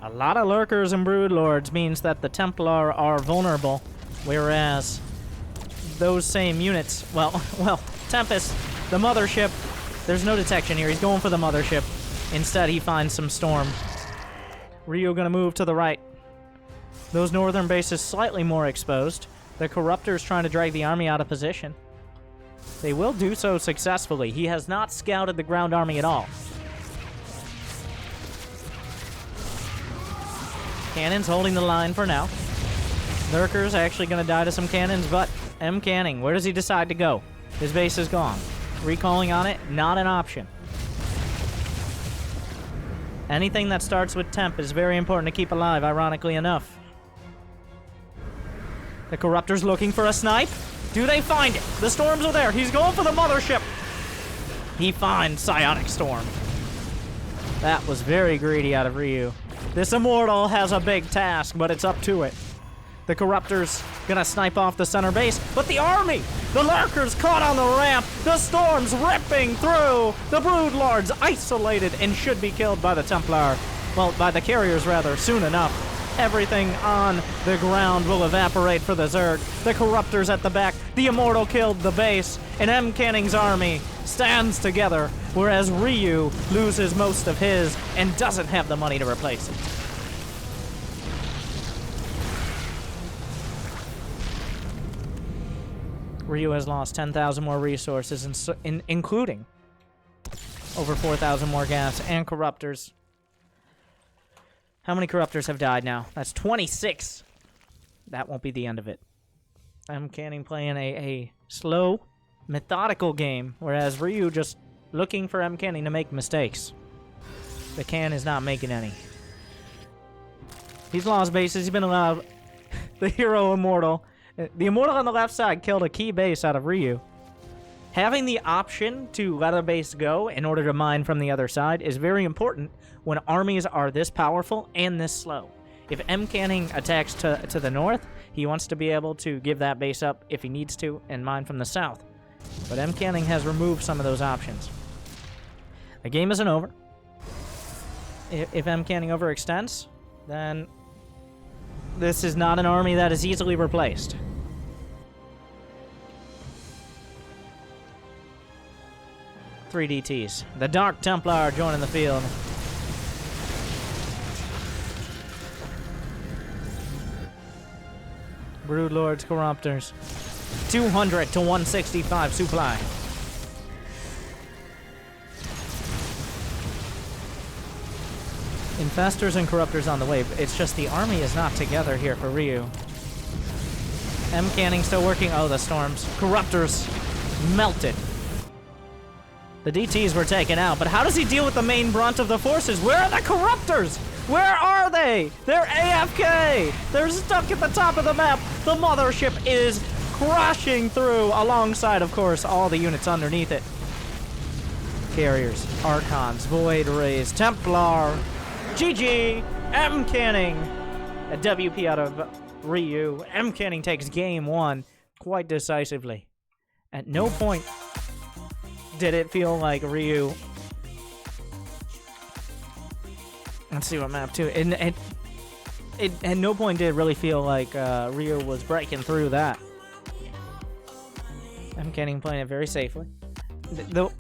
A lot of Lurkers and Broodlords means that the Templar are vulnerable, whereas those same units, well, Tempest, the Mothership, there's no detection here. He's going for the Mothership. Instead, he finds some Storm. Ryu gonna move to the right. Those northern bases slightly more exposed. The Corruptor's trying to drag the army out of position. They will do so successfully. He has not scouted the ground army at all. Cannons holding the line for now. Lurker's actually going to die to some cannons, but Mcanning, where does he decide to go? His base is gone. Recalling on it, not an option. Anything that starts with temp is very important to keep alive, ironically enough. The Corruptor's looking for a snipe. Do they find it? The storms are there. He's going for the Mothership. He finds Psionic Storm. That was very greedy out of Ryu. This Immortal has a big task, but it's up to it. The Corruptor's gonna snipe off the center base, but the army! The Lurkers caught on the ramp! The Storm's ripping through! The Broodlords isolated and should be killed by the Templar. Well, by the carriers, rather, soon enough. Everything on the ground will evaporate for the Zerg. The Corruptor's at the back. The Immortal killed the base, and Mcanning's army stands together, whereas Ryu loses most of his and doesn't have the money to replace it. Ryu has lost 10,000 more resources, including over 4,000 more gas and Corruptors. How many Corruptors have died now? That's 26. That won't be the end of it. Mcanning playing a slow, methodical game, whereas Ryu just looking for Mcanning to make mistakes. The can is not making any. He's lost bases. He's been allowed the hero Immortal. The Immortal on the left side killed a key base out of Ryu. Having the option to let a base go in order to mine from the other side is very important when armies are this powerful and this slow. If Mcanning attacks to the north, he wants to be able to give that base up if he needs to and mine from the south. But Mcanning has removed some of those options. The game isn't over. If Mcanning overextends, then this is not an army that is easily replaced. 3 DTs. The Dark Templar joining the field. Broodlords, Corruptors. 200 to 165 supply. Infestors and Corruptors on the way. It's just the army is not together here for Ryu. Mcanning still working. Oh, the storms. Corruptors melted. The DTs were taken out, but how does he deal with the main brunt of the forces? Where are the Corruptors? Where are they? They're AFK! They're stuck at the top of the map. The mothership is crashing through alongside, of course, all the units underneath it. Carriers, Archons, Void Rays, Templar, GG, Mcanning. A WP out of Ryu. Mcanning takes game 1 quite decisively. At no point did it feel like Ryu... Let's see what map 2... It at no point did it really feel like Ryu was breaking through that. Mcanning playing it very safely. Though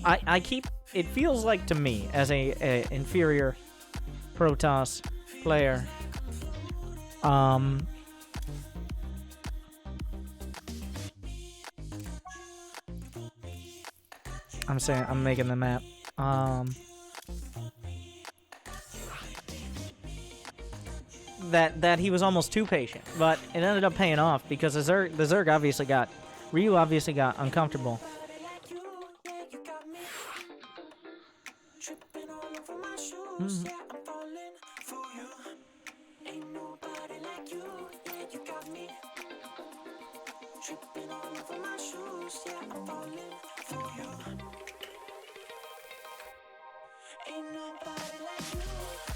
I keep... It feels like to me, as a inferior Protoss player, I'm saying I'm making the map. That he was almost too patient, but it ended up paying off because the Zerg obviously got Ryu obviously got uncomfortable.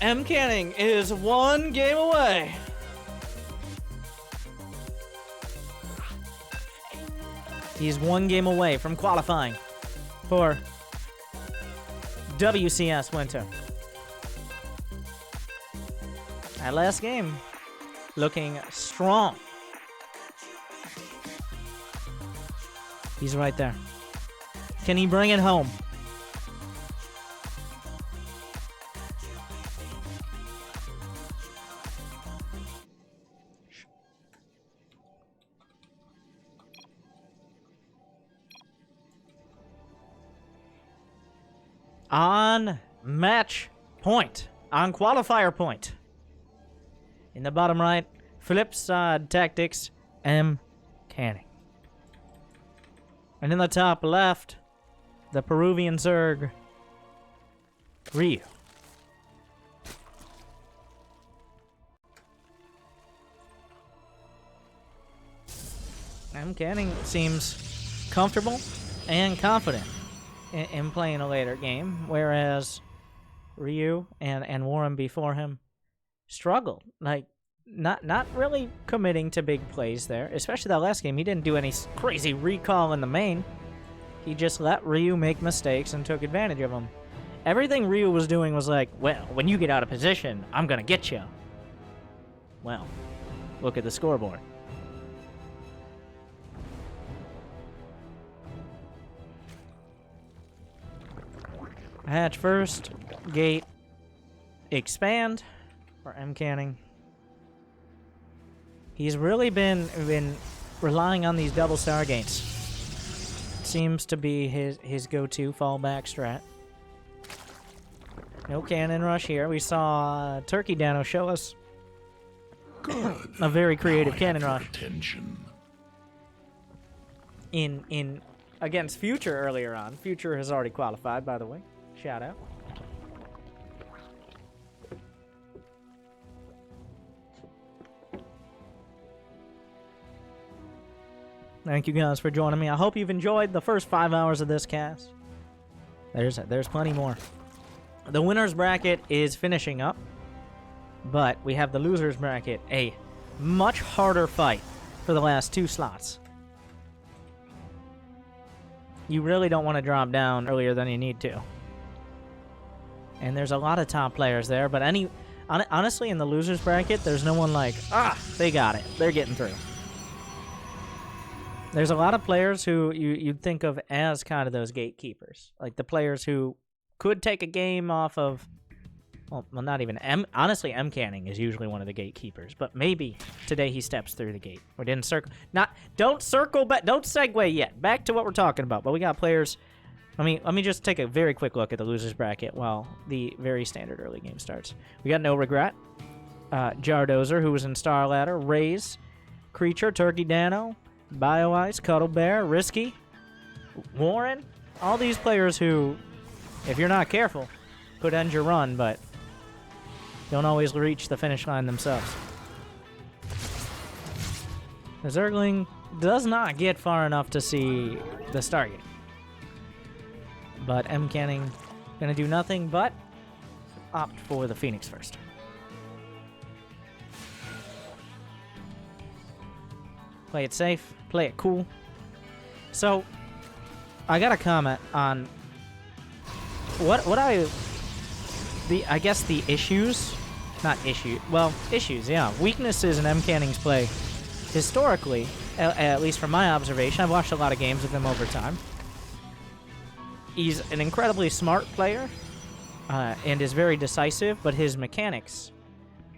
Mcanning is 1 game away. He's 1 game away from qualifying for WCS Winter. That last game looking strong. He's right there. Can he bring it home? On match point, on qualifier point. In the bottom right, flip side tactics, Mcanning. And in the top left, the Peruvian Zerg, Ryu. Mcanning seems comfortable and confident in playing a later game, whereas Ryu and Warren before him struggled. Like, not really committing to big plays there, especially that last game. He didn't do any crazy recall in the main. He just let Ryu make mistakes and took advantage of them. Everything Ryu was doing was like, well, when you get out of position, I'm gonna get you. Well, look at the scoreboard. Hatch first, gate, expand for Mcanning. He's really been relying on these double stargates. Seems to be his go-to fallback strat. No cannon rush here. We saw Turkey Dano show us a very creative cannon rush. In against Future earlier on. Future has already qualified, by the way. Shout out. Thank you guys for joining me. I hope you've enjoyed the first 5 hours of this cast. There's plenty more. The winners bracket is finishing up, but we have the losers bracket, a much harder fight for the last 2 slots. You really don't want to drop down earlier than you need to. And there's a lot of top players there, but honestly, in the losers bracket, there's no one like, they got it. They're getting through. There's a lot of players who you'd think of as kind of those gatekeepers. Like the players who could take a game off of... Well, not even... honestly, Mcanning is usually one of the gatekeepers. But maybe today he steps through the gate. We didn't circle... Don't circle back... Don't segue yet. Back to what we're talking about. But we got players... Let me just take a very quick look at the losers bracket while the very standard early game starts. We got No Regret, Jardozer, who was in Star Ladder, Raze, Creature, Turkey Dano, Bio Ice, Cuddle Bear, Risky, Warren. All these players who, if you're not careful, could end your run, but don't always reach the finish line themselves. The Zergling does not get far enough to see the Stargate. But Mcanning gonna do nothing but opt for the Phoenix first. Play it safe, play it cool. So, I got a comment on I guess the issues, not issue, well, issues, yeah, weaknesses in Mcanning's play. Historically, at least from my observation, I've watched a lot of games of him over time. He's an incredibly smart player and is very decisive, but his mechanics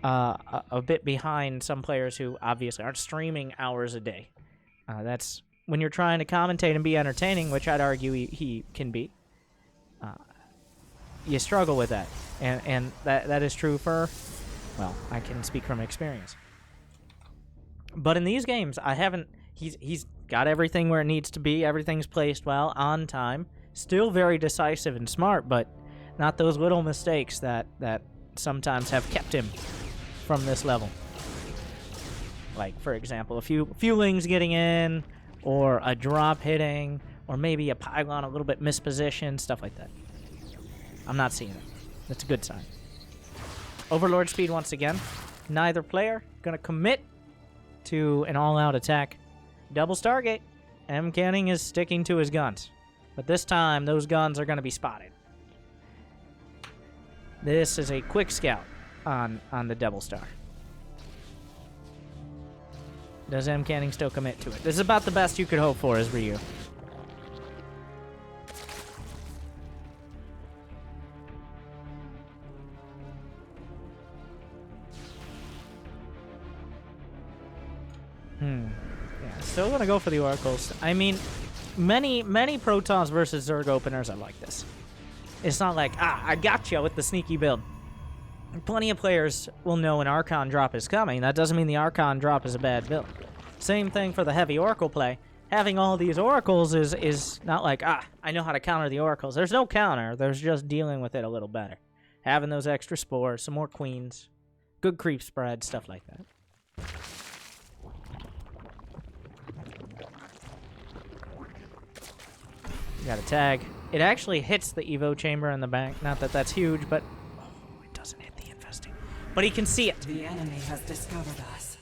a bit behind some players who obviously aren't streaming hours a day. That's when you're trying to commentate and be entertaining, which I'd argue he can be. You struggle with that, and that is true for, well, I can speak from experience. But in these games, I haven't. He's got everything where it needs to be. Everything's placed well, on time. Still very decisive and smart, but not those little mistakes that sometimes have kept him from this level. Like, for example, a few lings getting in, or a drop hitting, or maybe a pylon a little bit mispositioned, stuff like that. I'm not seeing it. That's a good sign. Overlord speed once again. Neither player gonna commit to an all-out attack. Double Stargate. Mcanning is sticking to his guns. But this time, those guns are going to be spotted. This is a quick scout on the Double Star. Does Mcanning still commit to it? This is about the best you could hope for as Ryu. Yeah, still going to go for the Oracles. I mean... Many Protons versus Zerg openers are like this. It's not like, I gotcha with the sneaky build. Plenty of players will know an Archon drop is coming. That doesn't mean the Archon drop is a bad build. Same thing for the heavy Oracle play. Having all these Oracles is not like, I know how to counter the Oracles. There's no counter. There's just dealing with it a little better. Having those extra spores, some more queens, good creep spread, stuff like that. Got a tag. It actually hits the Evo chamber in the back. Not that that's huge, but... Oh, it doesn't hit the infesting. But he can see it. The enemy has discovered us.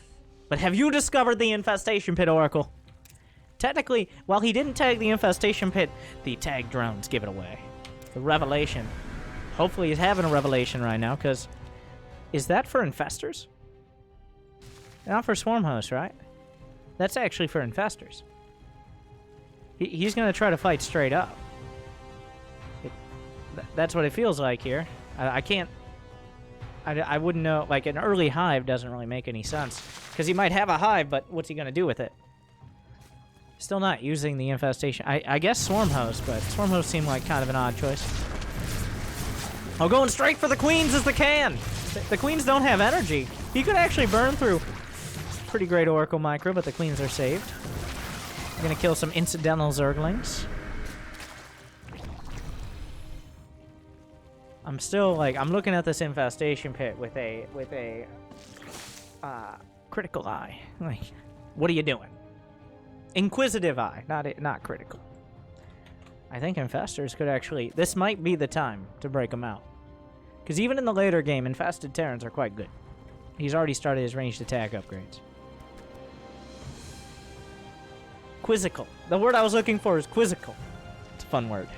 But have you discovered the infestation pit, Oracle? Technically, while he didn't tag the infestation pit, the tag drones give it away. The revelation. Hopefully he's having a revelation right now, because... Is that for infestors? Not for swarm hosts, right? That's actually for infestors. He's going to try to fight straight up. That's what it feels like here. I can't... I wouldn't know... Like, an early hive doesn't really make any sense. Because he might have a hive, but what's he going to do with it? Still not using the infestation. I guess swarm host, but swarm host seem like kind of an odd choice. Oh, going straight for the queens as the can! The queens don't have energy. He could actually burn through. Pretty great Oracle micro, but the queens are saved. Gonna kill some incidental Zerglings. I'm still like, I'm looking at this infestation pit with a critical eye. Like, what are you doing? Inquisitive eye, not critical. I think infestors could actually, this might be the time to break them out. Because even in the later game, infested Terrans are quite good. He's already started his ranged attack upgrades. Quizzical. The word I was looking for is quizzical. It's a fun word.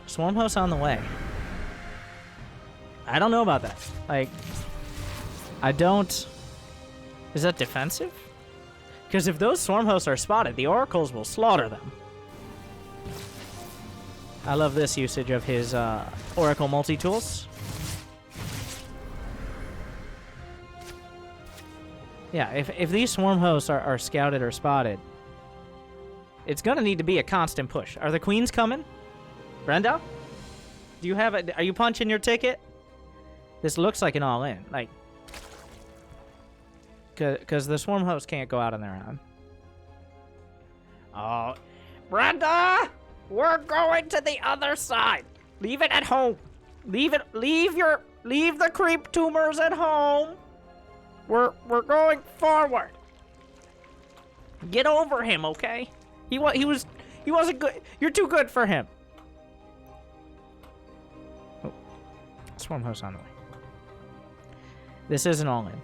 Swarm host on the way. I don't know about that. Like, I don't Is that defensive? Because if those swarm hosts are spotted, the oracles will slaughter them. I love this usage of his oracle multi-tools. Yeah, if these swarm hosts are scouted or spotted, it's gonna need to be a constant push. Are the queens coming? Brenda? Do you have a... Are you punching your ticket? This looks like an all-in. Like... Because the swarm host can't go out on their own. Oh... Brenda! We're going to the other side! Leave it at home! Leave the creep tumors at home! We're going forward! Get over him, okay? He wasn't good. You're too good for him. Oh, swarm host on the way. This isn't all in.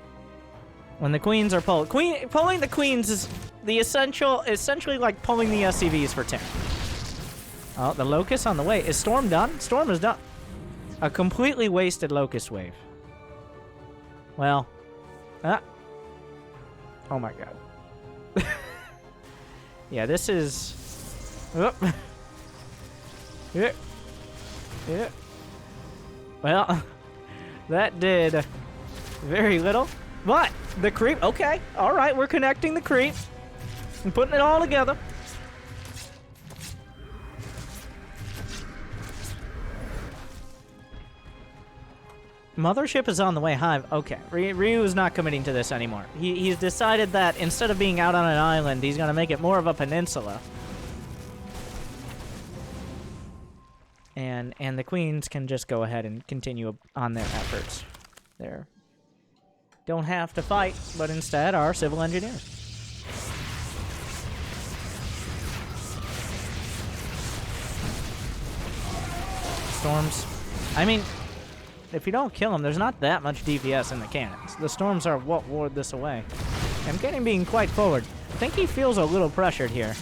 When the queens are pulling the queens is the essentially like pulling the SCVs for 10. Oh, the locust on the way. Is Storm done? Storm is done. A completely wasted locust wave. Well, oh my god. Yeah, this is... Yeah. Well, that did very little. But the creep... Okay, alright, we're connecting the creep. And putting it all together. Mothership is on the way. Hive. Okay. Ryu is not committing to this anymore. He's decided that instead of being out on an island, he's going to make it more of a peninsula. And the queens can just go ahead and continue on their efforts. They don't have to fight, but instead are civil engineers. Storms. I mean... If you don't kill him, there's not that much DPS in the cannons. The storms are what ward this away. Mcanning being quite forward. I think he feels a little pressured here.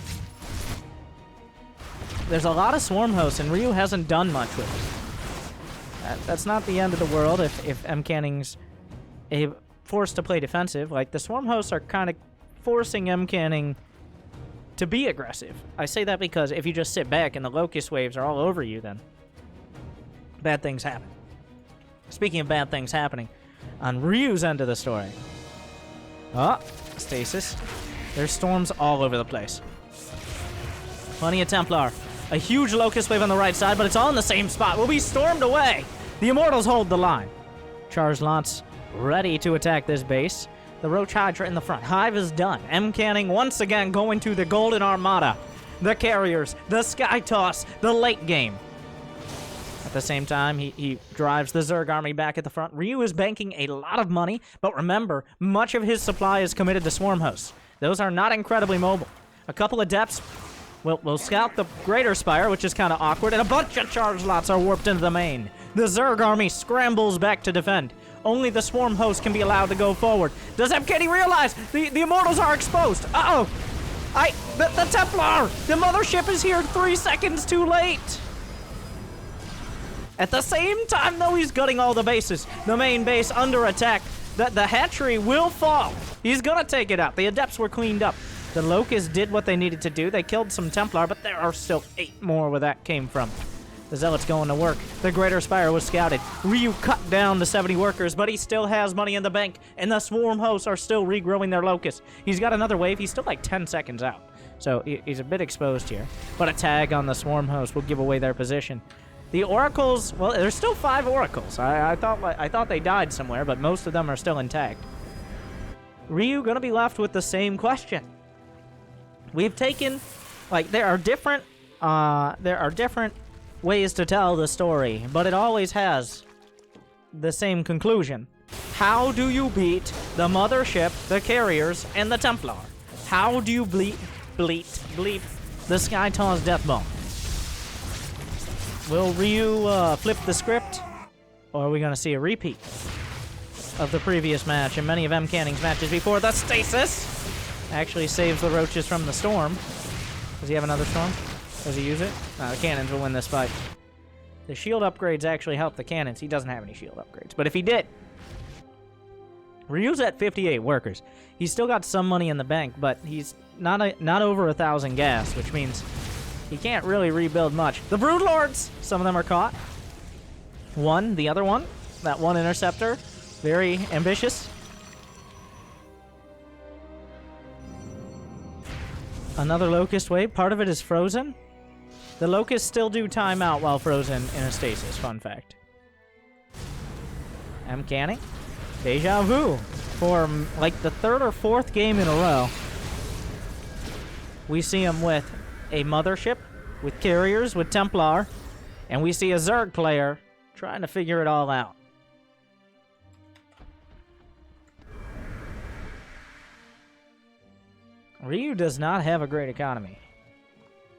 There's a lot of swarm hosts, and Ryu hasn't done much with it. That's not the end of the world if Mcanning's forced to play defensive. Like, the swarm hosts are kind of forcing Mcanning to be aggressive. I say that because if you just sit back and the locust waves are all over you, then bad things happen. Speaking of bad things happening, on Ryu's end of the story. Oh, stasis. There's storms all over the place. Plenty of Templar. A huge locust wave on the right side, but it's all in the same spot. Will be stormed away. The Immortals hold the line. Charge Lance ready to attack this base. The Roach Hydra in the front. Hive is done. Mcanning once again going to the Golden Armada. The Carriers, the Sky Toss, the late game. At the same time, he drives the Zerg army back at the front. Ryu is banking a lot of money, but remember, much of his supply is committed to swarm hosts. Those are not incredibly mobile. A couple of depths will scout the Greater Spire, which is kind of awkward, and a bunch of charge lots are warped into the main. The Zerg army scrambles back to defend. Only the swarm host can be allowed to go forward. Does Mcanning realize the Immortals are exposed? Uh-oh! The Templar! The Mothership is here 3 seconds too late! At the same time, though, he's gutting all the bases. The main base under attack. The hatchery will fall. He's gonna take it out. The Adepts were cleaned up. The Locusts did what they needed to do. They killed some Templar, but there are still 8 more where that came from. The Zealots going to work. The Greater Spire was scouted. Ryu cut down to 70 workers, but he still has money in the bank, and the Swarm hosts are still regrowing their Locusts. He's got another wave. He's still like 10 seconds out. So he's a bit exposed here. But a tag on the Swarm host will give away their position. The Oracles, well, there's still 5 Oracles. I thought they died somewhere, but most of them are still intact. Ryu gonna be left with the same question. We've taken, like, there are different ways to tell the story, but it always has the same conclusion. How do you beat the Mothership, the Carriers, and the Templar? How do you bleep the Sky Toss Death Bomb? Will Ryu flip the script, or are we going to see a repeat of the previous match and many of Mcanning's matches before? The Stasis actually saves the Roaches from the Storm. Does he have another Storm? Does he use it? No, the Cannons will win this fight. The shield upgrades actually help the Cannons. He doesn't have any shield upgrades, but if he did, Ryu's at 58 workers. He's still got some money in the bank, but he's not over 1,000 gas, which means he can't really rebuild much. The Broodlords! Some of them are caught. One, the other one, that one interceptor, very ambitious. Another Locust wave. Part of it is frozen. The Locusts still do time out while frozen in a stasis, fun fact. Mcanning. Deja vu. For like the third or fourth game in a row, we see him with a mothership, with carriers, with Templar, and we see a Zerg player trying to figure it all out. Ryu does not have a great economy.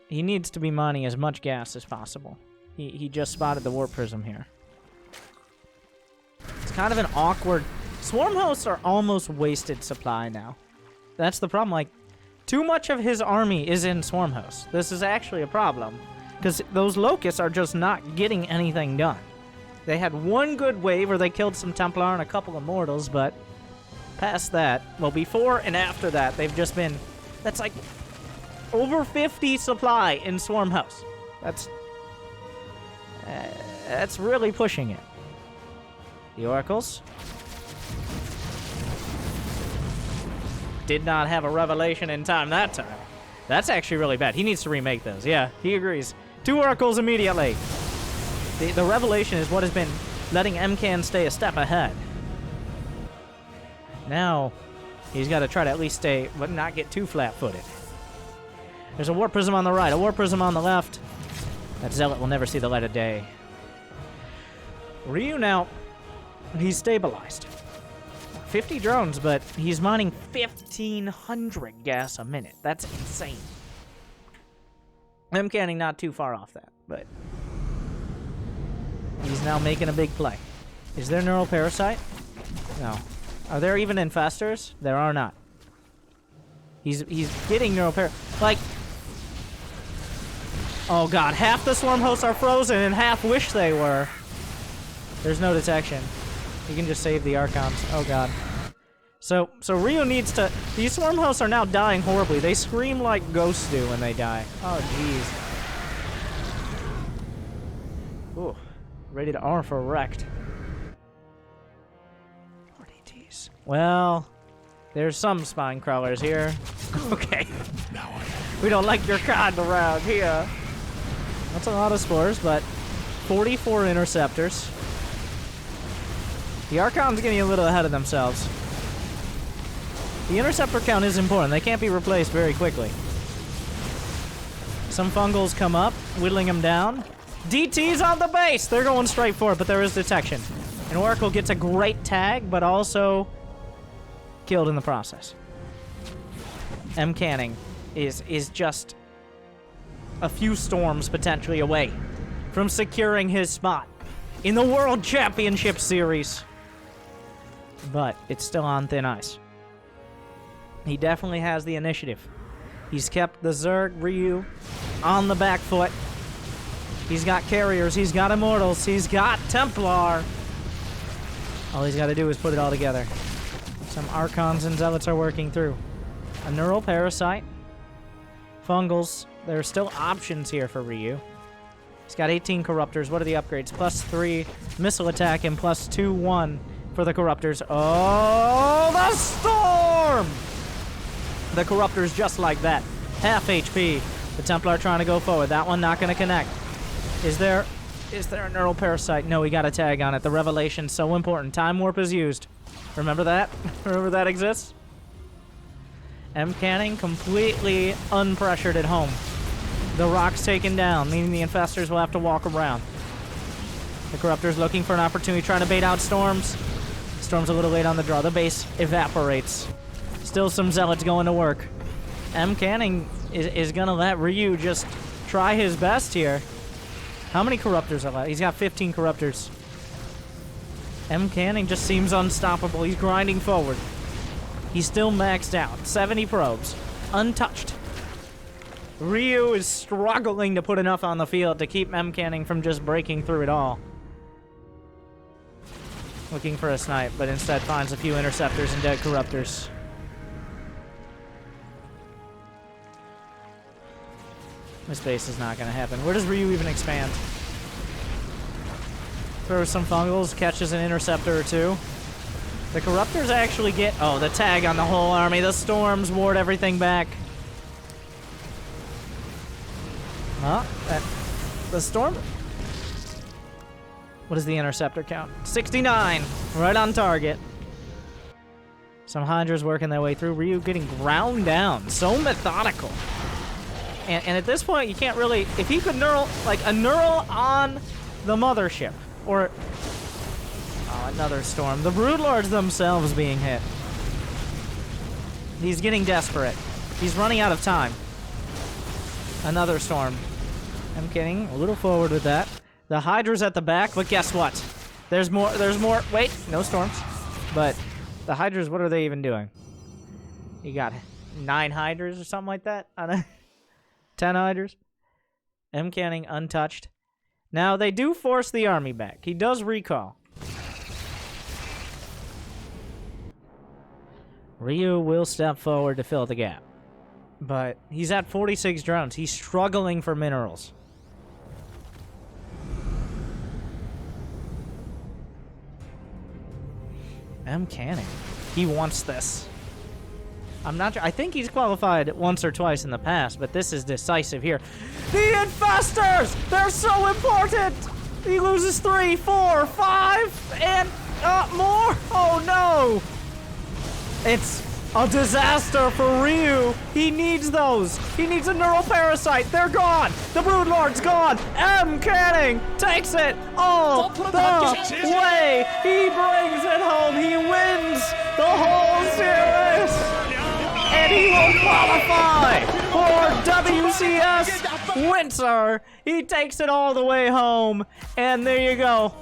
He needs to be mining as much gas as possible. He just spotted the Warp Prism here. It's kind of an awkward... Swarm hosts are almost wasted supply now. That's the problem. Like, too much of his army is in Swarm hosts. This is actually a problem, because those Locusts are just not getting anything done. They had one good wave where they killed some Templar and a couple of Mortals, but past that, well, before and after that, they've just been... That's like over 50 supply in Swarm House. That's really pushing it. The Oracles did not have a revelation in time that time. That's actually really bad. He needs to remake those. Yeah, he agrees. 2 Oracles immediately. The revelation is what has been letting MCAN stay a step ahead. Now, he's got to try to at least stay, but not get too flat-footed. There's a Warp Prism on the right, a Warp Prism on the left. That Zealot will never see the light of day. Ryu now, he's stabilized. 50 drones, but he's mining 1,500 gas a minute. That's insane. Mcanning not too far off that, but he's now making a big play. Is there Neural Parasite? No. Are there even Infestors? There are not. He's getting Neural Parasite. Like, oh god, half the Swarm hosts are frozen and half wish they were. There's no detection. You can just save the Archons. Oh god. So Ryu needs to... These Swarm hosts are now dying horribly. They scream like ghosts do when they die. Oh jeez. Ooh. Rated R for wrecked. RDTs. Well, there's some spine crawlers here. Okay. We don't like your kind around here. That's a lot of spores, but 44 interceptors. The Archon's getting a little ahead of themselves. The interceptor count is important. They can't be replaced very quickly. Some fungals come up, whittling them down. DT's on the base! They're going straight for it, but there is detection. And Oracle gets a great tag, but also killed in the process. Mcanning is just a few storms potentially away from securing his spot in the World Championship Series. But it's still on thin ice. He definitely has the initiative. He's kept the Zerg Ryu on the back foot. He's got carriers, he's got Immortals, he's got Templar. All he's got to do is put it all together. Some Archons and Zealots are working through. A Neural Parasite. Fungals. There are still options here for Ryu. He's got 18 Corruptors. What are the upgrades? +3 missile attack and +2/1 for the Corruptors. Oh, the Storm! The Corruptors just like that. Half HP. The Templar trying to go forward. That one not going to connect. Is there a Neural Parasite? No, he got a tag on it. The Revelation's so important. Time Warp is used. Remember that? Remember that exists? Mcanning completely unpressured at home. The rock's taken down, meaning the Infestors will have to walk around. The Corruptor's looking for an opportunity, trying to bait out Storms. Storm's a little late on the draw. The base evaporates. Still some Zealots going to work. Mcanning is going to let Ryu just try his best here. How many Corruptors are left? He's got 15 Corruptors. Mcanning just seems unstoppable. He's grinding forward. He's still maxed out. 70 probes. Untouched. Ryu is struggling to put enough on the field to keep Mcanning from just breaking through it all. looking for a snipe, but instead finds a few interceptors and dead corruptors. This base is not going to happen. Where does Ryu even expand? Throws some fungals, catches an interceptor or two. The corruptors actually get... Oh, the tag on the whole army. The storms ward everything back. Huh? The storm... What is the interceptor count? 69! Right on target. Some Hydras working their way through. Ryu getting ground down. So methodical. And at this point, you can't really... If he could neural... Like, a neural on the mothership. Or... Oh, another storm. The Broodlords themselves being hit. He's getting desperate. He's running out of time. Another storm. I'm kidding. A little forward with that. The Hydra's at the back, but guess what? There's more. Wait, no storms. But the Hydras, what are they even doing? You got 9 Hydras or something like that? 10 Hydras? Mcanning untouched. Now, they do force the army back. He does recall. Ryu will step forward to fill the gap. But he's at 46 drones. He's struggling for minerals. Mcanning. He wants this. I'm not sure. I think he's qualified once or twice in the past, but this is decisive here. The Infestors! They're so important! He loses 3, 4, 5, and more! Oh no! It's a disaster for Ryu. He needs those. He needs a neural parasite. They're gone. The Broodlord's gone. Mcanning takes it all the way. He brings it home. He wins the whole series. And he will qualify for WCS Winter. He takes it all the way home. And there you go.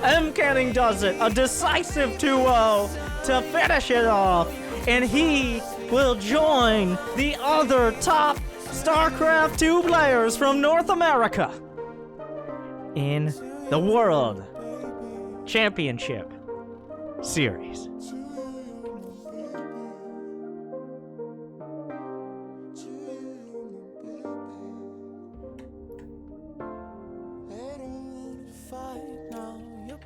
Mcanning does it. A decisive 2-0 to finish it off. And he will join the other top StarCraft 2 players from North America in the World Championship Series.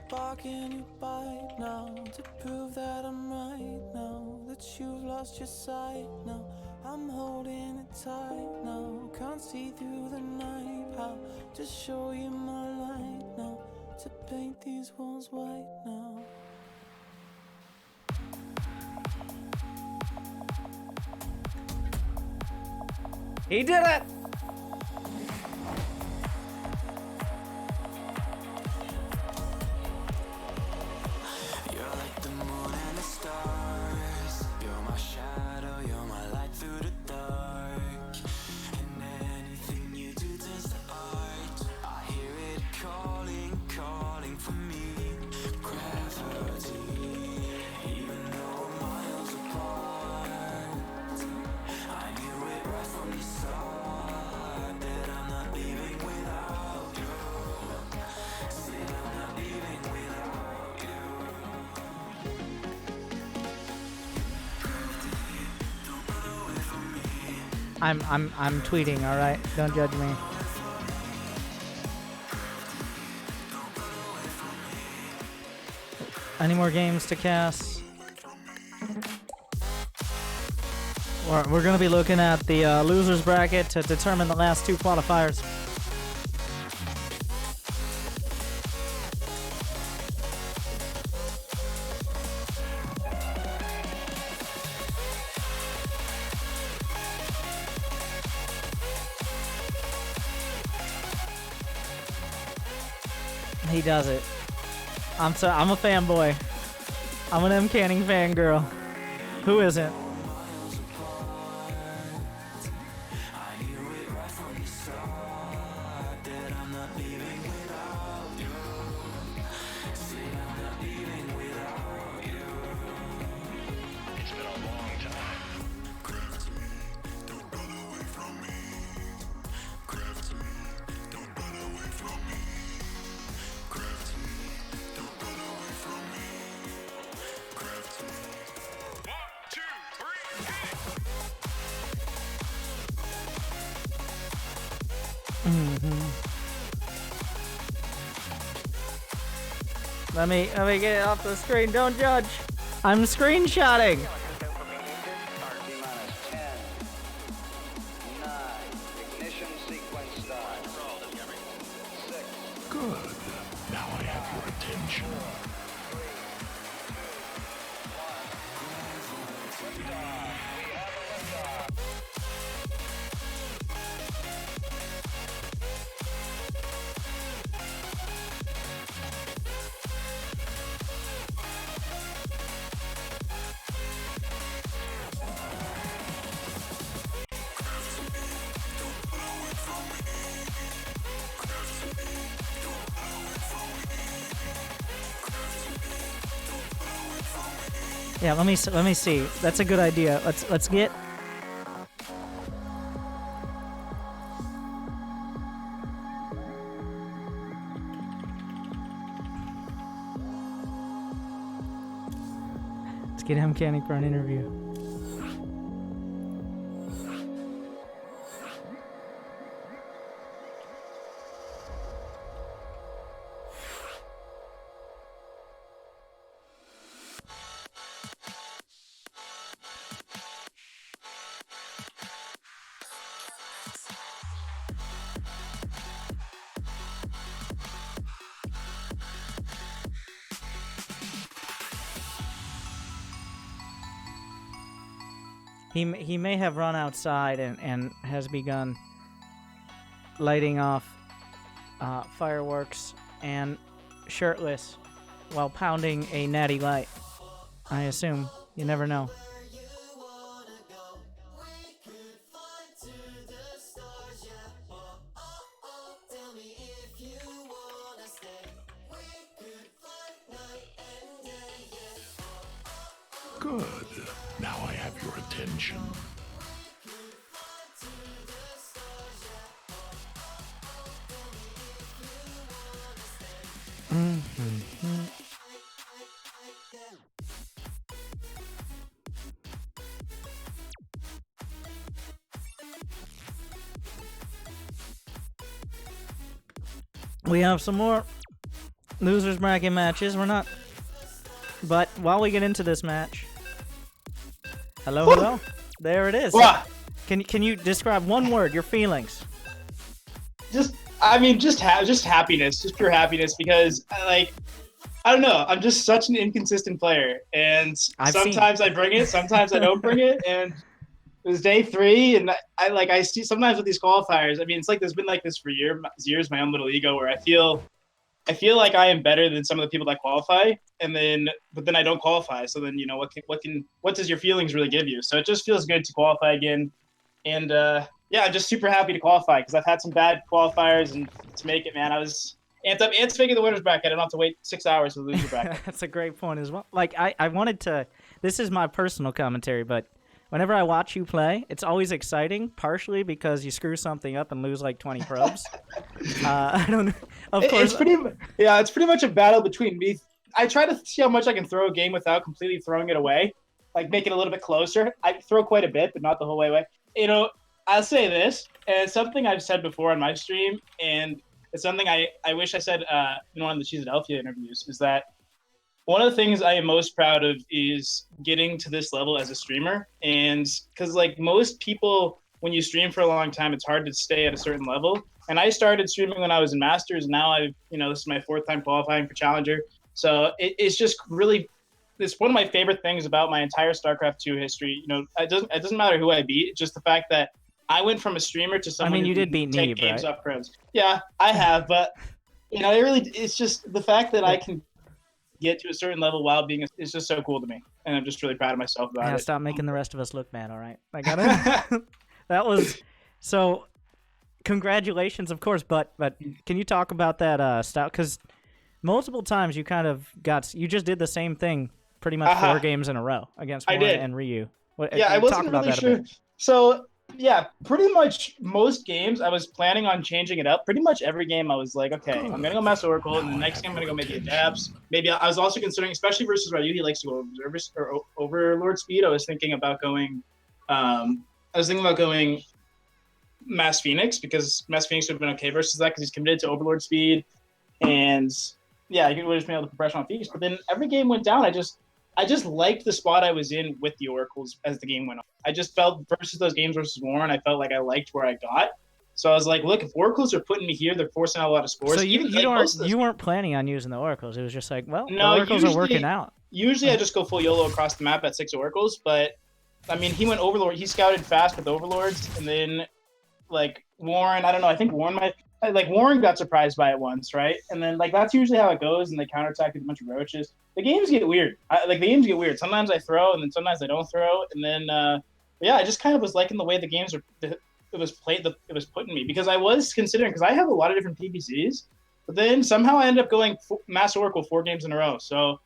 Barking you bite now to prove that I'm right now, that you've lost your sight now. I'm holding it tight now, can't see through the night. I'll just show you my light now, to paint these walls white now. He did it! I'm tweeting, all right? Don't judge me. Any more games to cast? We're going to be looking at the losers bracket to determine the last 2 qualifiers. He does it. I'm a fanboy. I'm an Mcanning fangirl. Who isn't? Let me get it off the screen. Don't judge. I'm screenshotting. Good. Now I have your attention. Yeah, let me see. That's a good idea. Let's get. Let's get Mcanning for an interview. He may have run outside and has begun lighting off fireworks and shirtless while pounding a natty light. I assume. You never know. Good. Now I have your attention. We have some more losers bracket matches. We're not. But while we get into this match, hello. There it is. Can you describe one word, your feelings? Just happiness, just pure happiness, because I don't know, I'm just such an inconsistent player, and sometimes I bring it, sometimes I don't bring it, and it was day 3, and I see sometimes with these qualifiers, I mean, it's like there's been like this for years, my own little ego, where I feel like I am better than some of the people that qualify, but then I don't qualify. So then, what does your feelings really give you? So it just feels good to qualify again. And yeah, I'm just super happy to qualify because I've had some bad qualifiers, and to make it, man, I was amped up. And speaking of the winners bracket, I don't have to wait 6 hours for the loser bracket. That's a great point as well. Like I wanted to, this is my personal commentary, but whenever I watch you play, it's always exciting, partially because you screw something up and lose like 20 probes. I don't know. Of course. It's pretty much a battle between me. I try to see how much I can throw a game without completely throwing it away, like make it a little bit closer. I throw quite a bit, but not the whole way away. I'll say this, and it's something I've said before on my stream, and it's something I wish I said in one of the Cheese Adelphia interviews, is that one of the things I am most proud of is getting to this level as a streamer. And because like most people, when you stream for a long time, it's hard to stay at a certain level. And I started streaming when I was in Masters. And now this is my 4th time qualifying for Challenger. So it's just really, it's one of my favorite things about my entire StarCraft 2 history. It doesn't matter who I beat. It's just the fact that I went from a streamer to someone you who did beat take Neeb, games right? off pros. Yeah, I have. But, it's just the fact that I can get to a certain level while being it's just so cool to me, and I'm just really proud of myself about it. Stop making the rest of us look bad. All right, I got it. That was so. Congratulations, of course, but can you talk about that style? Because multiple times you you just did the same thing pretty much 4 games in a row against Warren and Ryu. I wasn't really sure. So yeah, pretty much most games I was planning on changing it up. Pretty much every game I was like, okay, I'm gonna go Mass Oracle, and the next game I'm gonna go maybe Adapts. Maybe I was also considering, especially versus Ryu, he likes to go Overlord speed. I was thinking about going Mass Phoenix, because Mass Phoenix would have been okay versus that because he's committed to Overlord speed, and yeah, he would have just been able to progression on Phoenix. But then every game went down. I just liked the spot I was in with the Oracles as the game went on. I just felt versus those games versus Warren, I felt like I liked where I got. So I was like, look, if Oracles are putting me here, they're forcing out a lot of scores. So you Even weren't planning on using the Oracles. It was just like, well, No, the Oracles are working out. Usually I just go full YOLO across the map at 6 Oracles, but I mean, he went Overlord. He scouted fast with Overlords, and then like Warren, I don't know. I think Warren got surprised by it once, right? And then like that's usually how it goes, and they counterattack with a bunch of roaches. The games get weird. The games get weird. Sometimes I throw, and then sometimes I don't throw, and then yeah, I just kind of was liking the way the games it was putting me, because I was considering, because I have a lot of different PVCs, but then somehow I ended up going Mass Oracle 4 games in a row. So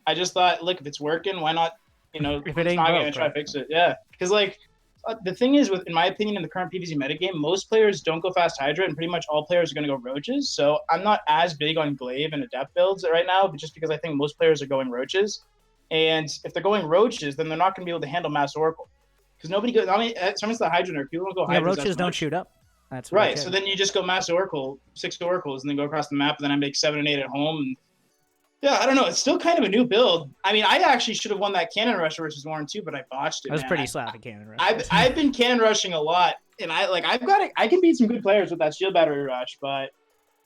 I just thought, look, if it's working, why not? If it ain't not gonna try to fix it, yeah. Because like the thing is, in my opinion, in the current PvZ metagame, most players don't go fast Hydra, and pretty much all players are going to go Roaches. So I'm not as big on Glaive and Adept builds right now, but just because I think most players are going Roaches, and if they're going Roaches, then they're not going to be able to handle Mass Oracle. Because nobody goes. I mean, sometimes the Hydra nerd, people don't go Hydra. Roaches don't shoot up. That's right. So then you just go Mass Oracle, 6 Oracles, and then go across the map, and then I make 7 and 8 at home. And yeah, I don't know. It's still kind of a new build. I mean, I actually should have won that Cannon Rush versus Warren too, but I botched it. I was pretty slappy Cannon Rush. I've been Cannon Rushing a lot, and I can beat some good players with that Shield Battery Rush, but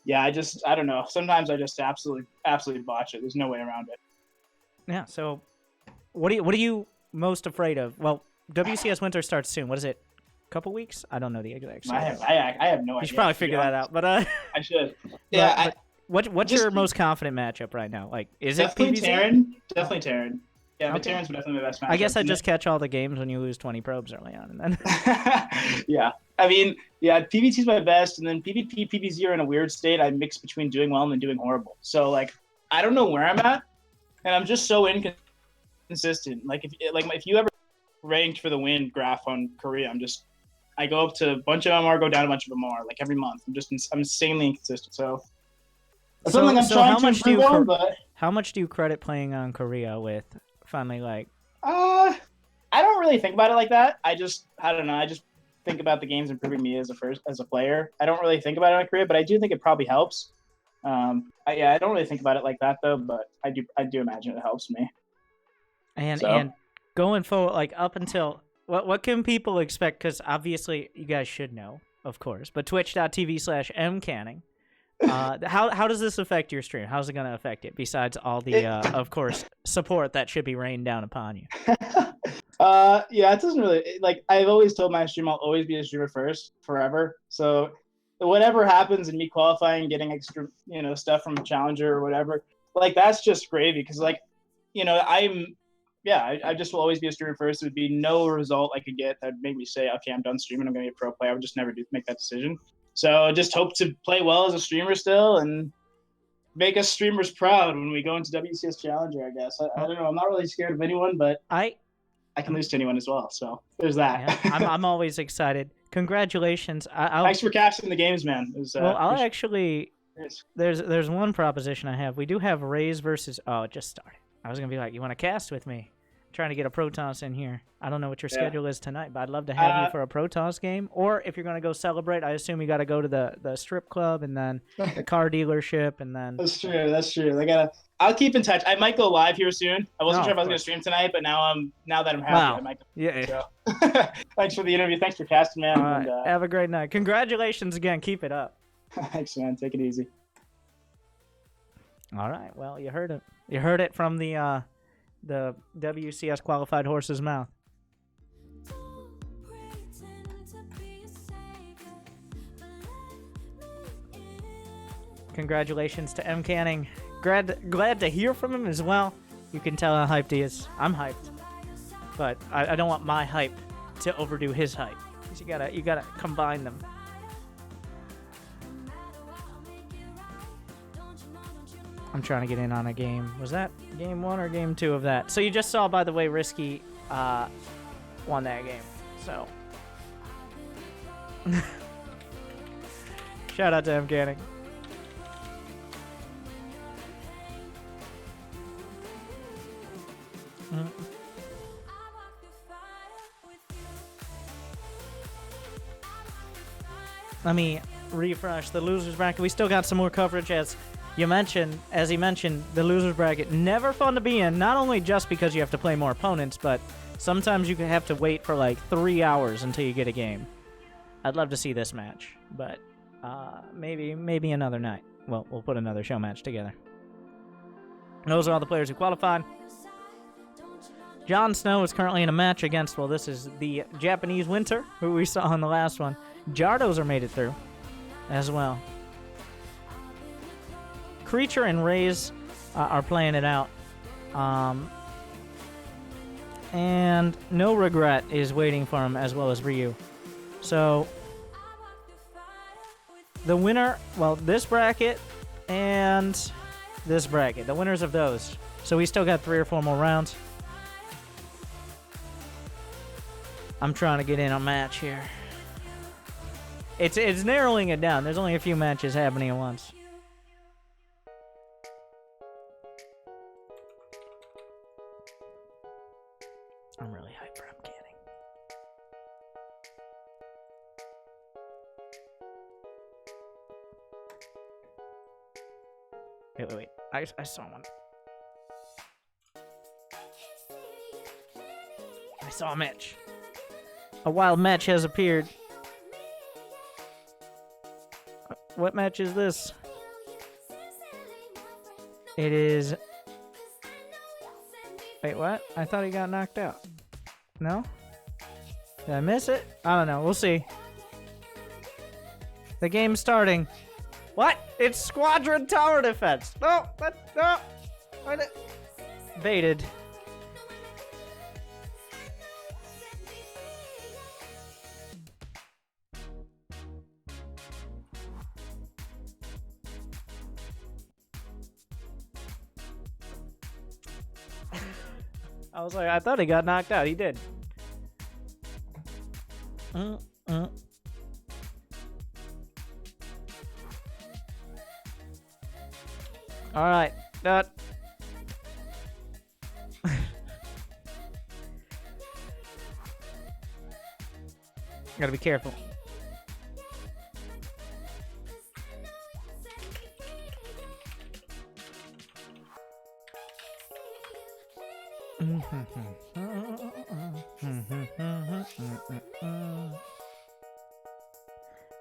yeah, I don't know. Sometimes I just absolutely botch it. There's no way around it. Yeah. So, what are you most afraid of? Well, WCS Winter starts soon. What is it? A couple weeks? I don't know the exact. I have no idea. You should probably figure that out, but I should. Yeah. What's your most confident matchup right now? Like, is it definitely PvZ? Terran? Definitely Terran. Yeah, but Okay. Terran's definitely my best matchup. I guess I just catch all the games when you lose 20 probes early on, and then. Yeah, I mean, yeah, PvT is my best, and then PvP, PvZ are in a weird state. I mix between doing well and then doing horrible. So like, I don't know where I'm at, and I'm just so inconsistent. Like if you ever ranked for the win graph on Korea, I go up to a bunch of MR, go down a bunch of MR, like every month. I'm insanely inconsistent. So. Something I'm trying to improve on, but how much do you credit playing on Korea with finally like? I don't really think about it like that. I don't know. I just think about the games improving me as a player. I don't really think about it on Korea, but I do think it probably helps. I don't really think about it like that though, but I do imagine it helps me. And going forward, like up until what can people expect? Because obviously you guys should know, of course. But twitch.tv/Mcanning. How does this affect your stream? How's it going to affect it? Besides all the, of course, support that should be rained down upon you. Yeah, it doesn't really like. I've always told my stream I'll always be a streamer first, forever. So whatever happens in me qualifying, getting extra, stuff from a challenger or whatever, like that's just gravy. Because like, I just will always be a streamer first. There would be no result I could get that would make me say, okay, I'm done streaming. I'm going to be a pro player. I would just never make that decision. So just hope to play well as a streamer still and make us streamers proud when we go into WCS Challenger, I guess. I don't know. I'm not really scared of anyone, but I can lose to anyone as well. So there's that. Yeah, I'm always excited. Congratulations. Thanks for casting the games, man. I'll actually – there's one proposition I have. We do have Rays versus – oh, it just started. I was going to be like, you want to cast with me? Trying to get a Protoss in here. I don't know what your schedule is tonight, but I'd love to have you for a Protoss game. Or if you're going to go celebrate, I assume you got to go to the strip club and then the car dealership and then. That's true. I'll keep in touch. I might go live here soon. I wasn't sure if I was going to stream tonight, but now that I'm happy, I might. Yeah. So. Thanks for the interview. Thanks for casting, man. Have a great night. Congratulations again. Keep it up. Thanks, man. Take it easy. All right. Well, you heard it. You heard it from the WCS qualified horse's mouth. Congratulations to Mcanning. Glad to hear from him as well. You can tell how hyped he is. I'm hyped, but I don't want my hype to overdo his hype. You gotta combine them. I'm trying to get in on a game. Was that game 1 or game 2 of that? So you just saw, by the way, Risky won that game. So shout out to Mcanning. let me refresh the losers bracket. We still got some more coverage as he mentioned, the losers bracket, never fun to be in, not only just because you have to play more opponents, but sometimes you can have to wait for like 3 hours until you get a game. I'd love to see this match, but maybe another night. Well, we'll put another show match together. Those are all the players who qualified. Jon Snow is currently in a match against, well, this is the Japanese Winter, who we saw in the last one. Jardozer made it through as well. Creature and Raze are playing it out. And No Regret is waiting for him, as well as Ryu. So, the winner, well, this bracket and this bracket, the winners of those. So we still got 3 or 4 more rounds. I'm trying to get in a match here. It's narrowing it down. There's only a few matches happening at once. I'm really hyped for Mcanning. Wait. I saw one. I saw a match. A wild match has appeared. What match is this? It is... Wait, what? I thought he got knocked out. No? Did I miss it? I don't know. We'll see. The game's starting. What? It's Squadron Tower Defense. No! No! Baited. I was like, I thought he got knocked out. He did. All right. That. Gotta be careful.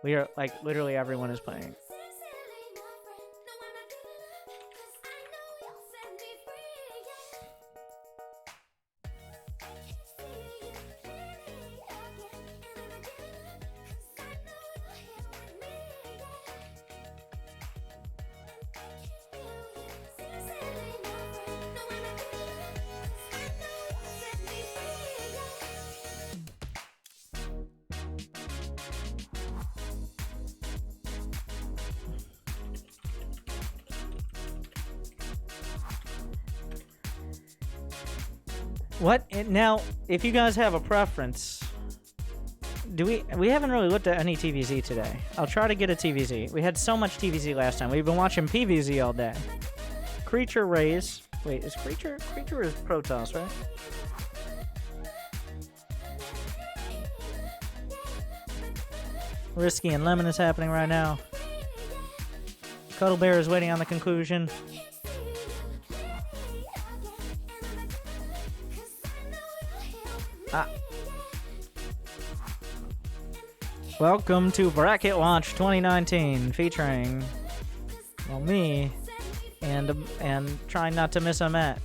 We are, like, literally everyone is playing. What? Now, if you guys have a preference, we haven't really looked at any TVZ today. I'll try to get a TVZ. We had so much TVZ last time. We've been watching PVZ all day. Creature Raze. Wait, is Creature is Protoss, right? Risky and Lemon is happening right now. Cuddle Bear is waiting on the conclusion. Welcome to Bracket Watch 2019, featuring, well, me, and trying not to miss a match.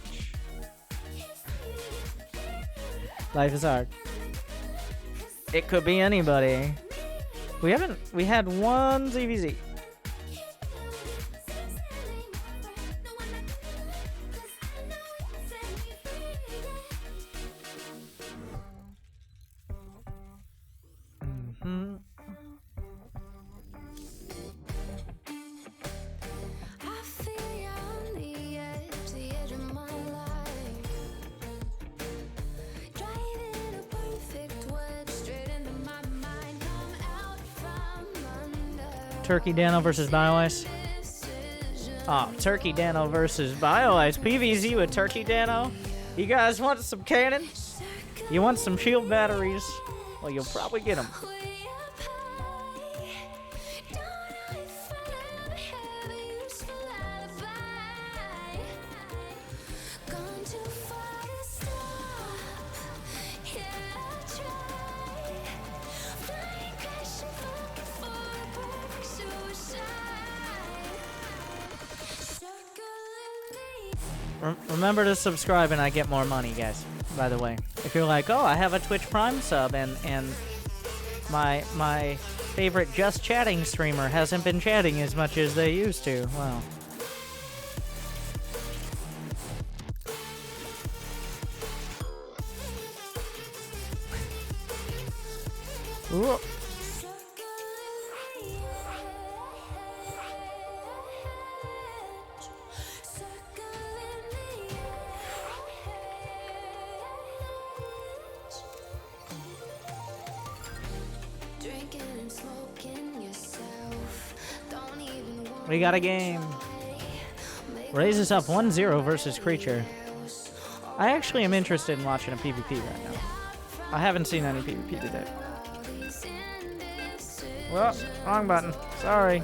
Life is hard. It could be anybody. We had one ZVZ. Turkey Dano versus BioIce. Oh, Turkey Dano versus BioIce. PVZ with Turkey Dano. You guys want some cannon? You want some shield batteries? Well, you'll probably get them. Remember to subscribe and I get more money, guys. By the way, if you're like, oh, I have a Twitch Prime sub and my favorite just chatting streamer hasn't been chatting as much as they used to. Well. Ooh. We got a game. Raises up 1-0 versus Creature. I actually am interested in watching a PvP right now. I haven't seen any PvP today. Well, wrong button. Sorry.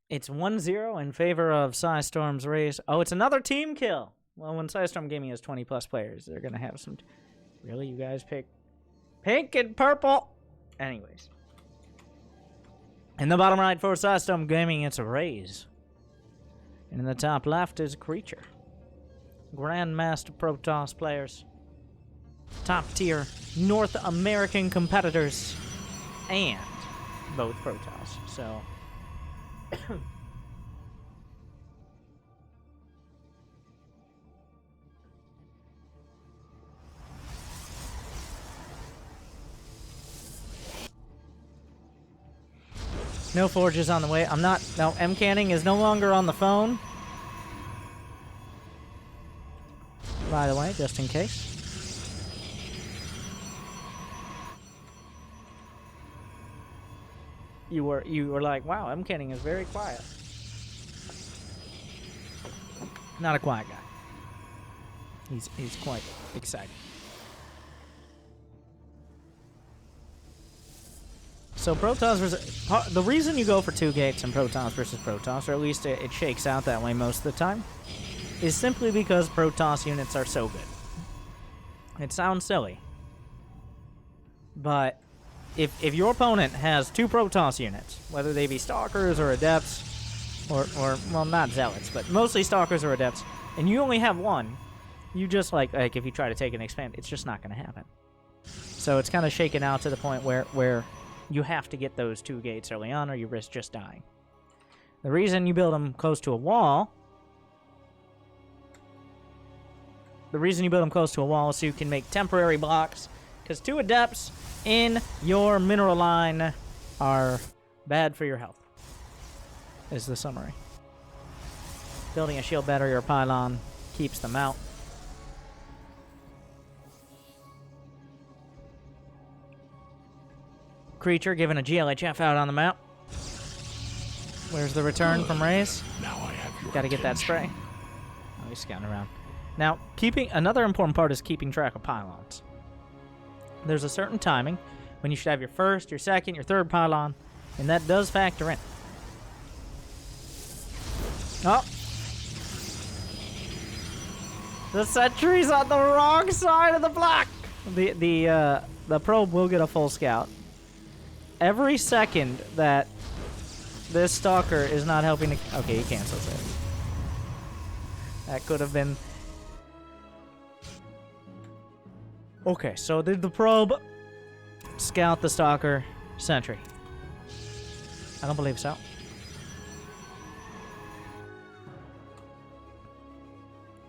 It's 1-0 in favor of Psystorm's race. Oh, it's another team kill. Well, when Psystorm Gaming has 20 plus players, they're gonna have some. Really, you guys pick pink and purple. Anyways, in the bottom right for Psystorm Gaming, it's a Raise, and in the top left is Creature. Grandmaster Protoss players, top tier North American competitors, and both Protoss. So. No forges on the way. I'm not. No, Mcanning is no longer on the phone. By the way, just in case. You were like, wow, Mcanning is very quiet. Not a quiet guy. He's quite excited. So Protoss versus... The reason you go for 2 gates in Protoss versus Protoss, or at least it shakes out that way most of the time, is simply because Protoss units are so good. It sounds silly. But if your opponent has 2 Protoss units, whether they be Stalkers or Adepts, or well, not Zealots, but mostly Stalkers or Adepts, and you only have 1, you just, like if you try to take and expand, it's just not going to happen. So it's kind of shaken out to the point where you have to get those 2 gates early on, or you risk just dying. The reason you build them close to a wall... is so you can make temporary blocks, because 2 Adepts in your mineral line are bad for your health, is the summary. Building a shield battery or pylon keeps them out. Creature given a GLHF out on the map. Where's the return from Raze? Now I have your Gotta get that spray. Oh, he's scouting around. Now, another important part is keeping track of pylons. There's a certain timing when you should have your first, your second, your third pylon, and that does factor in. Oh! The sentry's on the wrong side of the block! The probe will get a full scout. Every second that this Stalker is not helping to... Okay, he cancels it. That could have been... Okay, so did the probe scout the Stalker sentry? I don't believe so.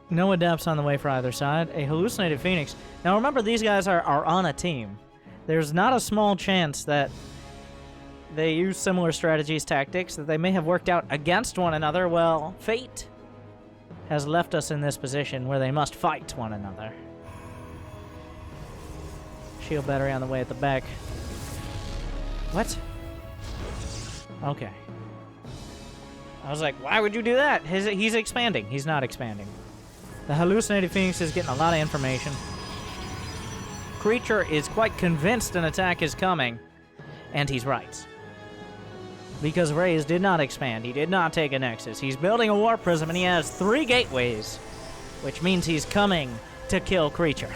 No Adepts on the way for either side. A hallucinated Phoenix. Now remember, these guys are on a team. There's not a small chance that they use similar strategies, tactics, that they may have worked out against one another. Well, fate has left us in this position where they must fight one another. Shield battery on the way at the back. What? Okay. I was like, why would you do that? He's expanding. He's not expanding. The hallucinated Phoenix is getting a lot of information. Creature is quite convinced an attack is coming, and he's right. because Raze did not expand. He did not take a Nexus. He's building a Warp Prism, and he has 3 gateways, which means he's coming to kill Creature.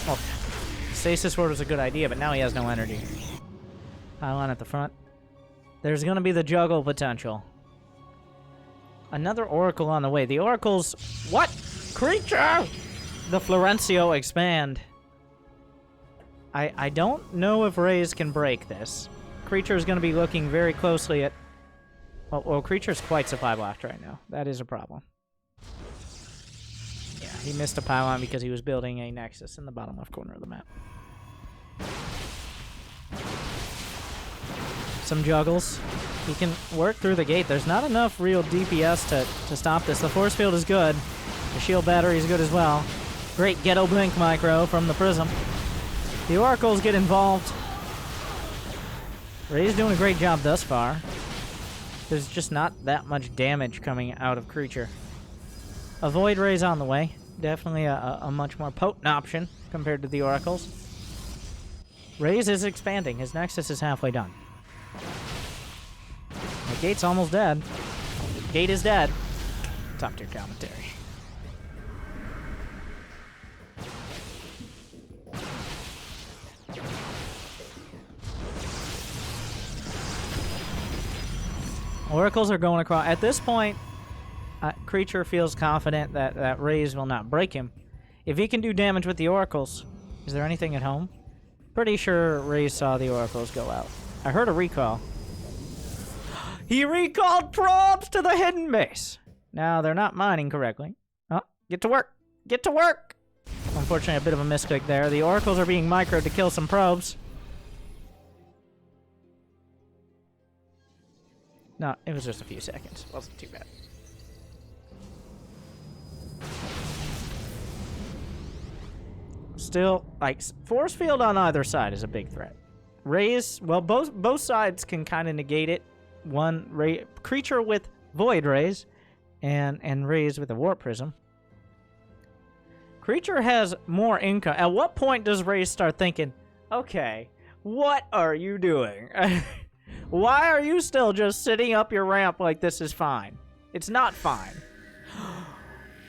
Oh, Stasis Ward was a good idea, but now he has no energy. Pylon at the front. There's going to be the juggle potential. Another Oracle on the way. The Oracle's... What? Creature! The Florencio expand. I don't know if Raze can break this. Creature's going to be looking very closely at... Well, Creature's quite supply blocked right now. That is a problem. Yeah, he missed a pylon because he was building a Nexus in the bottom left corner of the map. Some juggles. He can work through the gate. There's not enough real DPS to stop this. The force field is good. The shield battery is good as well. Great Ghetto Blink micro from the Prism. The Oracles get involved. Ray's doing a great job thus far. There's just not that much damage coming out of Creature. A Void Ray's on the way. Definitely a much more potent option compared to the Oracles. Raze is expanding. His Nexus is halfway done. The gate's almost dead. Gate is dead. Top tier commentary. Oracles are going across. At this point, Creature feels confident that Raze will not break him. If he can do damage with the Oracles, is there anything at home? Pretty sure Raze saw the Oracles go out. I heard a recall. He recalled probes to the hidden base. Now, they're not mining correctly. Oh, get to work. Get to work. Unfortunately, a bit of a misclick there. The Oracles are being microed to kill some probes. No, it was just a few seconds. Wasn't too bad. Still, like, force field on either side is a big threat. Raze, well, both sides can kind of negate it. One Creature with Void Raze, and Raze with a Warp Prism. Creature has more income. At what point does Raze start thinking, okay, what are you doing? Why are you still just sitting up your ramp like this is fine? It's not fine. Oh,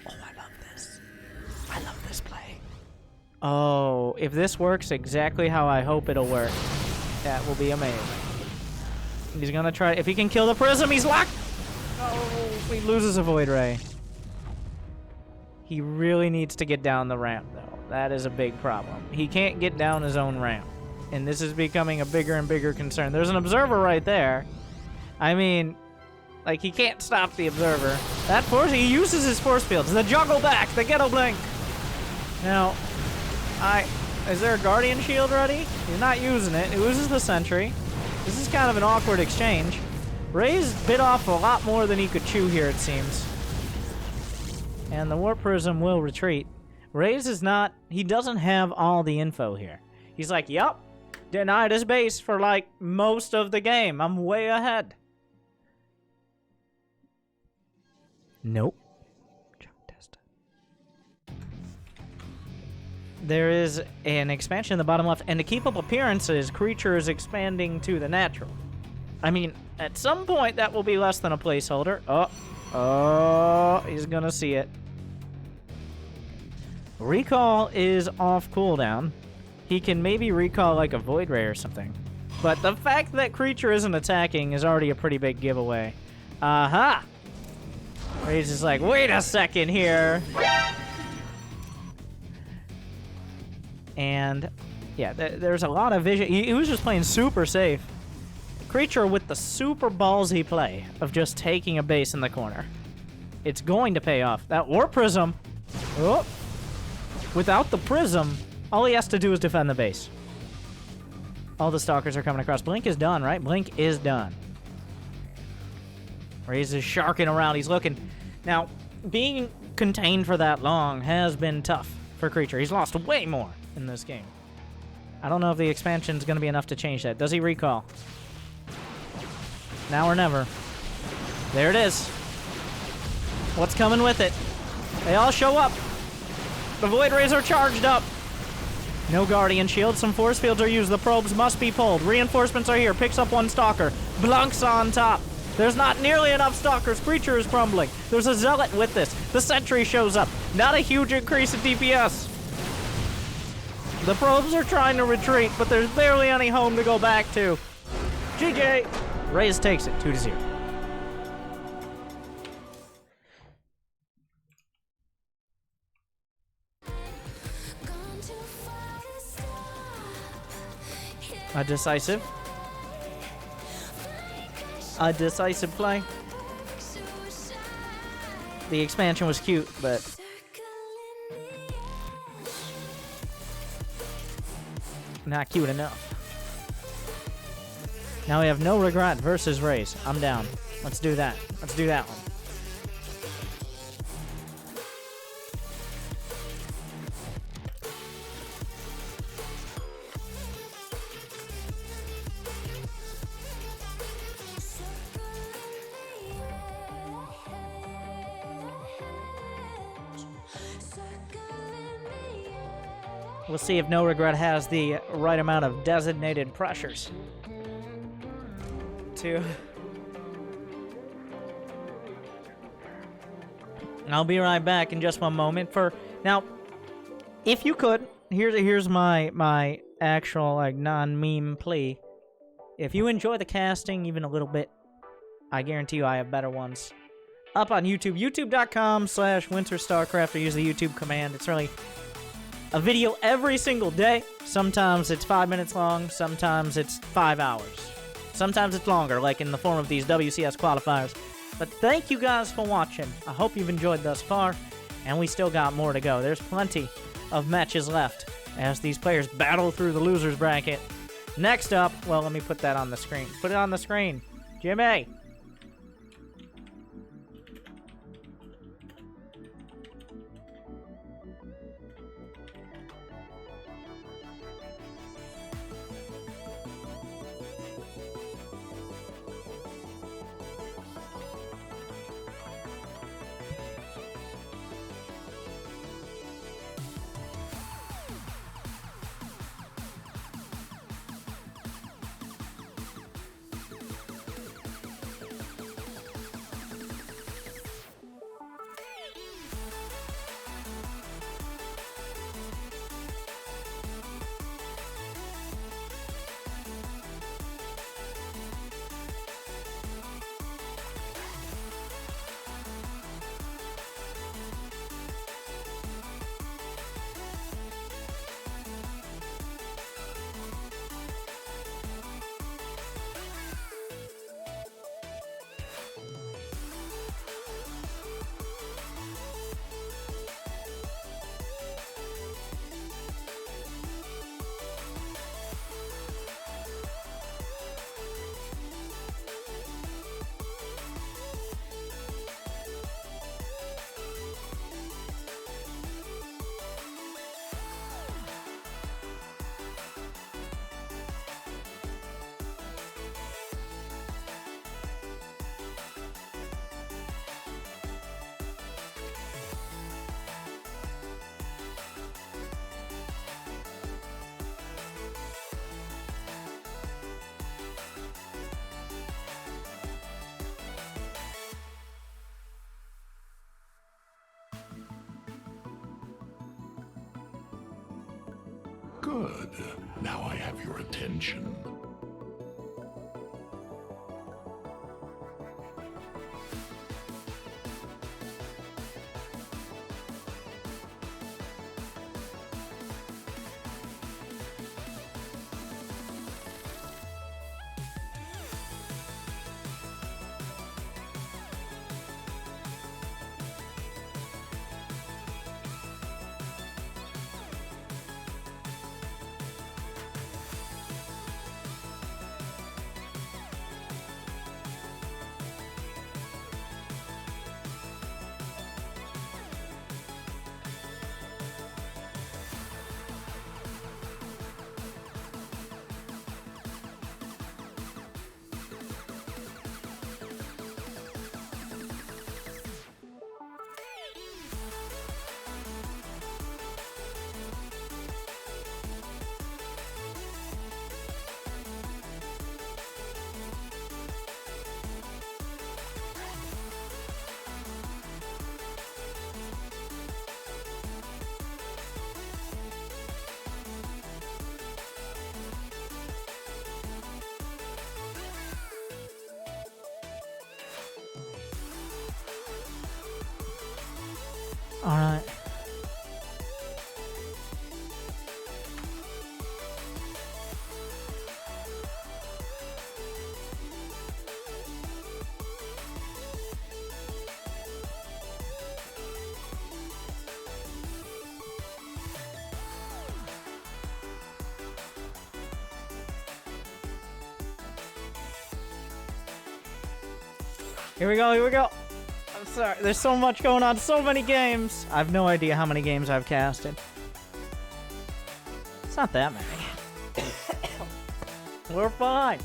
I love this. I love this play. Oh, if this works exactly how I hope it'll work, that will be amazing. He's gonna try. If he can kill the Prism, he's locked. Oh, he loses a Void Ray. He really needs to get down the ramp, though. That is a big problem. He can't get down his own ramp. And this is becoming a bigger and bigger concern. There's an Observer right there. I mean, like, he can't stop the Observer. That force, he uses his force fields. The juggle back, the Ghetto Blink. Now, is there a Guardian Shield ready? He's not using it. He loses the Sentry. This is kind of an awkward exchange. Raze bit off a lot more than he could chew here, it seems. And the Warp Prism will retreat. Raze is not... He doesn't have all the info here. He's like, yup, denied his base for, like, most of the game. I'm way ahead. Nope. There is an expansion in the bottom left, and to keep up appearances, Creature is expanding to the natural. I mean, at some point, that will be less than a placeholder. Oh, he's gonna see it. Recall is off cooldown. He can maybe recall like a Void Ray or something. But the fact that Creature isn't attacking is already a pretty big giveaway. Aha! He's just like, wait a second here. And, yeah, there's a lot of vision. He was just playing super safe. Creature with the super ballsy play of just taking a base in the corner. It's going to pay off. That Warp Prism. Oh, without the Prism, all he has to do is defend the base. All the Stalkers are coming across. Blink is done, right? Blink is done. Raze is sharking around. He's looking. Now, being contained for that long has been tough for Creature. He's lost way more in this game. I don't know if the expansion is going to be enough to change that. Does he recall? Now or never. There it is. What's coming with it? They all show up. The Void Rays are charged up. No Guardian Shield. Some force fields are used. The probes must be pulled. Reinforcements are here. Picks up one Stalker. Blancs on top. There's not nearly enough Stalkers. Creature is crumbling. There's a Zealot with this. The Sentry shows up. Not a huge increase in DPS. The probes are trying to retreat, but there's barely any home to go back to. GG. Rays takes it 2-0. A decisive play. The expansion was cute, but not cute enough. Now we have No Regret versus Rays. I'm down. Let's do that. Let's do that one. We'll see if No Regret has the right amount of designated pressures to... I'll be right back in just one moment. Now, if you could, here's my actual like non-meme plea. If you enjoy the casting even a little bit, I guarantee you I have better ones up on YouTube. YouTube.com/WinterStarcraft, or use the YouTube command. It's really a video every single day. Sometimes it's 5 minutes long, sometimes it's 5 hours. Sometimes it's longer, like in the form of these WCS qualifiers. But thank you guys for watching. I hope you've enjoyed thus far, and we still got more to go. There's plenty of matches left as these players battle through the losers bracket. Next up, well, let me put that on the screen. Put it on the screen. Jimmy! Good. Now I have your attention. Alright. Here we go, here we go. I'm sorry, there's so much going on, so many games. I have no idea how many games I've casted. It's not that many. We're fine.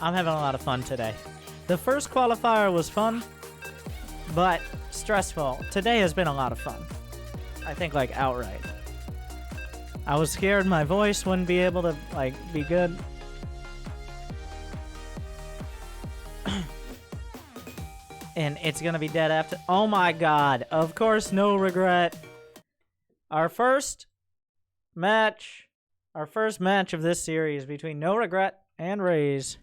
I'm having a lot of fun today. The first qualifier was fun, but stressful. Today has been a lot of fun. I think, like, outright. I was scared my voice wouldn't be able to, like, be good. And it's gonna be dead after. Oh my god. Of course, no regret. Our first match of this series between No Regret and Raze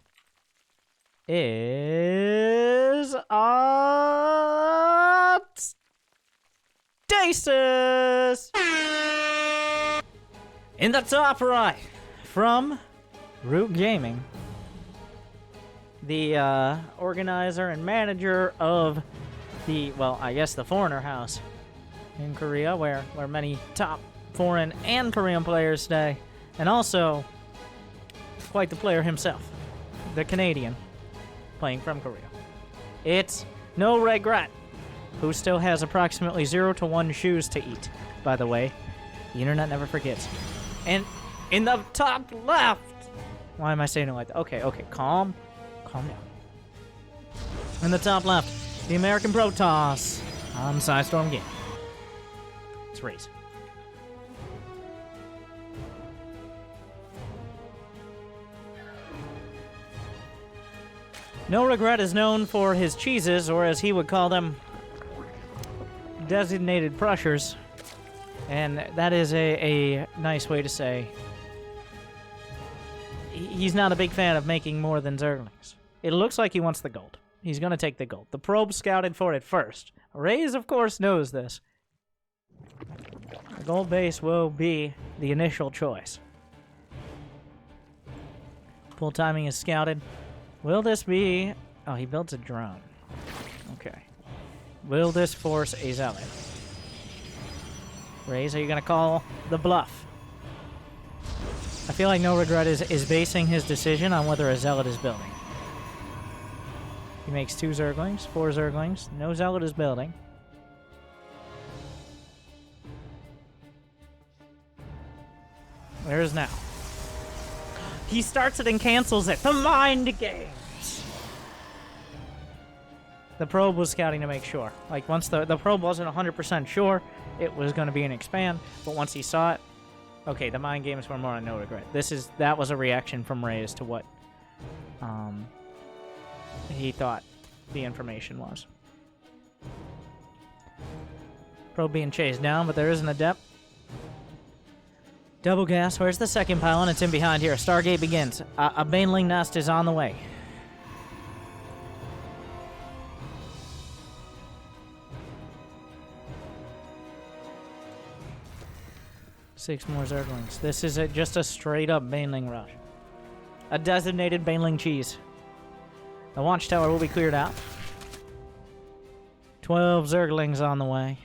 is Stasis! In the top right, from Root Gaming, the organizer and manager of the, well, I guess the Foreigner House in Korea, where many top foreign and Korean players stay, and also quite the player himself, the Canadian, playing from Korea. It's No Regret, who still has approximately 0 to 1 shoes to eat, by the way. The internet never forgets. And in the top left, why am I saying it like that? Okay, calm down. In the top left, the American Protoss on Sidestorm Game. It's Raze. No Regret is known for his cheeses, or as he would call them, designated Prushers. And that is a nice way to say he's not a big fan of making more than Zerglings. It looks like he wants the gold. He's going to take the gold. The probe scouted for it first. Raze, of course, knows this. The gold base will be the initial choice. Pull timing is scouted. Will this be... Oh, he built a drone. Okay. Will this force a Zealot? Raze, are you going to call the bluff? I feel like No Regret is basing his decision on whether a Zealot is building. He makes 2 Zerglings, 4 Zerglings. No Zealot is building. Where is now? He starts it and cancels it. The mind games! The probe was scouting to make sure. Like, once the probe wasn't 100% sure it was going to be an expand, but once he saw it, okay, the mind games were more on No Regret. That was a reaction from Raze to what he thought the information was. Probe being chased down, but there is an adept. Double gas. Where's the second pylon? It's in behind here. Stargate begins. A Baneling nest is on the way. Six more Zerglings. This is just a straight-up Baneling rush. A designated Baneling cheese. The watchtower will be cleared out. 12 Zerglings on the way.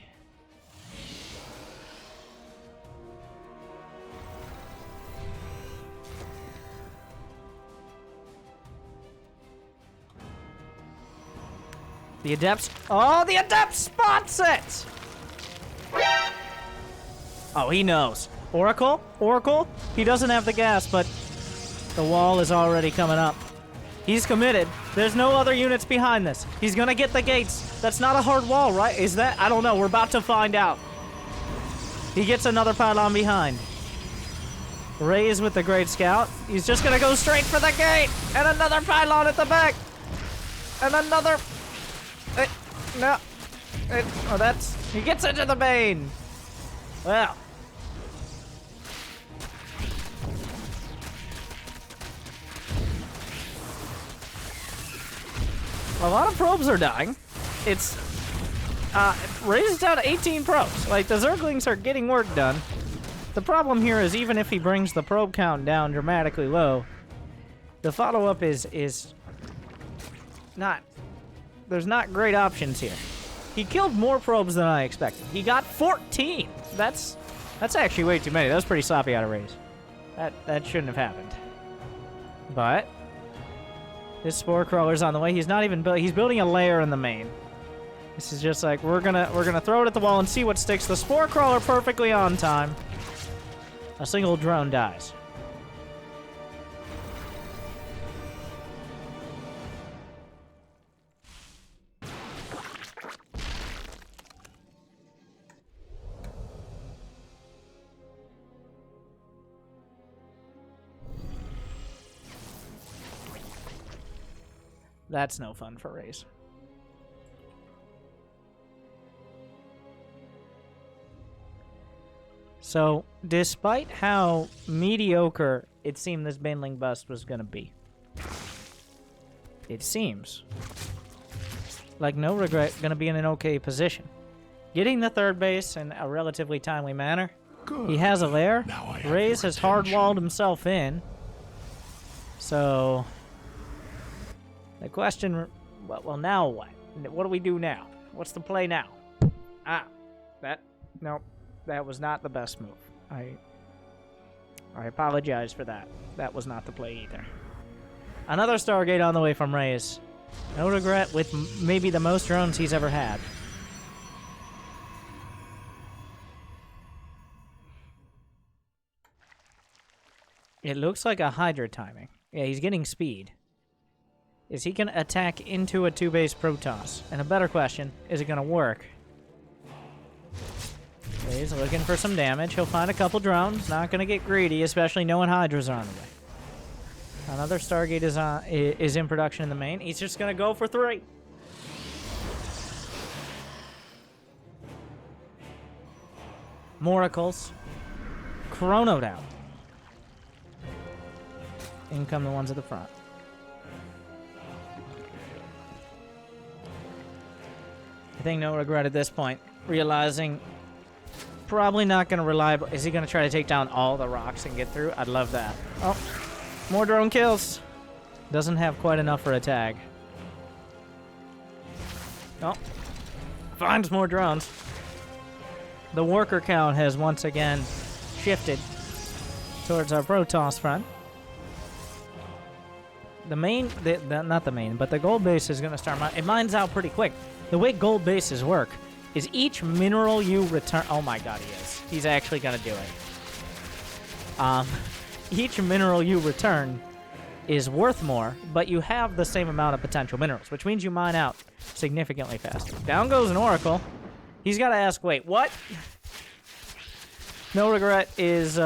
The Adept. Oh, the Adept spots it! Oh, he knows. Oracle? He doesn't have the gas, but the wall is already coming up. He's committed. There's no other units behind this. He's gonna get the gates. That's not a hard wall, right? Is that? I don't know. We're about to find out. He gets another pylon behind. Rays with the Great Scout. He's just gonna go straight for the gate. And another pylon at the back. And another... no. Oh, that's... He gets into the main. Well... A lot of probes are dying. It's raised down to 18 probes. Like, the Zerglings are getting work done. The problem here is even if he brings the probe count down dramatically low, the follow-up is not... There's not great options here. He killed more probes than I expected. He got 14. That's actually way too many. That was pretty sloppy out of raise. That shouldn't have happened. But... This Spore Crawler's on the way. He's not even he's building a lair in the main. This is just like we're gonna throw it at the wall and see what sticks. The Spore Crawler perfectly on time. A single drone dies. That's no fun for Rays. So, despite how mediocre it seemed this Baneling bust was going to be, it seems like No Regret going to be in an okay position. Getting the third base in a relatively timely manner. Good. He has a lair. Rays has hard-walled himself in. So... The question, well, now what? What do we do now? What's the play now? Nope, that was not the best move. I apologize for that. That was not the play either. Another Stargate on the way from Rays. No Regret with maybe the most drones he's ever had. It looks like a Hydra timing. Yeah, he's getting speed. Is he going to attack into a 2-base Protoss? And a better question, is it going to work? He's looking for some damage. He'll find a couple drones. Not going to get greedy, especially knowing Hydras are on the way. Another Stargate is in production in the main. He's just going to go for 3. Moracles. Chrono down. In come the ones at the front. I think No Regret at this point, realizing probably not going to rely. Is he going to try to take down all the rocks and get through? I'd love that. Oh, more drone kills. Doesn't have quite enough for a tag. Oh, finds more drones. The worker count has once again shifted towards our Protoss front. The main, not the main, but the gold base is going to start. It mines out pretty quick. The way gold bases work is each mineral you return... Oh my god, he is. He's actually going to do it. Each mineral you return is worth more, but you have the same amount of potential minerals, which means you mine out significantly faster. Down goes an Oracle. He's got to ask, wait, what? No Regret is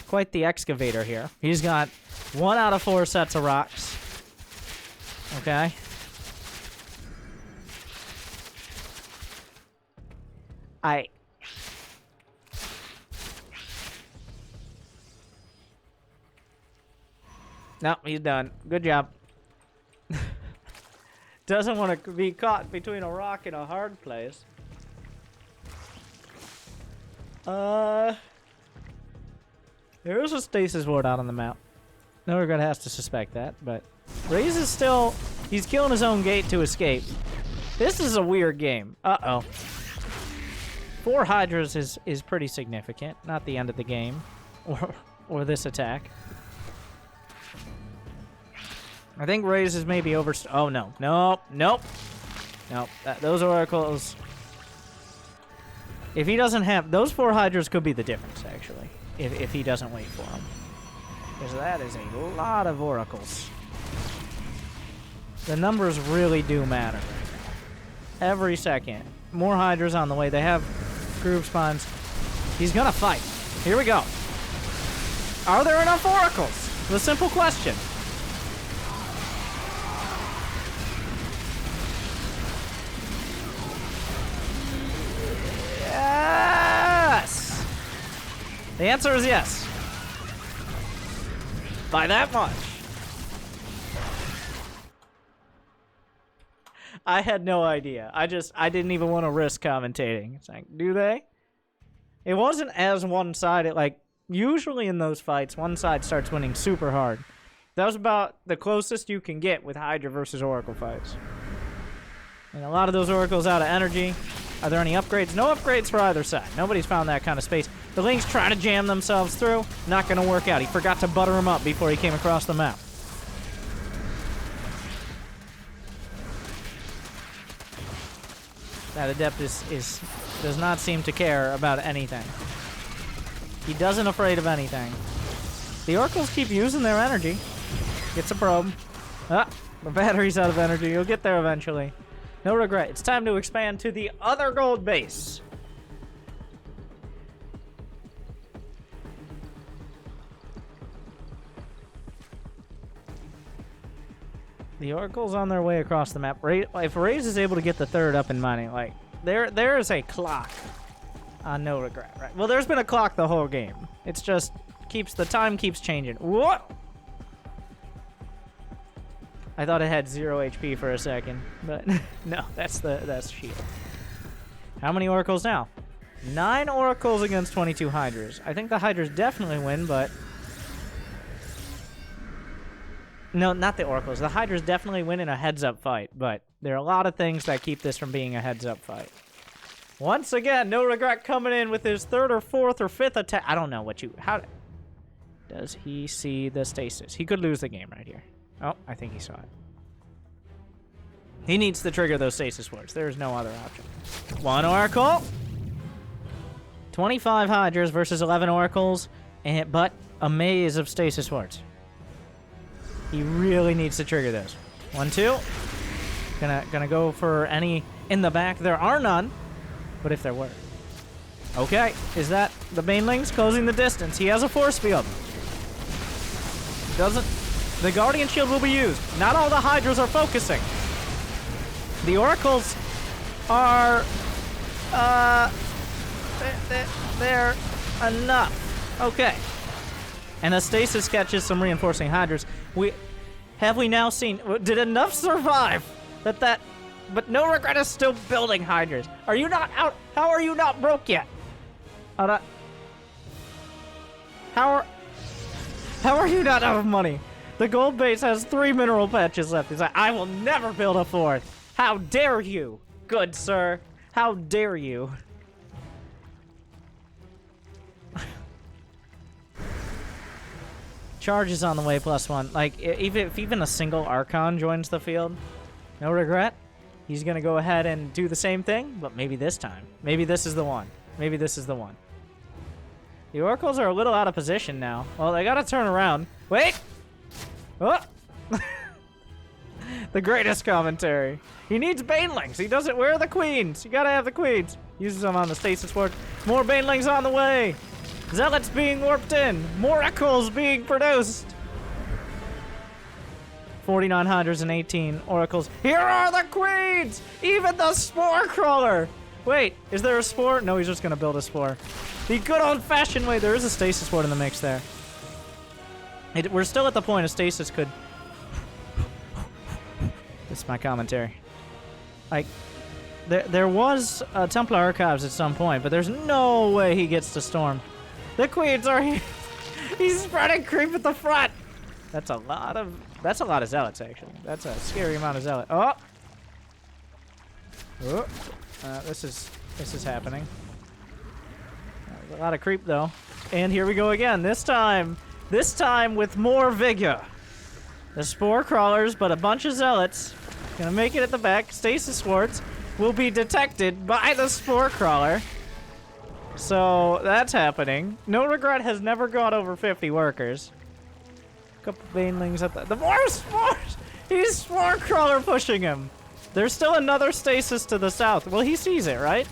quite the excavator here. He's got 1 out of 4 sets of rocks. Okay. No, he's done. Good job. Doesn't want to be caught between a rock and a hard place. There is a stasis ward out on the map. No Regret has to suspect that, but Raze is still... He's killing his own gate to escape. This is a weird game. Uh-oh. 4 Hydras is pretty significant. Not the end of the game. Or this attack. I think Raze is maybe over... Oh, no. Nope. Nope. Nope. Those Oracles... If he doesn't have... Those 4 Hydras could be the difference, actually. If he doesn't wait for them. Because that is a lot of Oracles. The numbers really do matter right now. Every second. More Hydras on the way. They have group spawns. He's gonna fight. Here we go. Are there enough oracles? The simple question. Yes! The answer is yes. By that much. I had no idea. I didn't even want to risk commentating. It's like, do they? It wasn't as one-sided. Like, usually in those fights, one side starts winning super hard. That was about the closest you can get with Hydra versus Oracle fights. And a lot of those Oracles out of energy. Are there any upgrades? No upgrades for either side. Nobody's found that kind of space. The Lynx trying to jam themselves through. Not going to work out. He forgot to butter him up before he came across the map. That Adept does not seem to care about anything. He doesn't afraid of anything. The Oracles keep using their energy. Gets a probe. Ah, the battery's out of energy. You'll get there eventually. No regret. It's time to expand to the other gold base. The Oracle's on their way across the map. If Raze is able to get the third up and mining, like, there is a clock on No Regret, right? Well, there's been a clock the whole game. It's just the time keeps changing. What? I thought it had 0 HP for a second, but no, that's shield. How many Oracles now? 9 Oracles against 22 Hydras. I think the Hydras definitely win, but no, not the Oracles. The Hydras definitely win in a heads-up fight, but there are a lot of things that keep this from being a heads-up fight. Once again, No Regret coming in with his 3rd or 4th or 5th attack. I don't know how does he see the stasis? He could lose the game right here. Oh, I think he saw it. He needs to trigger those stasis wards. There is no other option. 1 Oracle. 25 Hydras versus 11 Oracles, but a maze of stasis wards. He really needs to trigger those. 1, 2. Gonna go for any in the back. There are none, but if there were. Okay, is that the Banelings closing the distance? He has a force field. The Guardian Shield will be used. Not all the Hydras are focusing. The Oracles are, they're enough. Okay. And a Stasis catches some reinforcing Hydras. Have we now seen, did enough survive but No Regret is still building Hydras. Are you not out? How are you not broke yet? How are you not out of money? The gold base has 3 mineral patches left. He's like, I will never build a 4th. How dare you, good sir? How dare you? Charge is on the way, +1. Like, if even a single Archon joins the field, No Regret. He's gonna go ahead and do the same thing, but maybe this time. Maybe this is the one. Maybe this is the one. The Oracles are a little out of position now. Well, they gotta turn around. Wait! Oh! The greatest commentary. He needs Banelings. He doesn't. Where are the queens? You gotta have the queens. Uses them on the stasis ward. More Banelings on the way. Zealots being warped in. More Echoes being produced. 49 Hydras and 18 Oracles. Here are the queens! Even the Spore Crawler! Wait, is there a Spore? No, he's just gonna build a Spore. The good old-fashioned way. There is a Stasis ward in the mix there. We're still at the point a Stasis could... This is my commentary. Like, there was Templar Archives at some point, but there's no way he gets to Storm. The queens are here. He's spreading creep at the front. That's a lot of zealots, actually. That's a scary amount of zealot. Oh, this is happening. There's a lot of creep though, and here we go again. This time with more vigor. The Spore Crawlers, but a bunch of zealots gonna make it at the back. Stasis wards will be detected by the Spore Crawler. So that's happening. No Regret has never gone over 50 workers. Couple Banelings at the more spores! He's Swarm Crawler pushing him. There's still another stasis to the south. Well, he sees it, right?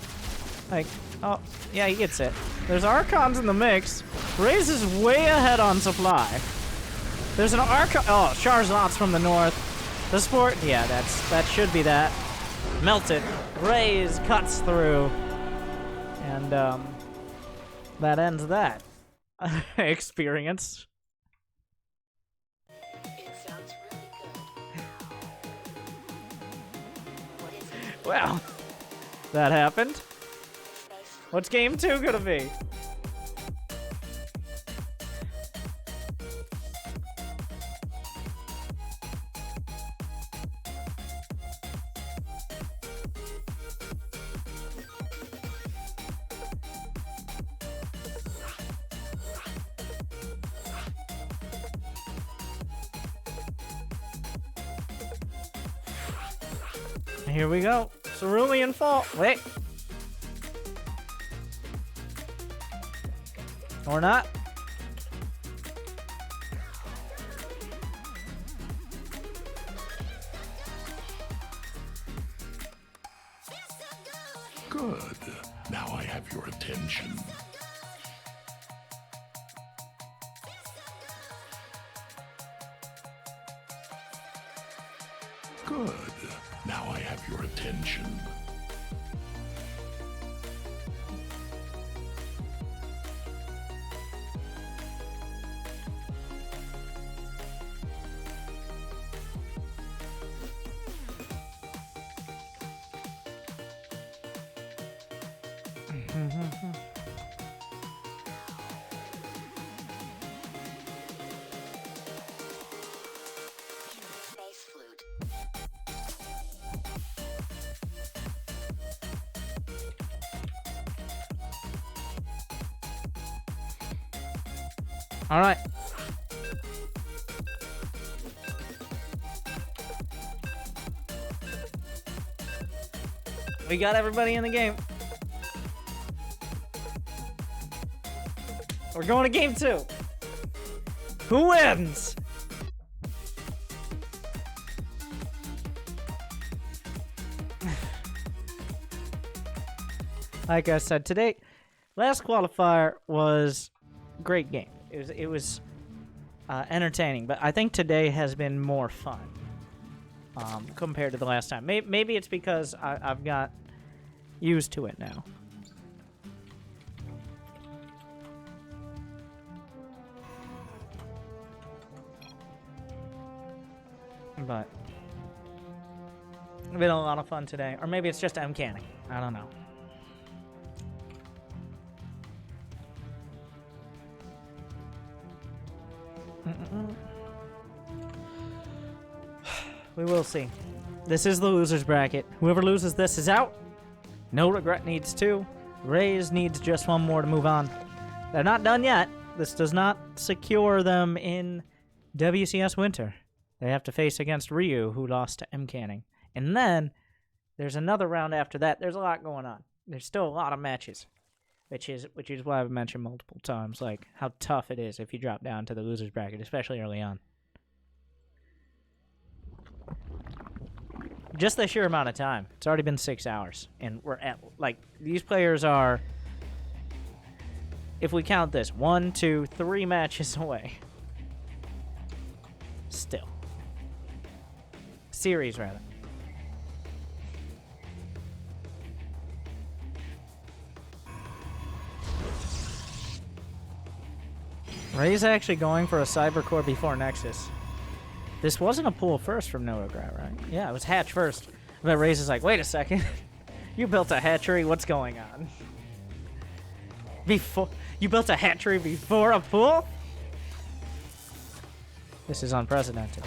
Like, oh, yeah, he gets it. There's Archons in the mix. Raze is way ahead on supply. There's an Archon. Oh, Charzot's from the north. The sport. Yeah, that should be that. Melted. Raze cuts through. And, that ends that experience. Well, that happened. What's game 2 gonna be? Here we go. Cerulean Fall. Wait. Or not. Good. Now I have your attention. Good. Now I have your attention. All right. We got everybody in the game. We're going to game 2. Who wins? Like I said, today, last qualifier was a great game. It was entertaining, but I think today has been more fun compared to the last time. Maybe it's because I've got used to it now. But it's been a lot of fun today. Or maybe it's just Mcanning. I don't know. We will see. This is the loser's bracket. Whoever loses this is out. No Regret needs 2. Raze needs just 1 more to move on. They're not done yet. This does not secure them in WCS Winter. They have to face against Ryu, who lost to Mcanning. And then there's another round after that. There's a lot going on. There's still a lot of matches, which is why I've mentioned multiple times, like how tough it is if you drop down to the loser's bracket, especially early on. Just the sheer amount of time. It's already been 6 hours, and we're at, like, these players are, if we count this, 1, 2, 3 matches away. Still. Series, rather. Ray's actually going for a Cybercore before Nexus. This wasn't a pool first from No Regret, right? Yeah, it was hatch first. But Ray's is like, wait a second. You built a hatchery? What's going on? You built a hatchery before a pool? This is unprecedented.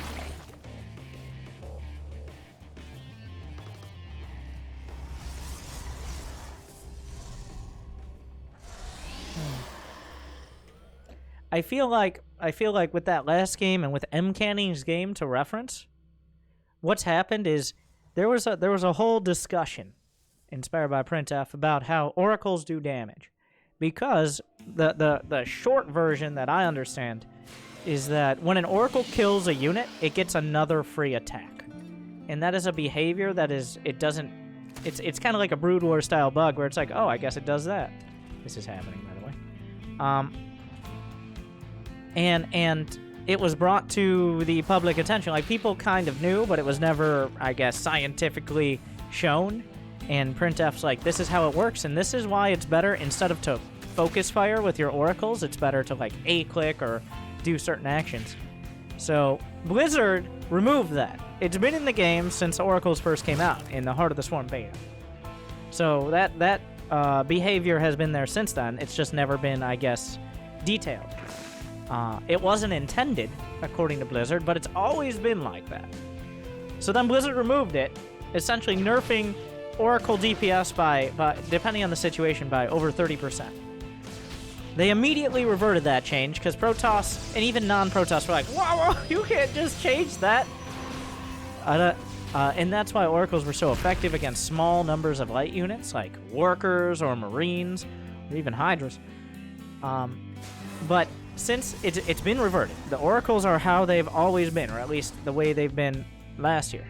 I feel like with that last game and with Mcanning's game to reference, what's happened is there was a whole discussion inspired by Printf about how oracles do damage, because the short version that I understand is that when an Oracle kills a unit, it gets another free attack. And that is a behavior that is, it doesn't, it's kind of like a Brood War style bug where it's like, oh, I guess it does that. This is happening, by the way. And it was brought to the public attention. Like, people kind of knew, but it was never, I guess, scientifically shown. And Printf's like, this is how it works, and this is why it's better, instead of to focus fire with your oracles, it's better to, like, A-click or do certain actions. So Blizzard removed that. It's been in the game since Oracles first came out in the Heart of the Swarm beta. So that behavior has been there since then. It's just never been, I guess, detailed. It wasn't intended, according to Blizzard, but it's always been like that. So then Blizzard removed it, essentially nerfing Oracle DPS by depending on the situation, by over 30%. They immediately reverted that change, because Protoss, and even non-Protoss, were like, whoa, you can't just change that! And that's why Oracles were so effective against small numbers of light units, like Workers or Marines, or even Hydras. But since it's been reverted, the Oracles are how they've always been, or at least the way they've been last year.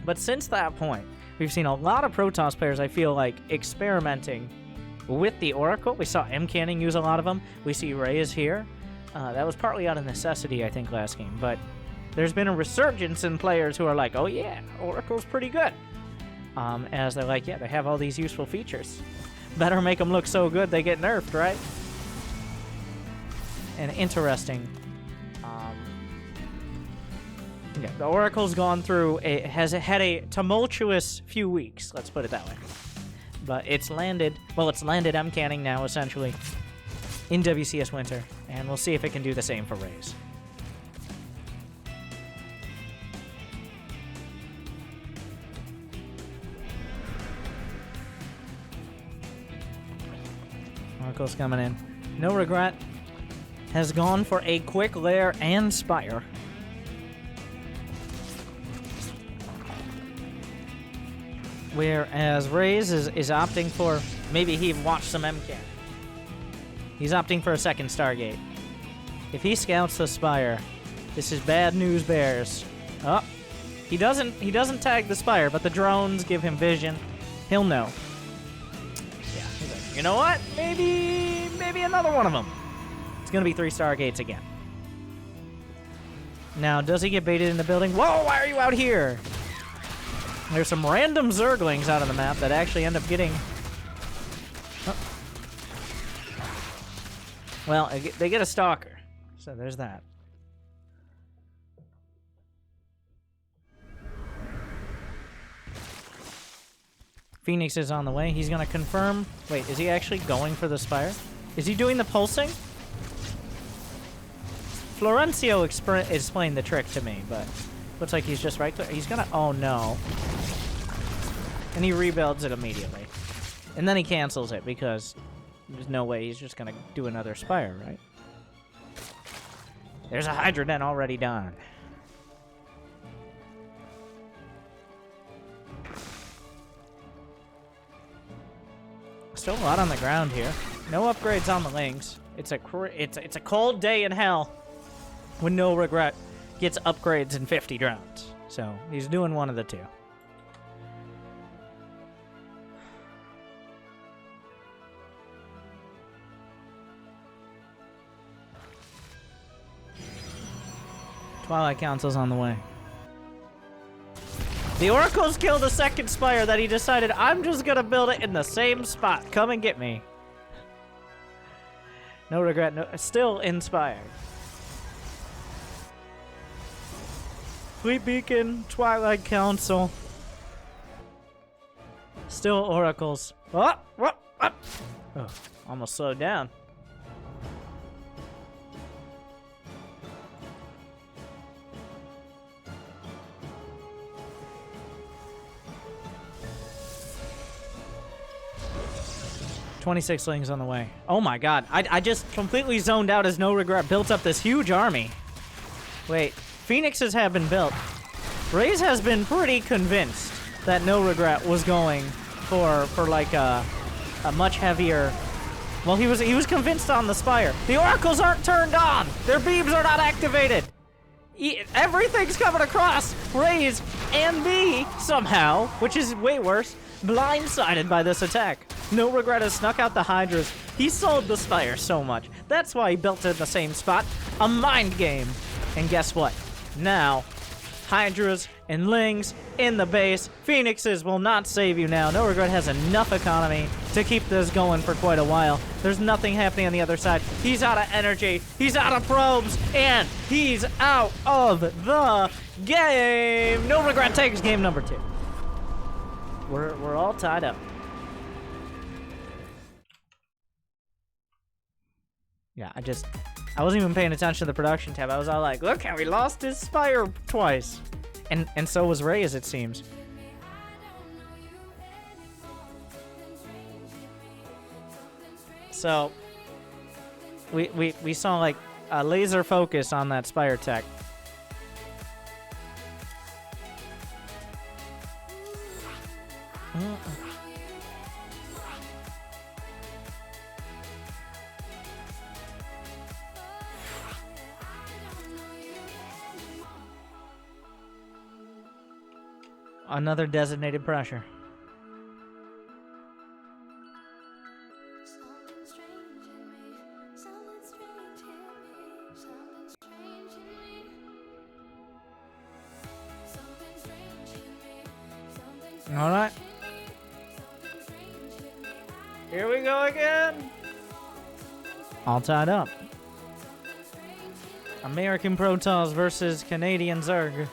But since that point, we've seen a lot of Protoss players, I feel like, experimenting with the Oracle. We saw Mcanning use a lot of them. We see Raze here. That was partly out of necessity, I think, last game. But there's been a resurgence in players who are like, oh yeah, Oracle's pretty good. As they're like, yeah, they have all these useful features. Better make them look so good they get nerfed, right? And interesting. Yeah, the Oracle's gone through, has had a tumultuous few weeks, let's put it that way. But it's landed Mcanning now, essentially, in WCS Winter, and we'll see if it can do the same for Raze. Oracle's coming in. No Regret has gone for a quick lair and spire. Whereas Raze is opting for, maybe he watched some MCAN. He's opting for a second Stargate. If he scouts the Spire, this is bad news bears. Oh, he doesn't tag the Spire, but the drones give him vision. He'll know. Yeah, he's like, you know what? Maybe another one of them. It's gonna be 3 Stargates again. Now, does he get baited in the building? Whoa, why are you out here? There's some random Zerglings out on the map that actually end up getting... Oh. Well, they get a Stalker, so there's that. Phoenix is on the way. He's going to confirm... Wait, is he actually going for the Spire? Is he doing the pulsing? Florencio explained the trick to me, but... Looks like he's just right there. He's gonna... Oh, no. And he rebuilds it immediately. And then he cancels it because there's no way he's just gonna do another Spire, right? There's a Hydra Den already done. Still a lot on the ground here. No upgrades on the Lynx. It's a cold day in hell when No Regret gets upgrades in 50 drones. So he's doing one of the two. Twilight Council's on the way. The Oracle's killed the second Spire that he decided, I'm just gonna build it in the same spot. Come and get me. No Regret, still inspired. Fleet Beacon, Twilight Council. Still Oracles. Oh, almost slowed down. $26 slings on the way. Oh my god. I just completely zoned out as No Regret built up this huge army. Wait. Phoenixes have been built. Raze has been pretty convinced that No Regret was going for like a much heavier Well, he was convinced on the Spire. The oracles aren't turned on. Their beams are not activated. Everything's coming across. Raze and me somehow, which is way worse, blindsided by this attack. No Regret has snuck out the Hydras. He sold the Spire so much. That's why he built it in the same spot. A mind game. And guess what? Now, Hydras and Lings in the base. Phoenixes will not save you now. No Regret has enough economy to keep this going for quite a while. There's nothing happening on the other side. He's out of energy. He's out of probes. And he's out of the game. No Regret takes game number 2. We're all tied up. Yeah, I wasn't even paying attention to the production tab. I was all like, look how he lost his Spire twice. And so was Ray, as it seems. So, we saw, like, a laser focus on that Spire tech. Another designated pressure. All right. Here we go again. All tied up. American Protoss versus Canadian Zerg.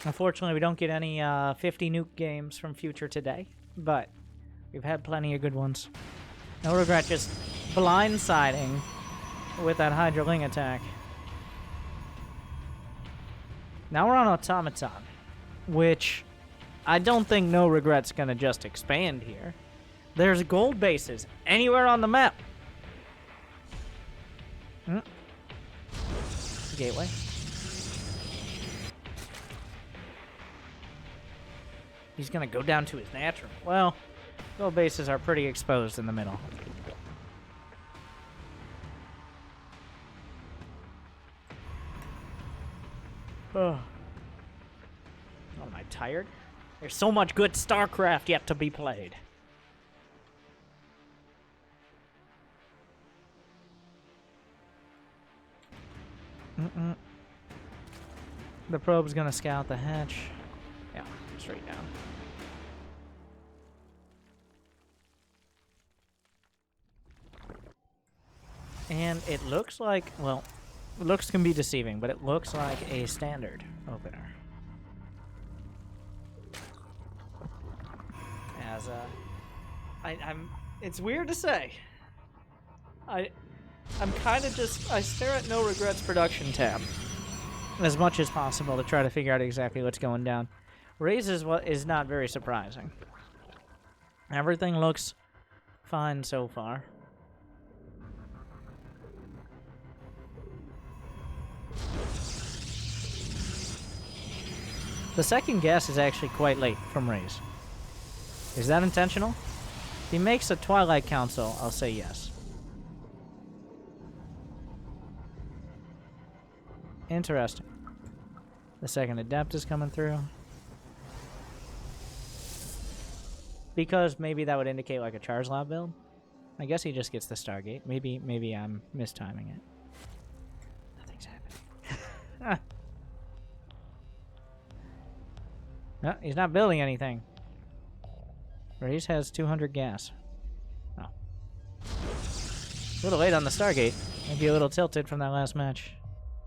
Unfortunately, we don't get any 50 nuke games from Future today, but we've had plenty of good ones. No Regret just blindsiding with that Hydra Ling attack. Now we're on Automaton, which I don't think No Regret's gonna just expand here. There's gold bases anywhere on the map. Gateway. He's gonna go down to his natural. Well, gold bases are pretty exposed in the middle. Oh. Am I tired? There's so much good Starcraft yet to be played. The probe's gonna scout the hatch. Yeah, straight down. And it looks like, well, looks can be deceiving, but it looks like a standard opener. As it's weird to say. I'm kind of just, I stare at No Regrets production tab as much as possible to try to figure out exactly what's going down. Raze is what is not very surprising. Everything looks fine so far. The second guess is actually quite late from Raze. Is that intentional? If he makes a Twilight Council, I'll say yes. Interesting. The second Adept is coming through. Because maybe that would indicate like a Charge Lab build. I guess he just gets the Stargate. Maybe I'm mistiming it. Nothing's happening. No, he's not building anything. Raze has 200 gas. Oh. A little late on the Stargate. Maybe a little tilted from that last match.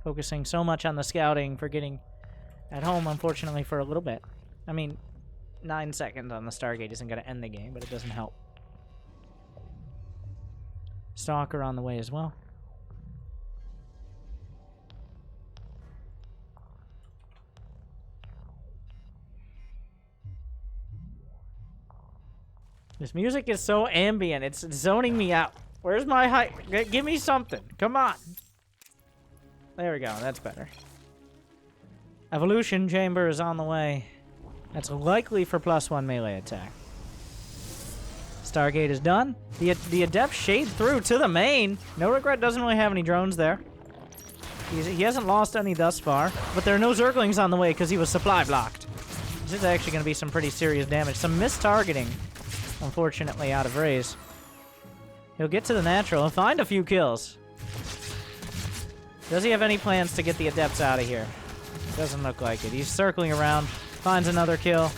Focusing so much on the scouting, forgetting at home, unfortunately, for a little bit. I mean, 9 seconds on the Stargate isn't going to end the game, but it doesn't help. Stalker on the way as well. This music is so ambient. It's zoning me out. Where's my height? Give me something. Come on. There we go. That's better. Evolution chamber is on the way. That's likely for +1 melee attack. Stargate is done. The Adept shade through to the main. No Regret doesn't really have any drones there. He hasn't lost any thus far, but there are no Zerglings on the way because he was supply blocked. This is actually going to be some pretty serious damage. Some mistargeting, unfortunately, out of Raze. He'll get to the natural and find a few kills. Does he have any plans to get the Adepts out of here? Doesn't look like it. He's circling around, finds another kill.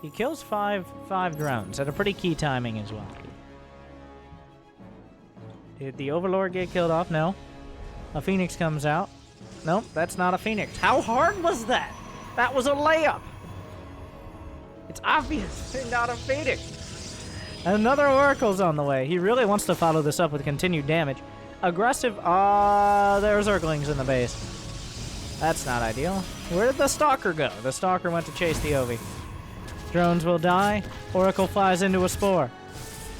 He kills five drones at a pretty key timing as well. Did the Overlord get killed off? No. A Phoenix comes out. Nope, that's not a Phoenix. How hard was that? That was a layup. It's obviously not a Phoenix. Another Oracle's on the way. He really wants to follow this up with continued damage. Aggressive. There's Zerglings in the base. That's not ideal. Where did the Stalker go? The Stalker went to chase the Ovi. Drones will die. Oracle flies into a Spore.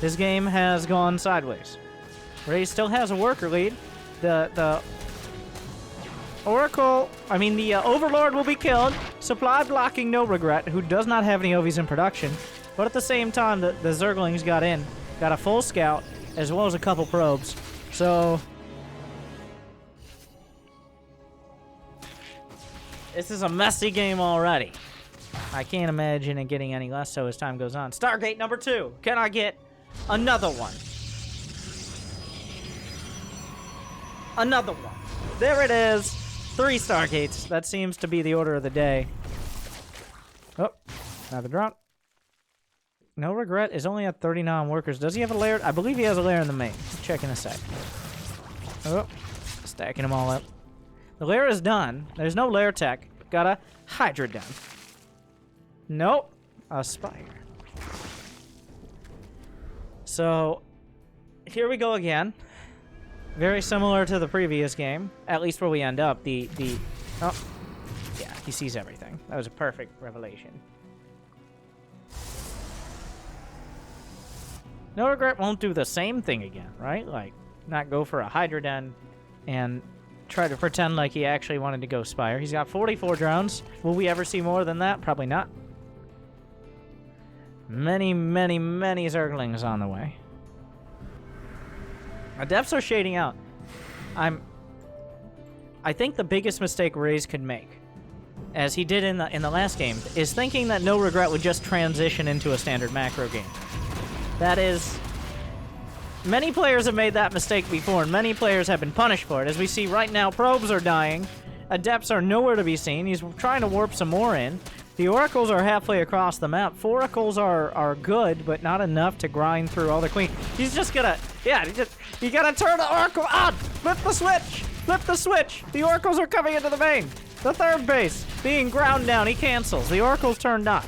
This game has gone sideways. Raze still has a worker lead. The Oracle, the Overlord will be killed. Supply blocking No Regret, who does not have any Ovis in production. But at the same time, the Zerglings got in. Got a full scout, as well as a couple probes. So this is a messy game already. I can't imagine it getting any less so as time goes on. Stargate number 2. Can I get another one? Another one. There it is. 3 Stargates. That seems to be the order of the day. Oh, another drop. No Regret is only at 39 workers. Does he have a lair? I believe he has a lair in the main. Check in a sec. Oh, stacking them all up. The lair is done. There's no lair tech. Got a Hydra done. Nope. A Spire. So, here we go again. Very similar to the previous game, at least where we end up. Oh, yeah, he sees everything. That was a perfect revelation. No Regret won't do the same thing again, right? Like, not go for a Hydra Den and try to pretend like he actually wanted to go Spire. He's got 44 drones. Will we ever see more than that? Probably not. Many, many, many Zerglings on the way. Adepts are shading out. I think the biggest mistake Raze could make, as he did in the last game, is thinking that No Regret would just transition into a standard macro game. That is, many players have made that mistake before, and many players have been punished for it. As we see right now, probes are dying. Adepts are nowhere to be seen. He's trying to warp some more in. The Oracles are halfway across the map. 4 Oracles are good, but not enough to grind through all the Queen. He's just gonna, you gotta turn the Oracle on! Flip the switch! Flip the switch! The Oracles are coming into the main! The third base being ground down, he cancels. The Oracle's turned on.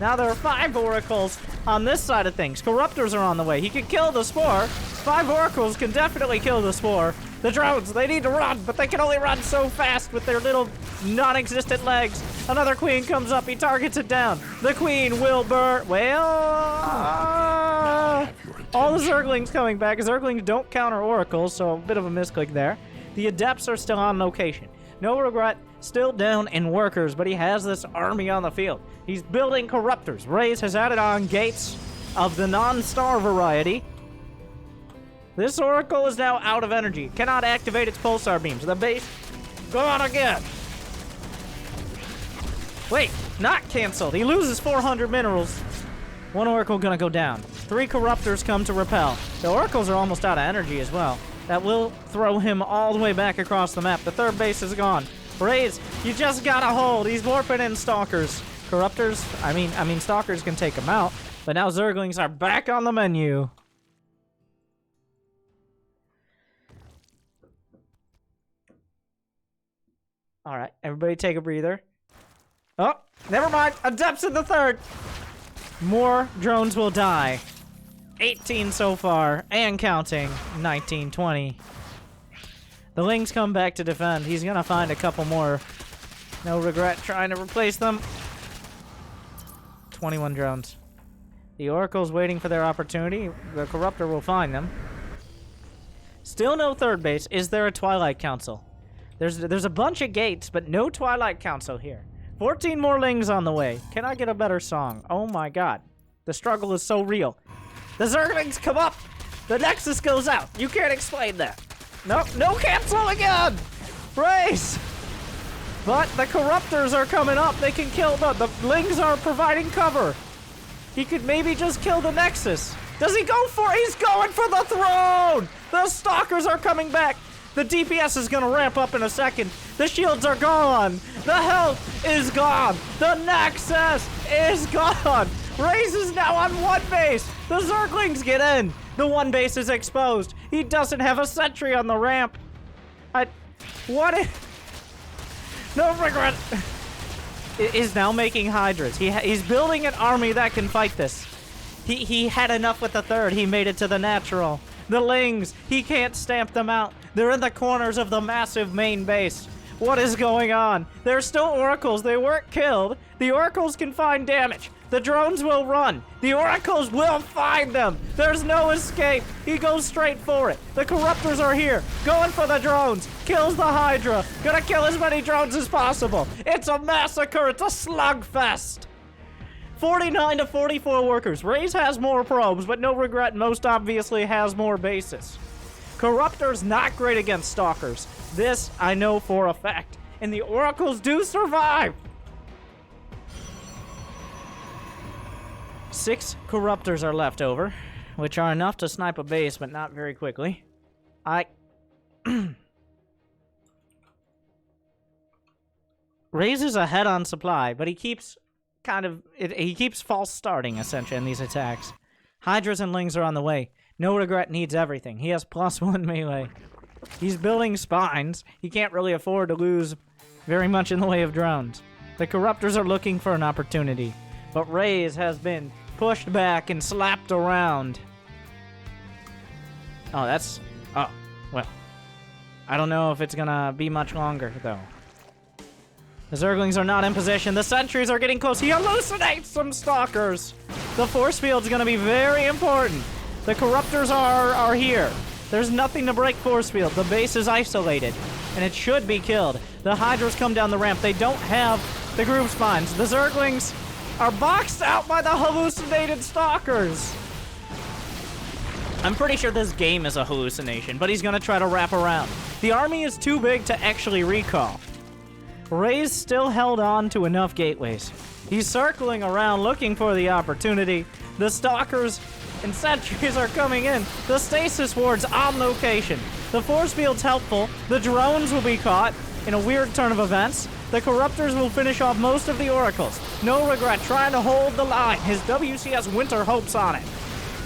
Now there are 5 Oracles on this side of things. Corruptors are on the way. He can kill the Spore. 5 Oracles can definitely kill the Spore. The drones, they need to run, but they can only run so fast with their little non-existent legs. Another Queen comes up. He targets it down. The Queen will burn. Well, all the Zerglings coming back. Zerglings don't counter Oracles, so a bit of a misclick there. The Adepts are still on location. No Regret, still down in workers, but he has this army on the field. He's building Corruptors. Raze has added on gates of the non-star variety. This Oracle is now out of energy. Cannot activate its pulsar beams. The base, go on again. Wait, not canceled. He loses 400 minerals. 1 Oracle gonna go down. 3 Corruptors come to repel. The Oracles are almost out of energy as well. That will throw him all the way back across the map. The third base is gone. Raze, you just gotta hold. He's warping in Stalkers. Corruptors, I mean Stalkers can take him out, but now Zerglings are back on the menu. All right, everybody take a breather. Oh, never mind. Adepts in the third. More drones will die. 18 so far, and counting. 19, 20. The Lings come back to defend. He's gonna find a couple more. No Regret trying to replace them. 21 drones. The Oracle's waiting for their opportunity. The Corruptor will find them. Still no third base. Is there a Twilight Council? There's a bunch of gates, but no Twilight Council here. 14 more Lings on the way. Can I get a better song? Oh my god. The struggle is so real. The Zerglings come up! The Nexus goes out! You can't explain that. Nope, no cancel again! Race! But the Corruptors are coming up. They can kill the Lings are providing cover. He could maybe just kill the Nexus. Does he go for it? He's going for the throne! The Stalkers are coming back. The DPS is gonna ramp up in a second. The shields are gone. The health is gone. The Nexus is gone. Raze is now on one base. The Zerglings get in. The one base is exposed. He doesn't have a sentry on the ramp. No regret. Is now making Hydras. He's building an army that can fight this. He had enough with the third. He made it to the natural. The Lings, he can't stamp them out. They're in the corners of the massive main base. What is going on? They're still Oracles. They weren't killed. The Oracles can find damage. The drones will run. The Oracles will find them. There's no escape. He goes straight for it. The Corruptors are here. Going for the drones. Kills the Hydra. Gonna kill as many drones as possible. It's a massacre. It's a slugfest. 49 to 44 workers. Raze has more probes, but no regret most obviously has more bases. Corruptor's not great against Stalkers. This I know for a fact. And the Oracles do survive. 6 Corruptors are left over, which are enough to snipe a base, but not very quickly. Raze is ahead on supply, but he keeps he keeps false starting, essentially, in these attacks. Hydras and Lings are on the way. No regret needs everything. He has +1 melee. He's building spines. He can't really afford to lose very much in the way of drones. The Corruptors are looking for an opportunity, but Raze has been pushed back and slapped around. Oh, well. I don't know if it's gonna be much longer, though. The Zerglings are not in position. The sentries are getting close. He hallucinates some Stalkers. The force field's gonna be very important. The Corruptors are here. There's nothing to break force field. The base is isolated, and it should be killed. The Hydras come down the ramp. They don't have the group spines. The Zerglings are boxed out by the hallucinated Stalkers. I'm pretty sure this game is a hallucination, but he's gonna try to wrap around. The army is too big to actually recall. Raze still held on to enough gateways. He's circling around looking for the opportunity. The Stalkers and sentries are coming in. The stasis ward's on location. The force field's helpful. The drones will be caught in a weird turn of events. The Corruptors will finish off most of the Oracles. No regret trying to hold the line. His WCS Winter hopes on it.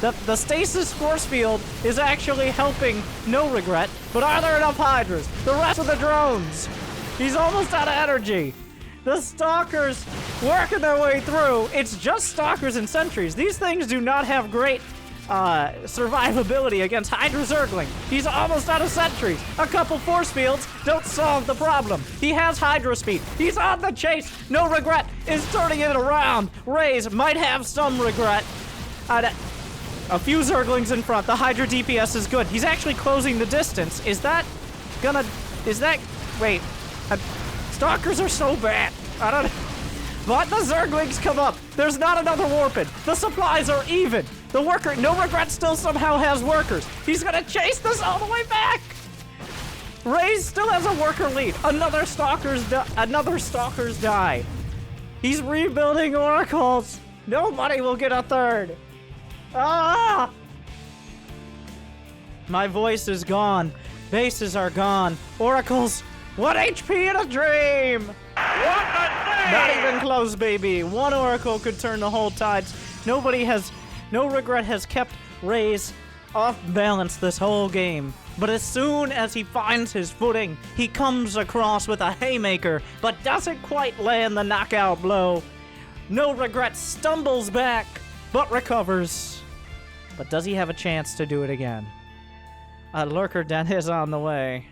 The stasis force field is actually helping No Regret, but are there enough Hydras? The rest of the drones. He's almost out of energy. The Stalkers working their way through. It's just Stalkers and sentries. These things do not have great survivability against Hydra Zergling. He's almost out of sentries. A couple force fields don't solve the problem. He has Hydra speed. He's on the chase. No Regret is turning it around. Raze might have some regret. A few Zerglings in front. The Hydra DPS is good. He's actually closing the distance. Wait. Stalkers are so bad. I don't know. But the Zerglings come up. There's not another Warpin. The supplies are even. The worker, No Regret, still somehow has workers. He's gonna chase this all the way back. Raze still has a worker lead. Another Stalkers die. He's rebuilding Oracles. Nobody will get a third. Ah! My voice is gone. Bases are gone. Oracles. 1 HP in a dream! What a day! Not even close, baby. One Oracle could turn the whole tides. No Regret has kept Raze off balance this whole game. But as soon as he finds his footing, he comes across with a haymaker, but doesn't quite land the knockout blow. No Regret stumbles back, but recovers. But does he have a chance to do it again? A lurker den is on the way.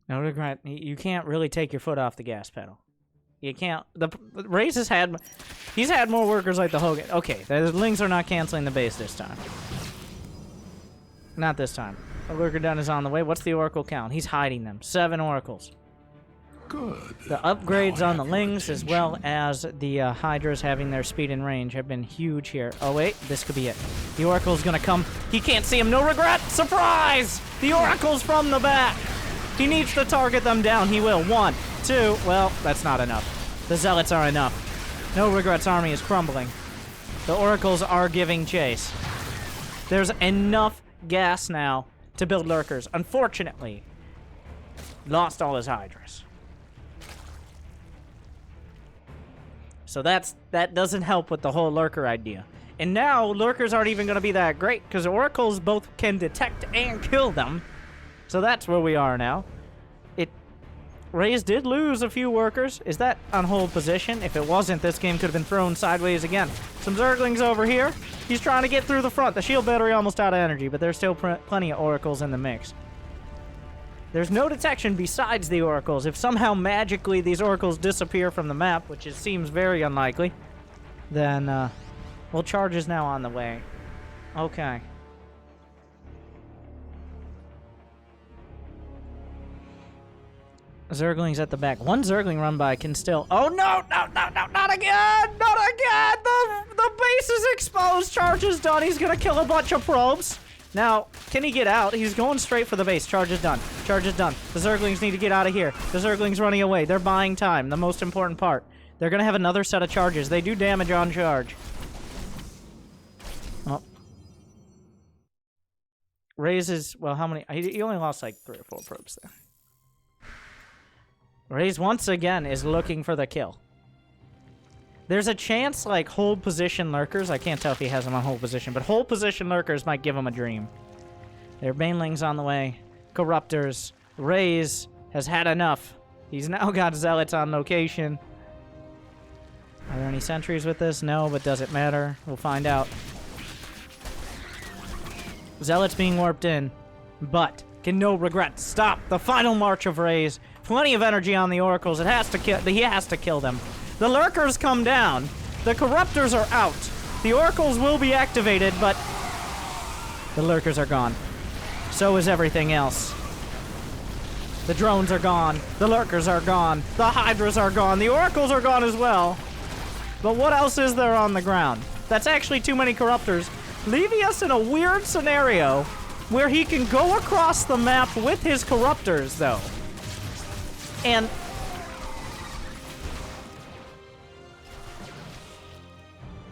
No regret. You can't really take your foot off the gas pedal. You can't. The Raze has had... He's had more workers like the Hogan. Okay, the Lings are not canceling the base this time. Not this time. The Lurker Dun is on the way. What's the Oracle count? He's hiding them. 7 Oracles. Good. The upgrades on the Lings, as well as the Hydras having their speed and range, have been huge here. Oh, wait. This could be it. The Oracle's gonna come. He can't see him. No regret. Surprise! The Oracle's from the back. He needs to target them down. He will. 1, 2. Well, that's not enough. The Zealots are enough. No Regrets army is crumbling. The Oracles are giving chase. There's enough gas now to build Lurkers. Unfortunately, lost all his Hydras. So that doesn't help with the whole Lurker idea. And now, Lurkers aren't even going to be that great, because Oracles both can detect and kill them. So that's where we are now. Raze did lose a few workers. Is that on hold position? If it wasn't, this game could have been thrown sideways again. Some Zerglings over here. He's trying to get through the front. The shield battery almost out of energy, but there's still plenty of Oracles in the mix. There's no detection besides the Oracles. If somehow magically these Oracles disappear from the map, which seems very unlikely, then, well, Charge is now on the way. Okay. Zerglings at the back. One Zergling run by can still... Oh, no! No, no, no, not again! Not again! The base is exposed! Charge is done. He's gonna kill a bunch of probes. Now, can he get out? He's going straight for the base. Charge is done. Charge is done. The Zerglings need to get out of here. The Zerglings running away. They're buying time. The most important part. They're gonna have another set of charges. They do damage on charge. Oh. Raises... Well, how many... He only lost like 3 or 4 probes there. Raze once again is looking for the kill. There's a chance, like, hold position Lurkers. I can't tell if he has them on hold position, but hold position Lurkers might give him a dream. Their Banelings on the way. Corruptors. Raze has had enough. He's now got Zealots on location. Are there any sentries with this? No, but does it matter? We'll find out. Zealots being warped in, but can no regret stop the final march of Raze. Plenty of energy on the Oracles. It has to kill. He has to kill them. The Lurkers come down. The Corruptors are out. The Oracles will be activated, but the Lurkers are gone. So is everything else. The drones are gone. The Lurkers are gone. The Hydras are gone. The Oracles are gone as well. But what else is there on the ground? That's actually too many Corruptors, leaving us in a weird scenario where he can go across the map with his Corruptors, though. And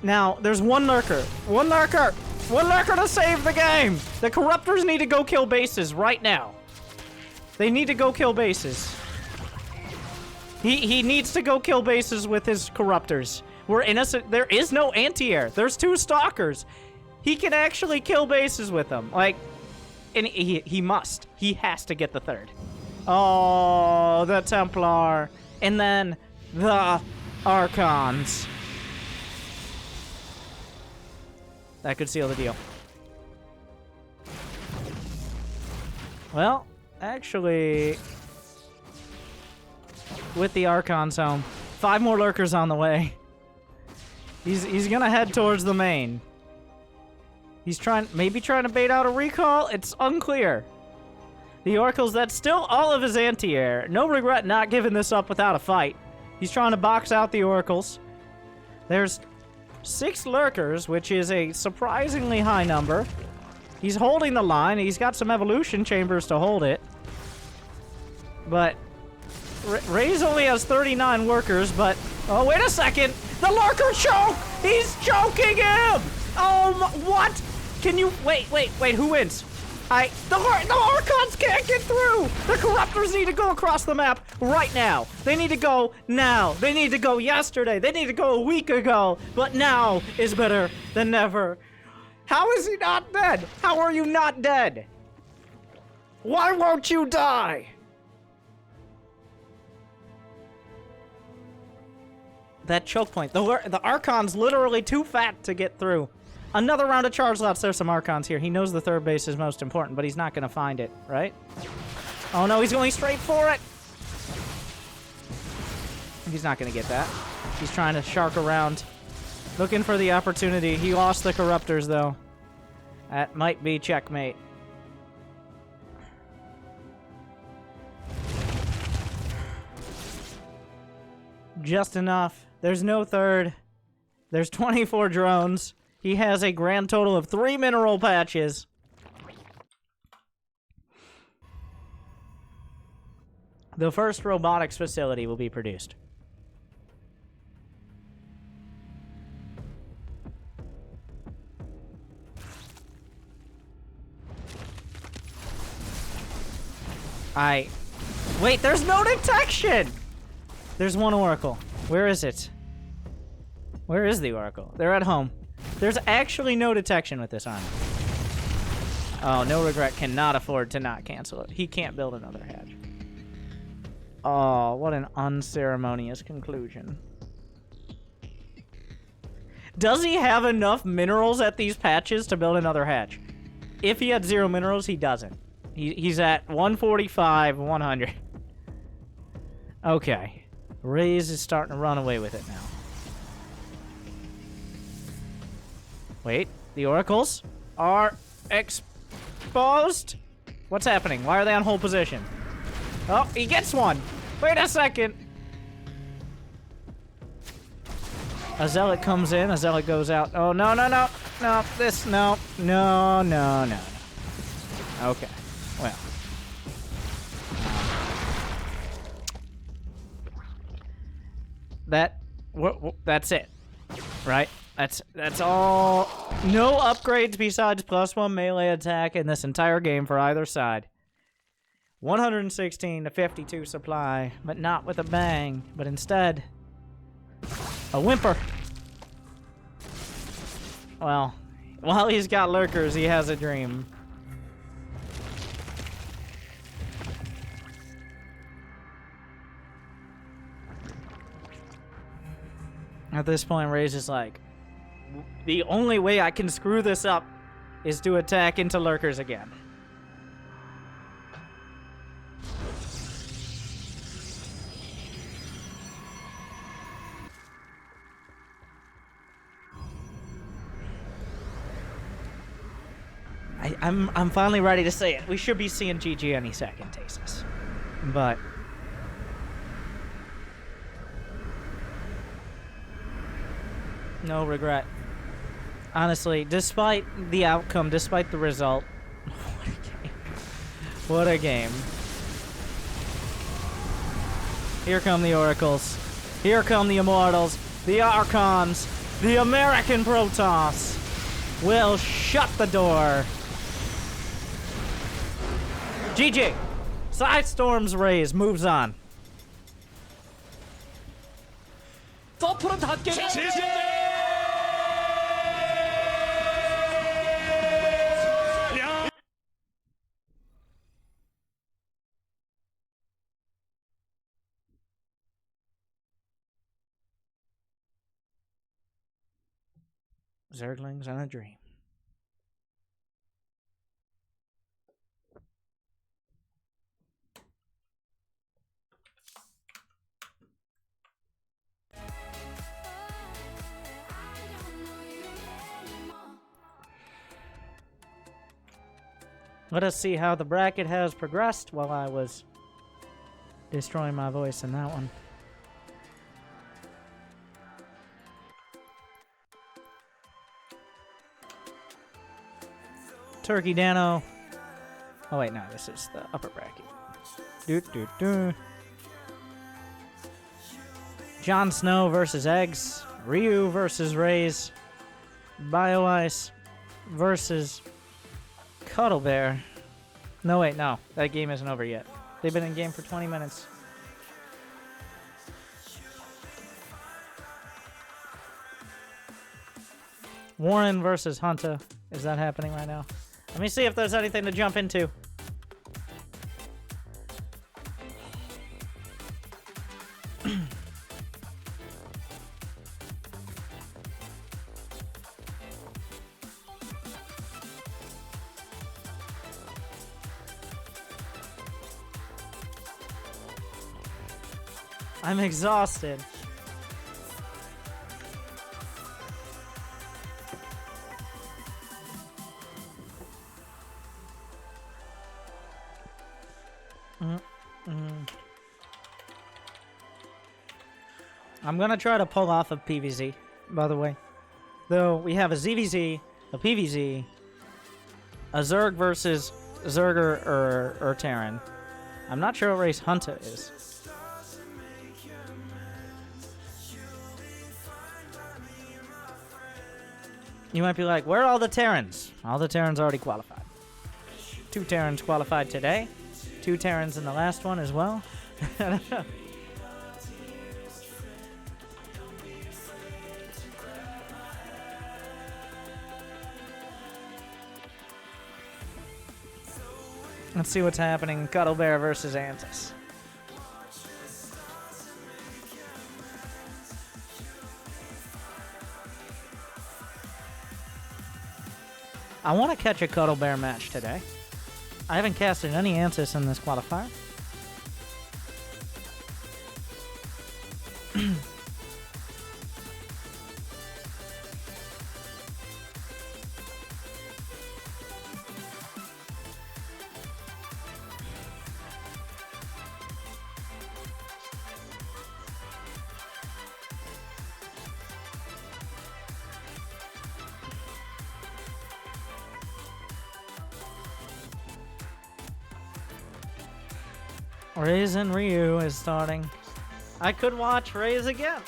now there's one Lurker. One Lurker! One Lurker to save the game! The Corruptors need to go kill bases right now. They need to go kill bases. He needs to go kill bases with his Corruptors. We're innocent. There is no anti-air. There's 2 Stalkers. He can actually kill bases with them. Like, and he must. He has to get the 3rd. Oh, the Templar. And then the Archons. That could seal the deal. Well, actually, with the Archons home, 5 more Lurkers on the way. He's gonna head towards the main. He's maybe trying to bait out a recall. It's unclear. The Oracles, that's still all of his anti-air. No regret not giving this up without a fight. He's trying to box out the Oracles. There's 6 Lurkers, which is a surprisingly high number. He's holding the line. He's got some evolution chambers to hold it. But Raze only has 39 workers, but... Oh, wait a second! The Lurker choke! He's choking him! Oh, what? Can you... Wait, who wins? The Archons can't get through! The Corruptors need to go across the map right now. They need to go now. They need to go yesterday. They need to go a week ago. But now is better than never. How is he not dead? How are you not dead? Why won't you die? That choke point. The Archon's literally too fat to get through. Another round of charge lots. There's some Archons here. He knows the 3rd base is most important, but he's not going to find it, right? Oh no, he's going straight for it! He's not gonna get that. He's trying to shark around. Looking for the opportunity. He lost the Corruptors, though. That might be checkmate. Just enough. There's no third. There's 24 drones. He has a grand total of 3 mineral patches. The first robotics facility will be produced. Wait, there's no detection! There's one Oracle. Where is it? Where is the Oracle? They're at home. There's actually no detection with this army. Oh, No Regret cannot afford to not cancel it. He can't build another hatch. Oh, what an unceremonious conclusion. Does he have enough minerals at these patches to build another hatch? If he had 0 minerals, he doesn't. He's at 145, 100. Okay. Raze is starting to run away with it now. Wait, the oracles are exposed? What's happening? Why are they on hold position? Oh, he gets one. Wait a second. A zealot comes in, a zealot goes out. Oh, no, no, no. No, this, no. No, no, no. Okay. Well. That's it. Right? That's all. No upgrades besides +1 melee attack in this entire game for either side. 116 to 52 supply, but not with a bang, but instead a whimper. Well, while he's got lurkers, he has a dream. At this point, Ray's is like, the only way I can screw this up is to attack into lurkers again. I'm finally ready to say it. We should be seeing GG any second, Tasis. But no regret. Honestly, despite the outcome, despite the result, what a game. What a game. Here come the Oracles. Here come the Immortals. The Archons. The American Protoss will shut the door. GG. Sidestorm's Raze moves on. Zerglings and a dream. Let us see how the bracket has progressed while I was destroying my voice in that one. Turkey Dano. Oh wait, no, this is the upper bracket. Jon Snow versus Eggs. Ryu versus Raze. Bio Ice versus Cuddle Bear. No, wait, no. That game isn't over yet. They've been in game for 20 minutes. Warren versus Hunter. Is that happening right now? Let me see if there's anything to jump into. I'm exhausted. I'm gonna try to pull off a PVZ, by the way. Though we have a ZVZ, a PVZ, a Zerg versus Zerger or Terran. I'm not sure what race Hunter is. You might be like, where are all the Terrans? All the Terrans already qualified. 2 Terrans qualified today. 2 Terrans in the last one as well. Let's see what's happening. Cuddle Bear versus Antis. I want to catch a Cuddle Bear match today. I haven't casted any Antis in this qualifier. Raze and Ryu is starting. I could watch Raze again.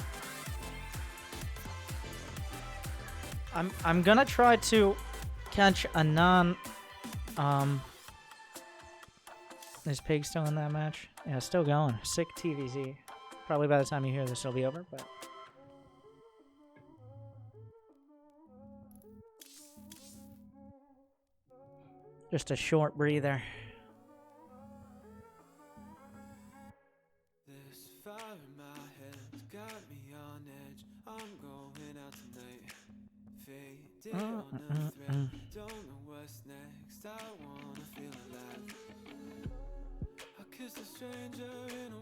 I'm gonna try to catch a non. Is Pig still in that match? Yeah, still going. Sick TVZ. Probably by the time you hear this, it'll be over. But just a short breather.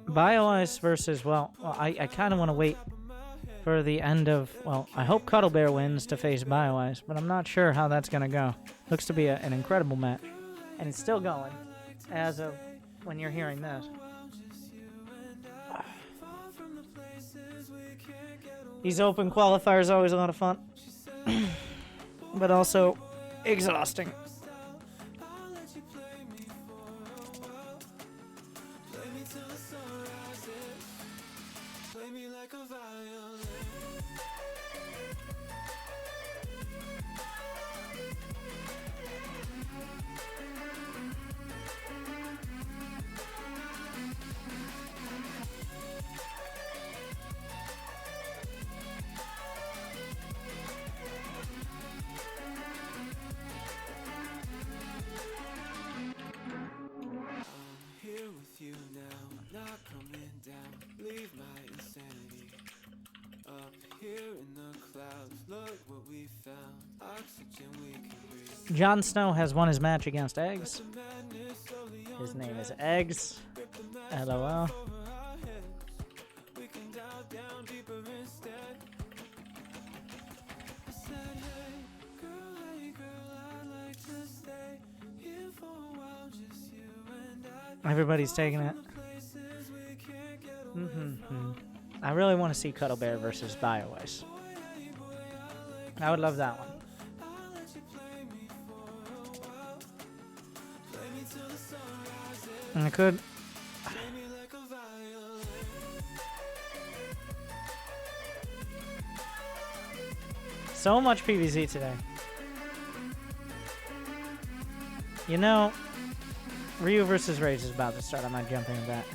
BioIce versus, well, I kind of want to wait for the end of, well, I hope Cuddle Bear wins to face BioIce, but I'm not sure how that's going to go. Looks to be an incredible match, and it's still going as of when you're hearing this. These open qualifiers are always a lot of fun, but also exhausting. Jon Snow has won his match against Eggs. His name is Eggs. LOL. Everybody's taking it. I really want to see Cuddle Bear versus BioIce. I would love that one. And I could. So much PvZ today. You know, Ryu versus Raze is about to start. I might jump into that.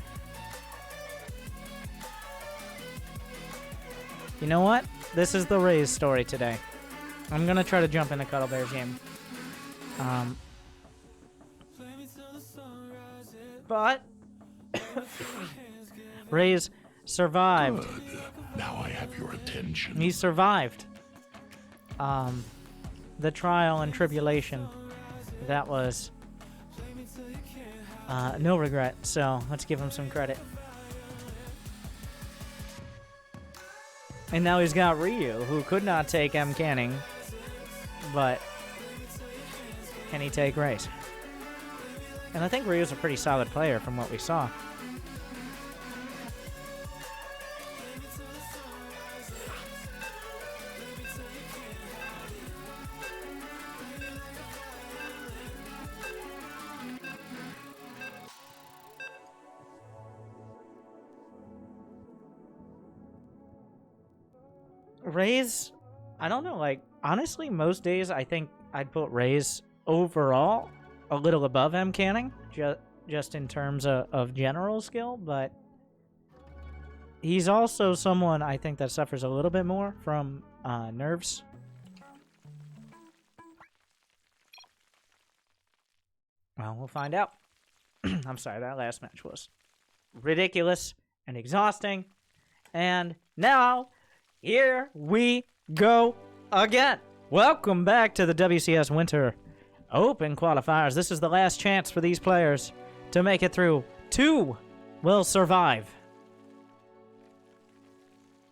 You know what? This is the Raze story today. I'm gonna try to jump into Cuddle Bear's game. But Raze survived. Good. Now I have your attention. He survived the trial and tribulation. That was no regret. So let's give him some credit. And now he's got Ryu, who could not take Mcanning, but can he take Raze? And I think Ryu's a pretty solid player from what we saw. Raze, I don't know, like, honestly, most days I think I'd put Raze overall a little above Mcanning, just in terms of general skill, but he's also someone I think that suffers a little bit more from nerves. Well, we'll find out. I'm sorry, that last match was ridiculous and exhausting. And now, here we go again. Welcome back to the WCS Winter Open Qualifiers. This is the last chance for these players to make it through. 2 will survive.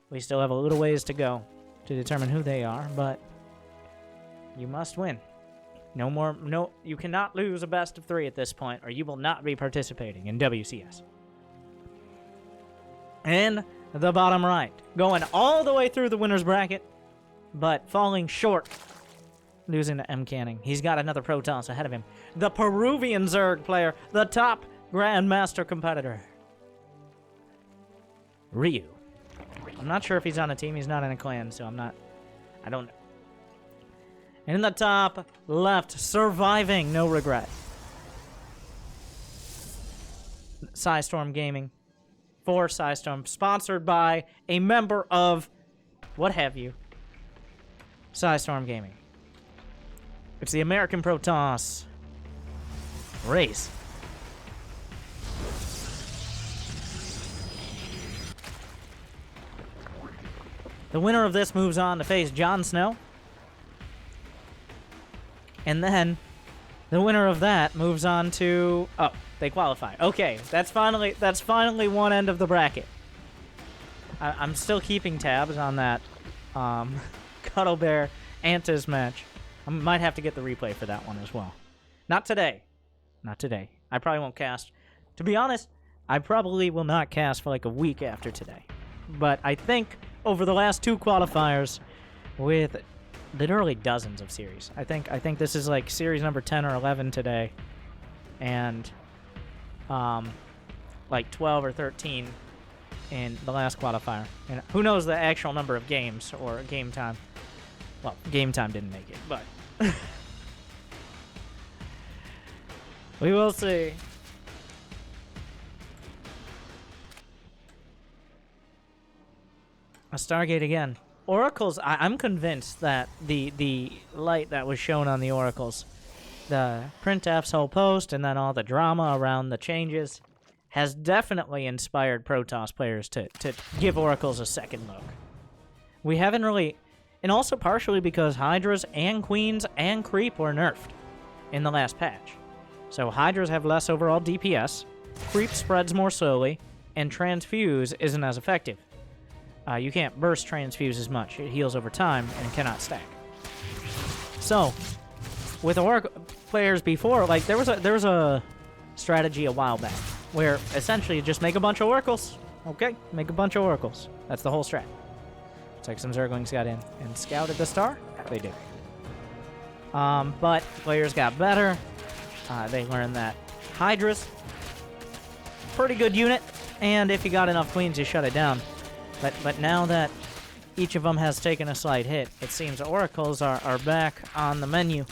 We still have a little ways to go to determine who they are, but you must win. No, you cannot lose a best of 3 at this point, or you will not be participating in WCS. In the bottom right, going all the way through the winner's bracket, but falling short, losing to Mcanning. He's got another Protoss ahead of him. The Peruvian Zerg player, the top Grandmaster competitor, Ryu. I'm not sure if he's on a team. He's not in a clan, so I don't know. In the top left, surviving, no regret, Psystorm Gaming. For Psystorm, sponsored by a member of what have you, Psystorm Gaming. It's the American Protoss, Raze. The winner of this moves on to face Jon Snow. And then the winner of that moves on to... Oh, they qualify. Okay, that's finally one end of the bracket. I'm still keeping tabs on that Cuddle Bear Antis match. I might have to get the replay for that one as well. Not today. Not today. I probably won't cast. To be honest, I probably will not cast for like a week after today. But I think over the last 2 qualifiers with literally dozens of series. I think this is like series number 10 or 11 today. And like 12 or 13 in the last qualifier. And who knows the actual number of games or game time. Well, game time didn't make it, but we will see. A Stargate again. Oracles, I'm convinced that the light that was shown on the Oracles, the printf's whole post, and then all the drama around the changes, has definitely inspired Protoss players to give Oracles a second look. We haven't really... And also partially because Hydras and Queens and Creep were nerfed in the last patch. So Hydras have less overall DPS, Creep spreads more slowly, and Transfuse isn't as effective. You can't burst Transfuse as much. It heals over time and cannot stack. So, with Oracle players before, like there was a strategy a while back where essentially you just make a bunch of Oracles. Okay, make a bunch of Oracles. That's the whole strat. Looks like some Zerglings got in and scouted the star. They did. But players got better. They learned that Hydras, pretty good unit, and if you got enough Queens, you shut it down. But now that each of them has taken a slight hit, it seems Oracles are back on the menu.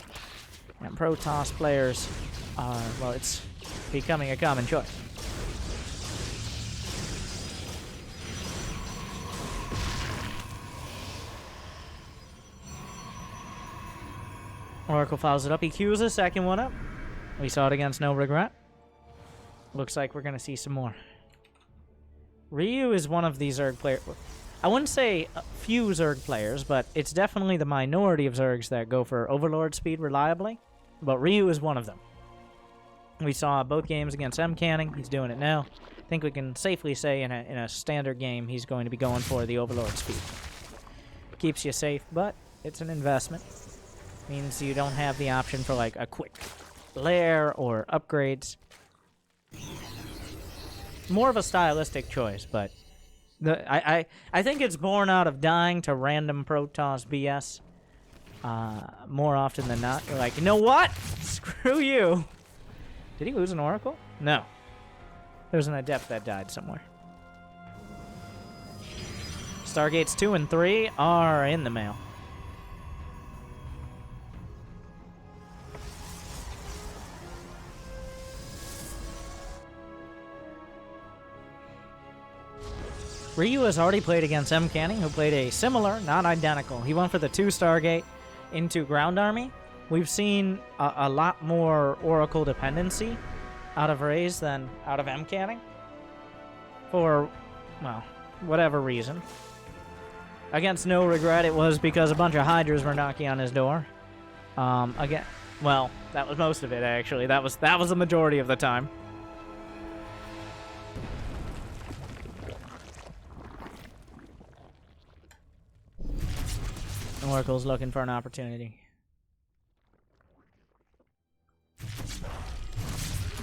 And Protoss players are, well, it's becoming a common choice. Oracle follows it up. He queues a second one up. We saw it against No Regret. Looks like we're going to see some more. Ryu is one of these Zerg players. I wouldn't say a few Zerg players, but it's definitely the minority of Zergs that go for Overlord speed reliably. But Ryu is one of them. We saw both games against Mcanning. He's doing it now. I think we can safely say in a standard game he's going to be going for the Overlord speed. keeps you safe, but it's an investment. Means you don't have the option for like a quick lair or upgrades. More of a stylistic choice, but I think it's born out of dying to random Protoss BS. More often than not, you're like, you know what? Screw you. Did he lose an Oracle? No. There's an Adept that died somewhere. Stargates 2 and 3 are in the mail. Ryu has already played against Mcanning, who played a similar, not identical. He went for the 2 Stargate into Ground Army. We've seen a lot more Oracle dependency out of Raze than out of Mcanning. For, well, whatever reason. Against No Regret, it was because a bunch of Hydras were knocking on his door. Again, well, that was most of it, actually. That was the majority of the time. Oracle's looking for an opportunity.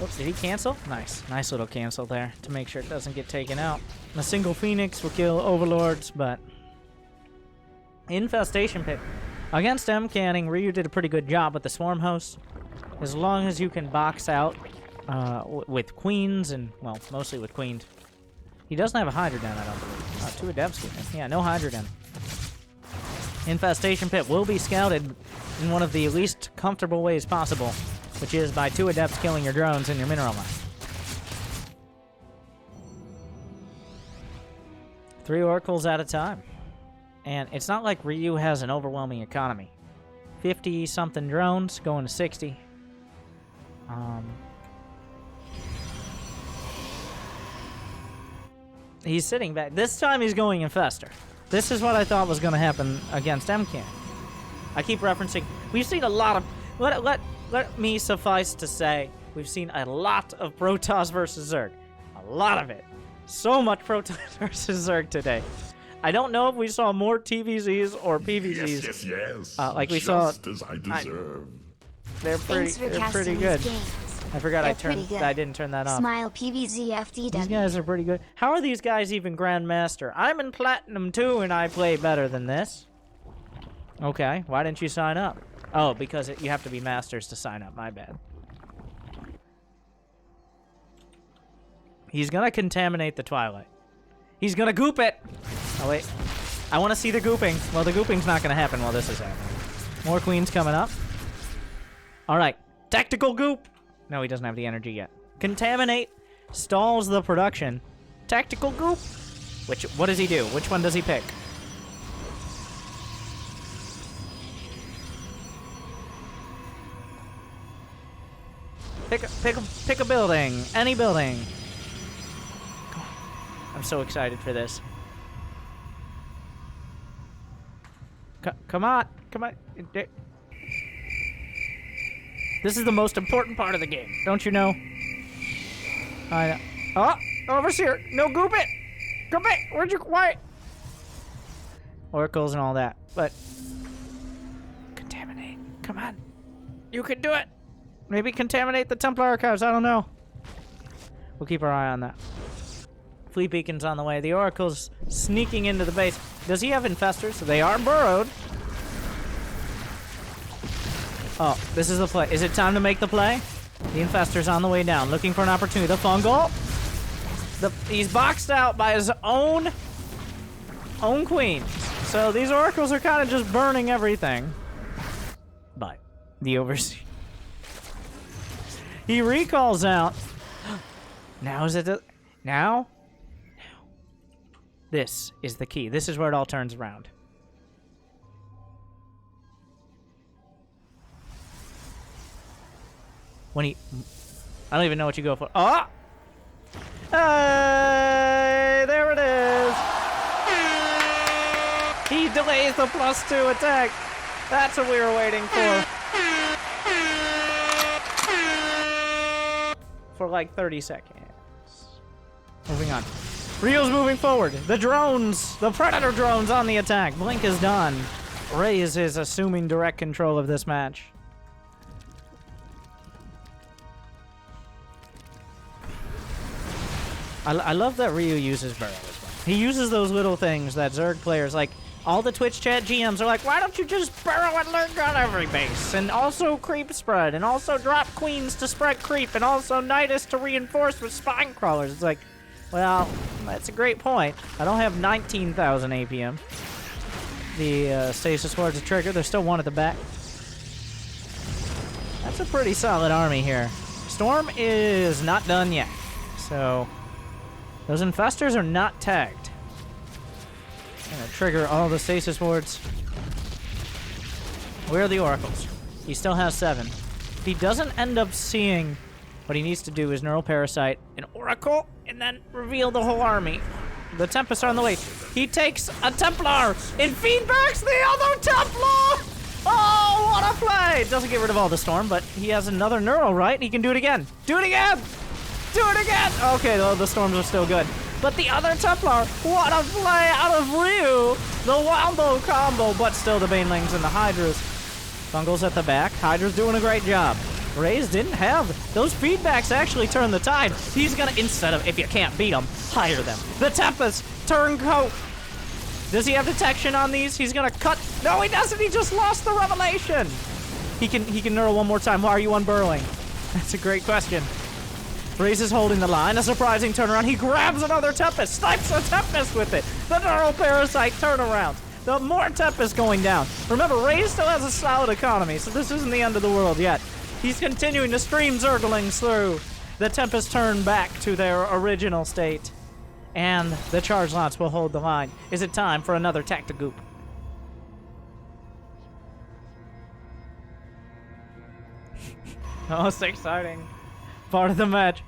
Oops, did he cancel? Nice. Nice little cancel there to make sure it doesn't get taken out. A single Phoenix will kill Overlords, but... Infestation Pit. Against Mcanning, Ryu did a pretty good job with the Swarm Host. As long as you can box out with Queens, and, well, mostly with Queens. He doesn't have a Hydra Den, I don't believe. 2 Adepts. Yeah, no Hydra Den. Infestation Pit will be scouted in one of the least comfortable ways possible, which is by 2 Adepts killing your drones in your mineral mine. 3 Oracles at a time. And it's not like Ryu has an overwhelming economy. 50-something drones going to 60. He's sitting back. This time he's going Infester. This is what I thought was going to happen against Mcanning. I keep referencing... We've seen a lot of... Let me suffice to say, we've seen a lot of Protoss versus Zerg. A lot of it. So much Protoss versus Zerg today. I don't know if we saw more TVZs or PVZs. Yes. Like we saw... Just as I deserve. They're pretty good. I forgot I didn't turn that off. Smile PVZ FDW. These guys are pretty good. How are these guys even Grandmaster? I'm in Platinum too, and I play better than this. Okay, why didn't you sign up? Oh, because you have to be Masters to sign up. My bad. He's gonna contaminate the Twilight. He's gonna goop it! Oh, wait. I want to see the gooping. Well, the gooping's not gonna happen while this is happening. More Queens coming up. Alright. Tactical goop! No, he doesn't have the energy yet. Contaminate stalls the production. Tactical goop. What does he do? Which one does he pick? Pick a building. Any building. Come on. I'm so excited for this. Come on. Come on. This is the most important part of the game. Don't you know? I know. Oh! Overseer! No, goop it! Goop it! Where'd you... Why? Oracles and all that. But... Contaminate. Come on. You can do it! Maybe contaminate the Templar Archives. I don't know. We'll keep our eye on that. Fleet beacon's on the way. The Oracle's sneaking into the base. Does he have Infestors? They are burrowed. Oh, this is the play. Is it time to make the play? The Infestor's on the way down, looking for an opportunity. The Fungal. He's boxed out by his own queen. So these Oracles are kind of just burning everything. But the Overseer. He recalls out. Now is it now? This is the key. This is where it all turns around. I don't even know what you go for. Oh! Hey, there it is. He delays the +2 attack. That's what we were waiting for. For like 30 seconds. Moving on. Rio's moving forward. The drones, the Predator drones on the attack. Blink is done. Raze is assuming direct control of this match. I love that Ryu uses Burrow as well. He uses those little things that Zerg players, like, all the Twitch chat GMs are like, why don't you just burrow and lurk on every base? And also creep spread, and also drop queens to spread creep, and also Nidus to reinforce with spine crawlers. It's like, well, that's a great point. I don't have 19,000 APM. The stasis ward's a trigger. There's still one at the back. That's a pretty solid army here. Storm is not done yet. So, those infestors are not tagged. Gonna trigger all the stasis wards. Where are the oracles? He still has 7. If he doesn't end up seeing, what he needs to do is neural parasite an oracle and then reveal the whole army. The Tempests are on the way. He takes a Templar and feedbacks the other Templar! Oh, what a play! Doesn't get rid of all the storm, but he has another neural, right? He can do it again. Do it again! Do it again! Okay, the storms are still good. But the other Templar, what a play out of Ryu! The Wombo combo, but still the Banelings and the Hydras. Bungle's at the back. Hydra's doing a great job. Raze didn't have those feedbacks actually turn the tide. He's gonna, instead of, if you can't beat them, hire them. The Tempest, turncoat. Does he have detection on these? He's gonna cut. No, he doesn't. He just lost the revelation. He can neural one more time. Why are you unburrowing? That's a great question. Raze is holding the line. A surprising turnaround. He grabs another Tempest. Snipes a Tempest with it. The neural parasite turnaround. The more Tempest going down. Remember, Raze still has a solid economy, so this isn't the end of the world yet. He's continuing to stream Zerglings through. The Tempest turn back to their original state. And the charge lots will hold the line. Is it time for another Tactigoop? Most exciting part of the match.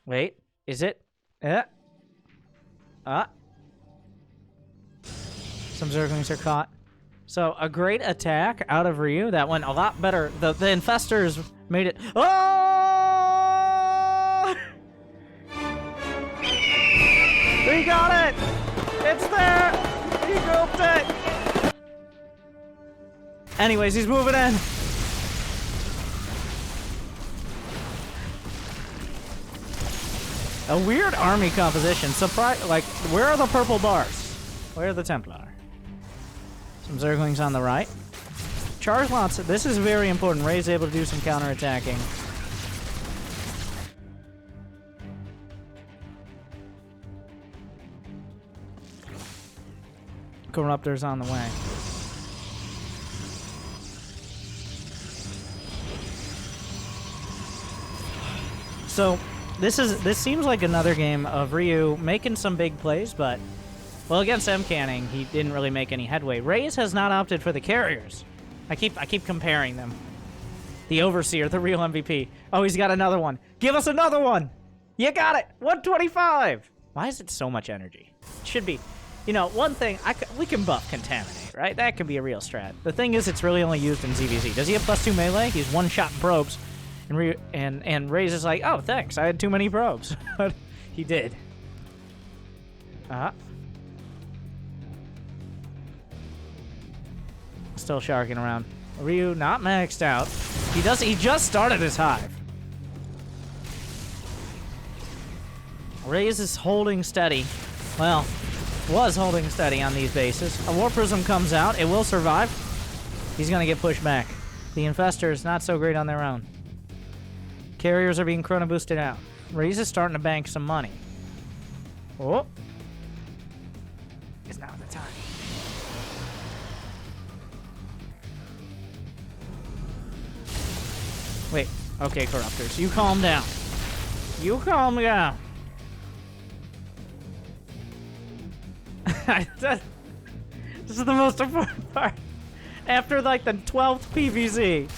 Wait, is it? Yeah. Some Zerglings are caught. So, a great attack out of Ryu. That went a lot better. The Infestors made it... Oh! We got it! It's there! He grouped it! Anyways, he's moving in. A weird army composition. Surprise! Like, where are the purple bars? Where are the Templar? Some Zerglings on the right. Charge lots. This is very important. Ray's able to do some counterattacking. Corruptor's on the way. So, this seems like another game of Ryu making some big plays, but well, against Mcanning, he didn't really make any headway. Raze has not opted for the carriers. I keep comparing them. The Overseer, the real MVP. Oh, he's got another one. Give us another one. You got it. 125. Why is it so much energy? It should be. You know, one thing, we can buff Contaminate, right? That can be a real strat. The thing is, it's really only used in ZVZ. Does he have +2 melee? He's one-shot probes. And Raze is like, oh, thanks, I had too many probes. But he did. Still sharking around. Ryu not maxed out. He just started his hive. Raze is holding steady. Well, was holding steady on these bases. A War Prism comes out. It will survive. He's gonna get pushed back. The Infestors not so great on their own. Carriers are being chrono boosted out. Raze is starting to bank some money. Oh. It's now the time. Wait. Okay, Corruptors. You calm down. You calm down. This is the most important part. After, like, the 12th PVZ,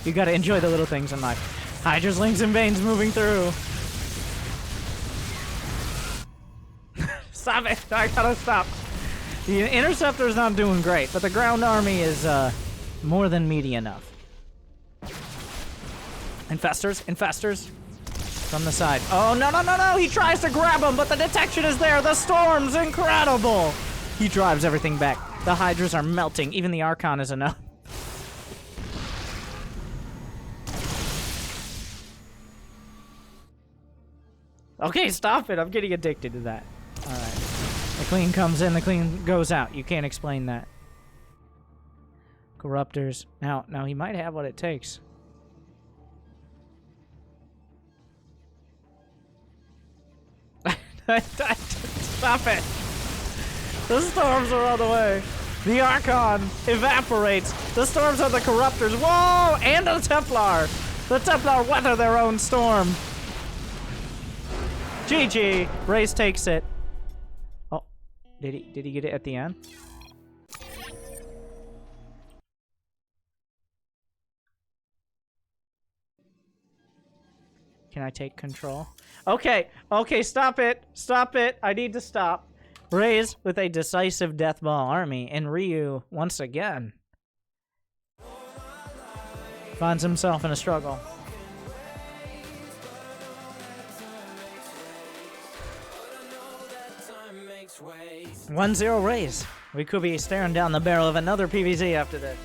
you gotta enjoy the little things in life. Hydra's Links and Banes moving through. Stop it. I gotta stop. The Interceptor's not doing great, but the ground army is more than meaty enough. Infestors. From the side. Oh, no, no, no, no! He tries to grab him, but the detection is there! The storm's incredible! He drives everything back. The Hydras are melting. Even the Archon is enough. Okay, stop it. I'm getting addicted to that. Alright. The clean comes in, the clean goes out. You can't explain that. Corruptors. Now he might have what it takes. Stop it. The storms are on the way. The Archon evaporates. The storms are the Corruptors. Whoa! And the Templar. The Templar weather their own storm. GG. Raze takes it. Oh, did he get it at the end? Can I take control? Okay, okay, stop it. Stop it. I need to stop. Raze with a decisive Deathball army, and Ryu, once again, finds himself in a struggle. 1-0 Raze. We could be staring down the barrel of another PvZ after this.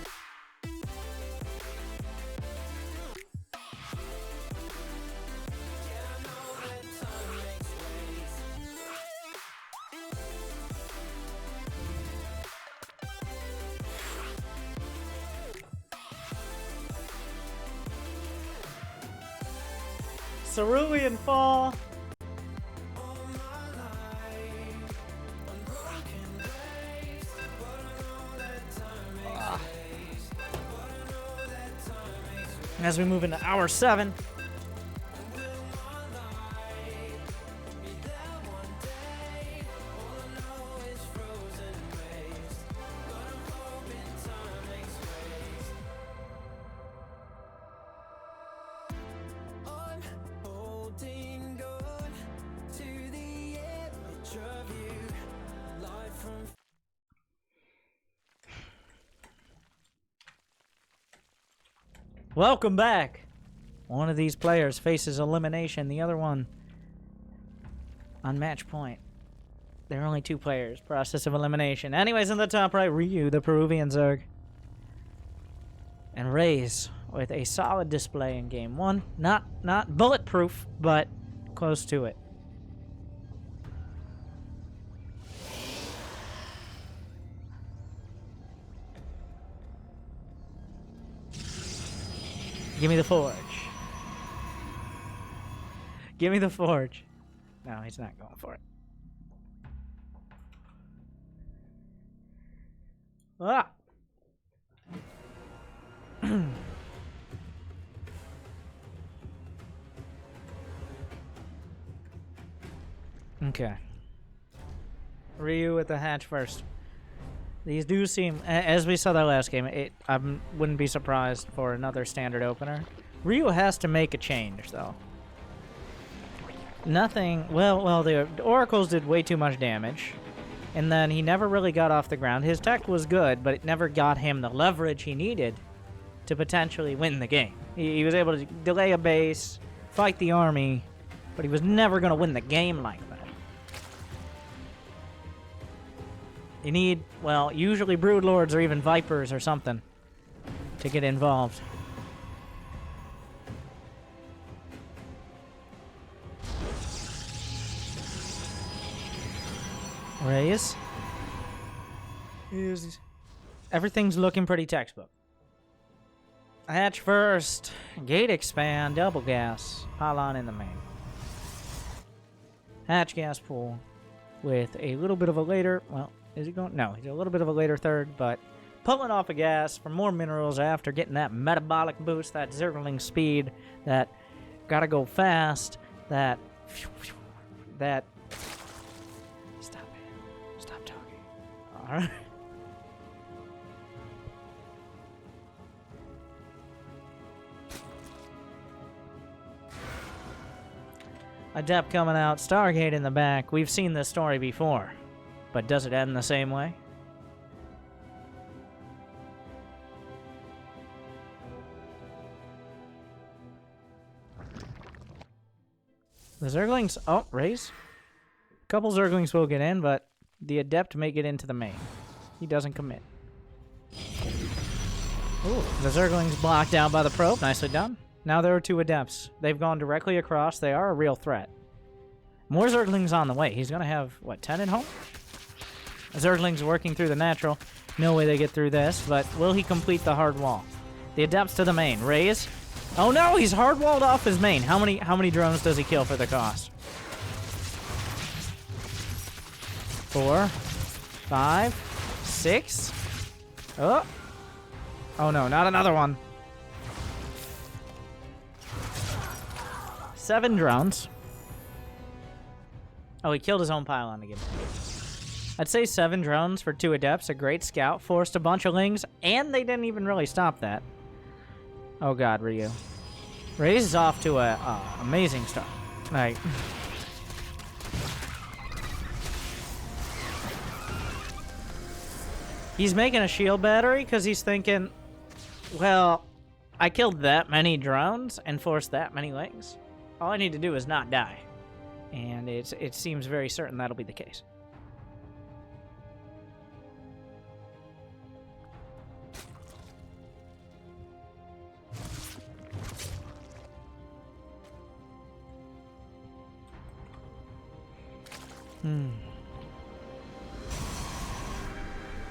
Cerulean Fall. As we move into hour 7. Welcome back. One of these players faces elimination, the other one on match point. There are only 2 players. Process of elimination. Anyways, in the top right, Ryu, the Peruvian Zerg. And Raze with a solid display in game 1. Not bulletproof, but close to it. Give me the forge. Give me the forge. No, he's not going for it. Ah! Okay. Ryu with the hatch first. These do seem, as we saw that last game, I wouldn't be surprised for another standard opener. Ryu has to make a change, though. Nothing, well, the Oracles did way too much damage, and then he never really got off the ground. His tech was good, but it never got him the leverage he needed to potentially win the game. He was able to delay a base, fight the army, but he was never going to win the game like that. You need, well, usually Broodlords or even Vipers or something to get involved. Raze. Everything's looking pretty textbook. Hatch first. Gate expand. Double gas. Pylon in the main. Hatch gas pool with a little bit of a later, well, is he going? No, he's a little bit of a later third, but pulling off a gas for more minerals after getting that metabolic boost, that zergling speed, that gotta go fast, that stop it. Stop talking. Alright. Adept coming out, Stargate in the back. We've seen this story before. But does it end the same way? The Zerglings... Oh, raise. A couple Zerglings will get in, but the Adept may get into the main. He doesn't commit. Ooh, the Zerglings blocked out by the probe. Nicely done. Now there are 2 Adepts. They've gone directly across. They are a real threat. More Zerglings on the way. He's going to have, what, 10 at home? Zerglings working through the natural. No way they get through this, but will he complete the hard wall? The Adepts to the main. Raise. Oh no, he's hard walled off his main. How many drones does he kill for the cost? 4, 5, 6. Oh. Oh no, not another one. 7 drones. Oh, he killed his own pylon again. I'd say 7 drones for 2 Adepts. A great scout. Forced a bunch of lings, and they didn't even really stop that. Oh god, Ryu. Raise is off to a amazing start. Like... He's making a shield battery because he's thinking, well, I killed that many drones and forced that many lings. All I need to do is not die. And it seems very certain that'll be the case.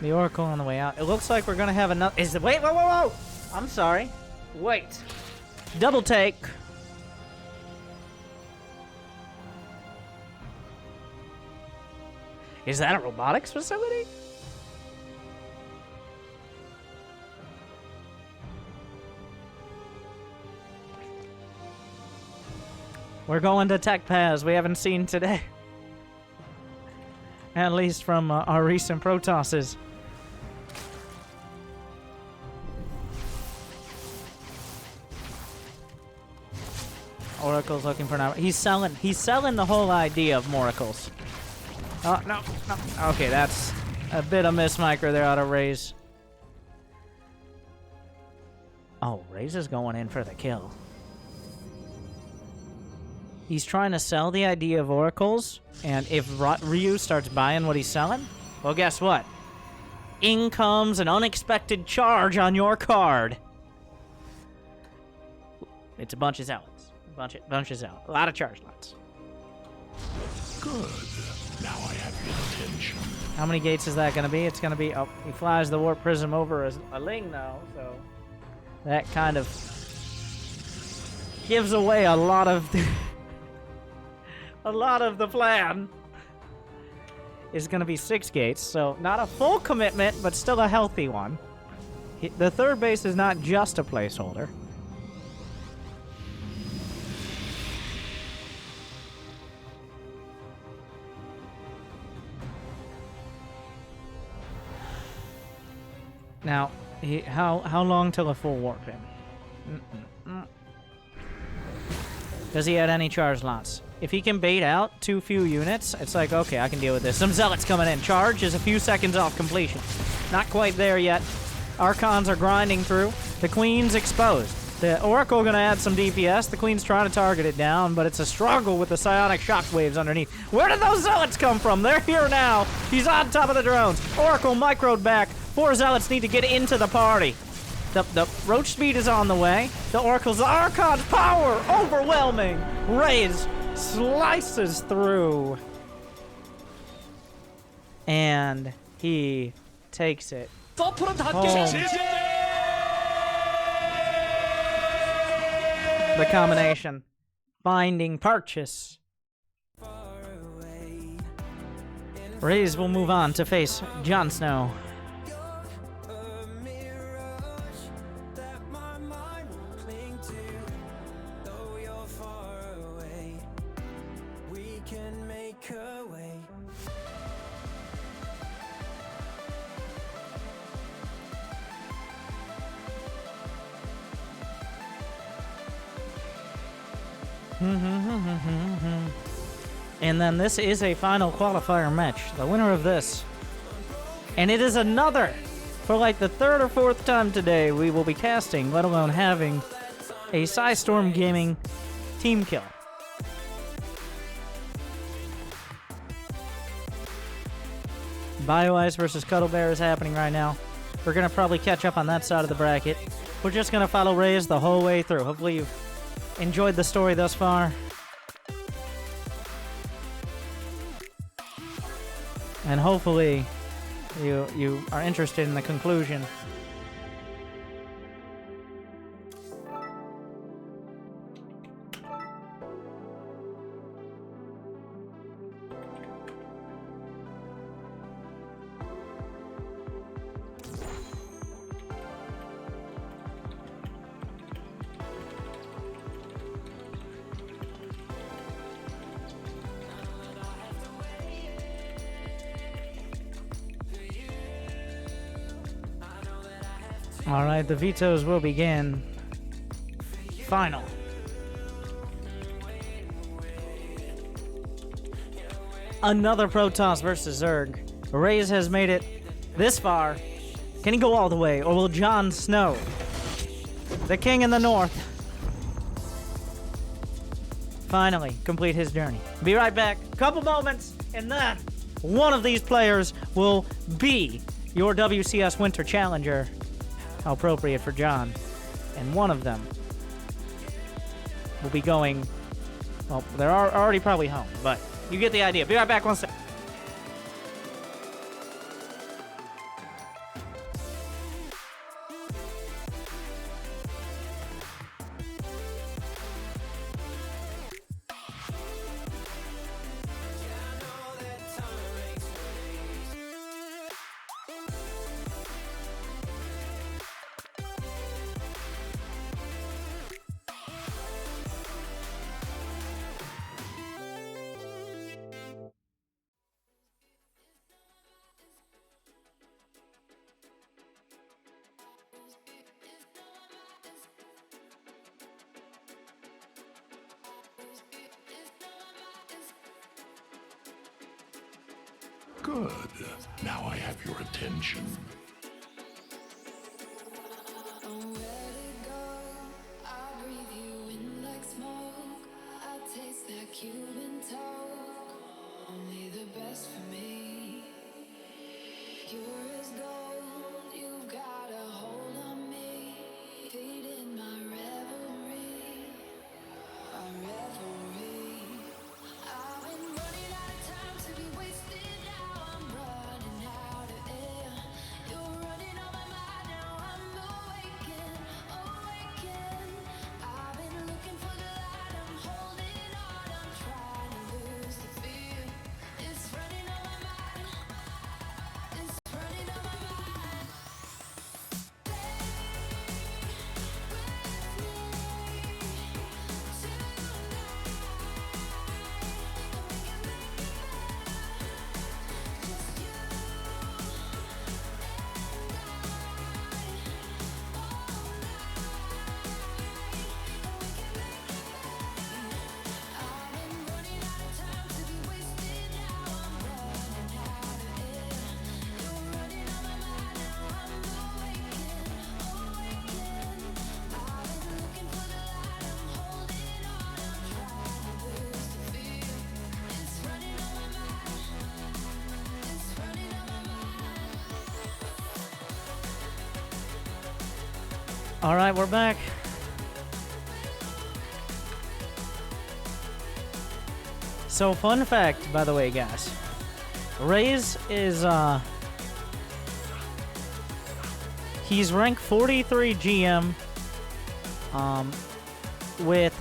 The Oracle on the way out. It looks like we're gonna have another. Wait, whoa, whoa, whoa! I'm sorry. Wait. Double take. Is that a robotics facility? We're going to tech paths we haven't seen today. At least from our recent Protosses. Oracle's looking for an... He's selling the whole idea of Moracles. Oh, no. Okay, that's a bit of miss micro there out of Raze. Oh, Raze is going in for the kill. He's trying to sell the idea of Oracles, and if Ryu starts buying what he's selling, well, guess what? In comes an unexpected charge on your card. It's a bunch of Zealots. Bunch of Zealots. A lot of charge lots. Good. Now I have your attention. How many gates is that going to be? It's going to be... Oh, he flies the Warp Prism over a Ling now, so... That kind of... gives away a lot of... a lot of the plan. Is going to be 6 gates, so not a full commitment, but still a healthy one. The third base is not just a placeholder. Now, how long till a full warp in? Does he add any charge lots? If he can bait out too few units, it's like, okay, I can deal with this. Some Zealots coming in. Charge is a few seconds off completion. Not quite there yet. Archons are grinding through. The Queen's exposed. The Oracle gonna add some DPS. The Queen's trying to target it down, but it's a struggle with the psionic shockwaves underneath. Where did those Zealots come from? They're here now. He's on top of the drones. Oracle microed back. 4 Zealots need to get into the party. The Roach speed is on the way. The Oracle's Archon's power overwhelming. Raze slices through. And he takes it home. The combination. Binding purchase. Raze will move on to face Jon Snow. And then this is a final qualifier match. The winner of this. And it is another. For like the 3rd or 4th time today, we will be casting, let alone having, a Psystorm Gaming team kill. BioIce versus Cuddle Bear is happening right now. We're going to probably catch up on that side of the bracket. We're just going to follow Raze the whole way through. Hopefully you've enjoyed the story thus far. And hopefully you are interested in the conclusion. All right, the vetoes will begin. Final. Another Protoss versus Zerg. Raze has made it this far. Can he go all the way, or will Jon Snow, the king in the north, finally complete his journey? Be right back. Couple moments, and then one of these players will be your WCS Winter Challenger. How appropriate for Jon. And one of them will be going, well, they're already probably home, but you get the idea. Be right back one second. Good. Now I have your attention. All right, we're back. So, fun fact, by the way, guys. Raze is, he's ranked 43 GM, with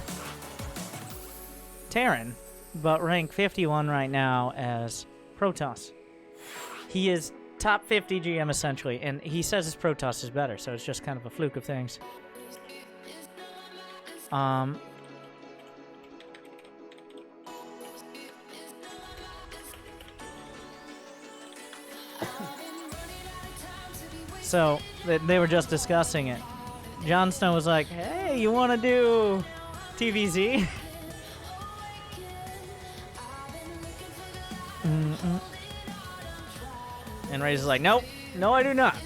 Terran, but ranked 51 right now as Protoss. He is top 50 GM essentially, and he says his Protoss is better, so it's just kind of a fluke of things. So they were just discussing it. Jon Snow was like, "Hey, you want to do TVZ?" And Raze is like, "Nope, no, I do not."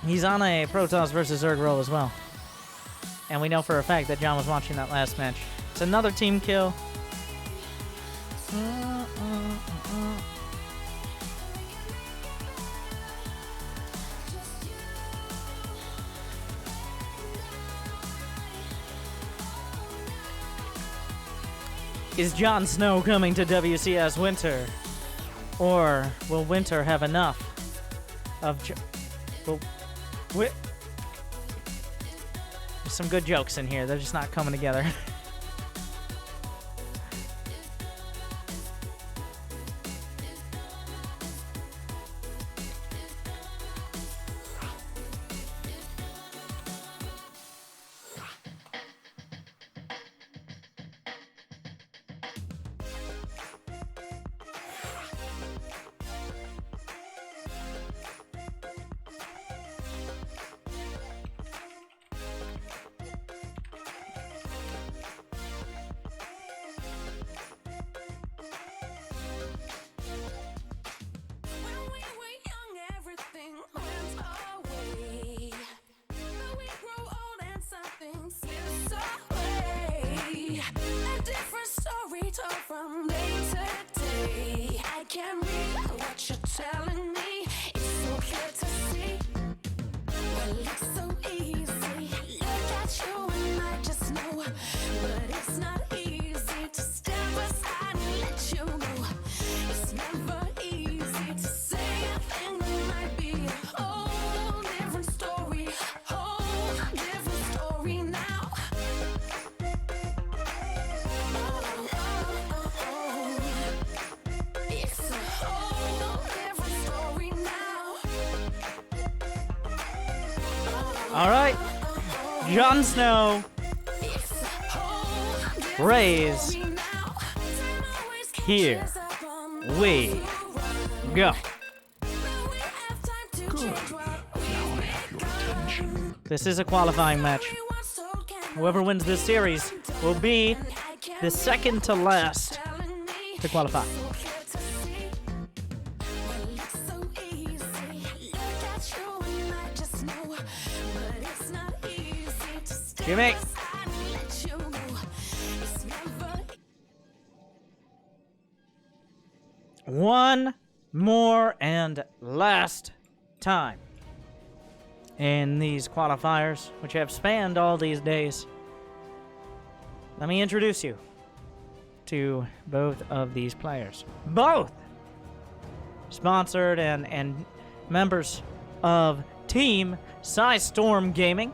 He's on a Protoss versus Zerg roll as well, and we know for a fact that Jon was watching that last match. It's another team kill. Is Jon Snow coming to WCS Winter? Or will Winter have enough of there's some good jokes in here. They're just not coming together. All right, Jon Snow, Raze, here we go. This is a qualifying match. Whoever wins this series will be the second to last to qualify. Jimmy. One more and last time in these qualifiers, which have spanned all these days. Let me introduce you to both of these players. Both sponsored and members of Team Storm Gaming.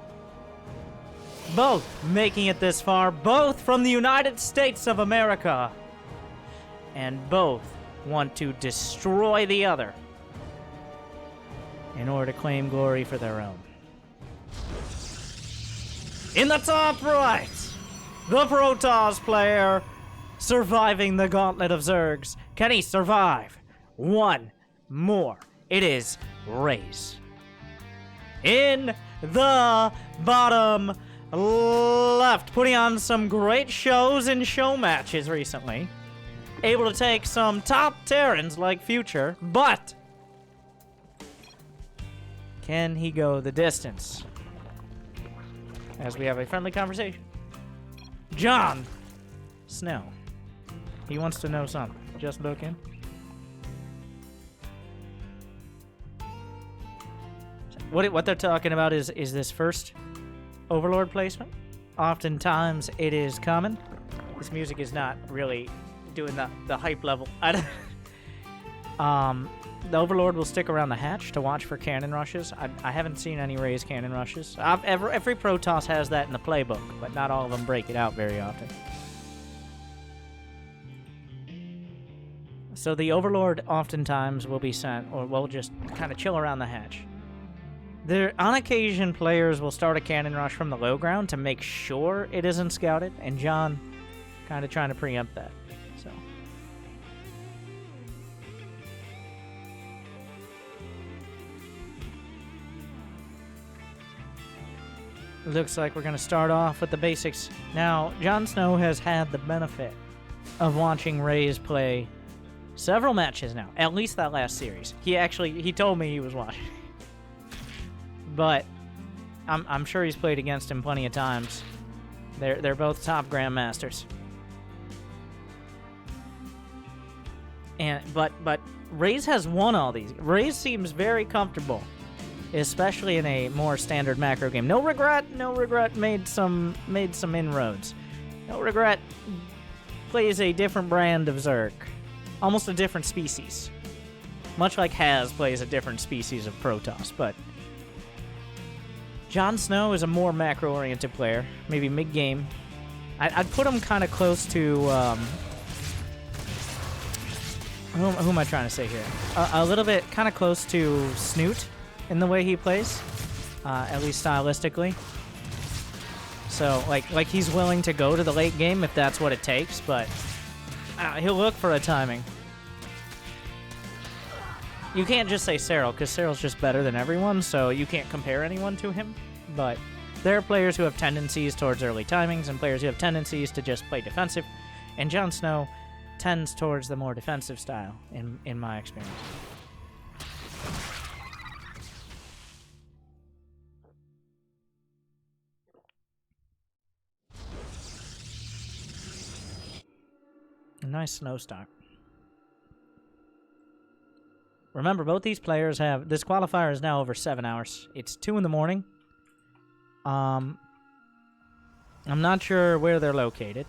Both making it this far, both from the United States of America. And both want to destroy the other in order to claim glory for their own. In the top right, the Protoss player surviving the gauntlet of Zergs. Can he survive one more? It is Raze. In the bottom left, putting on some great shows and show matches recently. Able to take some top Terrans like Future, but can he go the distance? As we have a friendly conversation. Jon Snow. He wants to know something. Just look in. What they're talking about is this first Overlord placement. Oftentimes it is common. This music is not really doing the hype level. The Overlord will stick around the hatch to watch for cannon rushes. I haven't seen any Raze cannon rushes. Every Protoss has that in the playbook, but not all of them break it out very often. So the Overlord oftentimes will be sent, or will just kind of chill around the hatch. On occasion, players will start a cannon rush from the low ground to make sure it isn't scouted, and Jon kind of trying to preempt that. So looks like we're going to start off with the basics. Now, Jon Snow has had the benefit of watching Raze play several matches now, at least that last series. He told me he was watching. But I'm sure he's played against him plenty of times. They're both top grandmasters. But Raze has won all these. Raze seems very comfortable, especially in a more standard macro game. No regret made some inroads. No regret plays a different brand of Zerg. Almost a different species. Much like Haz plays a different species of Protoss, but Jon Snow is a more macro-oriented player, maybe mid-game. I'd put him kind of close to, who am I trying to say here? A little bit kind of close to Snoot in the way he plays, at least stylistically. So, like he's willing to go to the late game if that's what it takes, but he'll look for a timing. You can't just say Cyril, because Cyril's just better than everyone, so you can't compare anyone to him. But there are players who have tendencies towards early timings, and players who have tendencies to just play defensive. And Jon Snow tends towards the more defensive style, in my experience. A nice snow stock. Remember, both these players have... This qualifier is now over 7 hours. It's 2 in the morning. I'm not sure where they're located.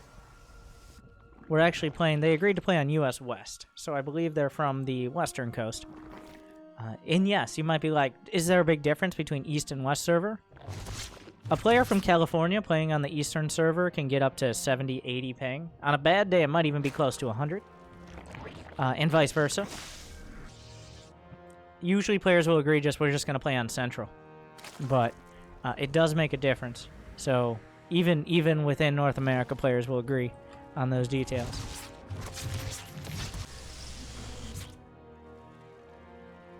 We're actually playing... They agreed to play on US West. So I believe they're from the western coast. And yes, you might be like, is there a big difference between East and West server? A player from California playing on the Eastern server can get up to 70, 80 ping. On a bad day, it might even be close to 100. And vice versa. Usually players will agree we're just going to play on Central. But it does make a difference. So even within North America, players will agree on those details.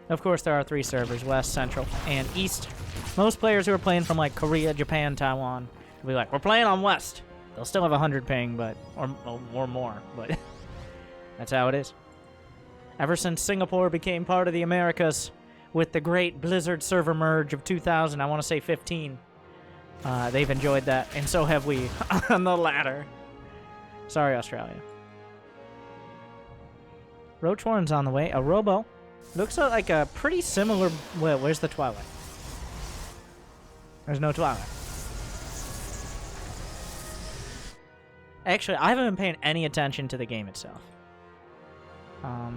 Of course, there are 3 servers, West, Central, and East. Most players who are playing from like Korea, Japan, Taiwan will be like, we're playing on West. They'll still have 100 ping, but or more, but that's how it is. Ever since Singapore became part of the Americas with the great Blizzard server merge of 2000, I want to say 15, they've enjoyed that, and so have we on the ladder. Sorry, Australia. Roach Warren's on the way. A Robo. Looks like a pretty similar... Well, where's the Twilight? There's no Twilight. Actually, I haven't been paying any attention to the game itself. I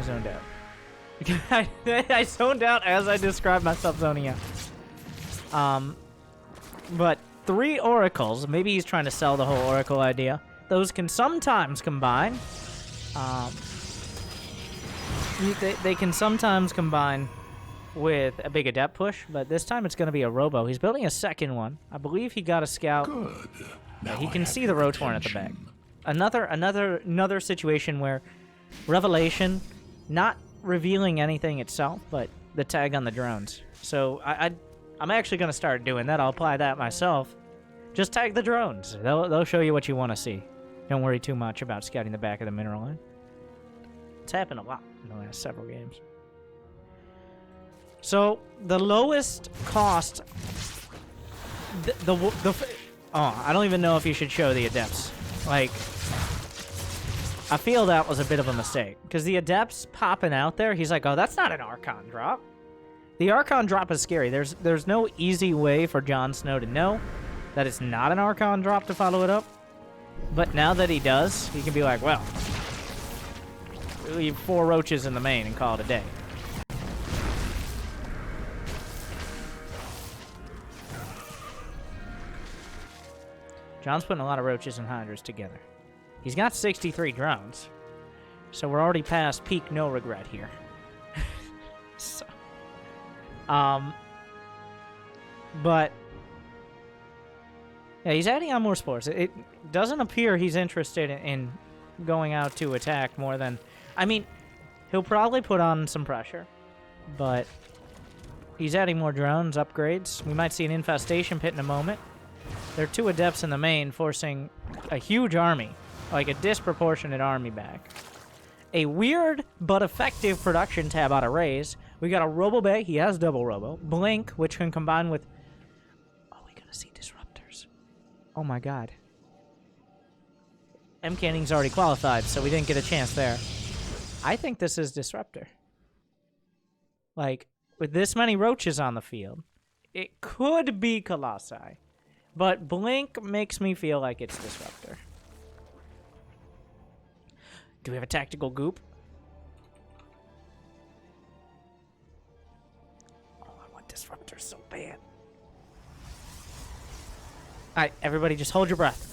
zoned out. I zoned out as I described myself zoning out. But 3 oracles. Maybe he's trying to sell the whole oracle idea. Those can sometimes combine. They can sometimes combine with a big adept push, but this time it's going to be a robo. He's building a second one. I believe he got a scout. Good. Yeah, he can see the Roach Horn at the back. Another situation where revelation, not revealing anything itself, but the tag on the drones. So I'm actually going to start doing that. I'll apply that myself. Just tag the drones. They'll show you what you want to see. Don't worry too much about scouting the back of the mineral line. It's happened a lot in the last several games. So the lowest cost, I don't even know if you should show the adepts. Like, I feel that was a bit of a mistake because the adepts popping out there, he's like, oh, that's not an Archon drop. The Archon drop is scary. There's no easy way for Jon Snow to know that it's not an Archon drop to follow it up. But now that he does, he can be like, well, we'll leave 4 roaches in the main and call it a day. John's putting a lot of roaches and hydras together. He's got 63 drones. So we're already past peak no regret here. So, but yeah, he's adding on more spores. It doesn't appear he's interested in going out to attack more than... I mean, he'll probably put on some pressure, but he's adding more drones, upgrades. We might see an infestation pit in a moment. There are 2 adepts in the main, forcing a huge army, like a disproportionate army back. A weird but effective production tab out of Raze. We got a Robo Bay. He has double Robo. Blink, which can combine with... Oh, we gotta see Disruptors. Oh my god. Mcanning's already qualified, so we didn't get a chance there. I think this is Disruptor. Like, with this many roaches on the field, it could be Colossi. But Blink makes me feel like it's Disruptor. Do we have a tactical goop? Oh, I want Disruptor so bad. Alright, everybody just hold your breath.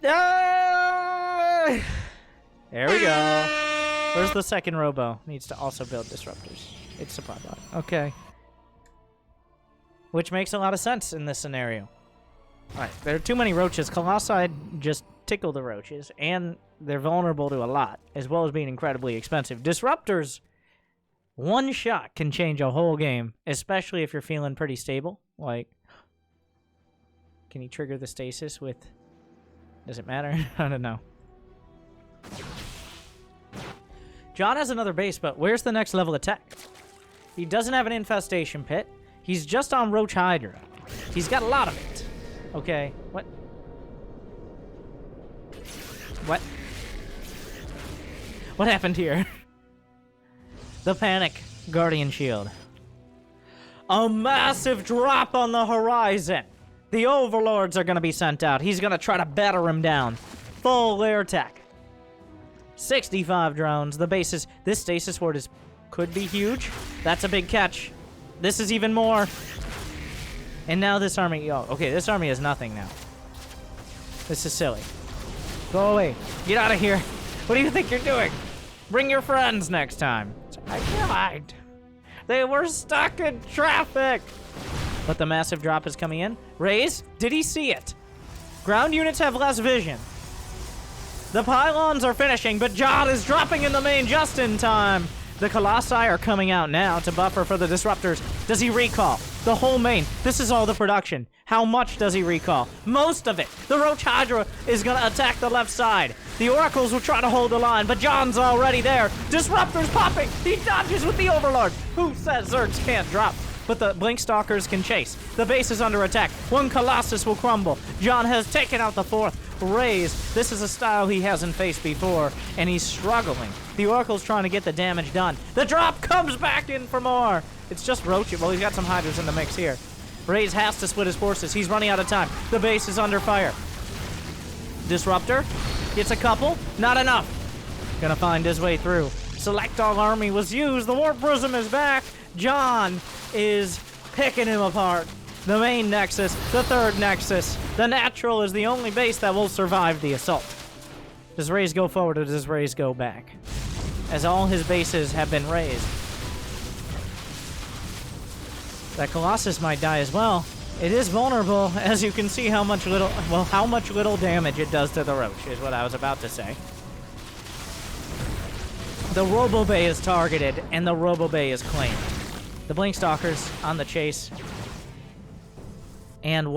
Ah! There we go. Where's the second robo? Needs to also build disruptors. It's supply block. Okay. Which makes a lot of sense in this scenario. Alright, there are too many roaches. Colossi just tickle the roaches, and they're vulnerable to a lot, as well as being incredibly expensive. Disruptors, one shot can change a whole game, especially if you're feeling pretty stable. Like, can you trigger the stasis with... Does it matter? I don't know. John has another base, but where's the next level attack? He doesn't have an infestation pit. He's just on Roach Hydra. He's got a lot of it. Okay, what? What? What happened here? The panic. Guardian Shield. A massive drop on the horizon. The Overlords are going to be sent out. He's going to try to batter him down. Full lair attack. 65 drones. The bases. This stasis ward could be huge. That's a big catch. This is even more. And now this army... Oh, okay, this army is nothing now. This is silly. Go away. Get out of here. What do you think you're doing? Bring your friends next time. I tried. They were stuck in traffic. But the massive drop is coming in. Raze, did he see it? Ground units have less vision. The pylons are finishing, but John is dropping in the main just in time. The Colossi are coming out now to buffer for the Disruptors. Does he recall? The whole main. This is all the production. How much does he recall? Most of it. The Roach Hydra is going to attack the left side. The Oracles will try to hold the line, but John's already there. Disruptors popping. He dodges with the Overlord. Who says Zergs can't drop? But the Blink Stalkers can chase. The base is under attack. One Colossus will crumble. John has taken out the fourth. Raze. This is a style he hasn't faced before, and he's struggling. The Oracle's trying to get the damage done. The drop comes back in for more. It's just Roach. Well, he's got some Hydras in the mix here. Raze has to split his forces. He's running out of time. The base is under fire. Disruptor gets a couple. Not enough. Gonna find his way through. Select all army was used. The Warp Prism is back. John is picking him apart. The main Nexus, the third Nexus. The Natural is the only base that will survive the assault. Does Raze go forward or does Raze go back? As all his bases have been razed. That Colossus might die as well. It is vulnerable, as you can see how much little damage it does to the Roach, is what I was about to say. The Robo Bay is targeted, and the Robo Bay is claimed. The Blink Stalkers on the chase. And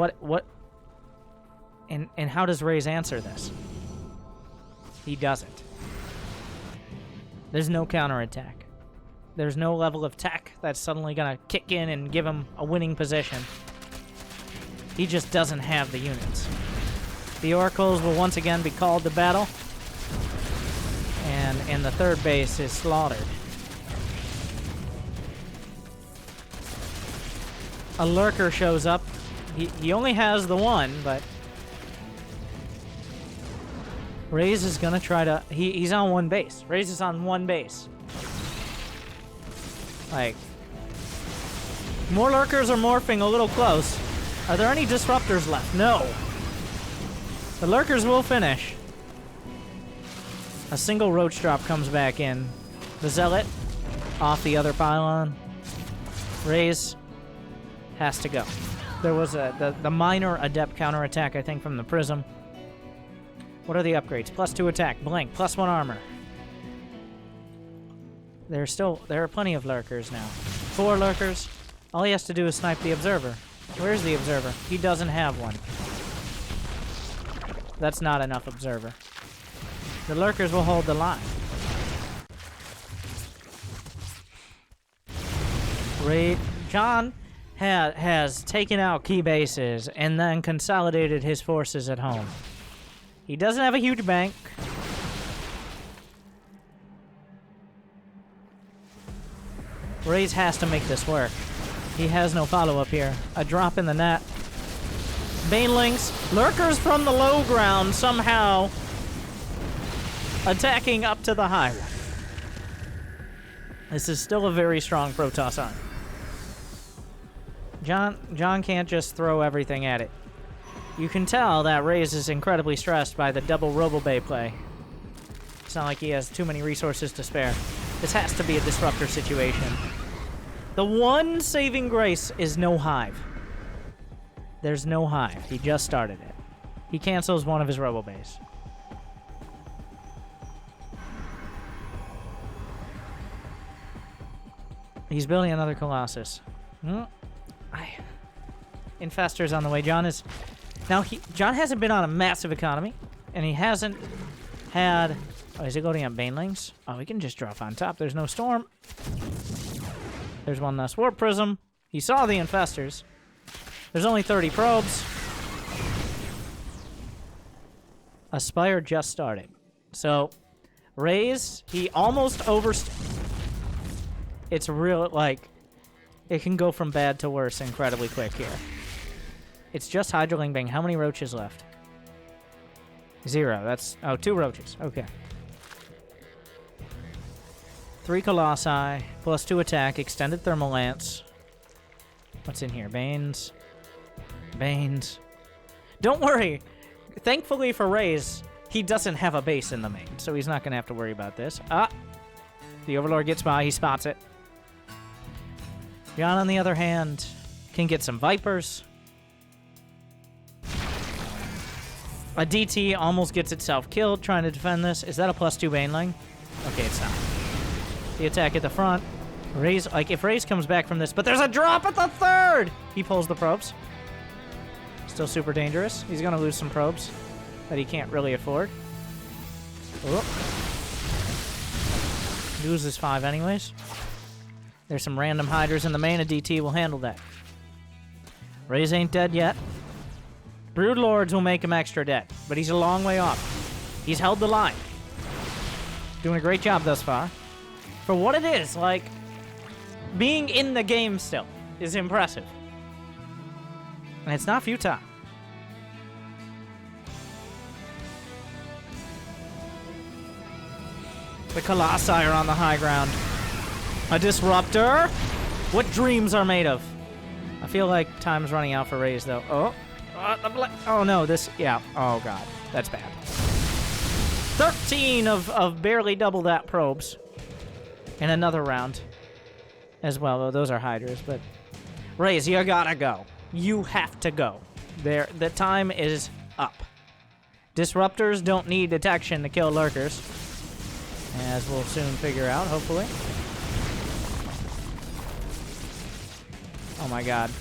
and how does Raze answer this? He doesn't. There's no counterattack. There's no level of tech that's suddenly gonna kick in and give him a winning position. He just doesn't have the units. The Oracles will once again be called to battle. And the third base is slaughtered. A Lurker shows up. He only has the one, but Raze is gonna try to... He's on one base. Raze is on one base. Like, more Lurkers are morphing a little close. Are there any Disruptors left? No. The Lurkers will finish. A single Roach drop comes back in. The Zealot off the other pylon. Raze has to go. There was the minor Adept counterattack, I think, from the Prism. What are the upgrades? +2 attack, Blink, +1 armor. There are plenty of Lurkers now. 4 Lurkers. All he has to do is snipe the Observer. Where's the Observer? He doesn't have one. That's not enough Observer. The Lurkers will hold the line. John has taken out key bases and then consolidated his forces at home. He doesn't have a huge bank. Raze has to make this work. He has no follow-up here. A drop in the net. Banelings, lurkers from the low ground somehow attacking up to the high one. This is still a very strong Protoss army. John can't just throw everything at it. You can tell that Raze is incredibly stressed by the double RoboBay play. It's not like he has too many resources to spare. This has to be a disruptor situation. The one saving grace is no hive. There's no hive. He just started it. He cancels one of his RoboBays. He's building another Colossus. Infestor's on the way. John hasn't been on a massive economy, and he hasn't had... Oh, is he loading up Banelings? Oh, he can just drop on top. There's no storm. There's one less Warp Prism. He saw the Infestors. There's only 30 probes. Aspire just started. So, Raze, he almost It's real, like, it can go from bad to worse incredibly quick here. It's just Hydroling Bang. How many roaches left? 0. That's... Oh, 2 roaches. Okay. 3 Colossi, plus 2 attack, extended Thermal Lance. What's in here? Banes. Banes. Don't worry. Thankfully for Raze, he doesn't have a base in the main, so he's not going to have to worry about this. Ah! The Overlord gets by. He spots it. John, on the other hand, can get some Vipers. A DT almost gets itself killed trying to defend this. Is that a +2 Baneling? Okay, it's not. The attack at the front. Raze, like, if Raze comes back from this, but there's a drop at the third! He pulls the probes. Still super dangerous. He's gonna lose some probes that he can't really afford. Oh. Loses 5 anyways. There's some random hiders in the main. A DT will handle that. Raze ain't dead yet. Broodlords will make him extra dead, but he's a long way off. He's held the line. Doing a great job thus far. For what it is, like, being in the game still is impressive. And it's not futile. The Colossi are on the high ground. A disruptor? What dreams are made of? I feel like time's running out for Raze, though. Oh no, this... Yeah. Oh, God. That's bad. 13 of barely double that probes. And another round as well. Though those are hiders, but... Raze, you gotta go. You have to go. The time is up. Disruptors don't need detection to kill lurkers. As we'll soon figure out, hopefully. Oh my god.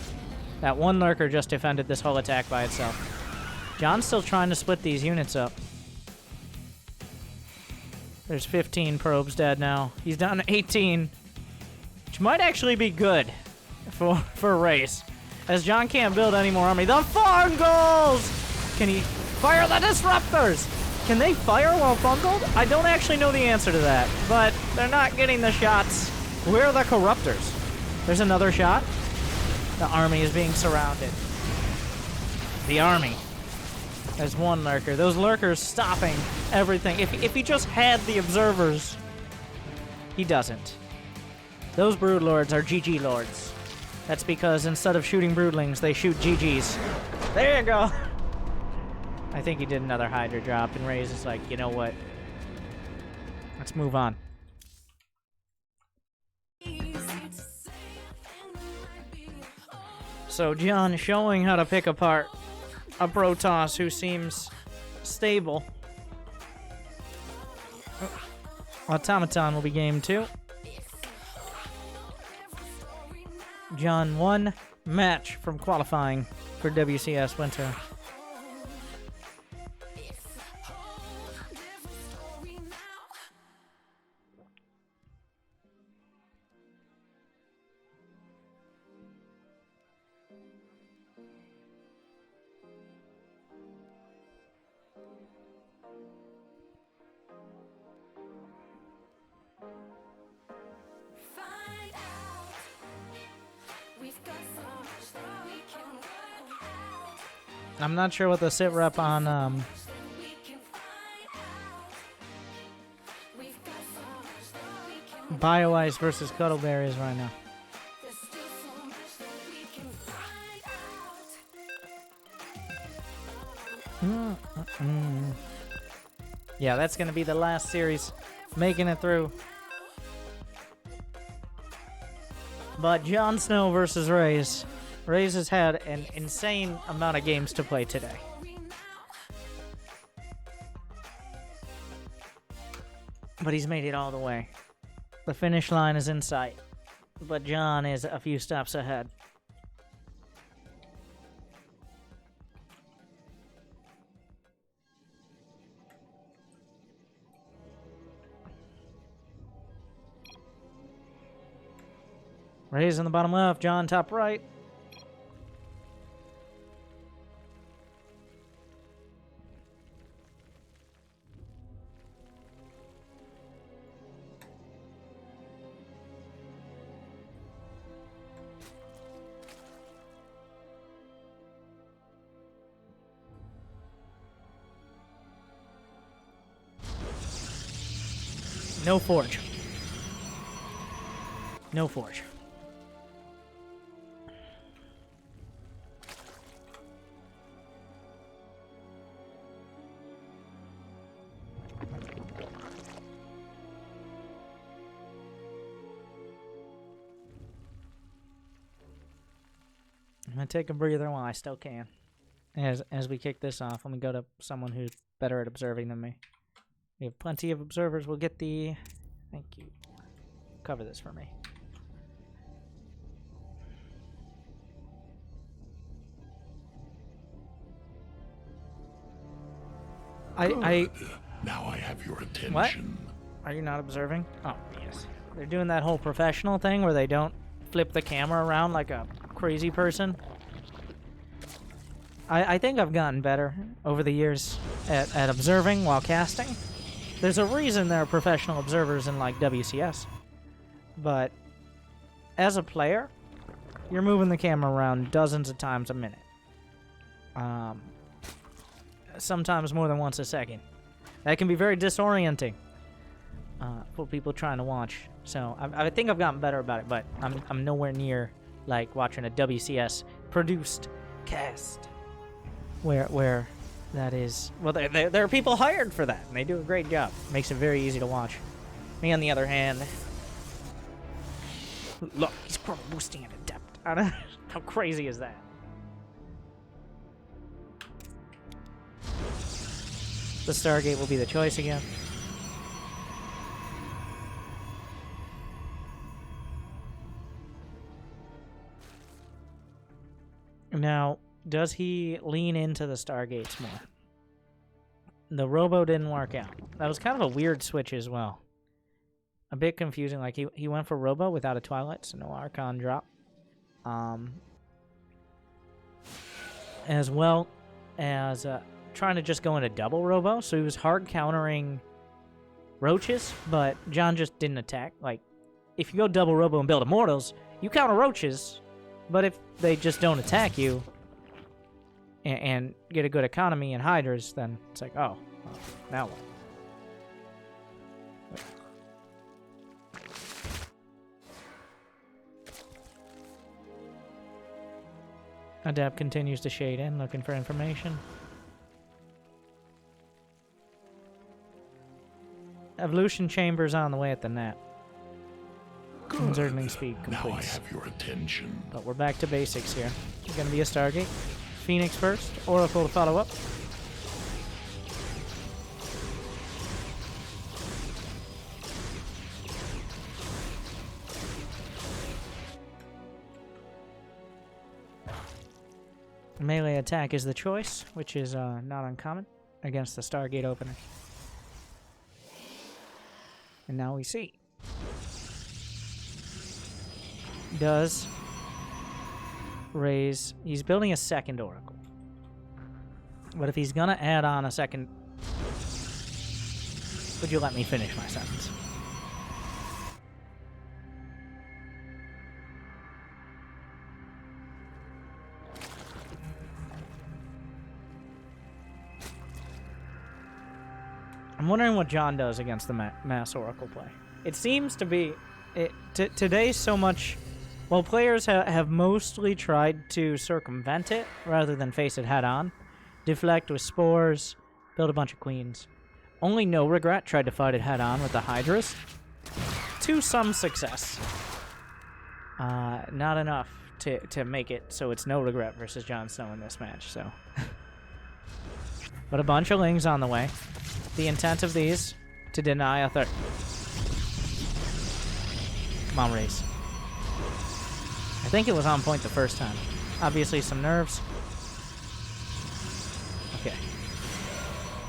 That one lurker just defended this whole attack by itself. John's still trying to split these units up. There's 15 probes dead now. He's down to 18. Which might actually be good for Raze. As John can't build any more army. The farm goals! Can he fire the disruptors? Can they fire while bungled? I don't actually know the answer to that. But they're not getting the shots. Where are the corruptors? There's another shot. The army is being surrounded. The army. There's one lurker. Those lurkers stopping everything. If he just had the observers, he doesn't. Those broodlords are GG lords. That's because instead of shooting broodlings, they shoot GGs. There you go. I think he did another Hydra drop, and Raze is like, you know what? Let's move on. So John showing how to pick apart a Protoss who seems stable. Automaton will be game 2. John 1 match from qualifying for WCS Winter. We've got I'm not sure what the sit rep on BioIce versus Cuddleberry is right now. Yeah, that's gonna be the last series, making it through. But Jon Snow versus Raze. Raze has had an insane amount of games to play today. But he's made it all the way. The finish line is in sight. But Jon is a few steps ahead. Raze in the bottom left, Jon top right. No forge. No forge. I'm gonna take a breather while I still can. As we kick this off, let me go to someone who's better at observing than me. We have plenty of observers. We'll get the... Thank you. Cover this for me. Now I have your attention. What? Are you not observing? Oh, yes. They're doing that whole professional thing where they don't flip the camera around like a crazy person. I think I've gotten better over the years at observing while casting. There's a reason there are professional observers in, like, WCS. But as a player, you're moving the camera around dozens of times a minute. Sometimes more than once a second. That can be very disorienting for people trying to watch. So I think I've gotten better about it, but I'm nowhere near like watching a WCS produced cast where that is. Well, there are people hired for that, and they do a great job. Makes it very easy to watch. Me, on the other hand, look, he's chrono boosting at adept. I don't know, how crazy is that? The Stargate will be the choice again. Now, does he lean into the Stargates more? The Robo didn't work out. That was kind of a weird switch as well. A bit confusing. Like, he went for Robo without a Twilight, so no Archon drop. As well as trying to just go into double Robo, so he was hard countering Roaches, but Jon just didn't attack. Like, if you go double Robo and build Immortals, you counter Roaches, but if they just don't attack you and get a good economy and Hydras, then it's like, oh, well, now what? Adept continues to shade in, looking for information. Evolution Chamber's on the way at the net. Conserving speed completes. Now I have your attention. But we're back to basics here. It's going to be a Stargate. Phoenix first, Oracle to follow up. Melee attack is the choice, which is not uncommon against the Stargate opener. And now we see. Does Raze... He's building a second Oracle. But if he's going to add on a second... Would you let me finish my sentence? I'm wondering what John does against the mass Oracle play. It seems to be... today so much... Well, players have mostly tried to circumvent it rather than face it head-on. Deflect with spores, build a bunch of queens. Only No Regret tried to fight it head-on with the Hydras. To some success. Not enough to make it so it's No Regret versus Jon Snow in this match, so... But a bunch of Lings on the way. The intent of these, to deny a third. Come on, Raze. I think it was on point the first time. Obviously some nerves. Okay.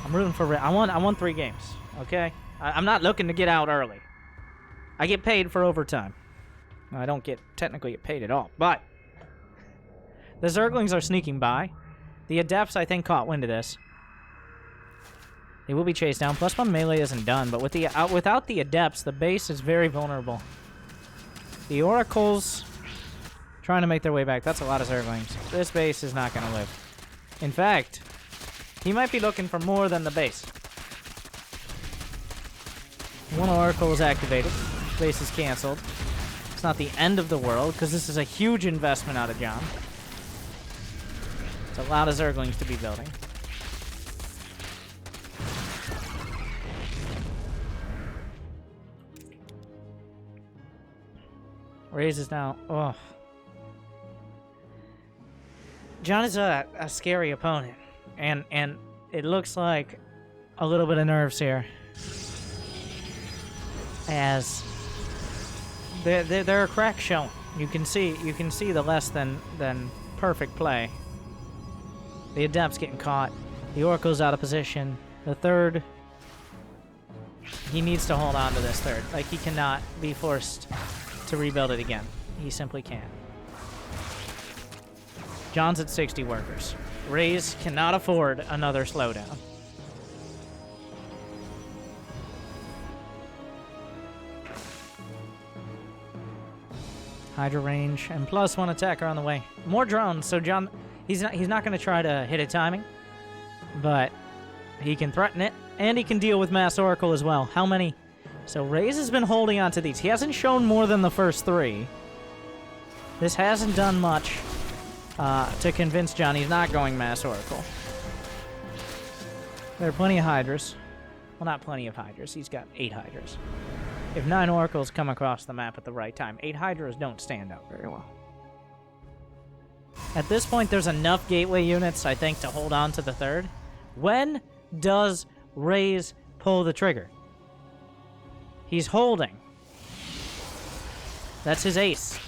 I'm rooting for Raze. I won 3 games, okay? I'm not looking to get out early. I get paid for overtime. I don't technically get paid at all, but the Zerglings are sneaking by. The Adepts, I think, caught wind of this. They will be chased down. +1 melee isn't done, but with without the Adepts, the base is very vulnerable. The Oracles trying to make their way back. That's a lot of Zerglings. This base is not going to live. In fact, he might be looking for more than the base. One Oracle is activated. Base is canceled. It's not the end of the world, because this is a huge investment out of John. It's a lot of Zerglings to be building. Raze is now... Oh. John is a scary opponent. And it looks like a little bit of nerves here. As... There are cracks showing. You can see the less than perfect play. The Adept's getting caught. The Oracle's out of position. The third... He needs to hold on to this third. Like, he cannot be forced to rebuild it again. He simply can't. John's at 60 workers. Raze cannot afford another slowdown. Hydra range and +1 attacker on the way. More drones, so John, he's not going to try to hit it timing, but he can threaten it, and he can deal with Mass Oracle as well. How many? So Raze has been holding on to these. He hasn't shown more than the first 3. This hasn't done much to convince John he's not going Mass Oracle. There are plenty of Hydras. Well, not plenty of Hydras. He's got 8 Hydras. If 9 Oracles come across the map at the right time, 8 Hydras don't stand out very well. At this point, there's enough gateway units, I think, to hold on to the third. When does Raze pull the trigger? He's holding. That's his ace.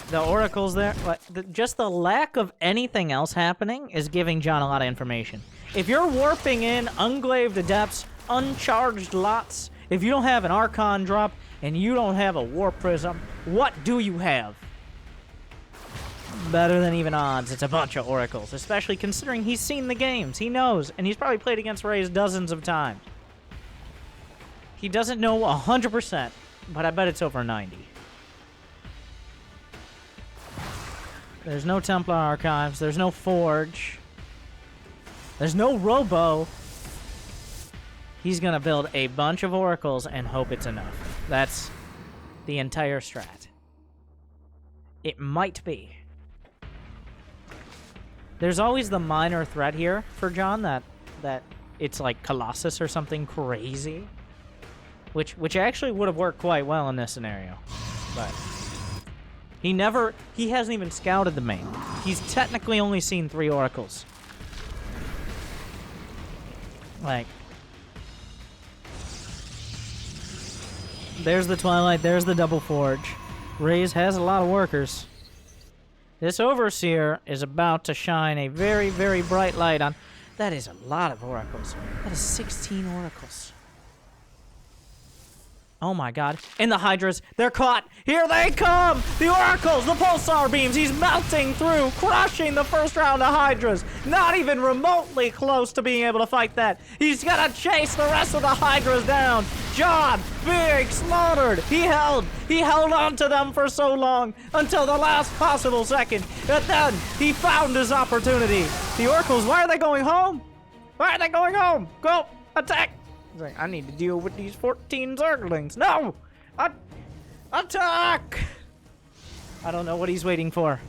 The Oracle's there. Just the lack of anything else happening is giving John a lot of information. If you're warping in Unglaved Adepts, uncharged lots, if you don't have an Archon drop, and you don't have a Warp Prism, what do you have? Better than even odds, it's a bunch of Oracles, especially considering he's seen the games. He knows, and he's probably played against Raze dozens of times. He doesn't know 100%, but I bet it's over 90. There's no Templar Archives, there's no Forge, there's no Robo. He's gonna build a bunch of Oracles and hope it's enough. That's the entire strat. It might be. There's always the minor threat here for John that it's like Colossus or something crazy, which actually would have worked quite well in this scenario, but he hasn't even scouted the main. He's technically only seen 3 Oracles. Like, there's the Twilight, there's the Double Forge. Raze has a lot of workers. This Overseer is about to shine a very, very bright light on... That is a lot of Oracles. That is 16 Oracles. Oh my god. And the Hydras, they're caught. Here they come! The Oracles, the Pulsar Beams. He's melting through, crushing the first round of Hydras. Not even remotely close to being able to fight that. He's gonna chase the rest of the Hydras down. John, big, slaughtered. He held on to them for so long until the last possible second. And then he found his opportunity. The Oracles, why are they going home? Why are they going home? Go! Attack! He's like, I need to deal with these 14 Zerglings. No! Attack! I don't know what he's waiting for.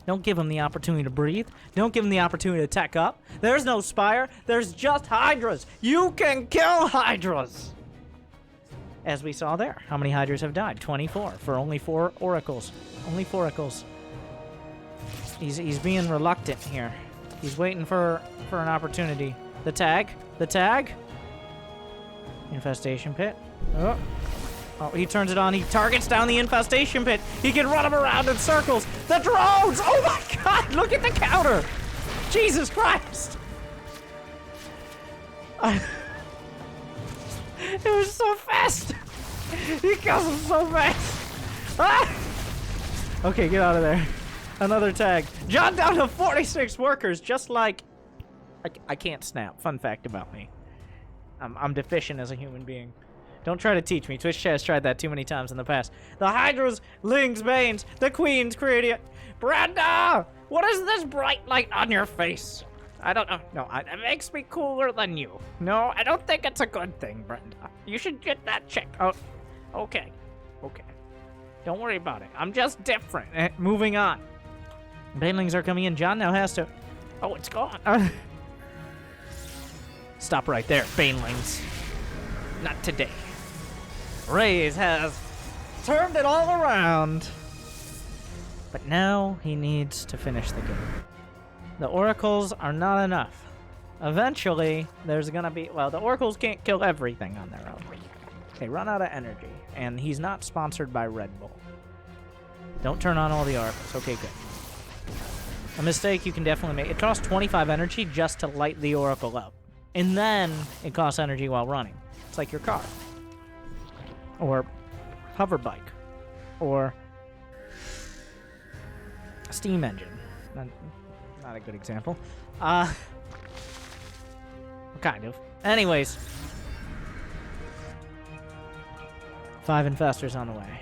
Don't give him the opportunity to breathe. Don't give him the opportunity to attack up. There's no Spire. There's just Hydras. You can kill Hydras! As we saw there. How many Hydras have died? 24 for only 4 Oracles. Only 4 Oracles. He's being reluctant here. He's waiting for an opportunity. The tag. The tag. Infestation pit. Oh, he turns it on. He targets down the infestation pit. He can run him around in circles. The drones! Oh my god! Look at the counter! Jesus Christ! It was so fast! He kills him so fast! Ah! Okay, get out of there. Another tag. John down to 46 workers, just like... I can't snap. Fun fact about me. I'm deficient as a human being. Don't try to teach me. Twitch chat has tried that too many times in the past. The Hydras, Lings, Banes, the Queens, Creatia... Brenda! What is this bright light on your face? I don't know. No, it makes me cooler than you. No, I don't think it's a good thing, Brenda. You should get that checked. Oh, okay. Okay. Don't worry about it. I'm just different. Moving on. Banelings are coming in. John now has to... Oh, it's gone. Stop right there, Banelings. Not today. Raze has turned it all around. But now he needs to finish the game. The Oracles are not enough. Eventually, there's gonna be... Well, the Oracles can't kill everything on their own. They run out of energy, and he's not sponsored by Red Bull. Don't turn on all the Oracles. Okay, good. A mistake you can definitely make. It costs 25 energy just to light the Oracle up. And then it costs energy while running. It's like your car. Or hover bike. Or a steam engine. Not a good example. Kind of. Anyways. 5 infestors on the way.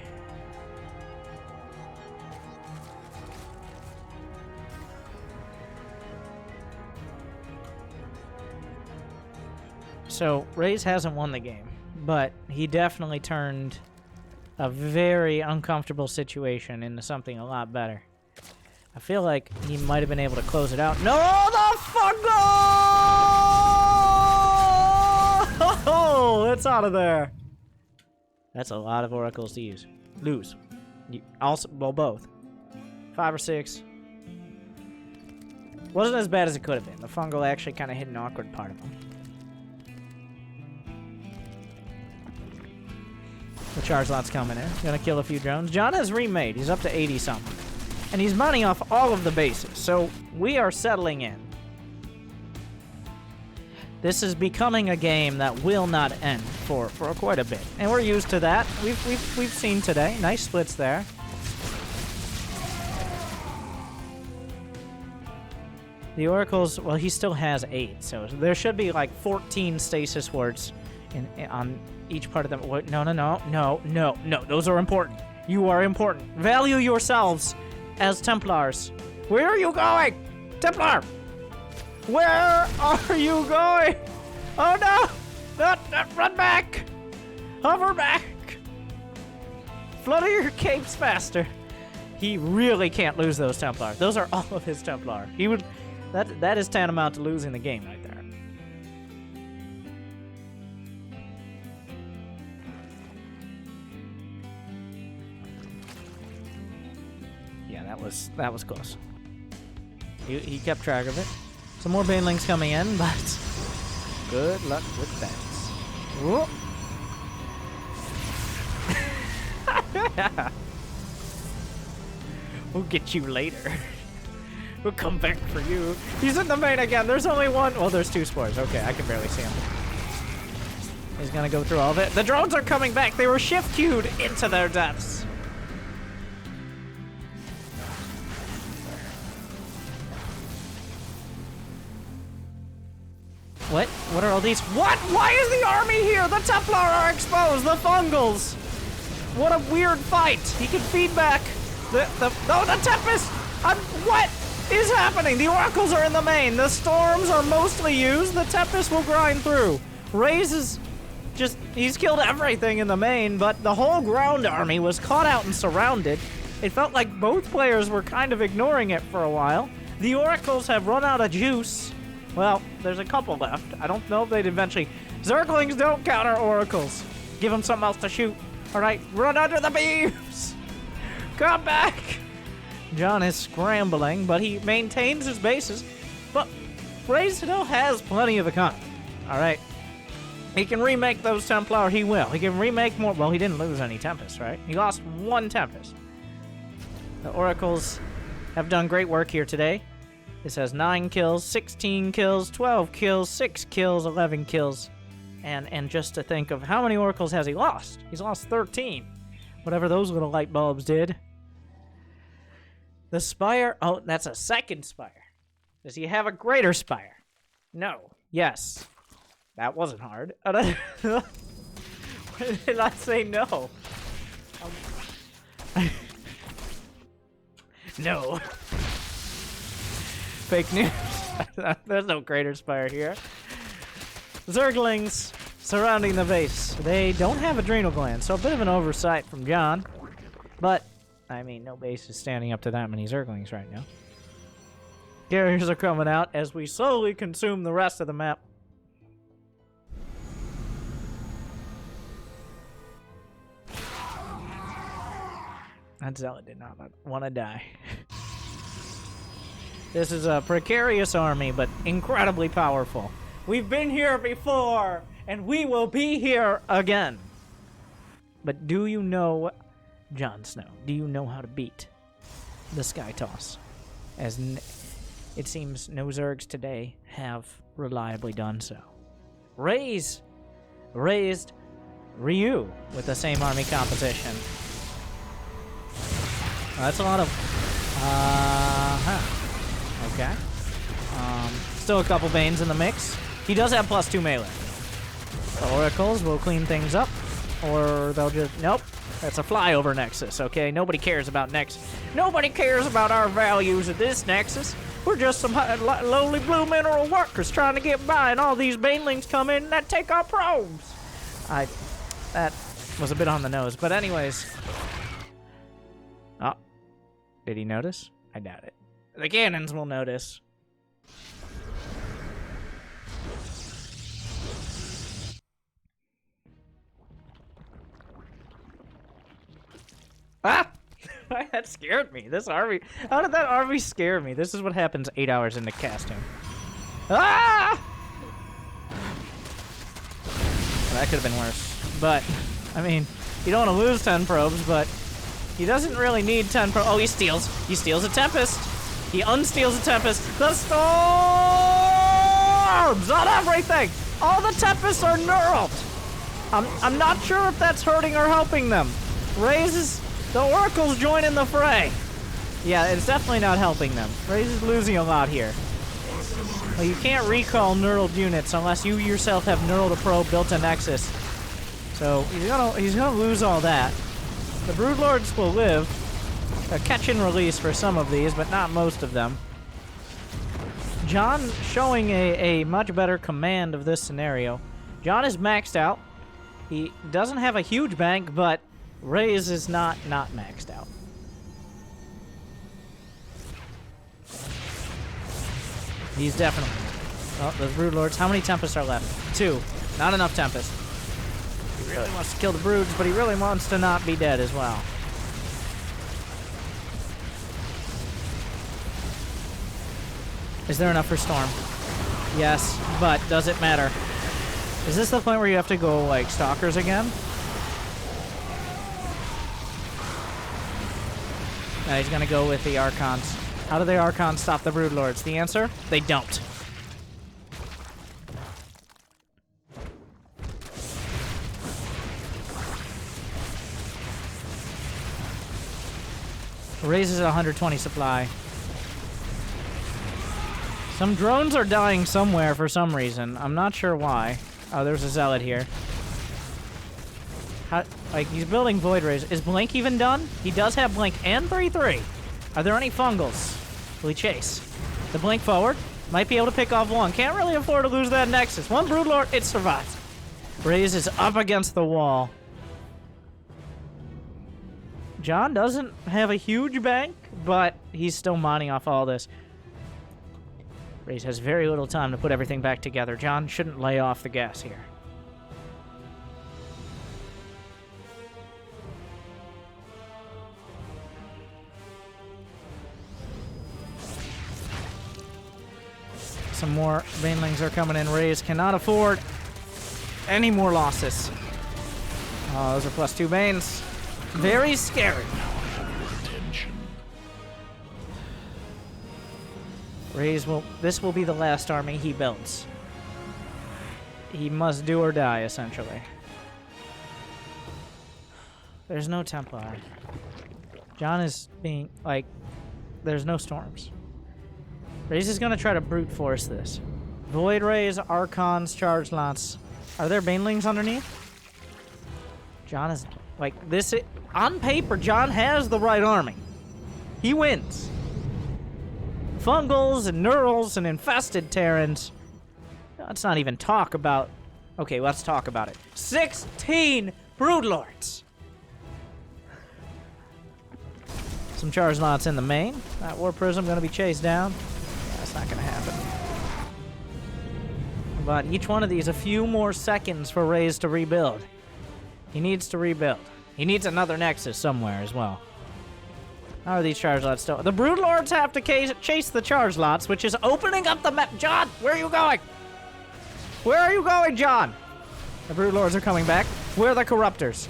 So, Raze hasn't won the game, but he definitely turned a very uncomfortable situation into something a lot better. I feel like he might have been able to close it out. No, the fungal! Oh, it's out of there. That's a lot of Oracles to use. Lose. Also, well, both. 5 or 6. Wasn't as bad as it could have been. The fungal actually kind of hit an awkward part of him. The charge lot's coming in. Gonna kill a few drones. John has remade. He's up to 80 something. And he's mining off all of the bases. So we are settling in. This is becoming a game that will not end for quite a bit. And we're used to that. We've seen today. Nice splits there. The Oracles, well, he still has 8. So there should be like 14 stasis wards on each part of them. No. Those are important. You are important. Value yourselves as Templars. Where are you going? Templar! Where are you going? Oh no! Run back! Hover back! Flutter your capes faster. He really can't lose those Templar. Those are all of his Templar. He would... That is tantamount to losing the game right there. That was close. He kept track of it. Some more banelings coming in, but good luck with that. We'll get you later. We'll come back for you. He's in the main again. There's only one. Well, there's 2 spores. Okay, I can barely see him. He's gonna go through all of it. The drones are coming back. They were shift queued into their deaths. What? What are all these? What? Why is the army here? The Templar are exposed. The Fungals. What a weird fight. He can feed back. The Tempest. What? is happening? The oracles are in the main. The storms are mostly used. The Tempest will grind through. Raze is just, he's killed everything in the main, but the whole ground army was caught out and surrounded. It felt like both players were kind of ignoring it for a while. The oracles have run out of juice. Well, there's a couple left. I don't know if they'd eventually... Zerglings don't counter oracles. Give them something else to shoot. All right, run under the beams. Come back. John is scrambling, but he maintains his bases. But Raze still has plenty of economy. All right. He can remake those Templar. He will. He can remake more. Well, he didn't lose any Tempest, right? He lost one Tempest. The oracles have done great work here today. This has 9 kills, 16 kills, 12 kills, 6 kills, 11 kills. And just to think of how many oracles has he lost? He's lost 13. Whatever those little light bulbs did. The Spire... Oh, that's a second Spire. Does he have a greater Spire? No. Yes. That wasn't hard. Why did I say no? No. Fake news. There's no greater Spire here. Zerglings surrounding the base. They don't have adrenal glands, so a bit of an oversight from John. But, I mean, no base is standing up to that many Zerglings right now. Carriers are coming out as we slowly consume the rest of the map. That Zealot did not want to die. This is a precarious army, but incredibly powerful. We've been here before, and we will be here again. But do you know, Jon Snow, do you know how to beat the Sky Toss? As it seems no Zergs today have reliably done so. Raised Ryu with the same army composition. That's a lot of... Okay. Still a couple Banes in the mix. He does have +2 melee. The Oracles will clean things up. Or they'll just... Nope. That's a flyover Nexus, okay? Nobody cares about Nexus. Nobody cares about our values at this Nexus. We're just some lowly blue mineral workers trying to get by, and all these Banelings come in that take our probes. That was a bit on the nose. But anyways... Oh. Did he notice? I doubt it. The cannons will notice. Ah! That scared me. This RV... How did that RV scare me? This is what happens 8 hours into casting. Ah! Well, that could have been worse. But, I mean, you don't want to lose 10 probes, but he doesn't really need 10 probes. Oh, he steals. He steals a Tempest. He unsteals a Tempest. The storms on everything. All the Tempests are knurled. I'm not sure if that's hurting or helping them. Raises the Oracles join in the fray. Yeah, it's definitely not helping them. Raze is losing a lot here. Well, you can't recall knurled units unless you yourself have knurled a probe built in Nexus. So he's gonna lose all that. The Broodlords will live. A catch and release for some of these, but not most of them. John showing a much better command of this scenario. John is maxed out. He doesn't have a huge bank, but Raze is not maxed out. He's definitely... Oh, those Broodlords. How many Tempests are left? 2. Not enough Tempests. He really wants to kill the Broods, but he really wants to not be dead as well. Is there enough for Storm? Yes, but does it matter? Is this the point where you have to go, like, Stalkers again? No, he's gonna go with the Archons. How do the Archons stop the Broodlords? The answer? They don't. Raises at 120 supply. Some drones are dying somewhere for some reason. I'm not sure why. Oh, there's a Zealot here. How, like, he's building Void Rays. Is Blink even done? He does have Blink and 3/3. Are there any fungals? Will he chase? The blink forward. Might be able to pick off one. Can't really afford to lose that Nexus. One Broodlord, it survives. Raze is up against the wall. John doesn't have a huge bank, but he's still mining off all this. Raze has very little time to put everything back together. John shouldn't lay off the gas here. Some more banelings are coming in. Raze cannot afford any more losses. Oh, those are +2 banes. Very scary. Raze will. This will be the last army he builds. He must do or die, essentially. There's no Templar. John is being like. There's no storms. Raze is gonna try to brute force this. Void Rays, Archons, Charge Lots. Are there Banelings underneath? John is like this. On paper, John has the right army. He wins. Fungals and Neurals and Infested Terrans. Let's not even talk about. Okay, let's talk about it. 16 Broodlords. Some Charge Lots in the main. That War Prism gonna be chased down. That's not gonna happen. But each one of these, a few more seconds for Raze to rebuild. He needs to rebuild. He needs another Nexus somewhere as well. How are these Charge Lots still? The Broodlords have to chase the Charge Lots, which is opening up the map. John, where are you going? Where are you going, John? The Broodlords are coming back. Where are the Corruptors?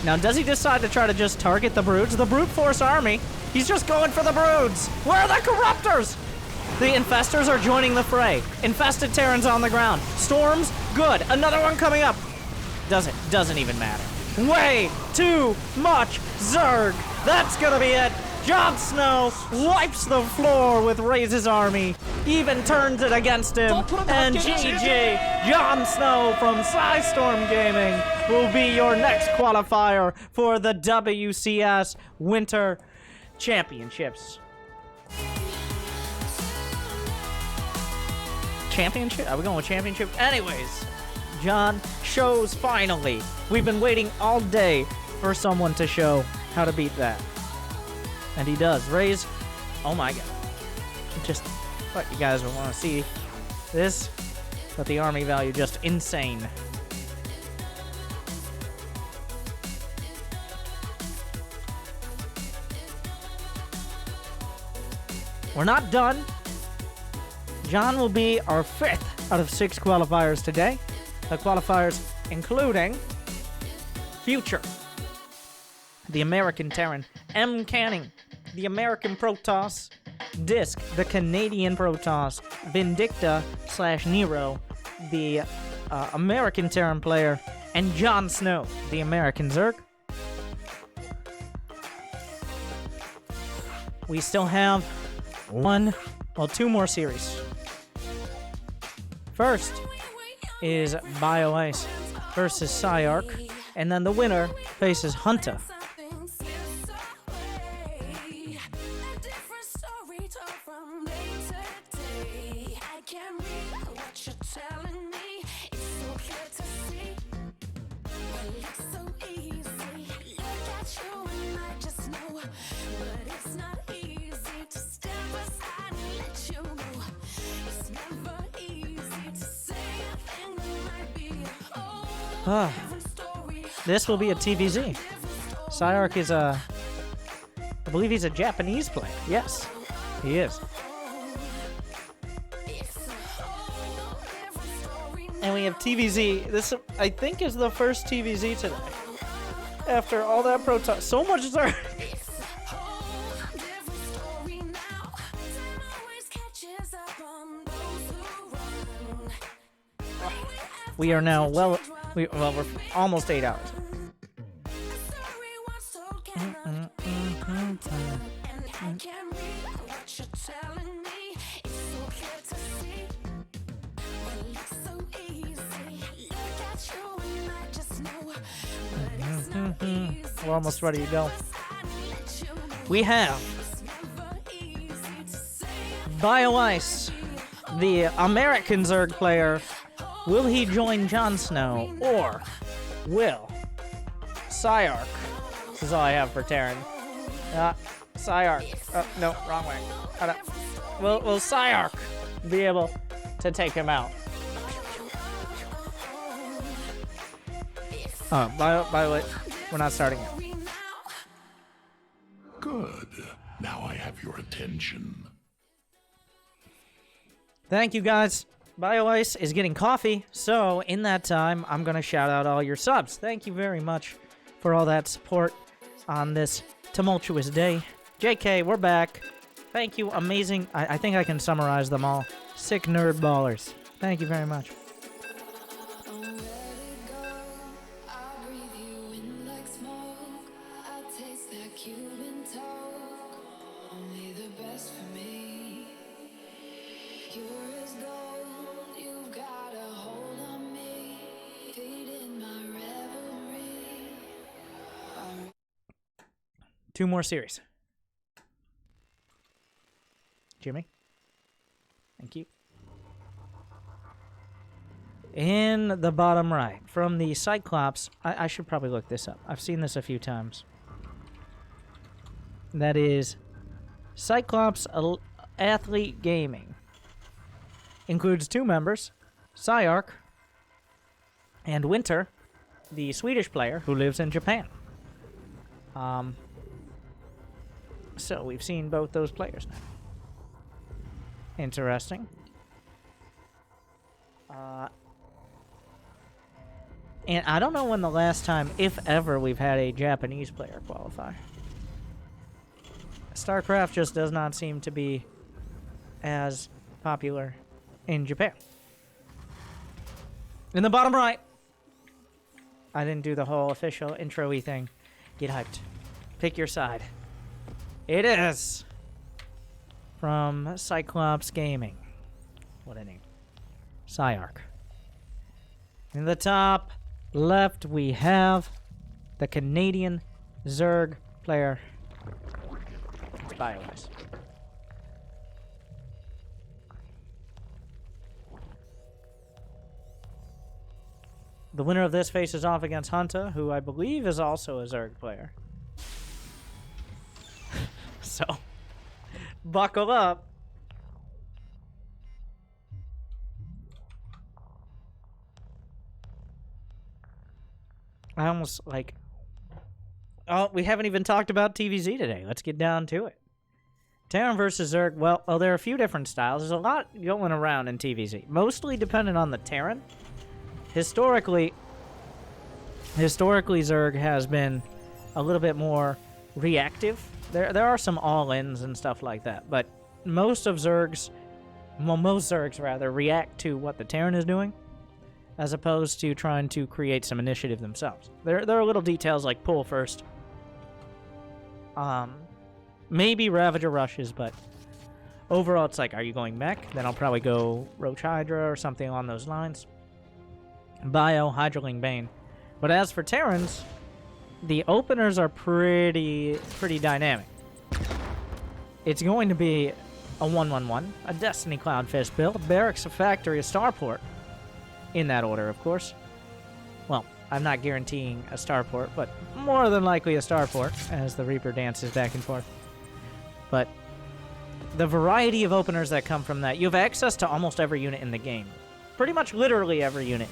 Now, does he decide to try to just target the Broods? The Brute Force army. He's just going for the Broods. Where are the Corruptors? The Infestors are joining the fray. Infested Terrans on the ground. Storms, good. Another one coming up. Doesn't even matter. Way too much Zerg. That's gonna be it. Jon Snow wipes the floor with Raze's army. Even turns it against him. And GG, Jon Snow from Psystorm Gaming will be your next qualifier for the WCS Winter Championships. Championship? Are we going with championship? Anyways, John shows finally. We've been waiting all day for someone to show how to beat that. And he does. Raze, oh my god. Just, what you guys would want to see this, but the army value just insane. We're not done. John will be our 5th out of 6 qualifiers today. The qualifiers including Future, the American Terran, Mcanning, the American Protoss, Disc, the Canadian Protoss, Vindicta / Nero, the American Terran player, and Jon Snow, the American Zerg. We still have 2 more series. First is BioIce versus Sarch, and then the winner faces Hunter. This will be a TVZ. Sarch is I believe he's a Japanese player. Yes, he is. And we have TVZ. This, I think, is the first TVZ today. After all that protest, so much Sarch. We are now we're almost 8 hours. We're almost ready to go. We have BioIce, the American Zerg player, will he join Jon Snow, or will Sarch, this is all I have for Terran, Sarch, no, wrong way, will Sarch be able to take him out? Oh, by the way, we're not starting yet. Good. Now I have your attention. Thank you, guys. BioIce is getting coffee, so in that time, I'm going to shout out all your subs. Thank you very much for all that support on this tumultuous day. JK, we're back. Thank you, amazing. I think I can summarize them all. Sick nerd ballers. Thank you very much. Two more series. Jimmy? Thank you. In the bottom right, from the Cyclops, I should probably look this up. I've seen this a few times. That is Cyclops Athlete Gaming. Includes two members, Sarch and Winter, the Swedish player who lives in Japan. So we've seen both those players now. Interesting. And I don't know when the last time, if ever, we've had a Japanese player qualify. Starcraft just does not seem to be as popular in Japan. In the bottom right, I didn't do the whole official intro-y thing. Get hyped. Pick your side. It is from Cyclops Gaming. What a name. Sarch. In the top left, we have the Canadian Zerg player. It's BioIce. The winner of this faces off against Hunter, who I believe is also a Zerg player. So, buckle up. I almost, like... Oh, we haven't even talked about TVZ today. Let's get down to it. Terran versus Zerg. Well, there are a few different styles. There's a lot going around in TVZ. Mostly dependent on the Terran. Historically, Zerg has been a little bit more reactive. There are some all-ins and stuff like that, but most Zergs rather, react to what the Terran is doing, as opposed to trying to create some initiative themselves. There are little details like pull first. Maybe Ravager rushes, but overall it's like, are you going mech? Then I'll probably go Roach Hydra or something along those lines. Bio, Hydraling Bane. But as for Terrans, the openers are pretty dynamic. It's going to be a 1-1-1, a Destiny Cloudfish build, Barracks, a Factory, a Starport. In that order, of course. Well, I'm not guaranteeing a Starport, but more than likely a Starport, as the Reaper dances back and forth. But the variety of openers that come from that, you have access to almost every unit in the game. Pretty much literally every unit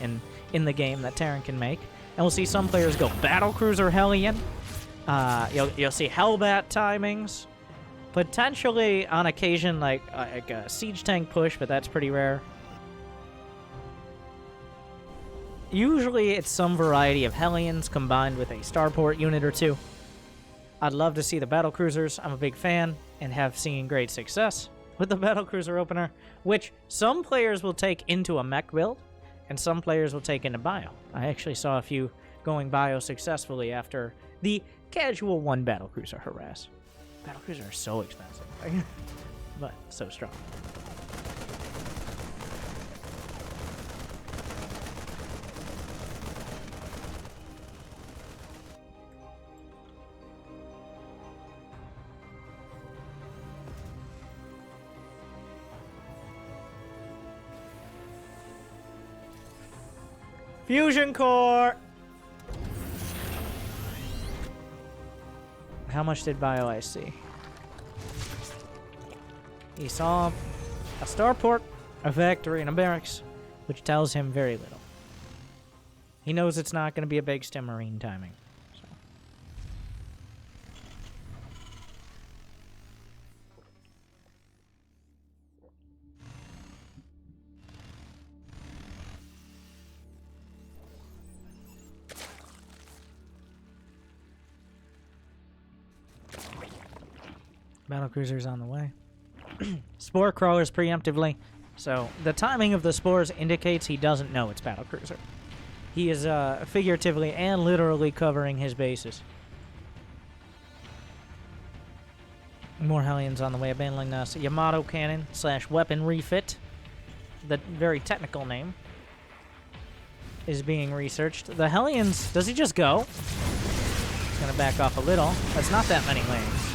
in the game that Terran can make. And we'll see some players go Battlecruiser Hellion. You'll see Hellbat timings. Potentially, on occasion, like a Siege Tank push, but that's pretty rare. Usually, it's some variety of Hellions combined with a Starport unit or two. I'd love to see the Battlecruisers. I'm a big fan and have seen great success with the Battlecruiser opener, which some players will take into a mech build, and some players will take into bio. I actually saw a few going bio successfully after the casual one Battlecruiser harass. Battlecruisers are so expensive, but so strong. Fusion core! How much did BioIce see? He saw a starport, a factory, and a barracks, which tells him very little. He knows it's not going to be a big stem marine timing. So. Battlecruiser's on the way. Spore crawlers preemptively. So the timing of the spores indicates he doesn't know it's battlecruiser. He is figuratively and literally covering his bases. More Hellions on the way, abandoning us. Yamato cannon / weapon refit. The very technical name is being researched. The Hellions, does he just go? He's gonna back off a little. That's not that many lanes.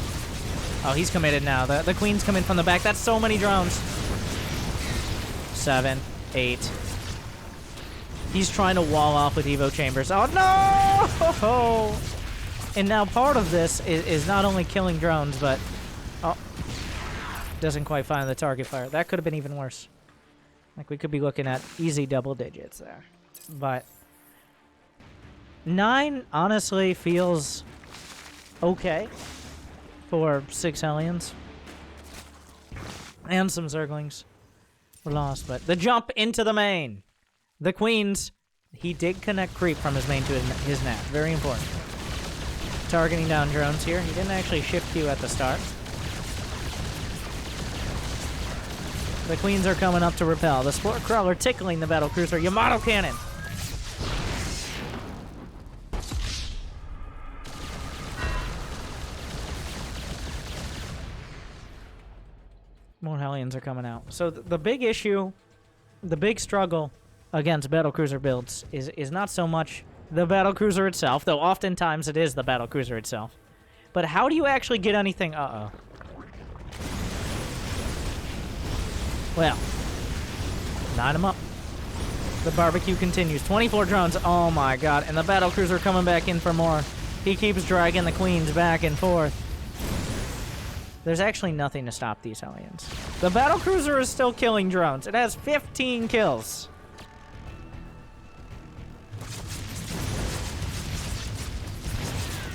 Oh, he's committed now. The Queen's coming from the back. That's so many drones. 7, 8. He's trying to wall off with Evo Chambers. Oh, no! And now part of this is not only killing drones, but... Oh. Doesn't quite find the target fire. That could have been even worse. Like, we could be looking at easy double digits there. But... 9, honestly, feels... okay. For 6 Hellions. And some Zerglings. We're lost, but... The jump into the main! The Queens, he did connect creep from his main to his nav. Very important. Targeting down drones here. He didn't actually shift Q at the start. The Queens are coming up to repel. The Sport Crawler tickling the Battlecruiser. Yamato cannon! More Hellions are coming out. So the big issue, the big struggle against battlecruiser builds is not so much the battlecruiser itself, though oftentimes it is the battlecruiser itself. But how do you actually get anything? Uh-oh. Well, line them up. The barbecue continues. 24 drones. Oh my god. And the battlecruiser coming back in for more. He keeps dragging the Queens back and forth. There's actually nothing to stop these Hellions. The battlecruiser is still killing drones. It has 15 kills.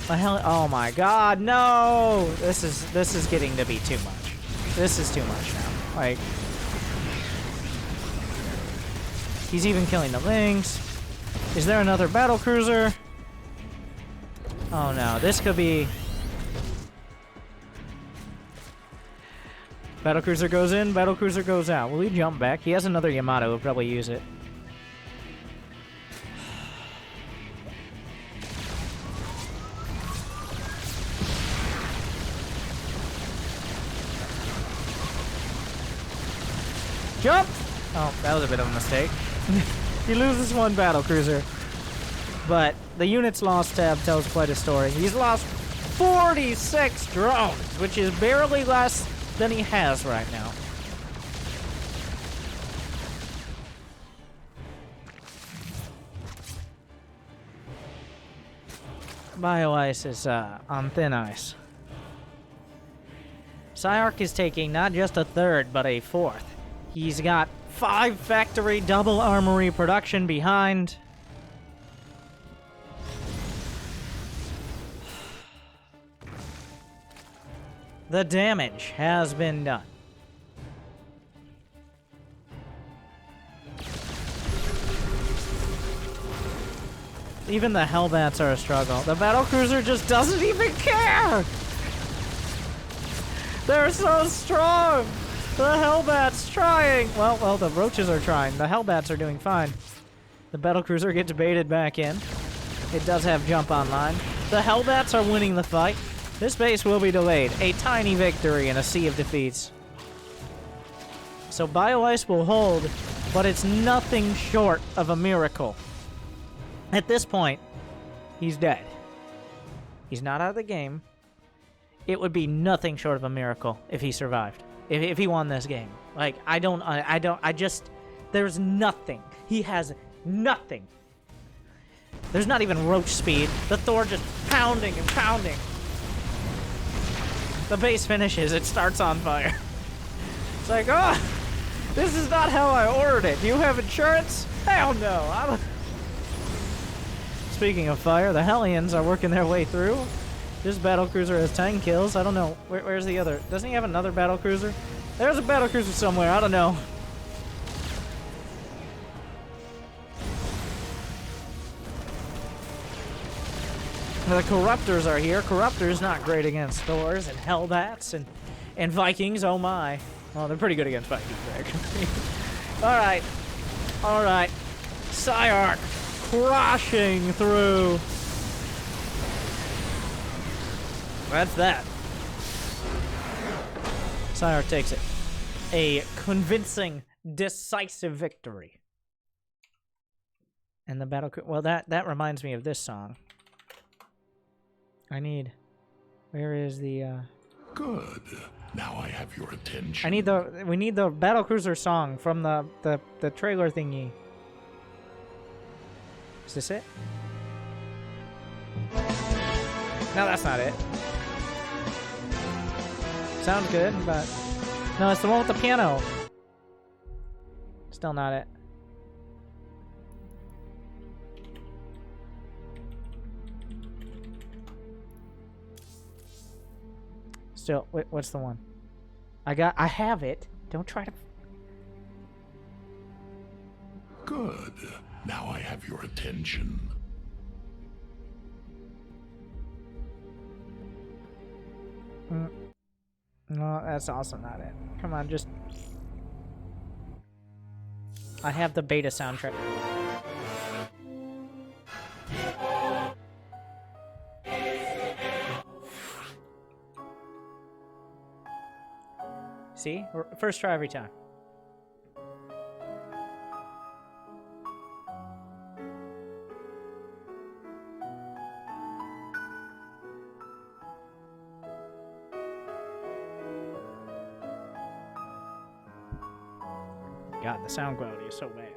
The hell? Oh my god, no! This is getting to be too much. This is too much now. Like, he's even killing the Lynx. Is there another battlecruiser? Oh no, this could be... Battlecruiser goes in, battlecruiser goes out. Will he jump back? He has another Yamato, he'll probably use it. Jump! Oh, that was a bit of a mistake. He loses one battlecruiser. But the units lost tab tells quite a story. He's lost 46 drones, which is barely less than he has right now. BioIce is on thin ice. Sarch is taking not just a third, but a fourth. He's got 5 factory double armory production behind. The damage has been done. Even the Hellbats are a struggle. The battlecruiser just doesn't even care! They're so strong! The Hellbats trying! Well, the Roaches are trying. The Hellbats are doing fine. The battlecruiser gets baited back in. It does have jump online. The Hellbats are winning the fight. This base will be delayed. A tiny victory in a sea of defeats. So BioIce will hold, but it's nothing short of a miracle. At this point, he's dead. He's not out of the game. It would be nothing short of a miracle if he survived. If he won this game. Like, I just, there's nothing. He has nothing There's not even roach speed. The Thor just pounding and pounding. The base finishes, it starts on fire. It's like, oh, this is not how I ordered it. Do you have insurance? Hell no. Speaking of fire, the Hellions are working their way through. This battlecruiser has 10 kills. I don't know. Where's the other? Doesn't he have another battlecruiser? There's a battlecruiser somewhere. I don't know. The Corruptors are here. Corruptors not great against Thors and Hellbats and Vikings. Oh my. Well, they're pretty good against Vikings, actually. Alright. Alright. Sarch crashing through. That's that. Sarch takes it. A convincing, decisive victory. And the battle... Well, that reminds me of this song. I need... Where is the, Good. Now I have your attention. I need the... We need the battlecruiser song from the trailer thingy. Is this it? No, that's not it. Sounds good, but... No, it's the one with the piano. Still not it. Still, wait, what's the one? I have it. Don't try to... Good. Now I have your attention. No, that's also not it. Come on, just... I have the beta soundtrack. See? First try every time. God, the sound quality is so bad.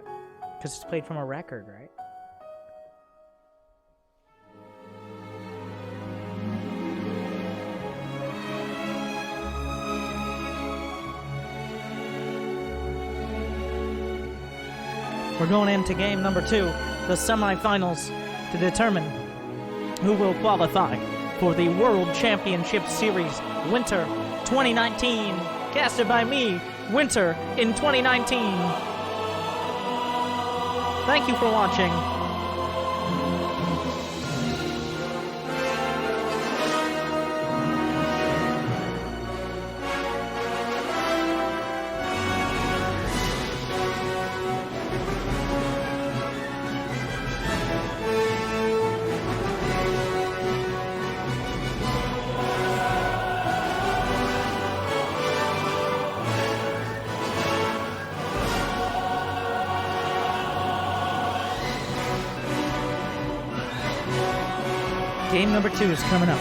Because it's played from a record, right? We're going into game number 2, the semifinals, to determine who will qualify for the World Championship Series Winter 2019, casted by me, Winter in 2019. Thank you for watching. Game number 2 is coming up.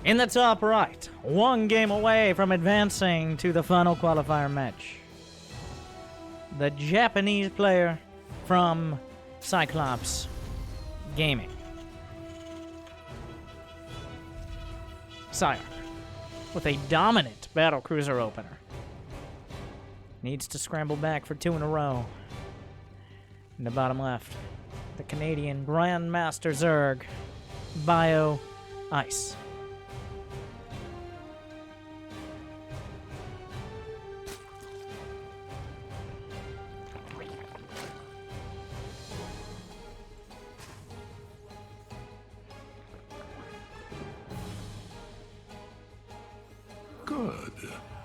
In the top right, one game away from advancing to the final qualifier match. The Japanese player from Cyclops Gaming. Sarch, with a dominant battlecruiser opener. Needs to scramble back for 2 in a row. In the bottom left, the Canadian Grandmaster Zerg, Bio Ice.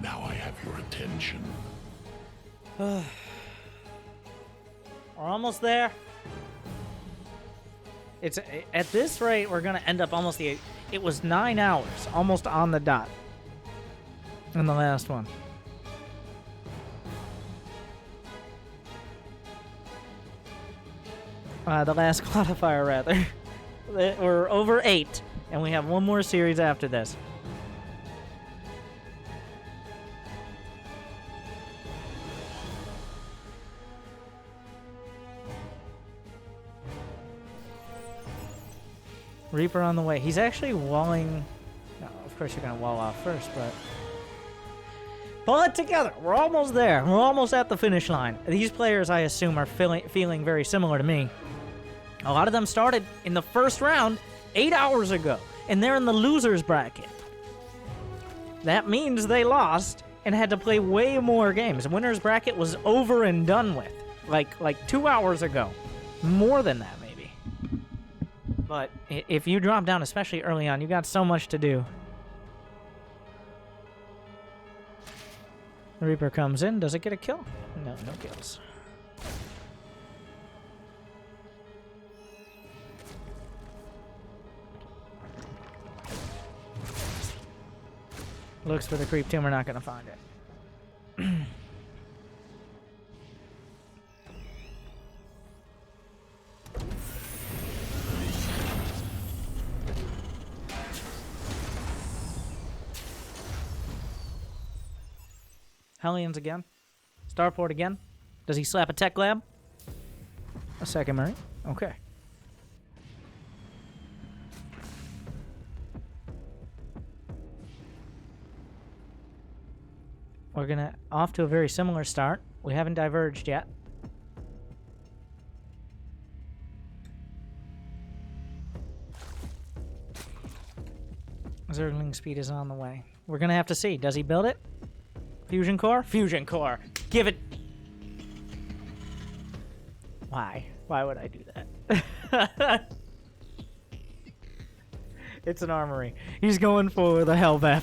Now I have your attention. We're almost there. It's at this rate, we're gonna end up almost the. It was 9 hours, almost on the dot. In the last one. The last qualifier, rather. We're over 8, and we have one more series after this. Reaper on the way. He's actually walling. No, of course, you're going to wall off first, but. Pull it together. We're almost there. We're almost at the finish line. These players, I assume, are feeling very similar to me. A lot of them started in the first round 8 hours ago, and they're in the losers bracket. That means they lost and had to play way more games. Winners bracket was over and done with, like 2 hours ago. More than that, maybe. But if you drop down, especially early on, you got so much to do. The Reaper comes in. Does it get a kill? No, no kills. Looks for the creep tomb. We're not going to find it. Hellions again. Starport again. Does he slap a tech lab? A second Marine? Okay. We're gonna off to a very similar start. We haven't diverged yet. Zergling speed is on the way. We're gonna have to see. Does he build it? Fusion core? Fusion core. Give it. Why? Why would I do that? It's an armory. He's going for the Hellbat.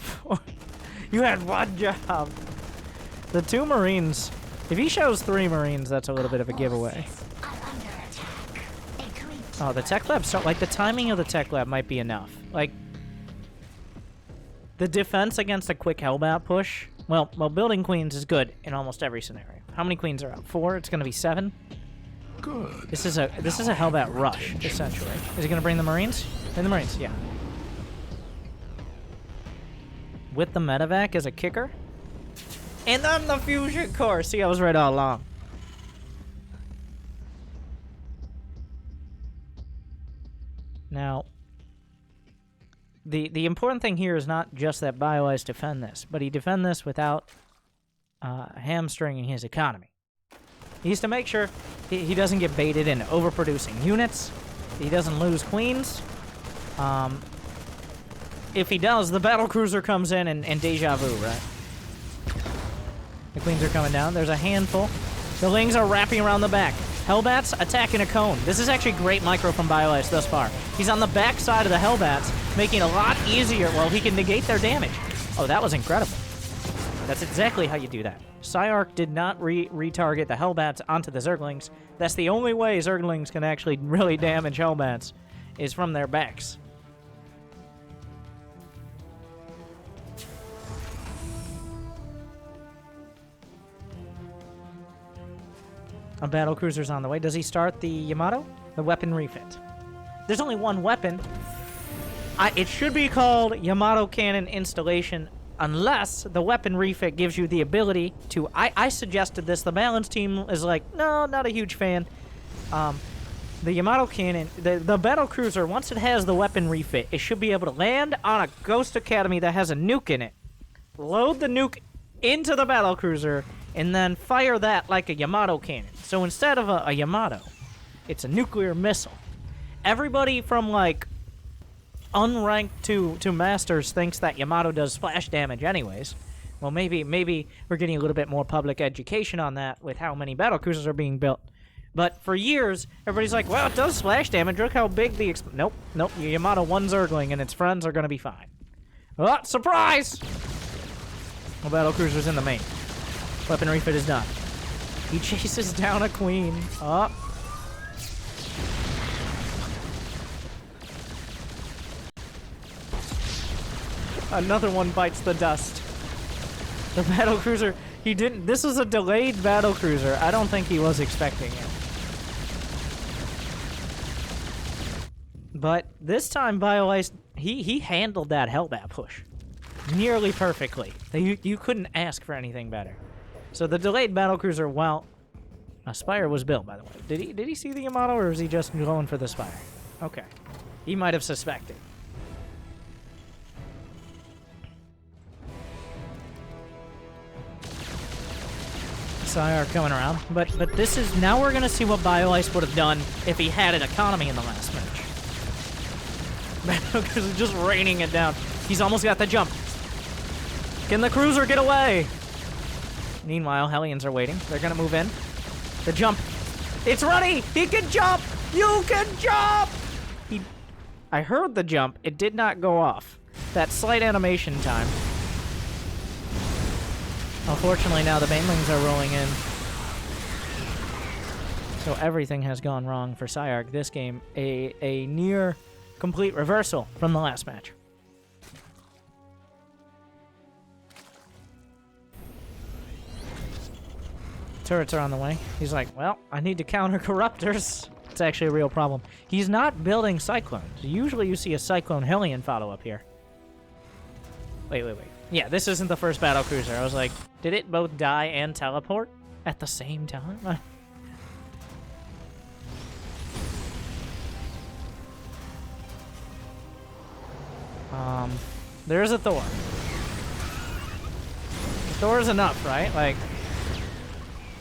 You had one job. The 2 Marines. If he shows 3 Marines, that's a little bit of a giveaway. Oh, the tech lab start. Like, the timing of the tech lab might be enough. Like, the defense against a quick Hellbat push. Well, building queens is good in almost every scenario. How many queens are out? 4? It's gonna be 7. Good. This is a Hellbat rush, essentially. Is he gonna bring the Marines? Bring the Marines, yeah. With the medevac as a kicker. And then the fusion core. See, I was right all along. Now, the important thing here is not just that BioEyes defend this, but he defend this without hamstringing his economy. He needs to make sure he doesn't get baited into overproducing units. He doesn't lose queens. If he does, the battlecruiser comes in and deja vu, right? The queens are coming down. There's a handful. The lings are wrapping around the back. Hellbats attacking a cone. This is actually great micro from BioEyes thus far. He's on the back side of the Hellbats, making it a lot easier. Well, he can negate their damage. Oh, that was incredible. That's exactly how you do that. Sarch did not retarget the Hellbats onto the Zerglings. That's the only way Zerglings can actually really damage Hellbats, is from their backs. A battlecruiser's on the way. Does he start the Yamato? The weapon refit. There's only one weapon. It should be called Yamato Cannon Installation unless the weapon refit gives you the ability to... I suggested this. The balance team is like, no, not a huge fan. The Yamato Cannon, the battlecruiser, once it has the weapon refit, it should be able to land on a Ghost Academy that has a nuke in it. Load the nuke into the battlecruiser and then fire that like a Yamato cannon. So instead of a Yamato, it's a nuclear missile. Everybody from, like, unranked to masters thinks that Yamato does splash damage anyways. Well, maybe we're getting a little bit more public education on that with how many battlecruisers are being built. But for years, everybody's like, well, it does splash damage. Look how big the... Nope. Yamato one Zergling and its friends are going to be fine. Oh, surprise! The battlecruiser's in the main. Weapon refit is done. He chases down a queen. Oh. Another one bites the dust. The battlecruiser, he didn't, this was a delayed battlecruiser. I don't think he was expecting it. But this time, BioIce, he handled that Hellbat push nearly perfectly. You couldn't ask for anything better. So the delayed battlecruiser, well, a Spire was built, by the way. Did he see the Yamato, or was he just going for the Spire? Okay. He might have suspected. Sarch coming around, but this is, now we're gonna see what BioIce would have done if he had an economy in the last match. Battlecruiser just raining it down. He's almost got the jump. Can the cruiser get away? Meanwhile, Hellions are waiting. They're gonna move in. The jump. It's runny! He can jump! You can jump! I heard the jump. It did not go off. That slight animation time. Unfortunately, now the banelings are rolling in. So everything has gone wrong for Sarch this game. A near complete reversal from the last match. Turrets are on the way. He's like, well, I need to counter Corruptors. It's actually a real problem. He's not building Cyclones. Usually you see a Cyclone Hellion follow-up here. Wait. Yeah, this isn't the first battlecruiser. I was like, did it both die and teleport at the same time? There's a Thor. Thor is enough, right? Like,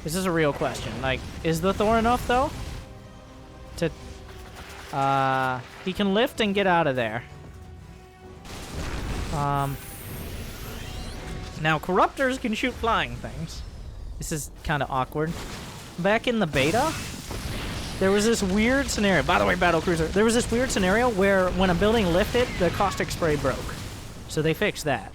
this is a real question. Like, is the Thor enough, though? To, he can lift and get out of there. Now, Corruptors can shoot flying things. This is kind of awkward. Back in the beta, there was this weird scenario. By the way, battlecruiser, there was this weird scenario where when a building lifted, the caustic spray broke. So they fixed that.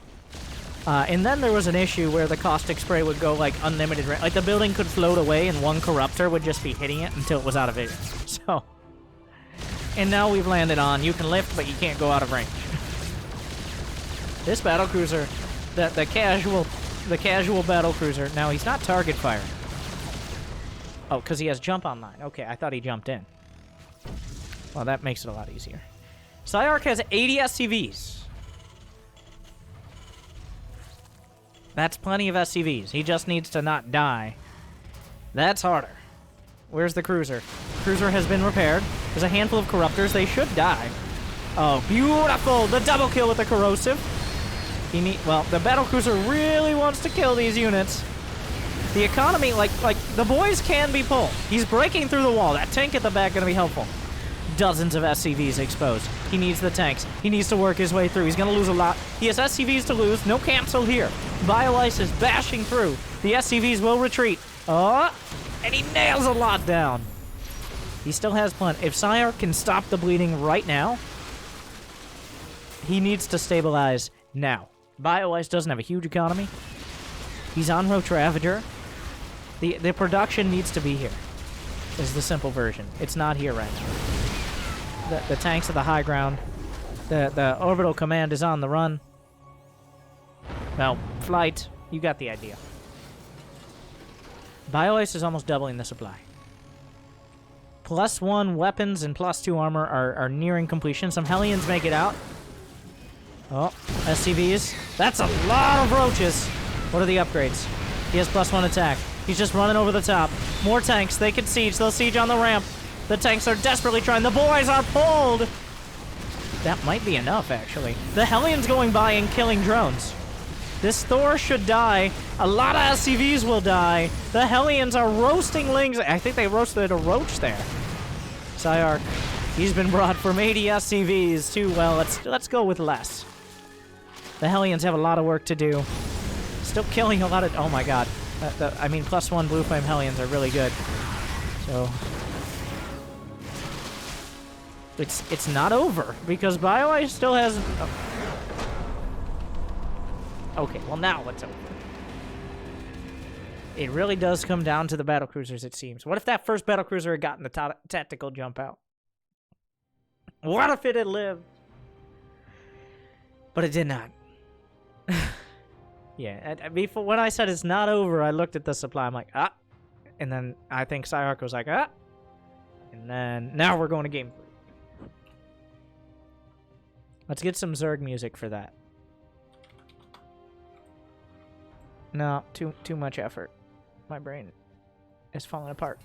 And then there was an issue where the caustic spray would go like unlimited. Like the building could float away and one Corruptor would just be hitting it until it was out of vision. So, and now we've landed on you can lift, but you can't go out of range. This battlecruiser, the casual battlecruiser. Now he's not target firing. Oh, because he has jump online. Okay, I thought he jumped in. Well, that makes it a lot easier. Sarch has 80 SCVs. That's plenty of SCVs. He just needs to not die. That's harder. Where's the cruiser? Cruiser has been repaired. There's a handful of Corruptors. They should die. Oh, beautiful! The double kill with the corrosive. Well, the battlecruiser really wants to kill these units. The economy, like the boys can be pulled. He's breaking through the wall. That tank at the back gonna be helpful. Dozens of SCVs exposed. He needs the tanks. He needs to work his way through. He's gonna lose a lot. He has SCVs to lose. No cancel here. BioIce is bashing through. The SCVs will retreat. Oh, and he nails a lot down. He still has plenty. If Sarch can stop the bleeding right now, he needs to stabilize now. BioIce doesn't have a huge economy. He's on Roach Ravager. The production needs to be here, is the simple version. It's not here right now. The tanks are the high ground. The orbital command is on the run. Well, flight, you got the idea. BioIce is almost doubling the supply. +1 weapons and +2 armor are nearing completion. Some Hellions make it out. Oh, SCVs. That's a lot of roaches. What are the upgrades? He has +1 attack. He's just running over the top. More tanks. They can siege. They'll siege on the ramp. The tanks are desperately trying. The boys are pulled. That might be enough, actually. The Hellions going by and killing drones. This Thor should die. A lot of SCVs will die. The Hellions are roasting lings. I think they roasted a roach there. Sarch, he's been brought from 80 SCVs to, well, let's go with less. The Hellions have a lot of work to do. Still killing a lot of... Oh my god. I mean, +1 Blue Flame Hellions are really good. So... It's not over, because BioIce still has... Okay, well now what's over? It really does come down to the battlecruisers, it seems. What if that first battlecruiser had gotten the tactical jump out? What if it had lived? But it did not. Yeah, before when I said it's not over, I looked at the supply. I'm like, ah. And then I think Sarch was like, ah. And then now we're going to game 3. Let's get some Zerg music for that. No, too much effort. My brain is falling apart.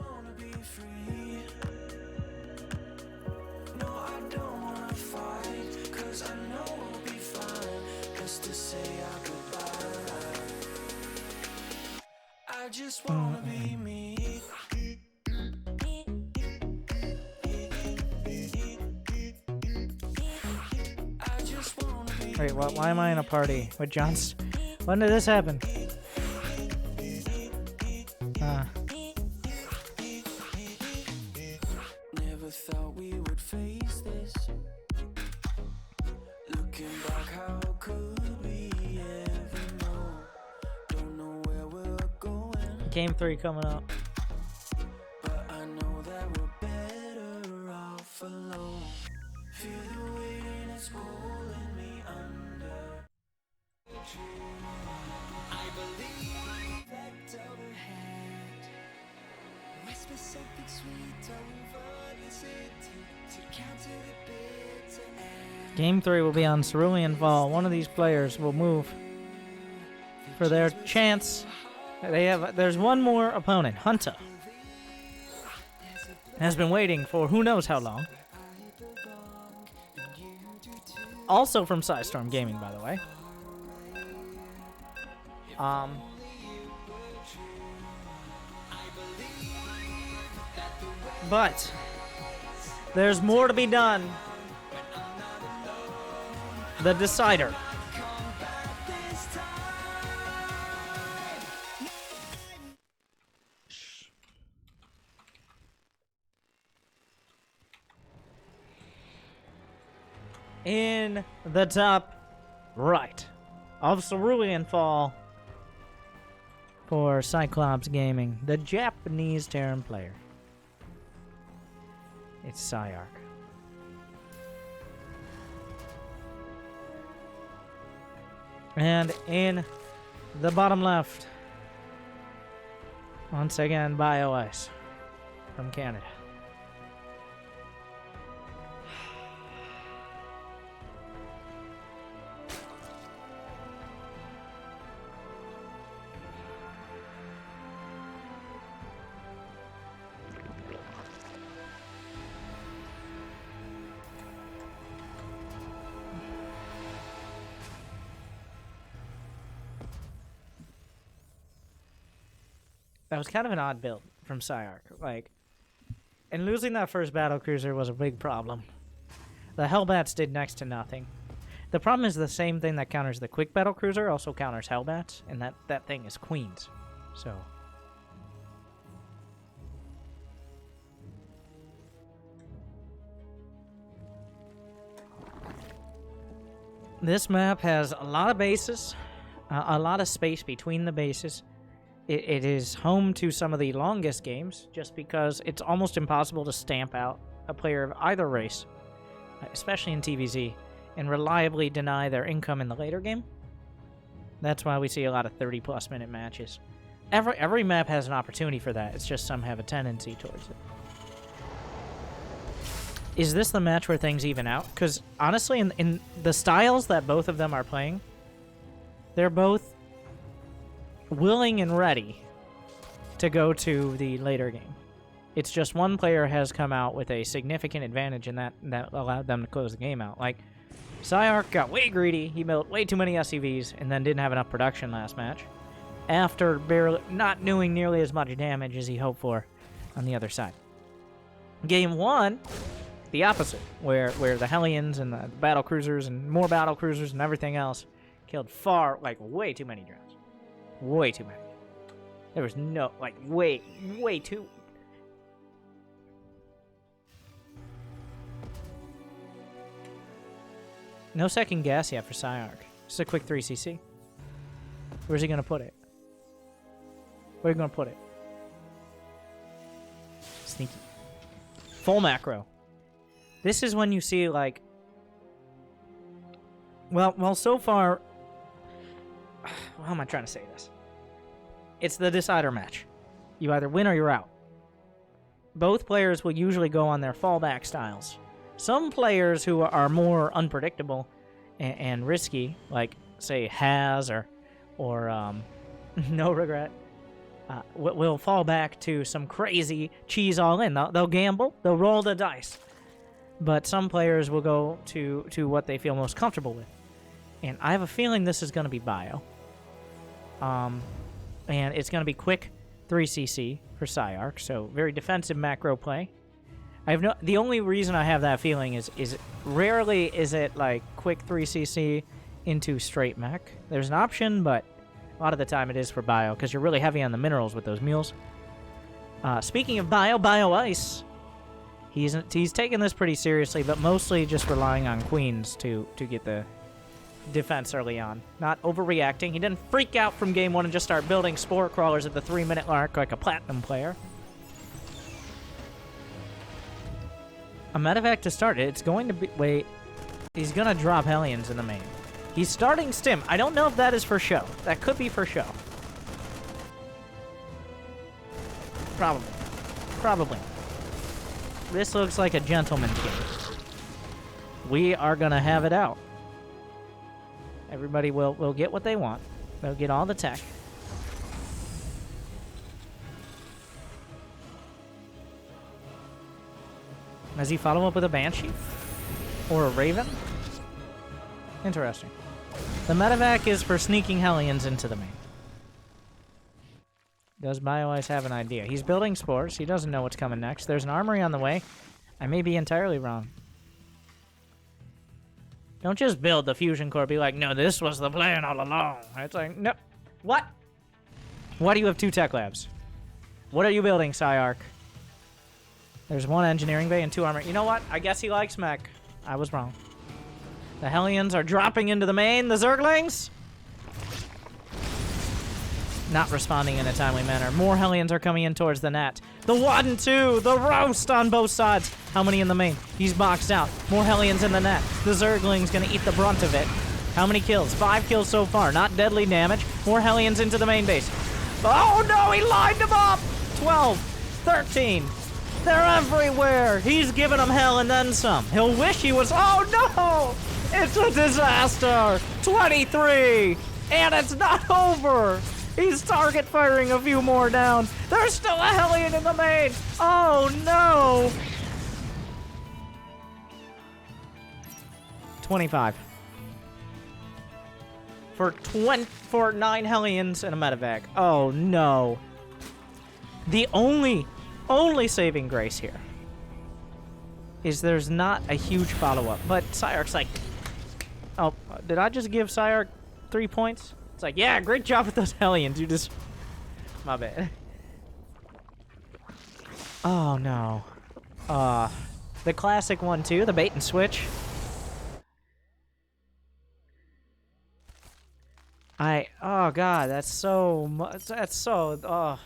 Wanna be free. No, I don't wanna fight, 'cause I know we'll be fine. Just to say our goodbye. I just wanna be me. Wait, why am I in a party with Johns? When did this happen? Never thought we would face this. Looking back, how could we ever know? Don't know where we're going. Game 3 coming up. But I know that we're better off alone. Feel the weight and it's pulling me under. I believe that overhead. Whisper something sweet over your city to counter the bitter end. Game 3 will be on Cerulean Fall. One of these players will move for their chance. There's one more opponent. Hunter has been waiting for who knows how long. Also from Storm Gaming, by the way. But there's more to be done. The decider. In the top right of Cerulean Fall for Cyclops Gaming, the Japanese Terran player. It's Sarch. And in the bottom left, once again, BioIce from Canada. That was kind of an odd build from Sarch. And losing that first battlecruiser was a big problem. The Hellbats did next to nothing. The problem is the same thing that counters the quick battlecruiser also counters Hellbats, and that thing is Queens. So this map has a lot of bases, a lot of space between the bases. It is home to some of the longest games, just because it's almost impossible to stamp out a player of either race, especially in TVZ, and reliably deny their income in the later game. That's why we see a lot of 30-plus minute matches. Every map has an opportunity for that. It's just some have a tendency towards it. Is this the match where things even out? Because honestly, in the styles that both of them are playing, they're both willing and ready to go to the later game. It's just one player has come out with a significant advantage, and that allowed them to close the game out. Like, Sarch got way greedy. He built way too many SCVs and then didn't have enough production last match after barely not doing nearly as much damage as he hoped for on the other side. Game 1, the opposite, where the Hellions and the battle cruisers and more battle cruisers and everything else killed way too many drones. Way too many. There was no, way too. No second guess yet for Sarch. Just a quick 3cc. Where's he gonna put it? Where are you gonna put it? Sneaky. Full macro. This is when you see, like... Well, so far... How am I trying to say this? It's the decider match. You either win or you're out. Both players will usually go on their fallback styles. Some players who are more unpredictable and risky, like, say, Has or No Regret, will fall back to some crazy cheese all in. They'll gamble, they'll roll the dice. But some players will go to what they feel most comfortable with. And I have a feeling this is going to be bio. And it's going to be quick 3cc for Sarch, so very defensive macro play. The only reason I have that feeling is rarely is it like quick 3cc into straight mech. There's an option, but a lot of the time it is for bio because you're really heavy on the minerals with those mules. Speaking of bio ice, he's taking this pretty seriously, but mostly just relying on queens to get the defense early on. Not overreacting. He didn't freak out from game 1 and just start building spore crawlers at the 3-minute mark like a platinum player. A medevac to start it. It's going to be... Wait. He's going to drop Hellions in the main. He's starting Stim. I don't know if that is for show. That could be for show. Probably. This looks like a gentleman's game. We are going to have it out. Everybody will get what they want. They'll get all the tech. Does he follow up with a Banshee? Or a Raven? Interesting. The medevac is for sneaking Hellions into the main. Does BioIce have an idea? He's building spores. He doesn't know what's coming next. There's an armory on the way. I may be entirely wrong. Don't just build the fusion core. Be like, no, this was the plan all along. It's like, no. What? Why do you have 2 tech labs? What are you building, Sarch? There's 1 engineering bay and 2 armor. You know what? I guess he likes mech. I was wrong. The Hellions are dropping into the main. The Zerglings? Not responding in a timely manner. More Hellions are coming in towards the net. The 1-2. The roast on both sides. How many in the main? He's boxed out. More Hellions in the net. The Zergling's going to eat the brunt of it. How many kills? 5 kills so far. Not deadly damage. More Hellions into the main base. Oh, no! He lined them up! 12. 13. They're everywhere. He's giving them hell and then some. He'll wish he was... Oh, no! It's a disaster. 23. And it's not over. He's target firing a few more down. There's still a Hellion in the main. Oh, no. 25. For 9 Hellions and a medevac. Oh, no. The only saving grace here is there's not a huge follow-up. But Sarch's like... Oh, did I just give Sarch 3 points? It's like, yeah, great job with those Hellions. You just... My bad. Oh, no. The classic one, too. The bait and switch. Oh, God. That's so much... That's so... Oh...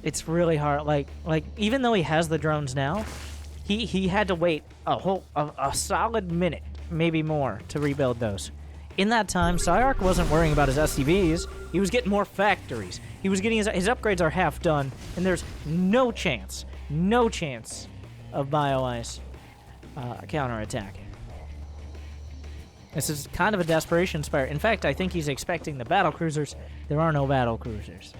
It's really hard. Like even though he has the drones now, he had to wait a solid minute, maybe more, to rebuild those. In that time, Sarch wasn't worrying about his SCVs. He was getting more factories. He was getting his upgrades are half done, and there's no chance of BioIce counterattacking. This is kind of a desperation spire. In fact, I think he's expecting the battle cruisers. There are no battle cruisers.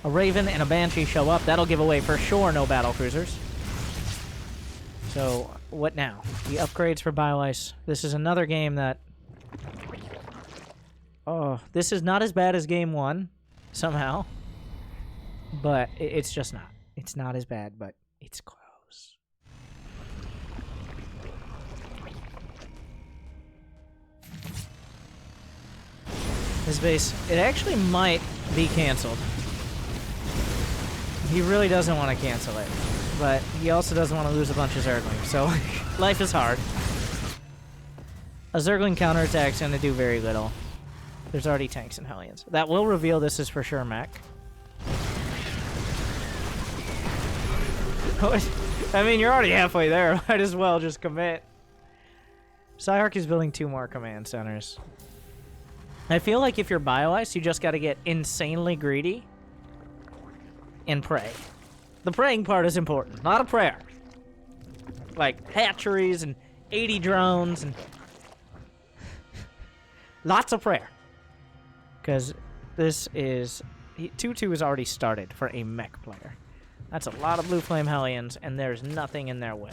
A Raven and a Banshee show up. That'll give away for sure no battle cruisers. So, what now? The upgrades for BioIce. This is another game that... Oh, this is not as bad as game 1, somehow. But it's just not. It's not as bad, but it's close. His base, it actually might be canceled. He really doesn't want to cancel it, but he also doesn't want to lose a bunch of Zerglings, so life is hard. A Zergling counterattack's going to do very little. There's already tanks and Hellions. That will reveal this is for sure mech. I mean, you're already halfway there. Might as well just commit. Sarch is building 2 more command centers. I feel like if you're BioIce, you just got to get insanely greedy and pray. The praying part is important, not a prayer. Like hatcheries and 80 drones and lots of prayer. Because this is... 2-2 is already started for a mech player. That's a lot of Blue Flame Hellions, and there's nothing in their way.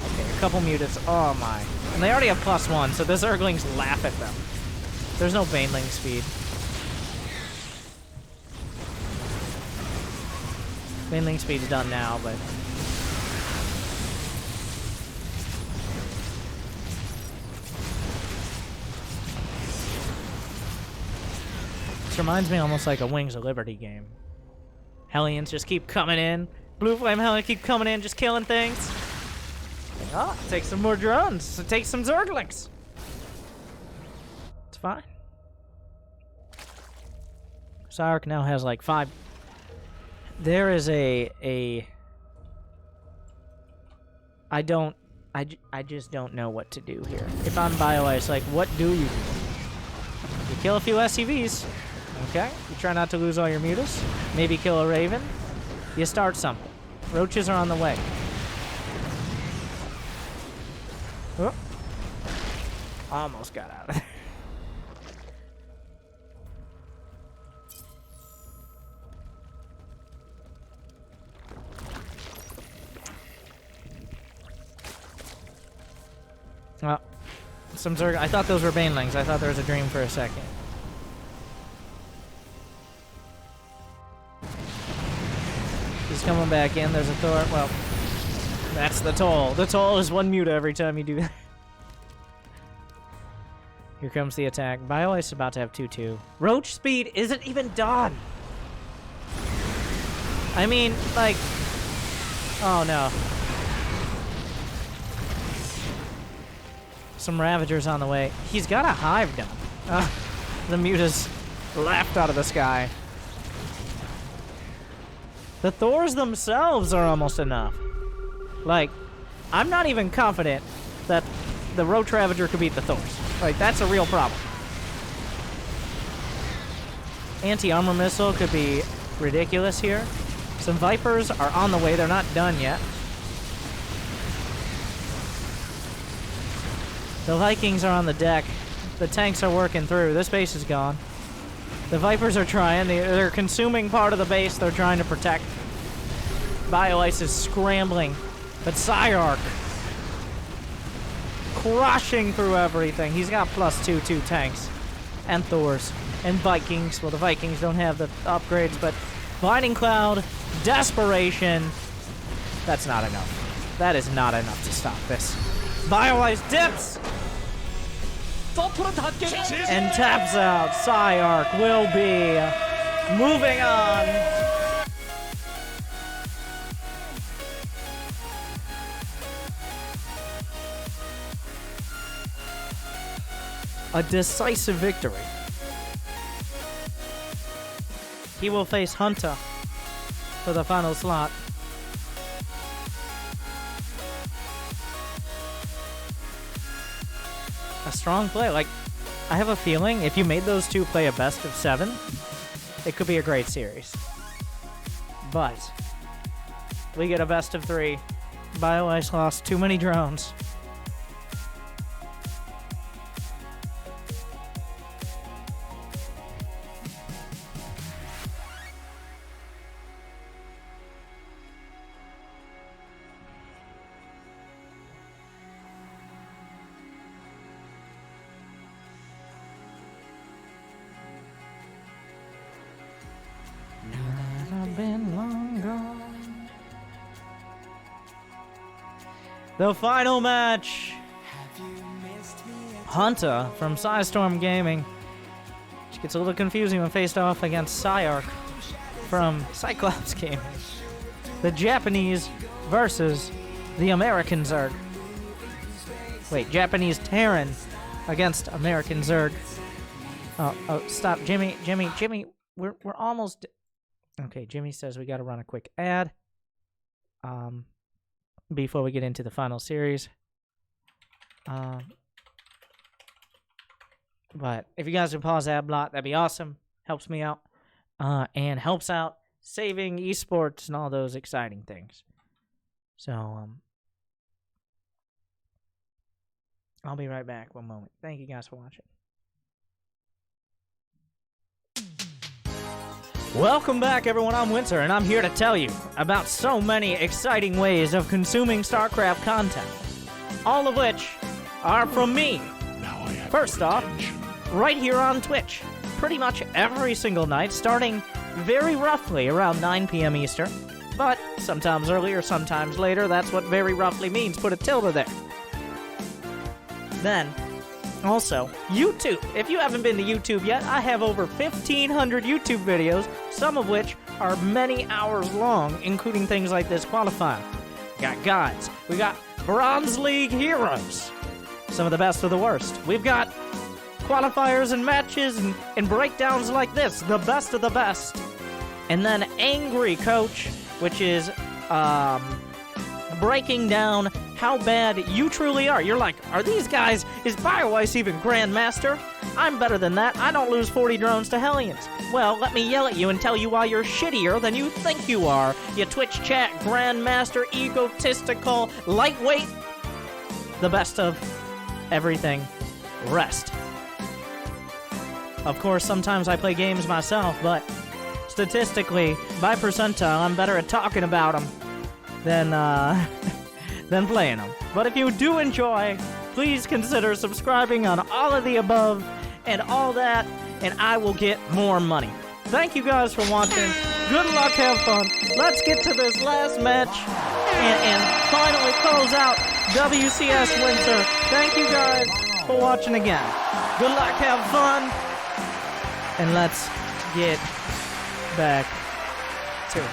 Okay, a couple mutants. Oh my. And they already have +1, so the Zerglings laugh at them. There's no Baneling speed. Baneling speed's done now, but... This reminds me almost like a Wings of Liberty game. Hellions just keep coming in. Blue Flame Hellions keep coming in, just killing things. Oh, take some more drones. So take some Zerglings. It's fine. Sarch now has like 5. There is I just don't know what to do here. If I'm BioIce, like, what do you do? You kill a few SCVs. Okay. You try not to lose all your mutas. Maybe kill a Raven. You start something. Roaches are on the way. Oh. Almost got out of there. Well, some Zerg. I thought those were Banelings. I thought there was a dream for a second. He's coming back in. There's a Thor. Well, that's the toll. The toll is 1 muta every time you do that. Here comes the attack. BioIce is about to have 2-2. Roach speed isn't even done. I mean, like... Oh, no. Some Ravagers on the way. He's got a Hive done. The mutas laughed out of the sky. The Thors themselves are almost enough. Like, I'm not even confident that the Roach Ravager could beat the Thors. Like, that's a real problem. Anti-armor missile could be ridiculous here. Some Vipers are on the way. They're not done yet. The Vikings are on the deck. The tanks are working through. This base is gone. The Vipers are trying. They're consuming part of the base they're trying to protect. BioIce is scrambling. But Sarch crushing through everything. He's got +2 tanks. And Thors. And Vikings. Well, the Vikings don't have the upgrades, but Binding Cloud, Desperation. That's not enough. That is not enough to stop this. BioIce dips! And taps out. Sarch will be moving on. A decisive victory. He will face Hunter for the final slot. A strong play. Like, I have a feeling if you made those two play a best of 7, it could be a great series. But we get a best of 3. BioIce lost too many drones. The final match. Hunter from Storm Gaming which gets a little confusing when faced off against Sarch from Cyclops Gaming. The Japanese versus the American Zerg. Wait, Japanese Terran against American Zerg. Oh, stop, Jimmy, we're almost... Okay, Jimmy says we gotta run a quick ad. Before we get into the final series. But if you guys would pause ad block, that'd be awesome. Helps me out. And helps out saving esports and all those exciting things. So, I'll be right back. One moment. Thank you guys for watching. Welcome back, everyone. I'm Winter, and I'm here to tell you about so many exciting ways of consuming StarCraft content. All of which are from me. First off, right here on Twitch. Pretty much every single night, starting very roughly around 9 p.m. Eastern. But sometimes earlier, sometimes later. That's what very roughly means. Put a tilde there. Then, also, YouTube. If you haven't been to YouTube yet, I have over 1,500 YouTube videos, some of which are many hours long, including things like this Qualifier. We got guides. We got Bronze League heroes. Some of the best of the worst. We've got qualifiers and matches and breakdowns like this, the best of the best. And then Angry Coach, which is breaking down how bad you truly are. You're like, are these guys, is BioWice even Grandmaster? I'm better than that. I don't lose 40 drones to Hellions. Well, let me yell at you and tell you why you're shittier than you think you are. You Twitch chat, Grandmaster, egotistical, lightweight, the best of everything. Rest. Of course, sometimes I play games myself, but statistically, by percentile, I'm better at talking about them than playing them. But if you do enjoy, please consider subscribing on all of the above and all that, and I will get more money. Thank you guys for watching. Good luck, have fun. Let's get to this last match and finally close out WCS Winter. Thank you guys for watching again. Good luck, have fun, and let's get back to it.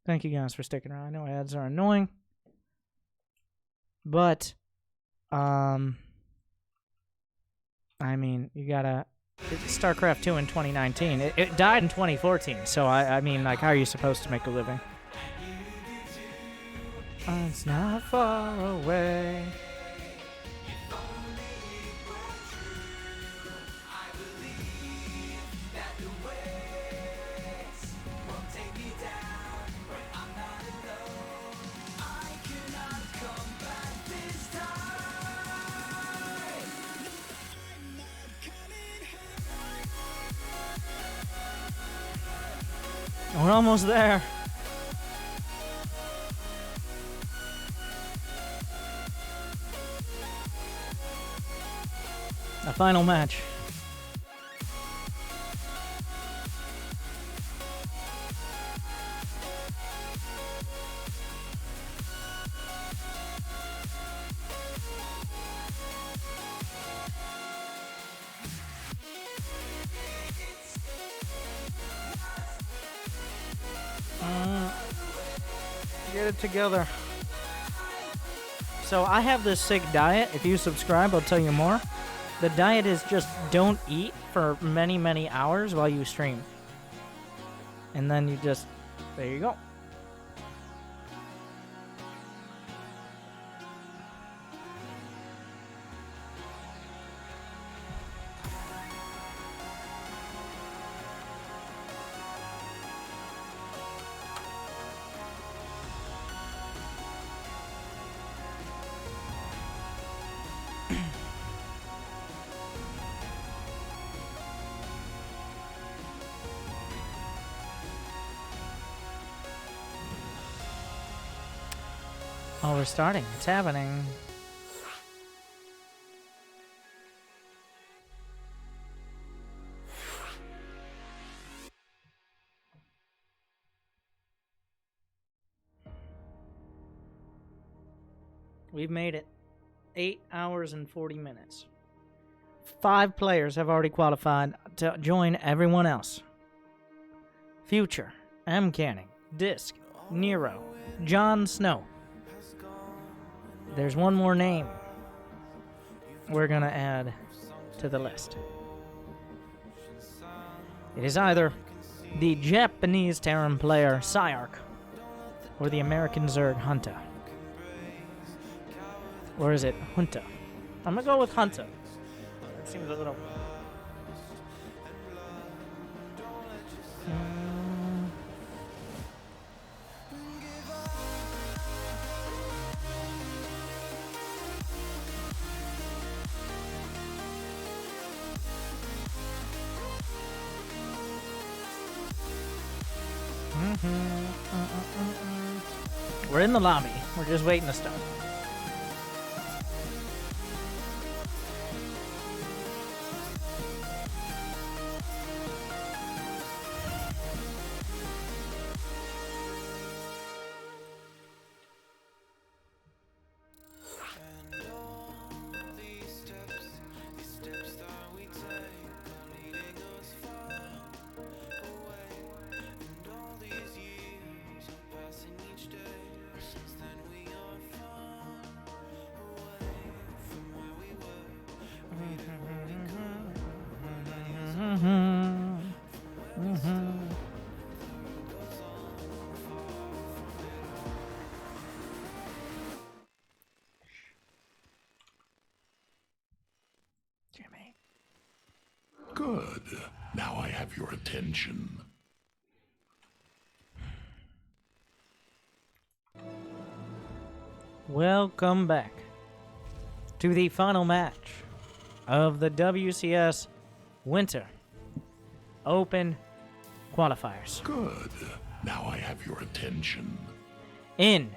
Thank you guys for sticking around. I know ads are annoying, but I mean, you gotta. It's StarCraft 2 in 2019. It died in 2014, so I mean, like, how are you supposed to make a living? It's not far away. We're almost there. A final match. Get it together. So I have this sick diet. If you subscribe, I'll tell you more. The diet is just don't eat for many, many hours while you stream. And then you just, there you go. Oh, we're starting. It's happening. We've made it 8 hours and 40 minutes. 5 players have already qualified to join everyone else. Future, Mcanning, Disc, Nero, Jon Snow. There's one more name we're going to add to the list. It is either the Japanese Terran player Sarch or the American Zerg Hunter. Or is it Hunter? I'm going to go with Hunter. That seems a little... We're in the lobby. We're just waiting to start. Good. Now I have your attention. Welcome back to the final match of the WCS Winter Open Qualifiers. Good. Now I have your attention. In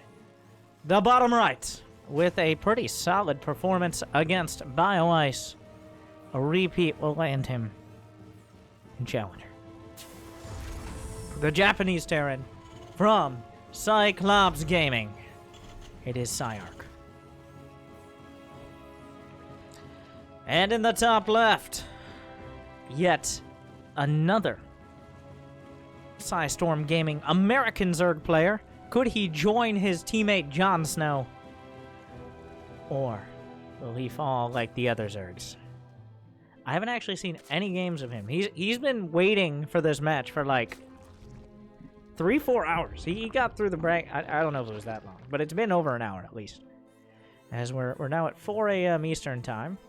the bottom right, with a pretty solid performance against BioIce, a repeat will land him in Challenger. The Japanese Terran from Cyclops Gaming, it is Sarch. And in the top left, yet another Psystorm Gaming American Zerg player. Could he join his teammate Jon Snow? Or will he fall like the other Zergs? I haven't actually seen any games of him. He's been waiting for this match for like 3-4 hours. He got through the break. I don't know if it was that long, but it's been over an hour at least. As we're now at 4 a.m. Eastern time.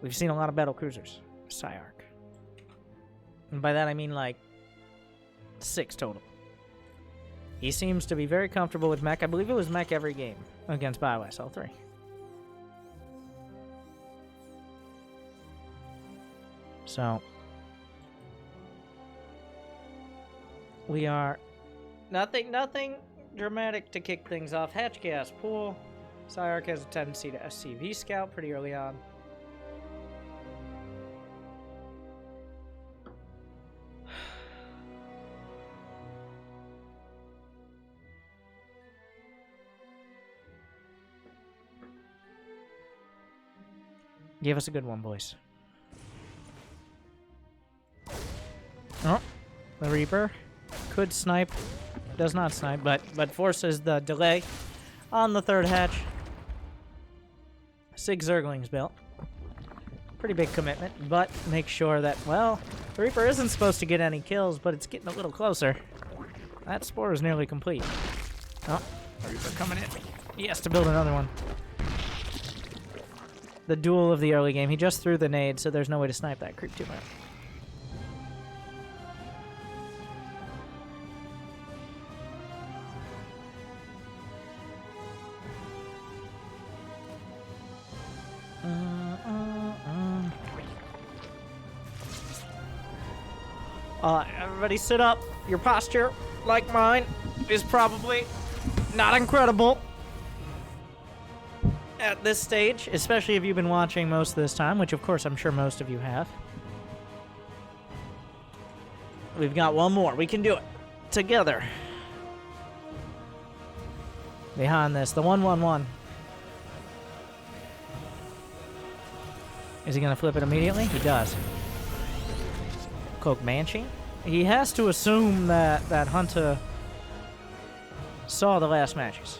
We've seen a lot of battle cruisers. Sarch. And by that I mean like 6 total. He seems to be very comfortable with mech. I believe it was mech every game against BioIce, all 3. So we are nothing dramatic to kick things off. Hatch gas pool. Sarch has a tendency to SCV scout pretty early on. Give us a good one, boys. Oh, the Reaper could snipe. Does not snipe, but forces the delay on the 3rd hatch. 6 Zerglings built. Pretty big commitment, but make sure that, well, the Reaper isn't supposed to get any kills, but it's getting a little closer. That spore is nearly complete. Oh, the Reaper coming in. He has to build another one. The duel of the early game. He just threw the nade, so there's no way to snipe that creep too much. Everybody sit up. Your posture, like mine, is probably not incredible. at this stage, especially if you've been watching most of this time, which of course I'm sure most of you have. We've got one more. We can do it together. Behind this, the 1-1-1. Is he going to flip it immediately? He does. Cloak Banshee. He has to assume that Hunter saw the last matches.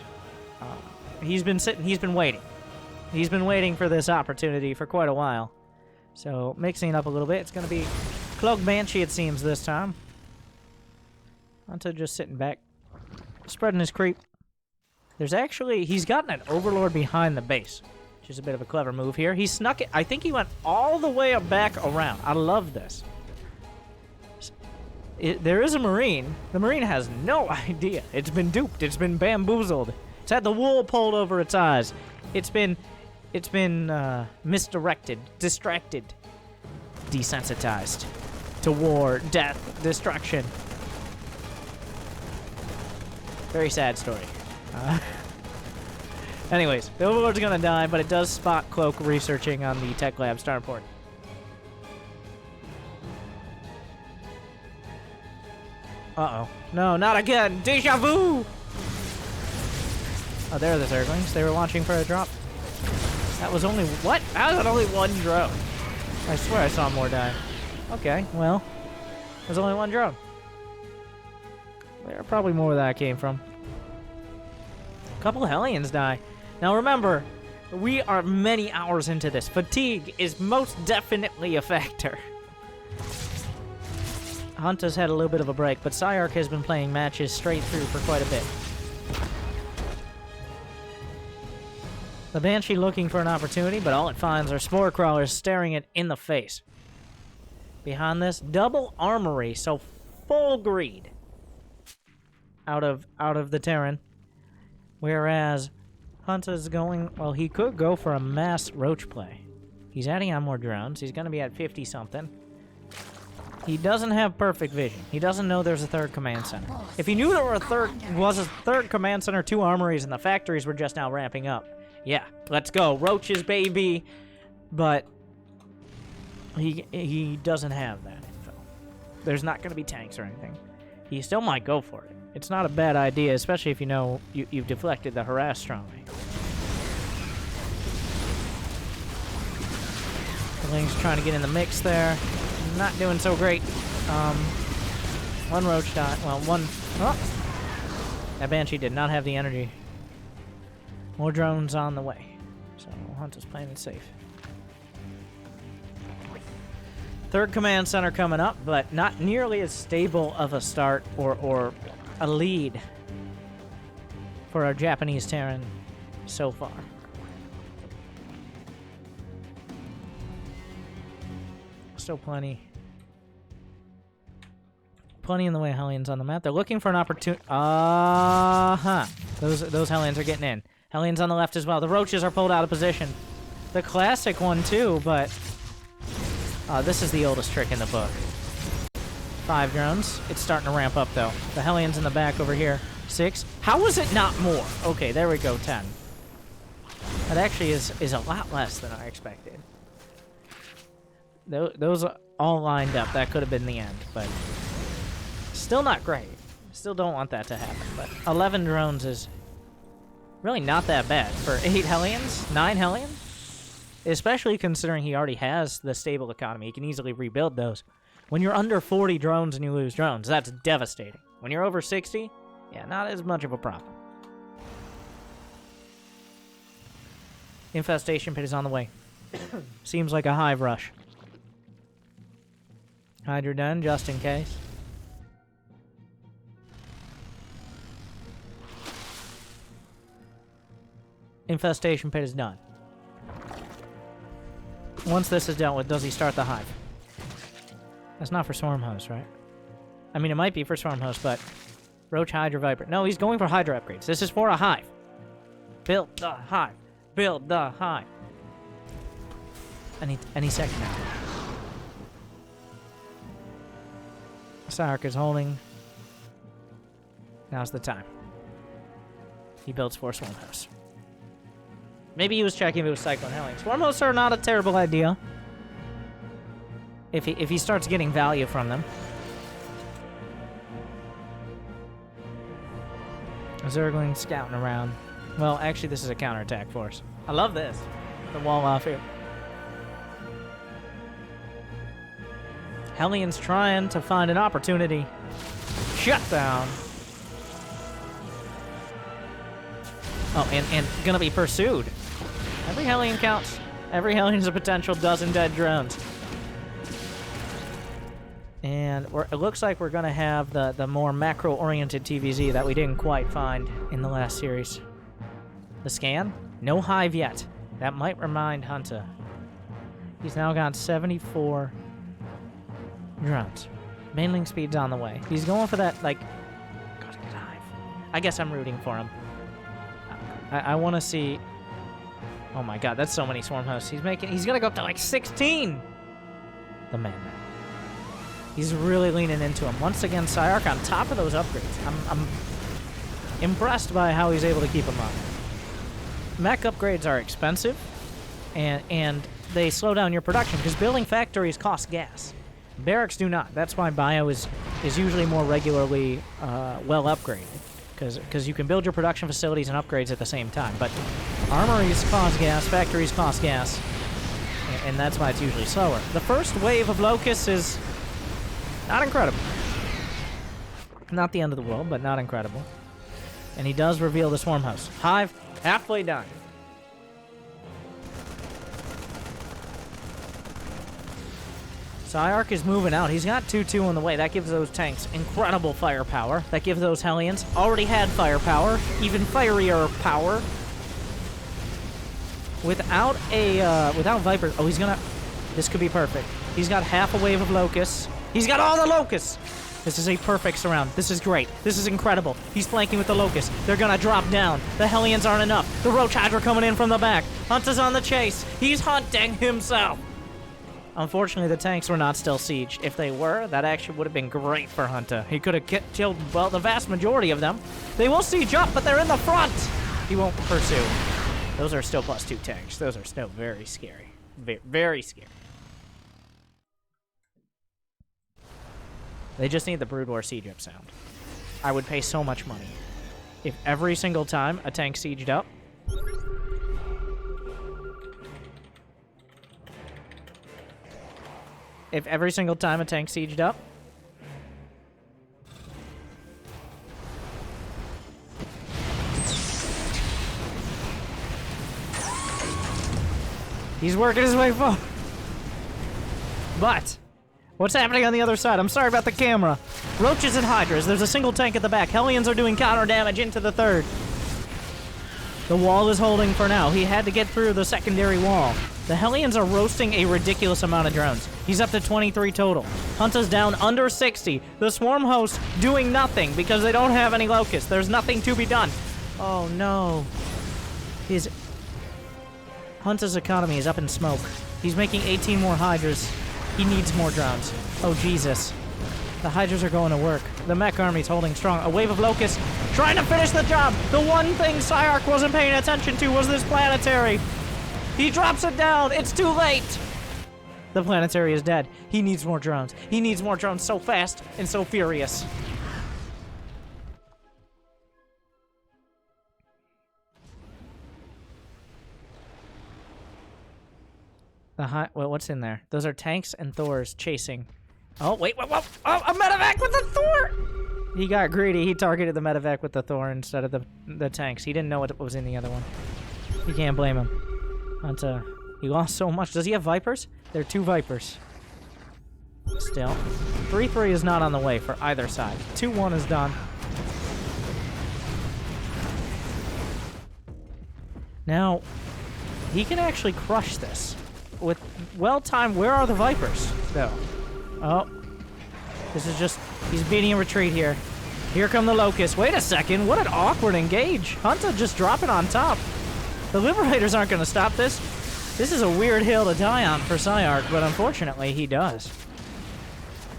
He's been sitting. He's been waiting. He's been waiting for this opportunity for quite a while. So mixing it up a little bit. It's going to be Cloak Banshee, it seems, this time. Hunter just sitting back, spreading his creep. There's actually, he's gotten an Overlord behind the base, which is a bit of a clever move here. He snuck it. I think he went all the way back around. I love this. There is a Marine. The Marine has no idea. It's been duped. It's been bamboozled. It's had the wool pulled over its eyes. It's been misdirected, distracted, desensitized to war, death, destruction. Very sad story. Anyways, the Overlord's gonna die, but it does spot Cloak researching on the Tech Lab starport. Uh-oh. No, not again! Deja vu! Oh, there are the Zerglings. They were launching for a drop. That was only... What? How is it only one drone? I swear I saw more die. Okay, well. There's only one drone. There are probably more where that came from. A couple of Hellions die. Now remember, we are many hours into this. Fatigue is most definitely a factor. Hunter's had a little bit of a break, but Sarch has been playing matches straight through for quite a bit. The Banshee looking for an opportunity, but all it finds are Spore Crawlers staring it in the face. Behind this, double armory, so full greed out of the Terran. Whereas Hunter's going, well, he could go for a mass roach play. He's adding on more drones. He's going to be at 50-something. He doesn't have perfect vision. He doesn't know there's a third command center. If he knew there were was a third command center, 2 armories, and the factories were just now ramping up, yeah, let's go. Roaches, baby. But he doesn't have that info. There's not going to be tanks or anything. He still might go for it. It's not a bad idea, especially if you know you've deflected the harass strongly. The Ling's trying to get in the mix there. Not doing so great. One roach died. Well, one... Oh! That Banshee did not have the energy. More drones on the way. So Hunter's playing it safe. Third command center coming up, but not nearly as stable of a start or a lead for our Japanese Terran so far. Still plenty in the way of Hellions on the map. They're looking for an opportunity. Those Hellions are getting in. Hellions on the left as well. The Roaches are pulled out of position. The classic one too, but this is the oldest trick in the book. 5 drones. It's starting to ramp up though. The Hellions in the back over here. 6. How is it not more? Okay, there we go. 10. That actually is a lot less than I expected. Those are all lined up. That could have been the end, but still not great. Still don't want that to happen, but 11 drones is really not that bad for 8 Hellions, 9 Hellions, especially considering he already has the stable economy. He can easily rebuild those. When you're under 40 drones and you lose drones, that's devastating. When you're over 60, yeah, not as much of a problem. Infestation pit is on the way. Seems like a hive rush. Hydra done, just in case. Infestation pit is done. Once this is dealt with, does he start the hive? That's not for Swarm Host, right? I mean, it might be for Swarm Host, but... Roach, Hydra, Viper. No, he's going for Hydra upgrades. This is for a hive. Build the hive. Build the hive. Any second now. Sarch is holding. Now's the time. He builds 4 Swarm Hosts. Maybe he was checking if it was Cyclone Hellions. Swarm hosts are not a terrible idea. If he starts getting value from them. Zergling scouting around. Well, actually, this is a counterattack force. I love this. The wall off here. Hellions trying to find an opportunity. Shut down. Oh, and gonna be pursued. Every Hellion counts. Every Hellion's a potential dozen dead drones. And it looks like we're gonna have the more macro-oriented TVZ that we didn't quite find in the last series. The scan? No hive yet. That might remind Hunter. He's now got 74 drones. Mainling speed's on the way. He's going for that, like... Gotta get hive. I guess I'm rooting for him. I want to see... Oh my god, that's so many swarm hosts. He's gonna go up to like 16! The man. He's really leaning into him. Once again, Sarch on top of those upgrades. I'm impressed by how he's able to keep them up. Mech upgrades are expensive, and they slow down your production, because building factories cost gas. Barracks do not. That's why bio is usually more regularly well upgraded, because you can build your production facilities and upgrades at the same time. But armories cost gas, factories cost gas, and that's why it's usually slower. The first wave of locusts is not incredible. Not the end of the world, but not incredible. And he does reveal the swarm house. Hive, halfway done. Sarch is moving out. He's got 2-2 on the way. That gives those tanks incredible firepower. That gives those Hellions already had firepower, even fierier power. Without Viper, oh, he's gonna. This could be perfect. He's got half a wave of locusts. He's got all the locusts. This is a perfect surround. This is great. This is incredible. He's flanking with the locusts. They're gonna drop down. The Hellions aren't enough. The Roach Hydra coming in from the back. Hunter's on the chase. He's hunting himself. Unfortunately, the tanks were not still sieged. If they were, that actually would have been great for Hunter. He could have killed, well, the vast majority of them. They will siege up, but they're in the front. He won't pursue. Those are still +2 tanks. Those are still very scary. Very scary. They just need the Brood War siege up sound. I would pay so much money if every single time a tank sieged up, he's working his way forward. But what's happening on the other side? I'm sorry about the camera. Roaches and Hydras. There's a single tank at the back. Hellions are doing counter damage into the third. The wall is holding for now. He had to get through the secondary wall. The Hellions are roasting a ridiculous amount of drones. He's up to 23 total. Hunter's down under 60. The swarm hosts doing nothing because they don't have any locusts. There's nothing to be done. Oh no. Hunter's economy is up in smoke. He's making 18 more Hydras. He needs more drones. Oh Jesus. The Hydras are going to work. The mech army's holding strong. A wave of locusts trying to finish the job. The one thing Sarch wasn't paying attention to was this planetary. He drops it down. It's too late. The planetary is dead. He needs more drones. He needs more drones so fast and so furious. Well, what's in there? Those are tanks and Thors chasing. Oh, wait, whoa. Oh, a medevac with the Thor! He got greedy. He targeted the medevac with the Thor instead of the tanks. He didn't know what was in the other one. You can't blame him. Hunter, he lost so much. Does he have Vipers? There are 2 Vipers. Still. 3-3 is not on the way for either side. 2-1 is done. Now, he can actually crush this. With well-timed, where are the Vipers, though? Oh. This is just, he's beating a retreat here. Here come the Locusts. Wait a second, what an awkward engage. Hunter just dropping on top. The Liberators aren't going to stop this. This is a weird hill to die on for Sarch, but unfortunately he does.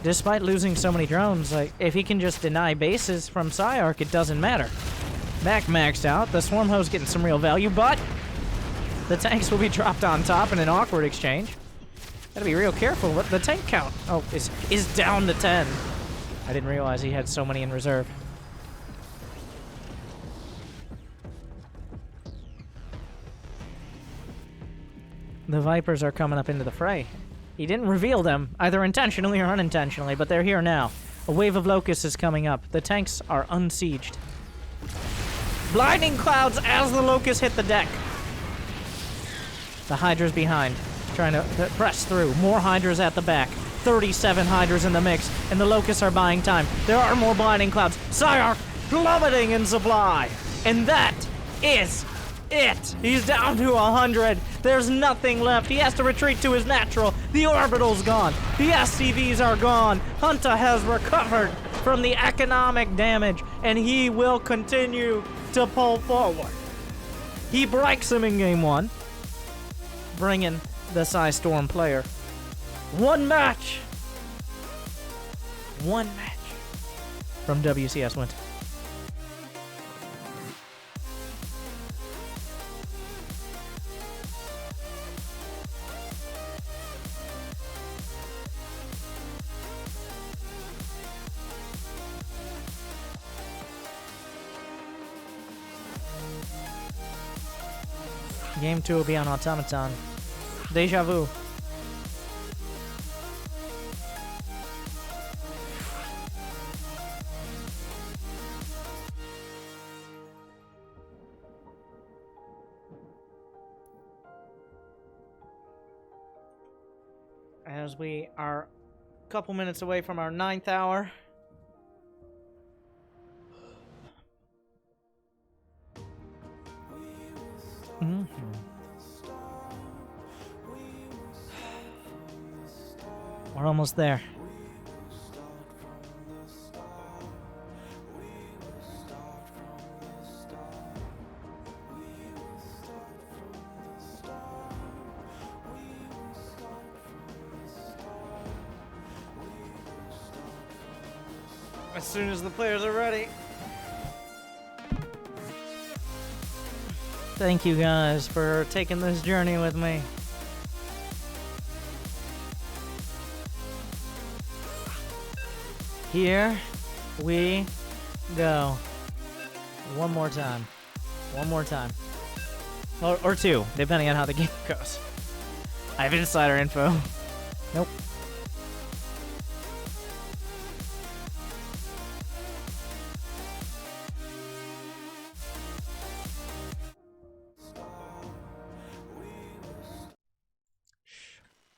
Despite losing so many drones, like, if he can just deny bases from Sarch, it doesn't matter. Maxed out. The Swarm Host getting some real value, but The tanks will be dropped on top in an awkward exchange. Gotta be real careful. What the tank count? Oh, is down to 10. I didn't realize he had so many in reserve. The Vipers are coming up into the fray. He didn't reveal them, either intentionally or unintentionally, but they're here now. A wave of locusts is coming up. The tanks are unsieged. Blinding clouds as the locusts hit the deck. The Hydra's behind, trying to press through. More Hydras at the back. 37 Hydras in the mix, and the locusts are buying time. There are more blinding clouds. Sarch plummeting in supply. And that is it. He's down to 100. There's nothing left. He has to retreat to his natural. The orbital's gone. The SCVs are gone. Hunter has recovered from the economic damage, and he will continue to pull forward. He breaks him in game 1, bringing the Storm player. One match from WCS Winter. Game 2 will be on Automaton. Deja vu. As we are a couple minutes away from our 9th hour. We're almost there. As soon as the players are ready. Thank you guys for taking this journey with me. Here we go. One more time. One more time. Or two, depending on how the game goes. I have insider info. Nope.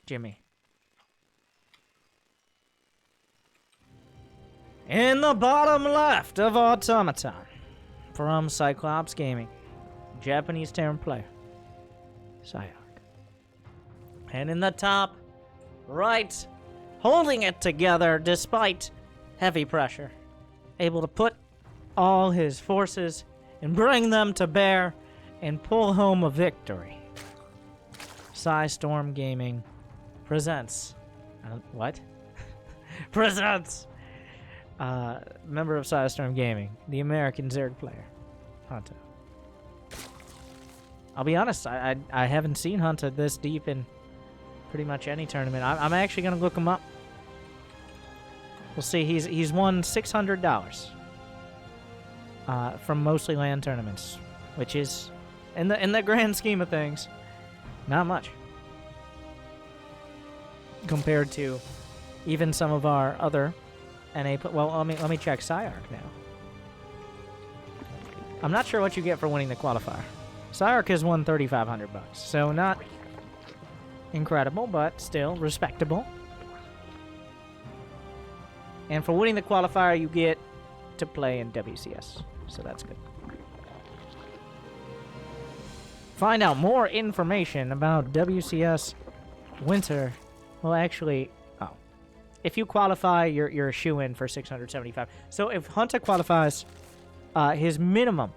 Jimmy. In the bottom left of Automaton, from Cyclops Gaming, Japanese Terran player, Sarch. And in the top right, holding it together despite heavy pressure, able to put all his forces and bring them to bear and pull home a victory. Storm Gaming presents, presents member of Storm Gaming, the American Zerg player, Hunter. I'll be honest, I haven't seen Hunter this deep in pretty much any tournament. I'm actually gonna look him up. We'll see. He's won $600 from mostly land tournaments, which is in the grand scheme of things, not much compared to even some of our other NA. Well, let me check Sarch now. I'm not sure what you get for winning the qualifier. Sarch has won $3,500, so not incredible, but still respectable. And for winning the qualifier, you get to play in WCS, so that's good. Find out more information about WCS Winter. Well, actually, if you qualify, you're a shoo-in for $675. So if Hunter qualifies, his minimum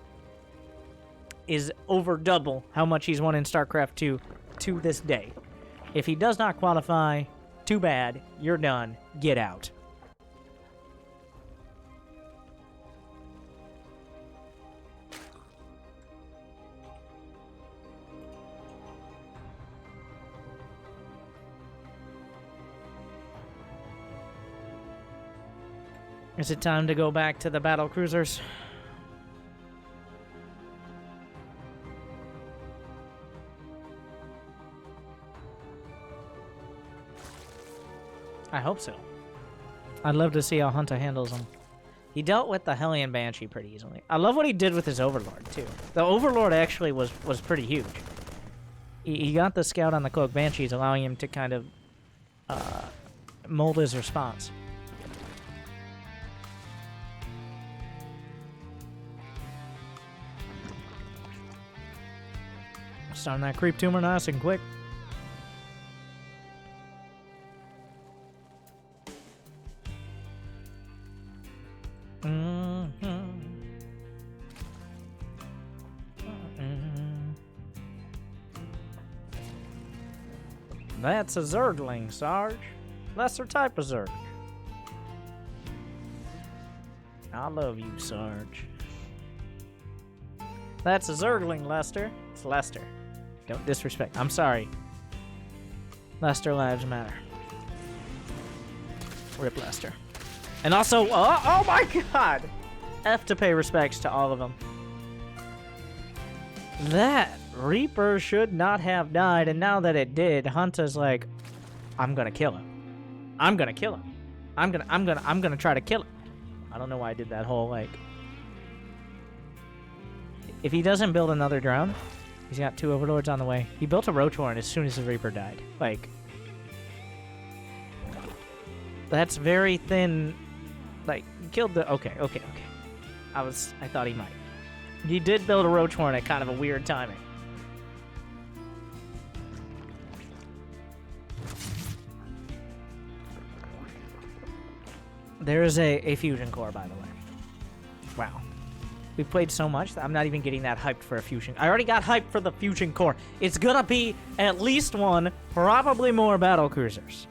is over double how much he's won in StarCraft 2 to this day. If he does not qualify, too bad. You're done. Get out. Is it time to go back to the battle cruisers? I hope so. I'd love to see how Hunter handles them. He dealt with the Hellion Banshee pretty easily. I love what he did with his Overlord, too. The Overlord actually was pretty huge. He got the Scout on the Cloak Banshees, allowing him to kind of mold his response. Starting that creep tumor nice and quick. That's a Zergling, Sarch. Lesser type of Zerg. I love you, Sarch. That's a Zergling, Lester. It's Lester. Don't disrespect. I'm sorry. Lester lives matter. Rip Lester. And also, oh my god! F to pay respects to all of them. That Reaper should not have died, and now that it did, Hunter's like, I'm gonna kill him. I'm gonna kill him. I'm gonna try to kill him. I don't know why I did that whole, like... If he doesn't build another drone, he's got 2 Overlords on the way. He built a Roach Horn as soon as the Reaper died. Like... That's very thin... Like, killed the... Okay. I thought he might. He did build a Roach Horn at kind of a weird timing. There is a fusion core, by the way. Wow. We played so much that I'm not even getting that hyped for a fusion. I already got hyped for the fusion core. It's gonna be at least one, probably more battle cruisers.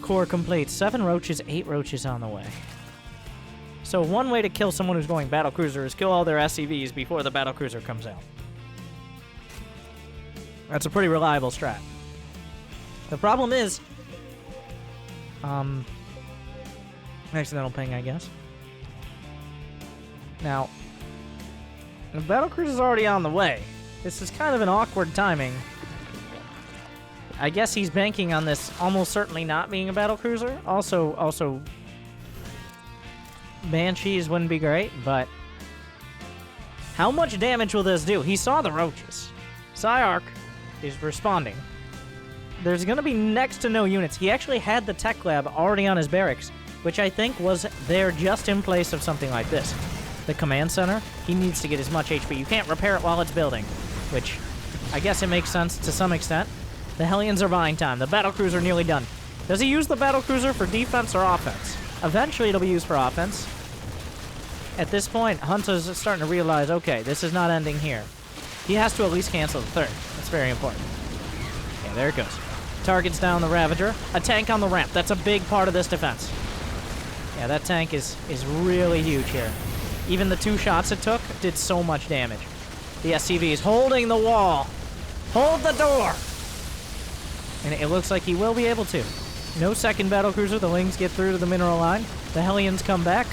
Core complete. 7 roaches, 8 roaches on the way. So one way to kill someone who's going battle cruiser is kill all their SCVs before the battle cruiser comes out. That's a pretty reliable strat. The problem is, accidental ping, I guess. Now, the battle cruiser's already on the way. This is kind of an awkward timing. I guess he's banking on this almost certainly not being a battle cruiser. Also, Banshees wouldn't be great, but how much damage will this do? He saw the roaches. Sarch is responding. There's going to be next to no units. He actually had the tech lab already on his barracks, which I think was there just in place of something like this. The command center, he needs to get as much HP. You can't repair it while it's building, which I guess it makes sense to some extent. The Hellions are buying time. The battlecruiser nearly done. Does he use the battlecruiser for defense or offense? Eventually it'll be used for offense. At this point, Hunter's starting to realize, okay, this is not ending here. He has to at least cancel the 3rd. That's very important. Yeah, there it goes. Targets down the Ravager. A tank on the ramp. That's a big part of this defense. Yeah, that tank is really huge here. Even the 2 shots it took did so much damage. The SCV is holding the wall. Hold the door! And it looks like he will be able to. No second battlecruiser. The Lings get through to the mineral line. The Hellions come back.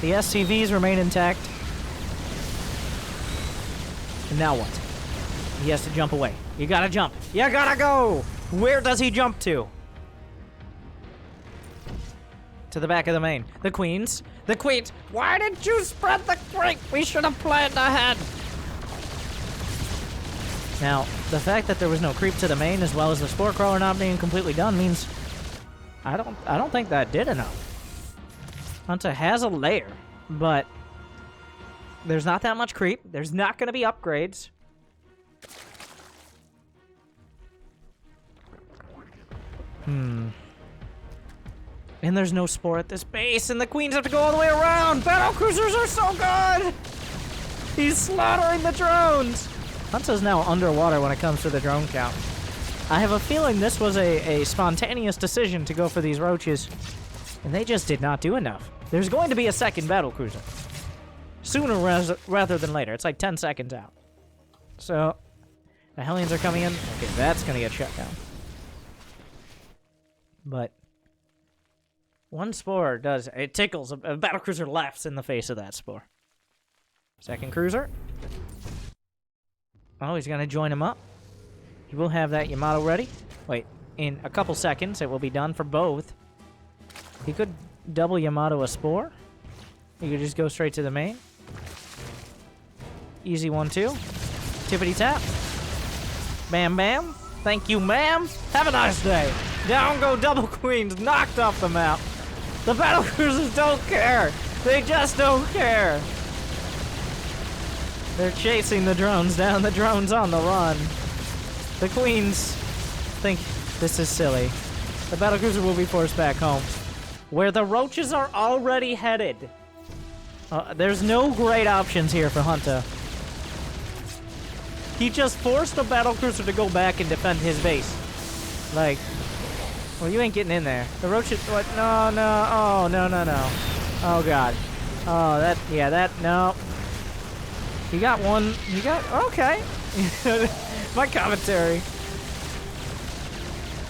The SCVs remain intact. And now what? He has to jump away. You gotta jump. You gotta go! Where does he jump to? To the back of the main. The Queens. The Queens. Why did you spread the creek? We should have planned ahead. Now, the fact that there was no creep to the main as well as the Spore Crawler not being completely done means I don't think that did enough. Hunter has a lair, but there's not that much creep. There's not going to be upgrades. And there's no Spore at this base, and the Queens have to go all the way around. Battle cruisers are so good. He's slaughtering the drones. Hunter's now underwater when it comes to the drone count. I have a feeling this was a spontaneous decision to go for these roaches, and they just did not do enough. There's going to be a second battle cruiser. Sooner rather than later. It's like 10 seconds out. So, the Hellions are coming in. Okay, that's going to get shut down. But One spore does. It tickles. A battlecruiser laughs in the face of that spore. Second cruiser. Oh, he's going to join him up. He will have that Yamato ready. Wait, in a couple seconds, it will be done for both. He could double Yamato a spore. He could just go straight to the main. Easy 1-2. Tippity tap. Bam, bam. Thank you, ma'am. Have a nice day. Down go double queens, knocked off the map. The battlecruisers don't care. They just don't care. They're chasing the drones down. The drones on the run. The queens think this is silly. The battlecruiser will be forced back home, where the roaches are already headed. There's no great options here for Hunter. He just forced the battlecruiser to go back and defend his base. Like, well, you ain't getting in there. The roaches, what? No, no, oh, no, no, no. Oh, God. Oh, that, yeah, that, no. You got one, you got, okay. My commentary.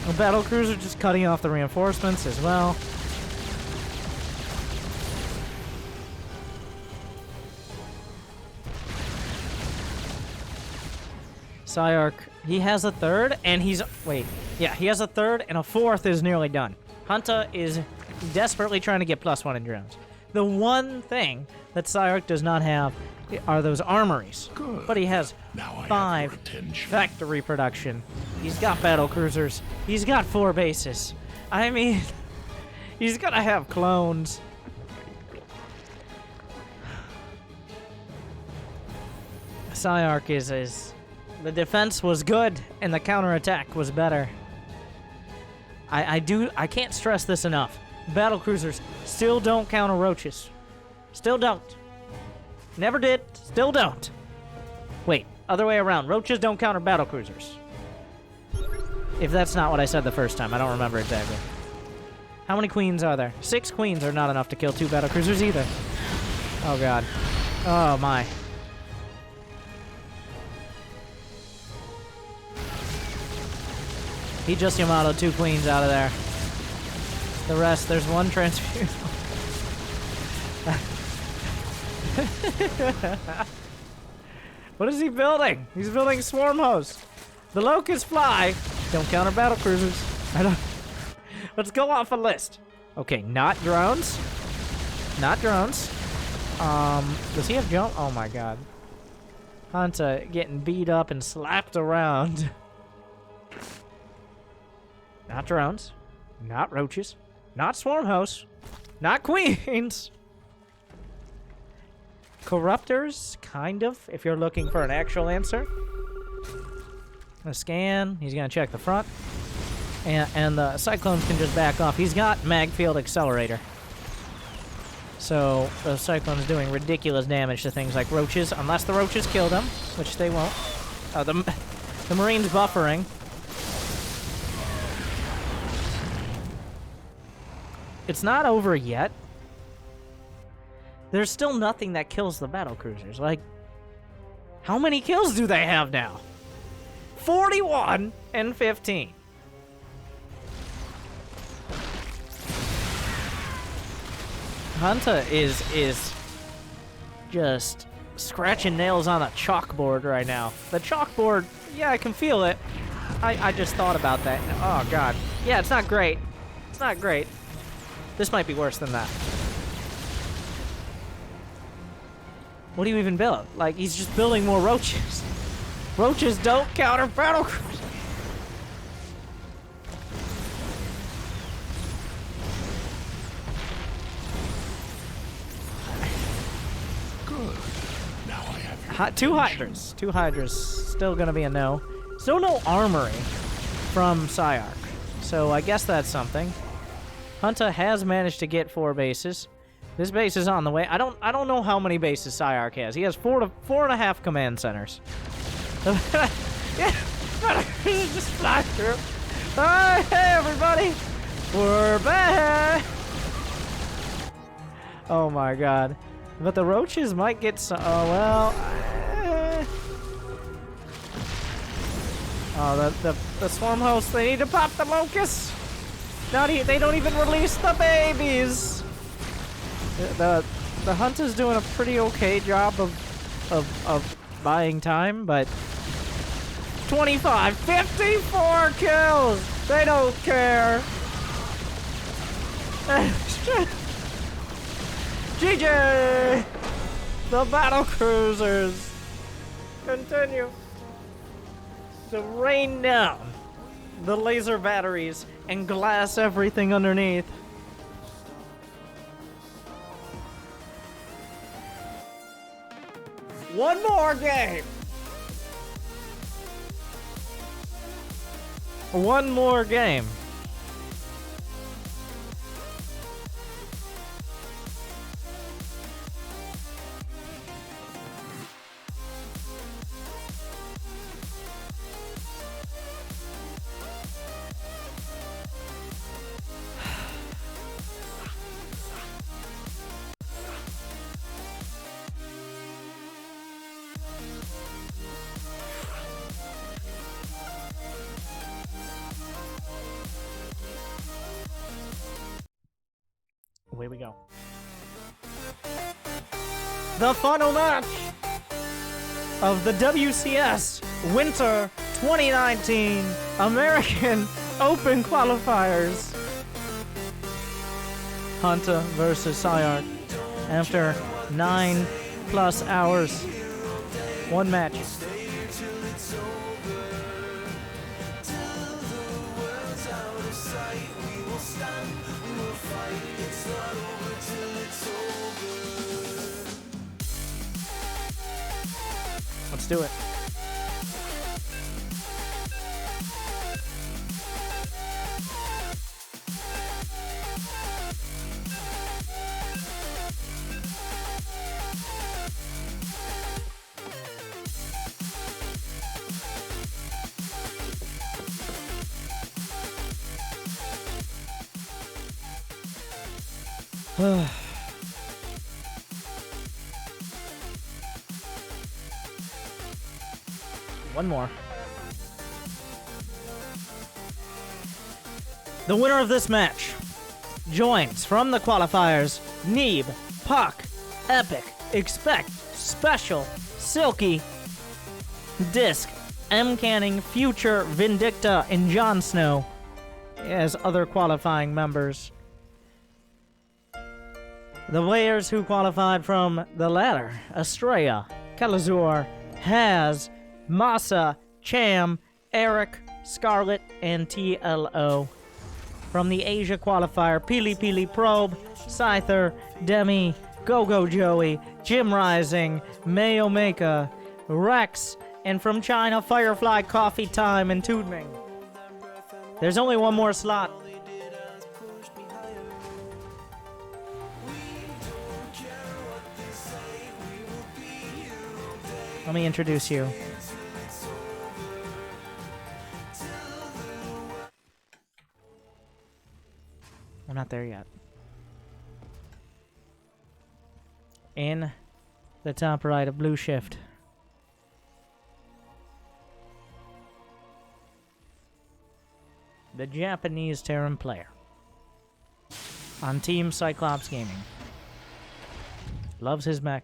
The battlecruiser just cutting off the reinforcements as well. Sarch, he has a third, and he's... Wait. Yeah, he has a third, and a fourth is nearly done. Hunter is desperately trying to get +1 in drones. The one thing that Sarch does not have are those armories. Good. But he has Now I have 5 your attention. factory production. He's got battle cruisers. He's got 4 bases. I mean, he's gonna have clones. Sarch is... The defense was good, and the counterattack was better. I can't stress this enough. Battle cruisers still don't counter roaches. Still don't. Never did. Still don't. Wait, other way around. Roaches don't counter battle cruisers. If that's not what I said the first time, I don't remember exactly. How many queens are there? 6 queens are not enough to kill 2 battle cruisers either. Oh god. Oh my. He just Yamato 2 queens out of there. The rest, there's 1 transfusion. What is he building? He's building swarm hosts. The locusts fly. Don't counter battle cruisers. I don't. Let's go off a list. Okay, not drones. Not drones. Does he have jump? Oh my god. Hunter getting beat up and slapped around. Not drones. Not roaches. Not swarm hosts. Not queens. Corruptors, kind of, if you're looking for an actual answer. A scan. He's going to check the front. And the Cyclones can just back off. He's got mag field accelerator. So the Cyclone's doing ridiculous damage to things like roaches, unless the roaches kill them, which they won't. The Marine's buffering. It's not over yet. There's still nothing that kills the battle cruisers. Like, how many kills do they have now? 41 and 15. Hunter is just scratching nails on a chalkboard right now. The chalkboard, yeah, I can feel it. I just thought about that. Oh, God. Yeah, it's not great. It's not great. This might be worse than that. What do you even build? Like, he's just building more roaches. Roaches don't counter battle cruisers. Good. Now I have your 2 hydras. 2 hydras. Still gonna be a no. Still no armory from Sarch. So I guess that's something. Hunter has managed to get 4 bases. This base is on the way. I don't know how many bases Sarch has. He has 4.5 command centers. Yeah, just fly through. Alright, hey everybody, we're back. Oh my god, but the roaches might get some. Oh well. Oh, the swarm hosts. They need to pop the locusts. They don't even release the babies. The hunt is doing a pretty okay job of buying time, but 25, 54 kills. They don't care. GG! The battle cruisers continue to rain down the laser batteries and glass everything underneath. One more game. One more game. Away we go. The final match of the WCS Winter 2019 American Open Qualifiers. Hunter versus Sarch. After 9+ hours. One match. Let's do it. One more. The winner of this match joins from the qualifiers Neeb, Puck, Epic, Expect, Special, Silky, Disc, Mcanning, Future, Vindicta, and Jon Snow as other qualifying members. The players who qualified from the ladder: Estrella, Kalazur, Haz, Masa, Cham, Eric, Scarlet, and TLO. From the Asia qualifier: Pili Pili Probe, Scyther, Demi, Go-Go Joey, Jim Rising, Mayo Meka, Rex, and from China: Firefly, Coffee Time, and Tudming. There's only one more slot. Let me introduce you. We're not there yet. In the top right of Blue Shift, the Japanese Terran player on Team Cyclops Gaming. Loves his mech,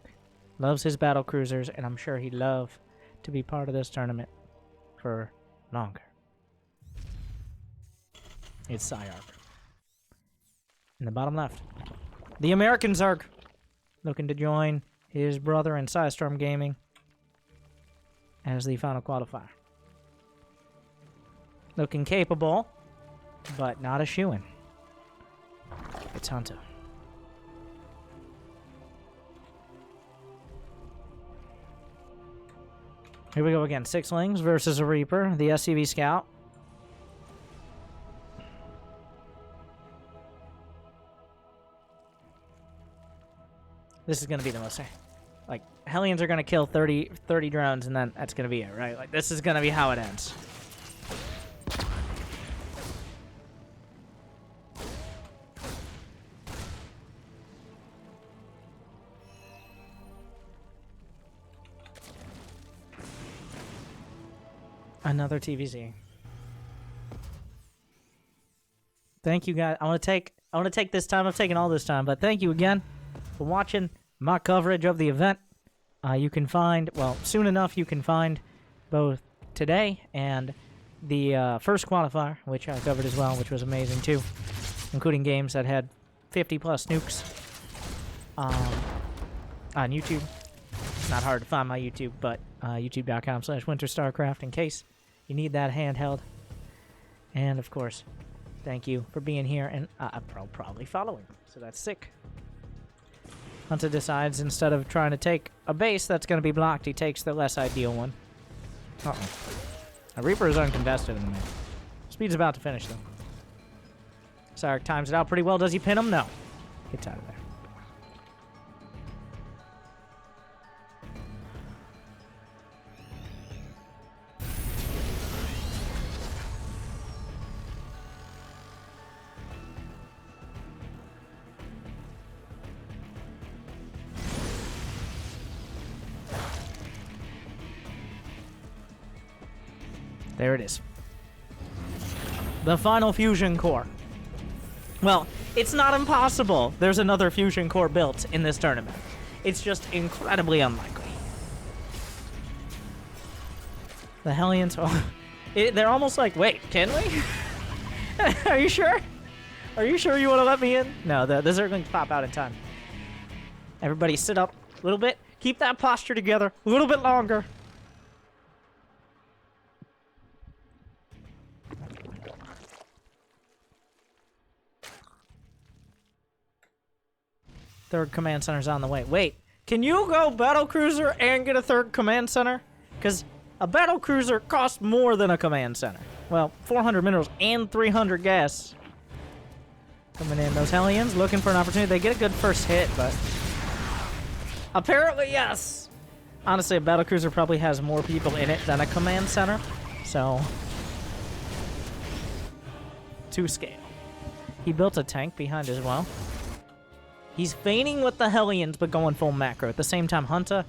loves his battle cruisers, and I'm sure he'd love to be part of this tournament for longer. It's Sarch. In the bottom left, the American Zark, looking to join his brother in Psystorm Gaming as the final qualifier. Looking capable, but not a shoo-in. It's Hunter. Here we go again. Sixlings versus a Reaper, the SCV Scout. This is going to be the most... Like, Hellions are going to kill 30 drones, and then that's going to be it, right? Like, this is going to be how it ends. Another TVZ. Thank you, guys. I want to take this time. I've taken all this time, but thank you again for watching my coverage of the event. You can find, well, soon enough, you can find both today and the first qualifier, which I covered as well, which was amazing too, including games that had 50 plus nukes on YouTube. Not hard to find my YouTube, but youtube.com/WinterStarcraft in case you need that handheld. And of course, thank you for being here and probably following. So that's sick. Hunter decides instead of trying to take a base that's going to be blocked, he takes the less ideal one. Uh-oh. A Reaper is uncontested in the main. Speed's about to finish, though. Sarch times it out pretty well. Does he pin him? No. Gets out of there. There it is. The final fusion core. Well, it's not impossible. There's another fusion core built in this tournament. It's just incredibly unlikely. The Hellions, they're almost like, wait, can we? Are you sure? Are you sure you want to let me in? No, the Zerglings pop out in time. Everybody sit up a little bit. Keep that posture together a little bit longer. Third command center's on the way. Wait, can you go battle cruiser and get a third command center? Because a battle cruiser costs more than a command center. Well, 400 minerals and 300 gas. Coming in, those Hellions looking for an opportunity. They get a good first hit, but apparently yes. Honestly, a battle cruiser probably has more people in it than a command center, so to scale. He built a tank behind as well. He's feigning with the Hellions, but going full macro. At the same time, Hunter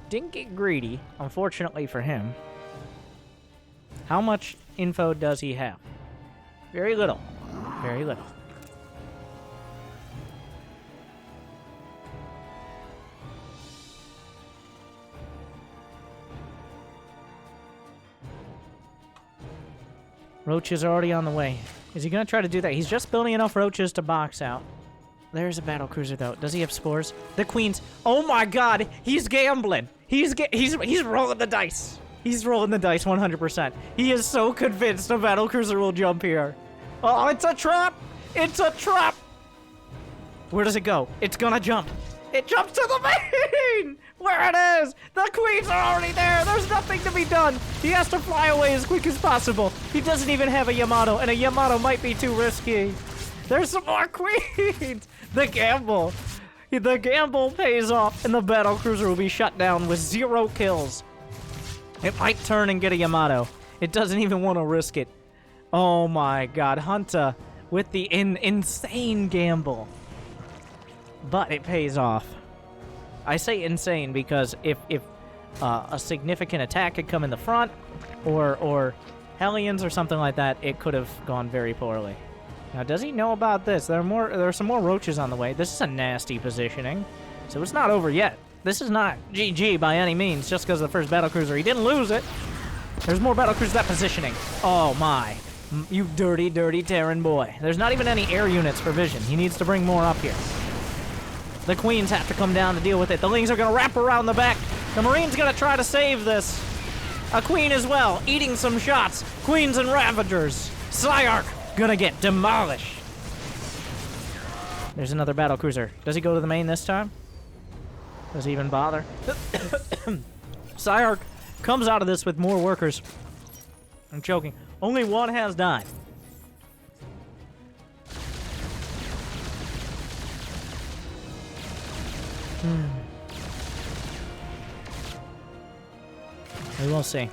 didn't get greedy, unfortunately for him. How much info does he have? Very little. Very little. Roaches are already on the way. Is he going to try to do that? He's just building enough roaches to box out. There's a battle cruiser though. Does he have spores? The queens. Oh my god, he's gambling. He's rolling the dice. He's rolling the dice 100%. He is so convinced a battle cruiser will jump here. Oh, it's a trap. It's a trap. Where does it go? It's gonna jump. It jumps to the main. Where it is. The queens are already there. There's nothing to be done. He has to fly away as quick as possible. He doesn't even have a Yamato, and a Yamato might be too risky. There's some more queens. The gamble. The gamble pays off, and the battle cruiser will be shut down with 0 kills. It might turn and get a Yamato. It doesn't even want to risk it. Oh my god, Hunter with the insane gamble. But it pays off. I say insane because if a significant attack had come in the front, or Hellions or something like that, it could have gone very poorly. Now, does he know about this? There are some more roaches on the way. This is a nasty positioning. So it's not over yet. This is not GG by any means, just because of the first battlecruiser. He didn't lose it. There's more battlecruisers. That positioning. Oh, my. You dirty, dirty Terran boy. There's not even any air units for vision. He needs to bring more up here. The queens have to come down to deal with it. The lings are going to wrap around the back. The Marine's going to try to save this. A queen as well, eating some shots. Queens and Ravagers. Sarch gonna get demolished. There's another battle cruiser. Does he go to the main this time? Does he even bother? Sarch comes out of this with more workers. I'm joking. Only one has died. We will see.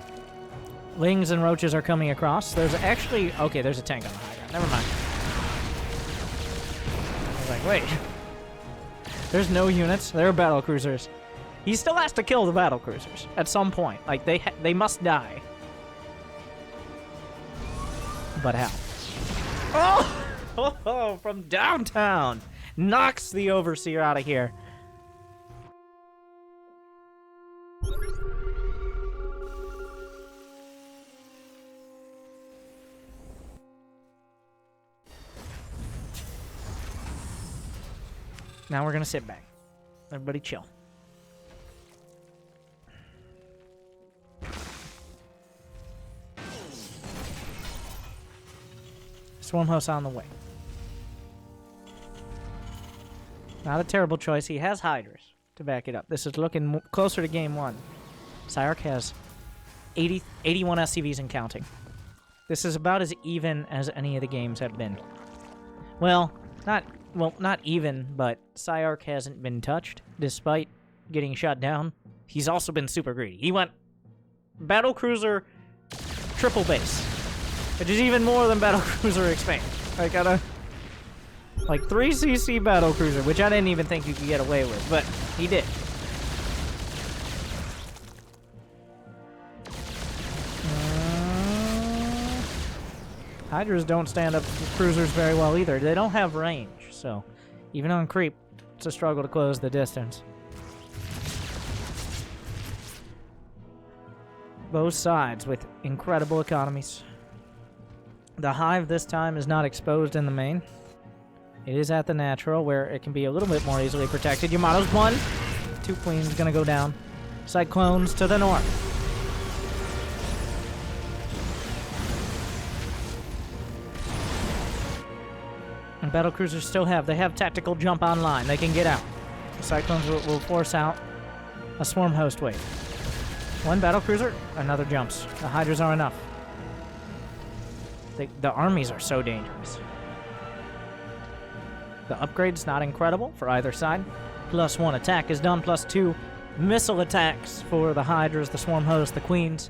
Lings and roaches are coming across. There's actually... Okay, there's a tank on the high ground. Never mind. I was like, wait. There's no units. There are battle cruisers. He still has to kill the battle cruisers at some point. Like, they must die. But how? Oh! From downtown. Knocks the Overseer out of here. Now we're gonna sit back. Everybody chill. Swarm host on the way. Not a terrible choice. He has Hydras to back it up. This is looking closer to game 1. Sarch has 81 SCVs and counting. This is about as even as any of the games have been. Well, not even, but Sarch hasn't been touched despite getting shut down. He's also been super greedy. He went Battlecruiser triple base, which is even more than Battlecruiser expand. Like, got a 3cc Battlecruiser, which I didn't even think you could get away with, but he did. Hydras don't stand up to cruisers very well either. They don't have range, so even on creep, it's a struggle to close the distance. Both sides with incredible economies. The Hive this time is not exposed in the main. It is at the natural, where it can be a little bit more easily protected. Yamato's 1. 2 queens gonna go down. Cyclones to the north. And Battlecruisers still have tactical jump online. They can get out. The Cyclones will force out a swarm host wave. 1 Battlecruiser, another jumps. The Hydras are enough. The armies are so dangerous. The upgrade's not incredible for either side. +1 attack is done, +2 missile attacks for the Hydras, the swarm host, the queens.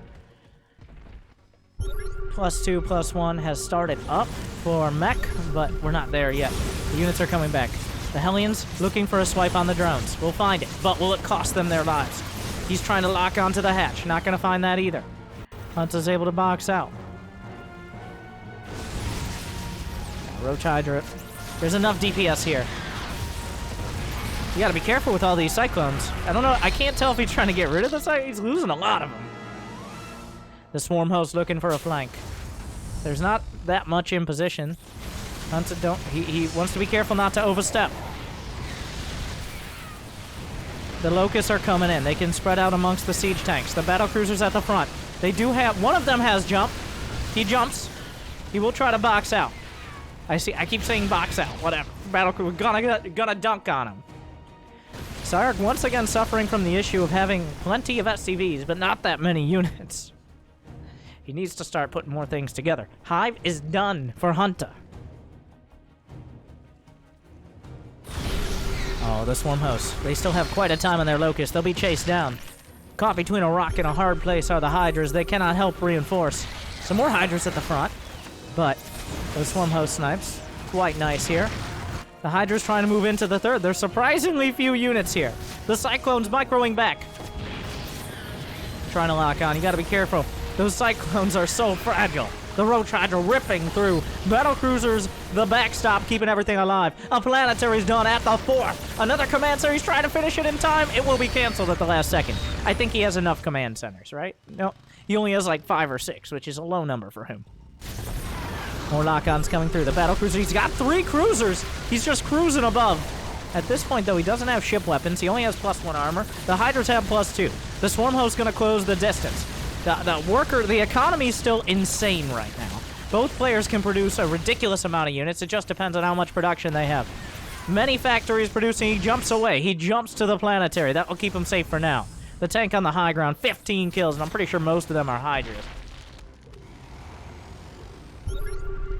+2, +1 has started up for Mech, but we're not there yet. The units are coming back. The Hellions looking for a swipe on the drones. We'll find it, but will it cost them their lives? He's trying to lock onto the hatch. Not going to find that either. Hunt is able to box out. Roach Hydra. There's enough DPS here. You gotta be careful with all these Cyclones. I don't know. I can't tell if he's trying to get rid of the Cyclones. He's losing a lot of them. The Swarm host looking for a flank. There's not that much in position. He wants to be careful not to overstep. The Locusts are coming in. They can spread out amongst the siege tanks. The Battlecruisers at the front. They do have... One of them has jump. He jumps. He will try to box out. I keep saying box out. Whatever. Battlecruiser gonna dunk on him. Sarch once again suffering from the issue of having plenty of SCVs, but not that many units. He needs to start putting more things together. Hive is done for Hunter. Oh, the Swarm hosts. They still have quite a time on their Locust. They'll be chased down. Caught between a rock and a hard place are the Hydras. They cannot help reinforce. Some more Hydras at the front, but those Swarm host snipes, quite nice here. The Hydra's trying to move into the third. There's surprisingly few units here. The Cyclones microing back. Trying to lock on. You gotta be careful. Those Cyclones are so fragile. The Roach Hydra ripping through. Battlecruisers, the backstop, keeping everything alive. A Planetary's done at the 4th. Another command center. He's trying to finish it in time. It will be canceled at the last second. I think he has enough command centers, right? No, he only has like 5 or 6, which is a low number for him. More lock-ons coming through. The Battlecruiser, he's got 3 cruisers. He's just cruising above. At this point, though, he doesn't have ship weapons. He only has +1 armor. The Hydras have +2. The Swarm host's going to close the distance. The economy is still insane right now. Both players can produce a ridiculous amount of units. It just depends on how much production they have. Many factories producing. He jumps away. He jumps to the Planetary. That will keep him safe for now. The tank on the high ground, 15 kills, and I'm pretty sure most of them are Hydras.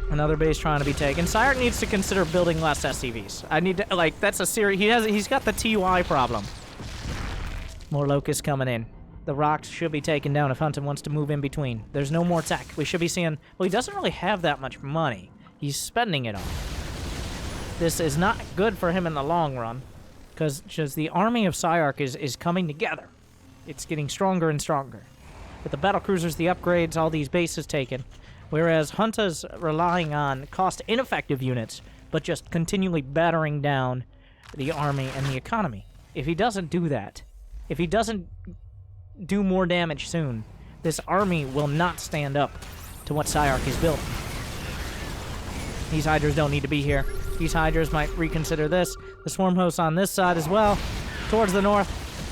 Another base trying to be taken. Sarch needs to consider building less SCVs. I need to, like, that's a serious... He's got the TY problem. More Locusts coming in. The rocks should be taken down if Hunter wants to move in between. There's no more tech. We should be seeing... Well, he doesn't really have that much money. He's spending it all. This is not good for him in the long run, because the army of Sarch is coming together. It's getting stronger and stronger. With the Battlecruisers, the upgrades, all these bases taken. Whereas Hunter's relying on cost-ineffective units, but just continually battering down the army and the economy. If he doesn't do that, if he doesn't do more damage soon, this army will not stand up to what Sarch is built. These Hydras don't need to be here. These Hydras might reconsider this. The Swarm Hosts on this side as well, towards the north.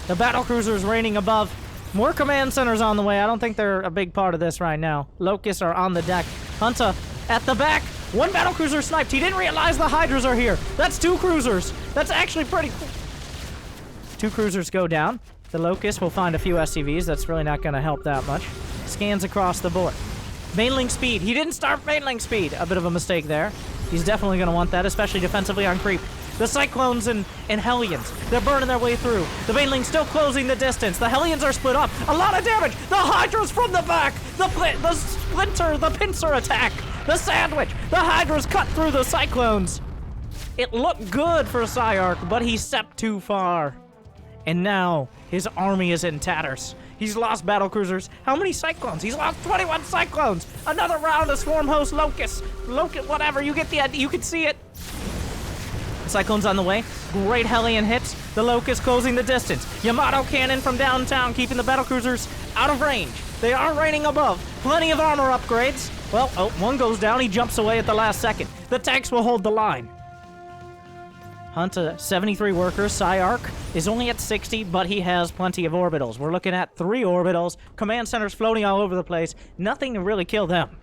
The Battlecruisers raining above. More command centers on the way. I don't think they're a big part of this right now. Locusts are on the deck. Hunter at the back. One Battlecruiser sniped. He didn't realize the Hydras are here. That's 2 cruisers. That's actually pretty cool. 2 cruisers go down. The Locust will find a few SCVs. That's really not going to help that much. Scans across the board. Mainling speed. He didn't start mainling speed. A bit of a mistake there. He's definitely going to want that, especially defensively on creep. The Cyclones and Hellions, they're burning their way through. The Mainlings still closing the distance. The Hellions are split up. A lot of damage. The Hydras from the back. The Splinter, the Pincer attack. The Sandwich. The Hydras cut through the Cyclones. It looked good for Sarch, but he stepped too far. And now his army is in tatters. He's lost battlecruisers. How many Cyclones? He's lost 21 Cyclones. Another round of Swarm Host Locusts. Locust, whatever. You get the idea. You can see it. Cyclones on the way. Great Hellion hits. The Locust closing the distance. Yamato cannon from downtown, keeping the battlecruisers out of range. They are raining above. Plenty of armor upgrades. Well, oh, one goes down. He jumps away at the last second. The tanks will hold the line. Hunter, 73 workers. Sarch is only at 60, but he has plenty of orbitals. We're looking at 3 orbitals. Command centers floating all over the place. Nothing to really kill them.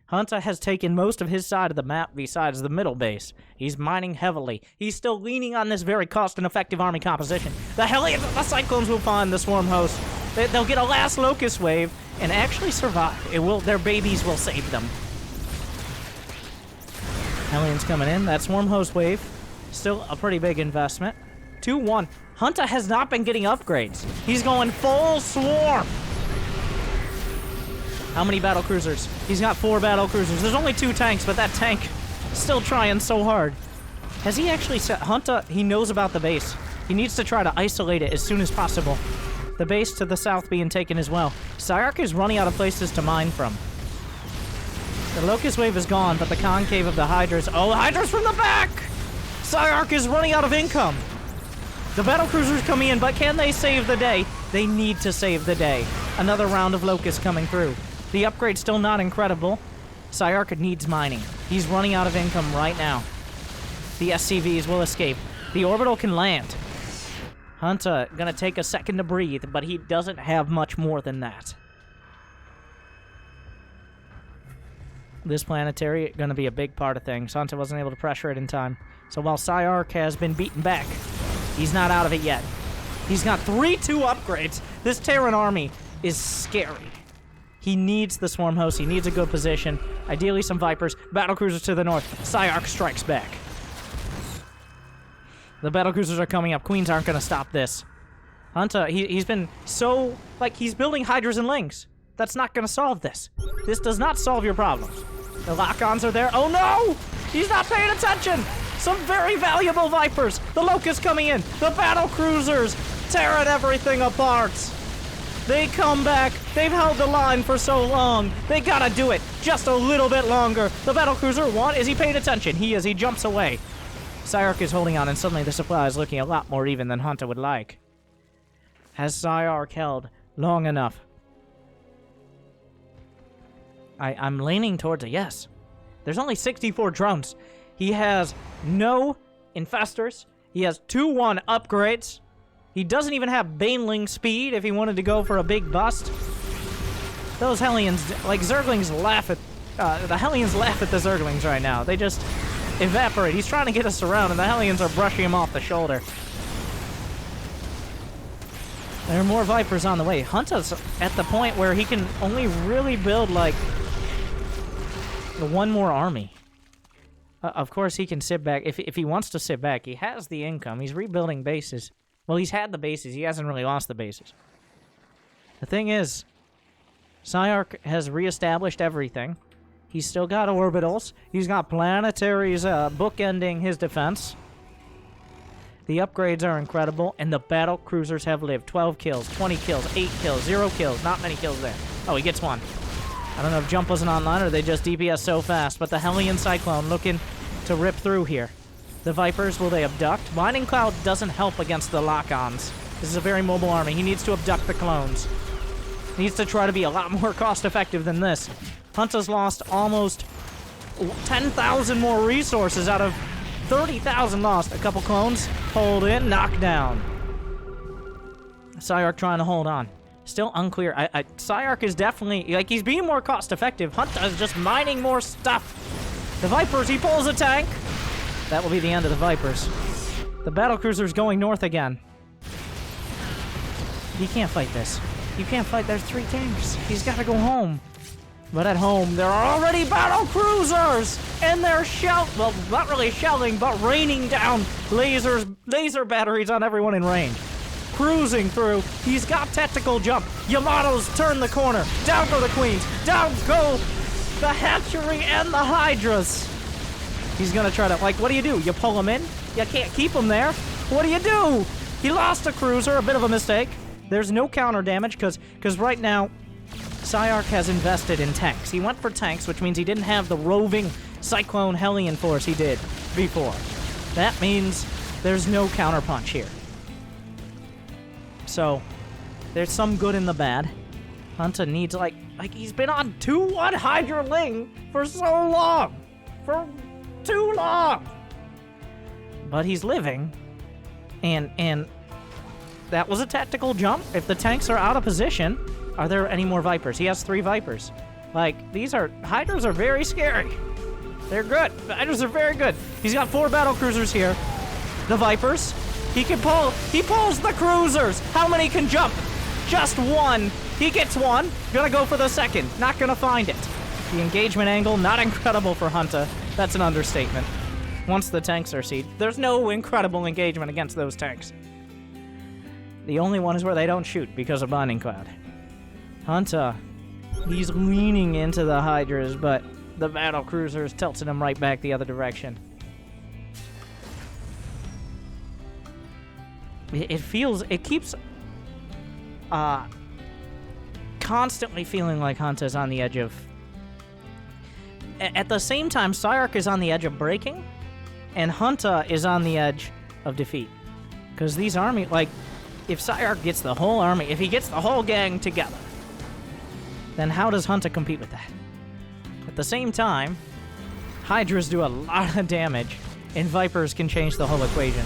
Hunter has taken most of his side of the map besides the middle base. He's mining heavily. He's still leaning on this very cost and effective army composition. The Hellions and the Cyclones will find the Swarm Host. They'll get a last Locust wave and actually survive. Their babies will save them. Hellions coming in. That Swarm Host wave, still a pretty big investment. 2-1. Hunter has not been getting upgrades. He's going full swarm. How many battlecruisers? He's got 4 battlecruisers. There's only 2 tanks, but that tank is still trying so hard. Has he actually set... Hunter, he knows about the base. He needs to try to isolate it as soon as possible. The base to the south being taken as well. Sarch is running out of places to mine from. The Locust wave is gone, but the concave of the Hydras... Oh, the Hydras from the back! Sarch is running out of income. The battlecruisers coming in, but can they save the day? They need to save the day. Another round of Locusts coming through. The upgrade's still not incredible. Sarch needs mining. He's running out of income right now. The SCVs will escape. The orbital can land. Hunter gonna take a second to breathe, but he doesn't have much more than that. This planetary gonna be a big part of things. Hunter wasn't able to pressure it in time. So while Sarch has been beaten back, he's not out of it yet. He's got 3-2 upgrades. This Terran army is scary. He needs the Swarm Host. He needs a good position. Ideally some Vipers. Battlecruisers to the north. Sarch strikes back. The battlecruisers are coming up. Queens aren't going to stop this. Hunter, he's been so... he's building Hydras and Lings. That's not going to solve this. This does not solve your problems. The lock-ons are there. Oh, no! He's not paying attention! Some very valuable Vipers. The Locusts coming in. The battlecruisers tearing everything apart. They come back. They've held the line for so long. They gotta do it just a little bit longer. The battlecruiser, is he paying attention? He is. He jumps away. Sarch is holding on, and suddenly the supply is looking a lot more even than Hunter would like. Has Sarch held long enough? I'm leaning towards a yes. There's only 64 drones. He has no infestors. He has 2-1 upgrades. He doesn't even have Baneling speed if he wanted to go for a big bust. Those Hellions, Zerglings laugh at... the Hellions laugh at the Zerglings right now. They just evaporate. He's trying to get us around, and the Hellions are brushing him off the shoulder. There are more Vipers on the way. Hunter's at the point where he can only really build, one more army. Of course, he can sit back. If he wants to sit back, he has the income. He's rebuilding bases. Well, he's had the bases. He hasn't really lost the bases. The thing is, Sarch has reestablished everything. He's still got orbitals. He's got planetaries bookending his defense. The upgrades are incredible, and the battle cruisers have lived. 12 kills, 20 kills, 8 kills, 0 kills. Not many kills there. Oh, he gets 1. I don't know if jump wasn't online or they just DPS so fast, but the Hellion Cyclone looking to rip through here. The Vipers, will they abduct? Mining Cloud doesn't help against the lock-ons. This is a very mobile army. He needs to abduct the clones. He needs to try to be a lot more cost-effective than this. Hunter's lost almost 10,000 more resources out of 30,000 lost. A couple clones, hold in, knock down. Sarch trying to hold on. Still unclear. Sarch is definitely, like, he's being more cost-effective. Hunter is just mining more stuff. The Vipers, he pulls a tank. That will be the end of the Vipers. The battlecruiser's going north again. You can't fight this. You can't fight. There's 3 tanks. He's got to go home. But at home, there are already battlecruisers! And they're well, not really shelling, but raining down laser batteries on everyone in range. Cruising through. He's got tactical jump. Yamato's turn the corner. Down go the Queens. Down go the Hatchery and the Hydras. He's gonna try to, like, what do? You pull him in? You can't keep him there. What do? He lost a cruiser, a bit of a mistake. There's no counter damage, because right now, Sarch has invested in tanks. He went for tanks, which means he didn't have the roving Cyclone Hellion force he did before. That means there's no counterpunch here. So, there's some good in the bad. Hunter needs, like he's been on 2-1 Hydra Ling for so long. For too long. But he's living. And that was a tactical jump. If the tanks are out of position, are there any more Vipers? He has 3 Vipers. Like, Hydras are very scary. They're good. The Hydras are very good. He's got 4 battlecruisers here. The Vipers. He pulls the cruisers. How many can jump? Just 1. He gets 1. Gonna go for the second. Not gonna find it. The engagement angle, not incredible for Hunter. That's an understatement. Once the tanks are sieged, there's no incredible engagement against those tanks. The only one is where they don't shoot because of Binding Cloud. Hunter, he's leaning into the Hydras, but the battlecruiser is tilting him right back the other direction. It keeps constantly feeling like Hunter's on the edge of... At the same time, Sarch is on the edge of breaking, and Hunter is on the edge of defeat. Because these armies, like, if Sarch gets the whole army, if he gets the whole gang together, then how does Hunter compete with that? At the same time, Hydras do a lot of damage, and Vipers can change the whole equation.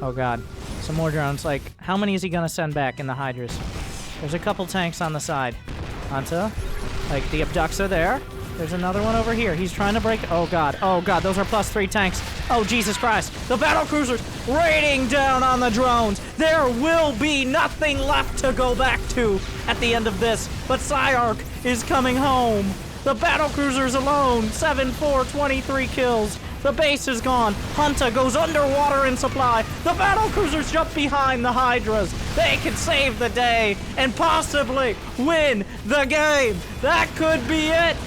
Oh god. Some more drones. Like, how many is he gonna send back in the Hydras? There's a couple tanks on the side. Hunter. Like, the abducts are there. There's another one over here. He's trying to break... Oh god. Oh god, those are +3 tanks. Oh, Jesus Christ. The battlecruisers raining down on the drones. There will be nothing left to go back to at the end of this. But Sarch is coming home. The battlecruisers alone. 7-4, 23 kills. The base is gone. Hunter goes underwater in supply. The battlecruisers jump behind the Hydras. They can save the day and possibly win the game. That could be it.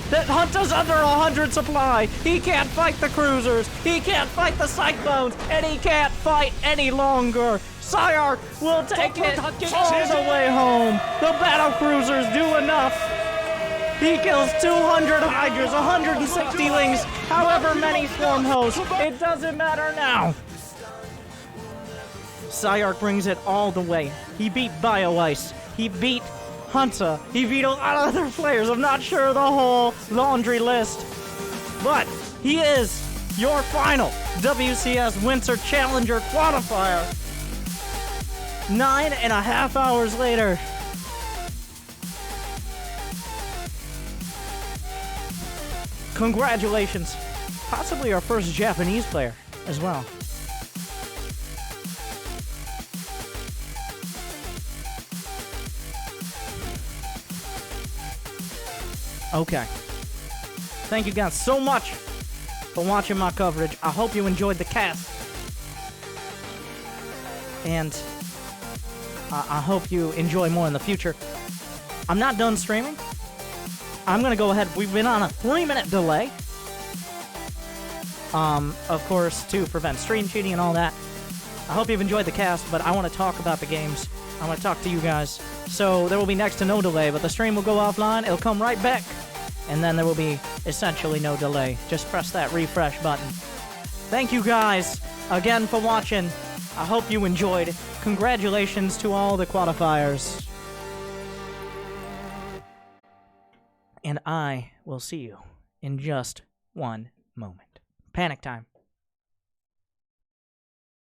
That Hunter's under 100 supply. He can't fight the cruisers. He can't fight the Cyclones. And he can't fight any longer. Sarch will take it all the way home. The battlecruisers do enough. He kills 200 Hydras, 160 Lings, however many Swarm hosts. It doesn't matter now. Sarch brings it all the way. He beat BioIce. He beat Hunter. He beat a lot of other players. I'm not sure the whole laundry list. But he is your final WCS Winter Challenger Qualifier. 9.5 hours later. Congratulations. Possibly our first Japanese player as well. Okay. Thank you guys so much for watching my coverage. I hope you enjoyed the cast. And I hope you enjoy more in the future. I'm not done streaming. I'm going to go ahead. We've been on a 3-minute delay. Of course, to prevent stream cheating and all that. I hope you've enjoyed the cast, but I want to talk about the games I'm going to talk to you guys. So there will be next to no delay, but the stream will go offline. It'll come right back. And then there will be essentially no delay. Just press that refresh button. Thank you guys again for watching. I hope you enjoyed. Congratulations to all the qualifiers. And I will see you in just one moment. Panic time.